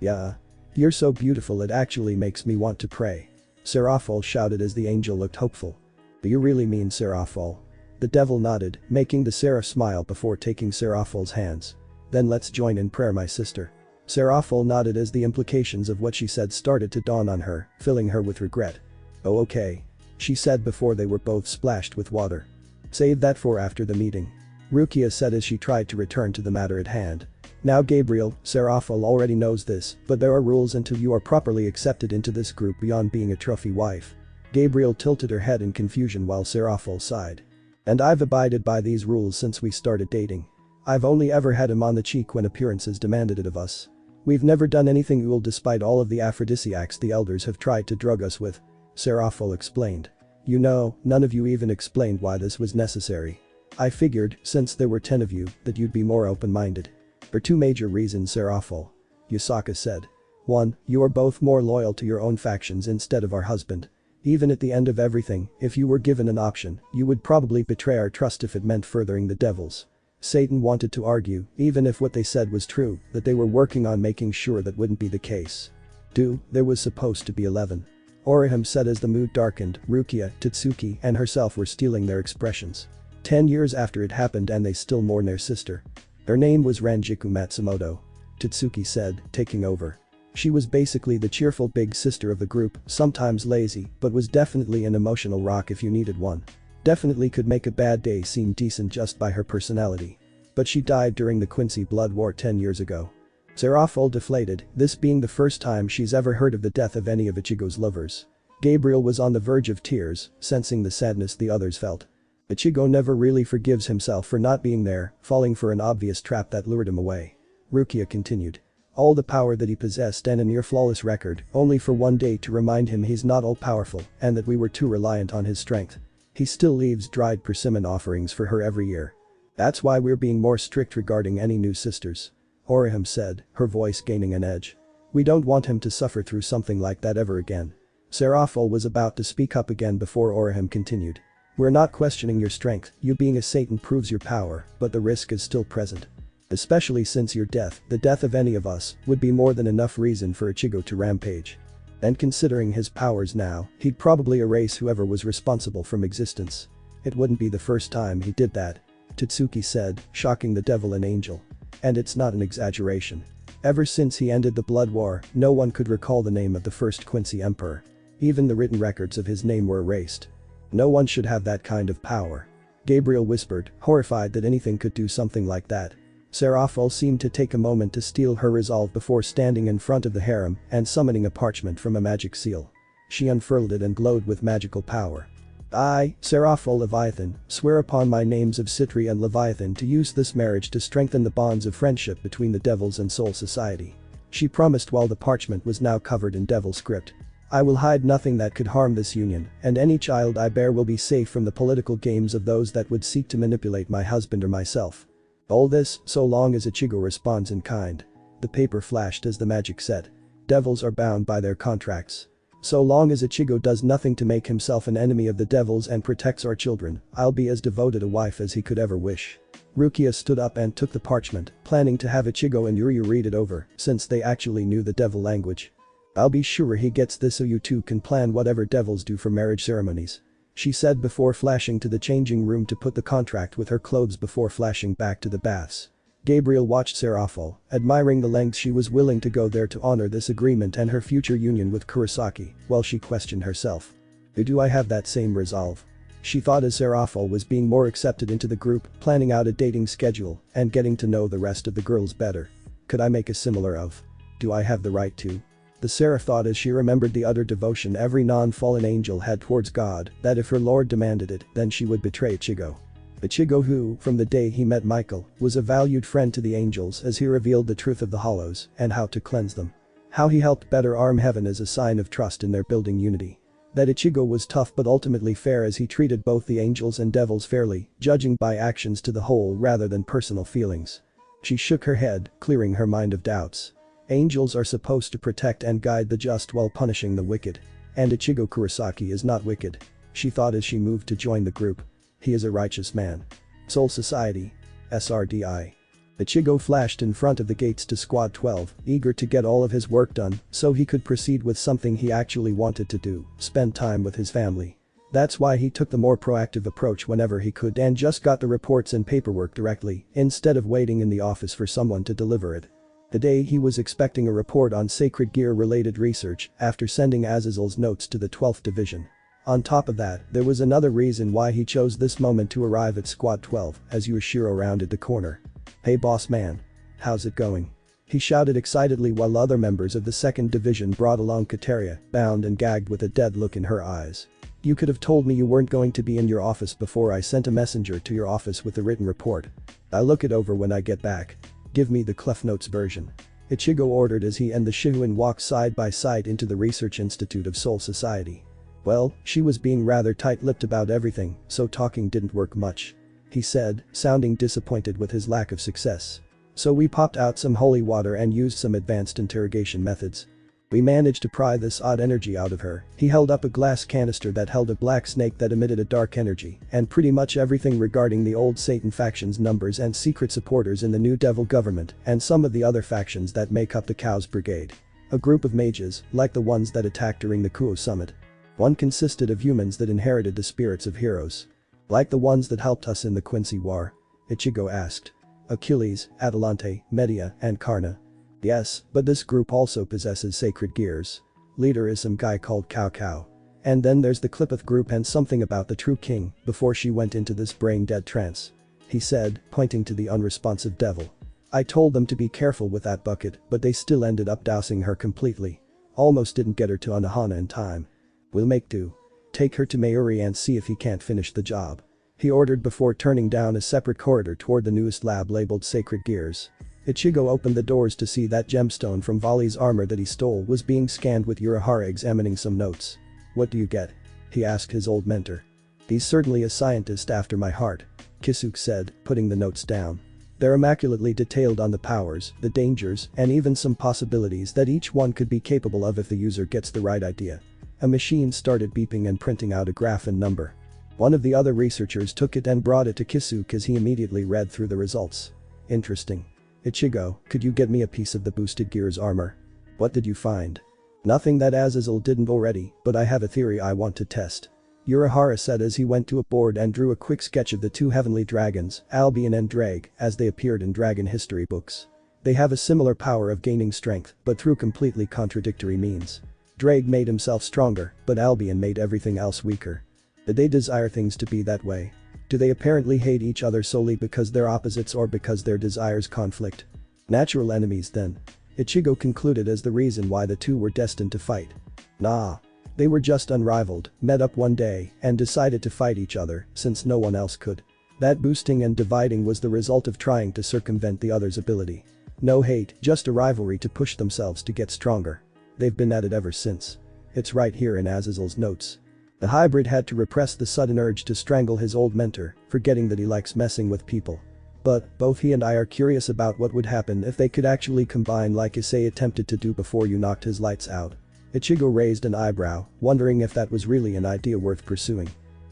A: Yeah. You're so beautiful it actually makes me want to pray. Seraphol shouted as the angel looked hopeful. Do you really mean Seraphol? The devil nodded, making the seraph smile before taking Seraphol's hands. Then let's join in prayer, my sister. Seraphol nodded as the implications of what she said started to dawn on her, filling her with regret. Oh okay. She said before they were both splashed with water. Save that for after the meeting. Rukia said as she tried to return to the matter at hand. Now Gabriel, Seraphol already knows this, but there are rules until you are properly accepted into this group beyond being a trophy wife. Gabriel tilted her head in confusion while Seraphol sighed. And I've abided by these rules since we started dating. I've only ever had him on the cheek when appearances demanded it of us. We've never done anything illegal despite all of the aphrodisiacs the elders have tried to drug us with. Seraphol explained. You know, none of you even explained why this was necessary. I figured, since there were 10 of you, that you'd be more open-minded. For 2 major reasons, Seraphol. Yusaka said. 1. You are both more loyal to your own factions instead of our husband. Even at the end of everything, if you were given an option, you would probably betray our trust if it meant furthering the devils. Satan wanted to argue, even if what they said was true, that they were working on making sure that wouldn't be the case. 2. There was supposed to be 11. Oram said as the mood darkened, Rukia, Tatsuki and herself were stealing their expressions. 10 years after it happened and they still mourn their sister. Her name was Ranjiku Matsumoto. Tatsuki said, taking over. She was basically the cheerful big sister of the group, sometimes lazy, but was definitely an emotional rock if you needed one. Definitely could make a bad day seem decent just by her personality. But she died during the Quincy Blood War 10 years ago. Seraphol deflated, this being the first time she's ever heard of the death of any of Ichigo's lovers. Gabriel was on the verge of tears, sensing the sadness the others felt. Ichigo never really forgives himself for not being there, falling for an obvious trap that lured him away. Rukia continued. All the power that he possessed and a near-flawless record, only for one day to remind him he's not all-powerful and that we were too reliant on his strength. He still leaves dried persimmon offerings for her every year. That's why we're being more strict regarding any new sisters. Oram said, her voice gaining an edge. We don't want him to suffer through something like that ever again. Seraphol was about to speak up again before Oram continued. We're not questioning your strength, you being a Satan proves your power, but the risk is still present. Especially since your death, the death of any of us, would be more than enough reason for Ichigo to rampage. And considering his powers now, he'd probably erase whoever was responsible from existence. It wouldn't be the first time he did that. Tatsuki said, shocking the devil and angel. And it's not an exaggeration. Ever since he ended the Blood War, no one could recall the name of the first Quincy Emperor. Even the written records of his name were erased. No one should have that kind of power. Gabriel whispered, horrified that anything could do something like that. Seraphol seemed to take a moment to steel her resolve before standing in front of the harem and summoning a parchment from a magic seal. She unfurled it and glowed with magical power. I, Seraphol Leviathan, swear upon my names of Citri and Leviathan to use this marriage to strengthen the bonds of friendship between the devils and Soul Society. She promised while the parchment was now covered in devil script. I will hide nothing that could harm this union, and any child I bear will be safe from the political games of those that would seek to manipulate my husband or myself. All this, so long as Ichigo responds in kind. The paper flashed as the magic said. Devils are bound by their contracts. So long as Ichigo does nothing to make himself an enemy of the devils and protects our children, I'll be as devoted a wife as he could ever wish. Rukia stood up and took the parchment, planning to have Ichigo and Yuryu read it over, since they actually knew the devil language. I'll be sure he gets this so you two can plan whatever devils do for marriage ceremonies. She said before flashing to the changing room to put the contract with her clothes before flashing back to the baths. Gabriel watched Seraphol, admiring the lengths she was willing to go there to honor this agreement and her future union with Kurosaki, while she questioned herself. Do I have that same resolve? She thought as Seraphol was being more accepted into the group, planning out a dating schedule, and getting to know the rest of the girls better. Could I make a similar of? Do I have the right to? The seraph thought as she remembered the utter devotion every non-fallen angel had towards God, that if her lord demanded it, then she would betray Ichigo. Ichigo who, from the day he met Michael, was a valued friend to the angels as he revealed the truth of the hollows and how to cleanse them. How he helped better arm heaven as a sign of trust in their building unity. That Ichigo was tough but ultimately fair as he treated both the angels and devils fairly, judging by actions to the whole rather than personal feelings. She shook her head, clearing her mind of doubts. Angels are supposed to protect and guide the just while punishing the wicked. And Ichigo Kurosaki is not wicked. She thought as she moved to join the group. He is a righteous man. Soul Society. SRDI. Ichigo flashed in front of the gates to Squad 12, eager to get all of his work done so he could proceed with something he actually wanted to do, spend time with his family. That's why he took the more proactive approach whenever he could and just got the reports and paperwork directly, instead of waiting in the office for someone to deliver it. Today he was expecting a report on sacred gear related research after sending Azazel's notes to the 12th Division. On top of that, there was another reason why he chose this moment to arrive at Squad 12 as Yushiro rounded the corner. "Hey boss man. How's it going?" He shouted excitedly while other members of the 2nd Division brought along Kateria, bound and gagged with a dead look in her eyes. "You could have told me you weren't going to be in your office before I sent a messenger to your office with the written report. I'll look it over when I get back. Give me the Clef Notes version." Ichigo ordered as he and the Shihuin walked side by side into the Research Institute of Soul Society. Well, she was being rather tight-lipped about everything, so talking didn't work much. He said, sounding disappointed with his lack of success. "So we popped out some holy water and used some advanced interrogation methods. We managed to pry this odd energy out of her." He held up a glass canister that held a black snake that emitted a dark energy, and pretty much everything regarding the old Satan faction's numbers and secret supporters in the new devil government and some of the other factions that make up the Chaos Brigade. A group of mages, like the ones that attacked during the Kuo Summit. One consisted of humans that inherited the spirits of heroes. "Like the ones that helped us in the Quincy War?" Ichigo asked. "Achilles, Atalante, Medea, and Karna." "Yes, but this group also possesses sacred gears. Leader is some guy called Cao Cao. And then there's the Clipeth group and something about the true king before she went into this brain-dead trance," he said, pointing to the unresponsive devil. "I told them to be careful with that bucket, but they still ended up dousing her completely. Almost didn't get her to Anohana in time. We'll make do. Take her to Mayuri and see if he can't finish the job," he ordered before turning down a separate corridor toward the newest lab labeled Sacred Gears. Ichigo opened the doors to see that gemstone from Vali's armor that he stole was being scanned with Urahara examining some notes. "What do you get?" he asked his old mentor. "He's certainly a scientist after my heart," Kisuke said, putting the notes down. "They're immaculately detailed on the powers, the dangers, and even some possibilities that each one could be capable of if the user gets the right idea." A machine started beeping and printing out a graph and number. One of the other researchers took it and brought it to Kisuke as he immediately read through the results. "Interesting. Ichigo, could you get me a piece of the boosted gears armor?" "What did you find?" "Nothing that Azazel didn't already, but I have a theory I want to test," Urahara said as he went to a board and drew a quick sketch of the two heavenly dragons, Albion and Draig, as they appeared in dragon history books. They have a similar power of gaining strength, but through completely contradictory means. Draig made himself stronger, but Albion made everything else weaker. Did they desire things to be that way? Do they apparently hate each other solely because they're opposites or because their desires conflict? Natural enemies then, Ichigo concluded as the reason why the two were destined to fight. Nah. They were just unrivaled, met up one day, and decided to fight each other since no one else could. That boosting and dividing was the result of trying to circumvent the other's ability. No hate, just a rivalry to push themselves to get stronger. They've been at it ever since. It's right here in Azazel's notes. The hybrid had to repress the sudden urge to strangle his old mentor, forgetting that he likes messing with people. But both he and I are curious about what would happen if they could actually combine like Issei attempted to do before you knocked his lights out. Ichigo raised an eyebrow, wondering if that was really an idea worth pursuing.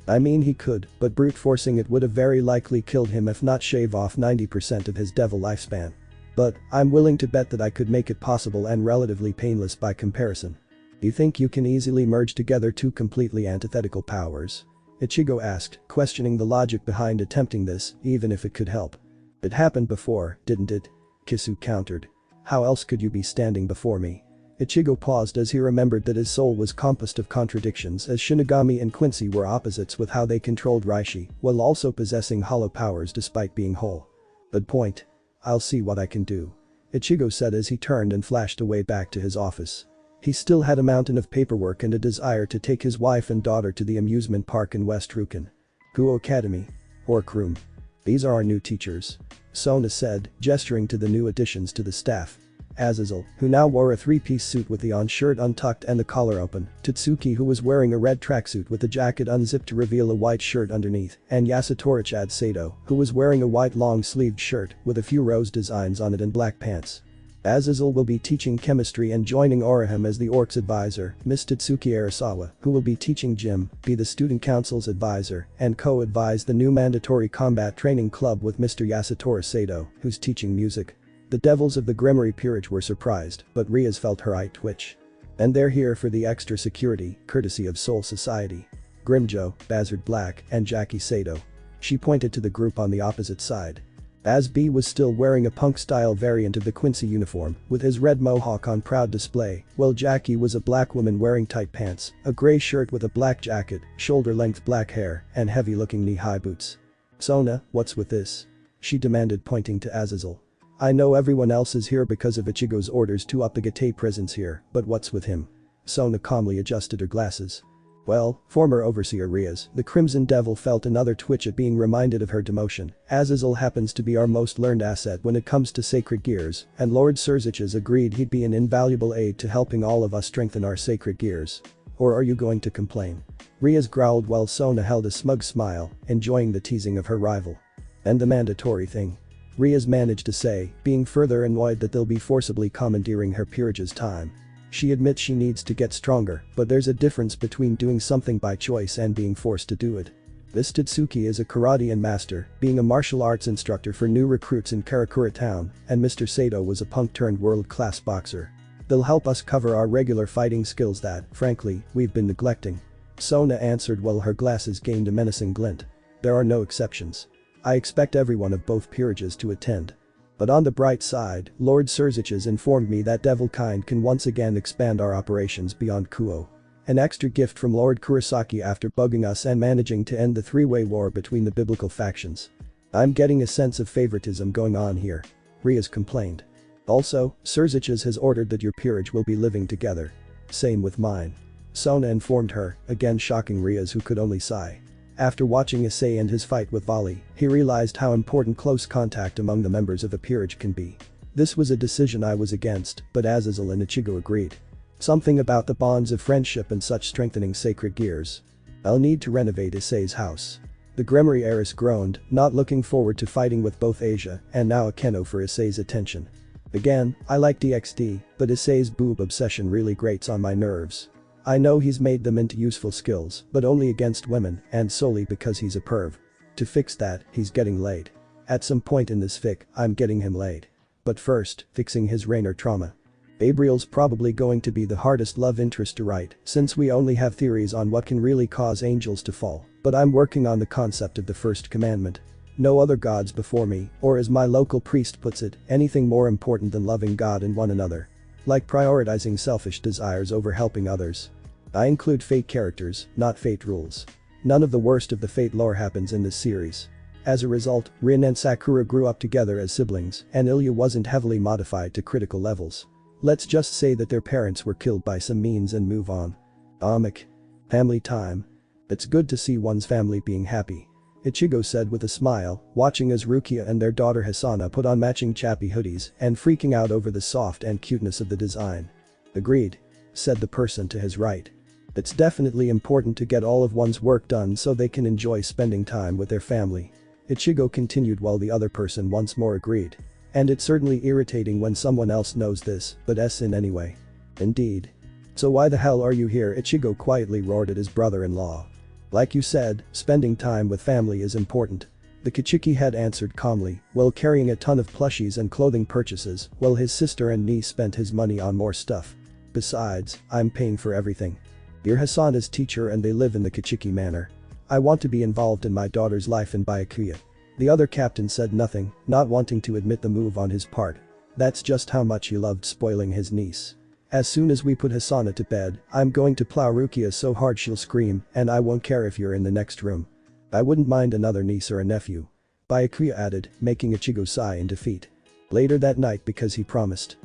A: I mean he could, but brute forcing it would have very likely killed him if not shave off 90% of his devil lifespan. But I'm willing to bet that I could make it possible and relatively painless by comparison. Do you think you can easily merge together two completely antithetical powers? Ichigo asked, questioning the logic behind attempting this, even if it could help. It happened before, didn't it? Kisuke countered. How else could you be standing before me? Ichigo paused as he remembered that his soul was composed of contradictions as Shinigami and Quincy were opposites with how they controlled Reishi, while also possessing hollow powers despite being whole. Good point. I'll see what I can do. Ichigo said as he turned and flashed away back to his office. He still had a mountain of paperwork and a desire to take his wife and daughter to the amusement park in West Rukin. Kuo Academy. Room. These are our new teachers. Sona said, gesturing to the new additions to the staff. Azazel, who now wore a three-piece suit with the on-shirt untucked and the collar open, Tatsuki, who was wearing a red tracksuit with the jacket unzipped to reveal a white shirt underneath, and Yasutorochad Sato, who was wearing a white long-sleeved shirt with a few rose designs on it and black pants. Azazel will be teaching chemistry and joining Oram as the orc's advisor, Miss Tatsuki Arasawa, who will be teaching gym, be the student council's advisor, and co-advise the new mandatory combat training club with Mr. Yasutoro Sato, who's teaching music. The devils of the Grimoire Peerage were surprised, but Riaz felt her eye twitch. And they're here for the extra security, courtesy of Soul Society. Grimjo, Bazard Black, and Jackie Sato. She pointed to the group on the opposite side. As B was still wearing a punk-style variant of the Quincy uniform, with his red mohawk on proud display, while Jackie was a black woman wearing tight pants, a grey shirt with a black jacket, shoulder-length black hair, and heavy-looking knee-high boots. "Sona, what's with this?" she demanded, pointing to Azazel. "I know everyone else is here because of Ichigo's orders to up the Gate presence here, but what's with him?" Sona calmly adjusted her glasses. Well, former overseer Riaz, the Crimson Devil, felt another twitch at being reminded of her demotion. Azazel happens to be our most learned asset when it comes to sacred gears, and Lord Surziches agreed he'd be an invaluable aid to helping all of us strengthen our sacred gears. Or are you going to complain? Riaz growled while Sona held a smug smile, enjoying the teasing of her rival. And the mandatory thing? Riaz managed to say, being further annoyed that they'll be forcibly commandeering her peerage's time. She admits she needs to get stronger, but there's a difference between doing something by choice and being forced to do it. This Tatsuki is a karate master, being a martial arts instructor for new recruits in Karakura town, and Mr. Sato was a punk-turned world-class boxer. They'll help us cover our regular fighting skills that, frankly, we've been neglecting. Sona answered while her glasses gained a menacing glint. There are no exceptions. I expect everyone of both peerages to attend. But on the bright side, Lord Surziches informed me that Devil Kind can once again expand our operations beyond Kuo. An extra gift from Lord Kurosaki after bugging us and managing to end the three-way war between the biblical factions. I'm getting a sense of favoritism going on here. Riaz complained. Also, Surziches has ordered that your peerage will be living together. Same with mine. Sona informed her, again shocking Riaz, who could only sigh. After watching Issei and his fight with Vali, he realized how important close contact among the members of a peerage can be. This was a decision I was against, but Azazel and Ichigo agreed. Something about the bonds of friendship and such strengthening sacred gears. I'll need to renovate Issei's house. The Grimoire heiress groaned, not looking forward to fighting with both Asia and now Akeno for Issei's attention. Again, I like DXD, but Issei's boob obsession really grates on my nerves. I know he's made them into useful skills, but only against women and solely because he's a perv. To fix that, he's getting laid. At some point in this fic, I'm getting him laid. But first, fixing his Rainer trauma. Gabriel's probably going to be the hardest love interest to write, since we only have theories on what can really cause angels to fall, but I'm working on the concept of the first commandment. No other gods before me, or as my local priest puts it, anything more important than loving God and one another. Like prioritizing selfish desires over helping others. I include Fate characters, not Fate rules. None of the worst of the Fate lore happens in this series. As a result, Rin and Sakura grew up together as siblings, and Ilya wasn't heavily modified to critical levels. Let's just say that their parents were killed by some means and move on. Amic. Family time. It's good to see one's family being happy. Ichigo said with a smile, watching as Rukia and their daughter Hasana put on matching chappy hoodies and freaking out over the soft and cuteness of the design. Agreed, said the person to his right. It's definitely important to get all of one's work done so they can enjoy spending time with their family. Ichigo continued while the other person once more agreed. And it's certainly irritating when someone else knows this, but in anyway. Indeed. So why the hell are you here? Ichigo quietly roared at his brother-in-law. Like you said, spending time with family is important. The Kuchiki had answered calmly, while carrying a ton of plushies and clothing purchases, while his sister and niece spent his money on more stuff. Besides, I'm paying for everything. You're Hasana's teacher and they live in the Kuchiki manor. I want to be involved in my daughter's life in Byakuya. The other captain said nothing, not wanting to admit the move on his part. That's just how much he loved spoiling his niece. As soon as we put Hasana to bed, I'm going to plow Rukia so hard she'll scream, and I won't care if you're in the next room. I wouldn't mind another niece or a nephew. Byakuya added, making Ichigo sigh in defeat. Later that night, because he promised.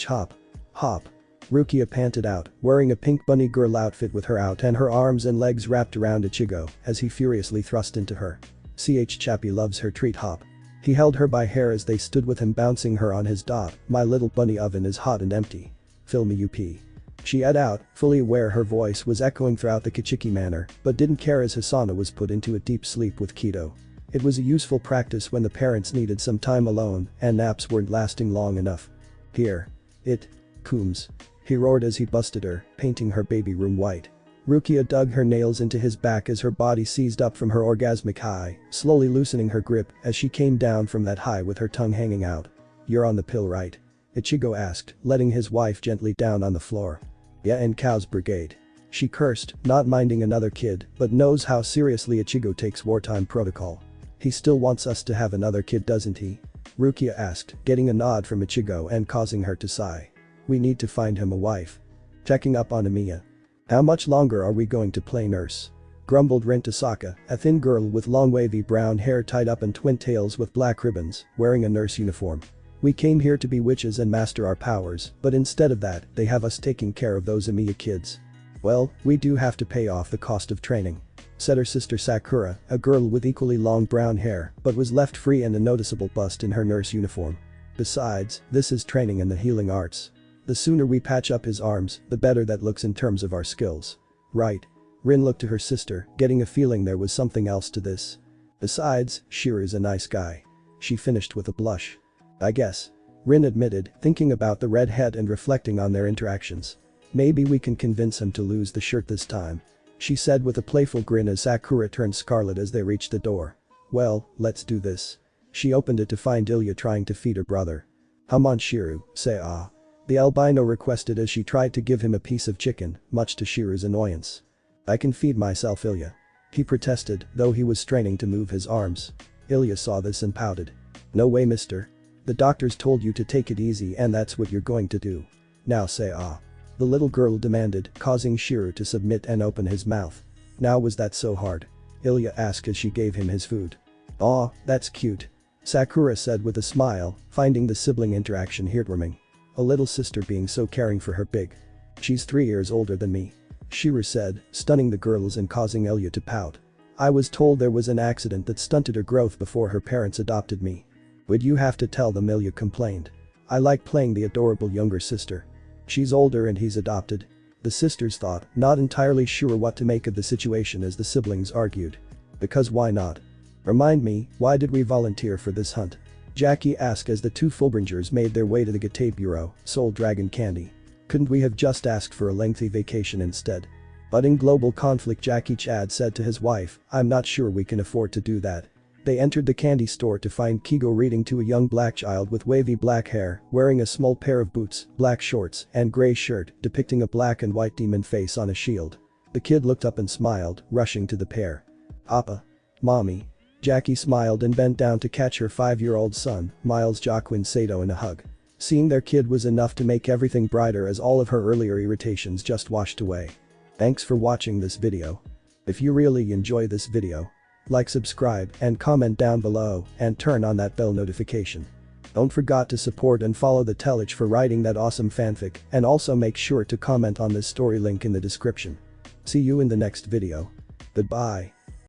A: Hop. Hop. Rukia panted out, wearing a pink bunny girl outfit with her out and her arms and legs wrapped around Ichigo as he furiously thrust into her. Chappie loves her treat. Hop. He held her by hair as they stood with him bouncing her on his dot. My little bunny oven is hot and empty. Fill me up. She ed out, fully aware her voice was echoing throughout the Kuchiki manor, but didn't care as Hisana was put into a deep sleep with Kido. It was a useful practice when the parents needed some time alone and naps weren't lasting long enough. Here. It. Coombs. He roared as he busted her, painting her baby room white. Rukia dug her nails into his back as her body seized up from her orgasmic high, slowly loosening her grip as she came down from that high with her tongue hanging out. You're on the pill, right? Ichigo asked, letting his wife gently down on the floor. Yeah, and Cow's brigade. She cursed, not minding another kid, but knows how seriously Ichigo takes wartime protocol. He still wants us to have another kid, doesn't he? Rukia asked, getting a nod from Ichigo and causing her to sigh. We need to find him a wife. Checking up on Amiya. How much longer are we going to play nurse? Grumbled Rin Tasaka, a thin girl with long wavy brown hair tied up in twin tails with black ribbons, wearing a nurse uniform. We came here to be witches and master our powers, but instead of that, they have us taking care of those Amiya kids. Well, we do have to pay off the cost of training, said her sister Sakura, a girl with equally long brown hair, but was left free and a noticeable bust in her nurse uniform. Besides, this is training in the healing arts. The sooner we patch up his arms, the better that looks in terms of our skills. Right. Rin looked to her sister, getting a feeling there was something else to this. Besides, Shiru's a nice guy. She finished with a blush. I guess. Rin admitted, thinking about the redhead and reflecting on their interactions. Maybe we can convince him to lose the shirt this time. She said with a playful grin as Sakura turned scarlet as they reached the door. Well, let's do this. She opened it to find Ilya trying to feed her brother. Hum on Shiru, say ah. The albino requested as she tried to give him a piece of chicken, much to Shiru's annoyance. I can feed myself, Ilya. He protested, though he was straining to move his arms. Ilya saw this and pouted. No way, mister. The doctors told you to take it easy and that's what you're going to do. Now say ah. The little girl demanded, causing Shiru to submit and open his mouth. Now was that so hard? Ilya asked as she gave him his food. Aw, that's cute. Sakura said with a smile, finding the sibling interaction heartwarming. A little sister being so caring for her big. She's 3 years older than me. Shiru said, stunning the girls and causing Ilya to pout. I was told there was an accident that stunted her growth before her parents adopted me. Would you have to tell them, Ilya complained. I like playing the adorable younger sister. She's older and he's adopted. The sisters thought, not entirely sure what to make of the situation as the siblings argued. Because why not? Remind me, why did we volunteer for this hunt? Jackie asked as the two Fullbringers made their way to the Gate Bureau, Soul Dragon Candy. Couldn't we have just asked for a lengthy vacation instead? But in global conflict, Jackie Chad said to his wife, I'm not sure we can afford to do that. They entered the candy store to find Kigo reading to a young black child with wavy black hair, wearing a small pair of boots, black shorts, and gray shirt depicting a black and white demon face on a shield. The kid looked up and smiled, rushing to the pair. Appa. Mommy. Jackie smiled and bent down to catch her 5-year-old son, Miles Joaquin Sato, in a hug. Seeing their kid was enough to make everything brighter as all of her earlier irritations just washed away. Thanks for watching this video. If you really enjoy this video, like, subscribe, and comment down below, and turn on that bell notification. Don't forget to support and follow the Teloch for writing that awesome fanfic, and also make sure to comment on this story, link in the description. See you in the next video. Goodbye.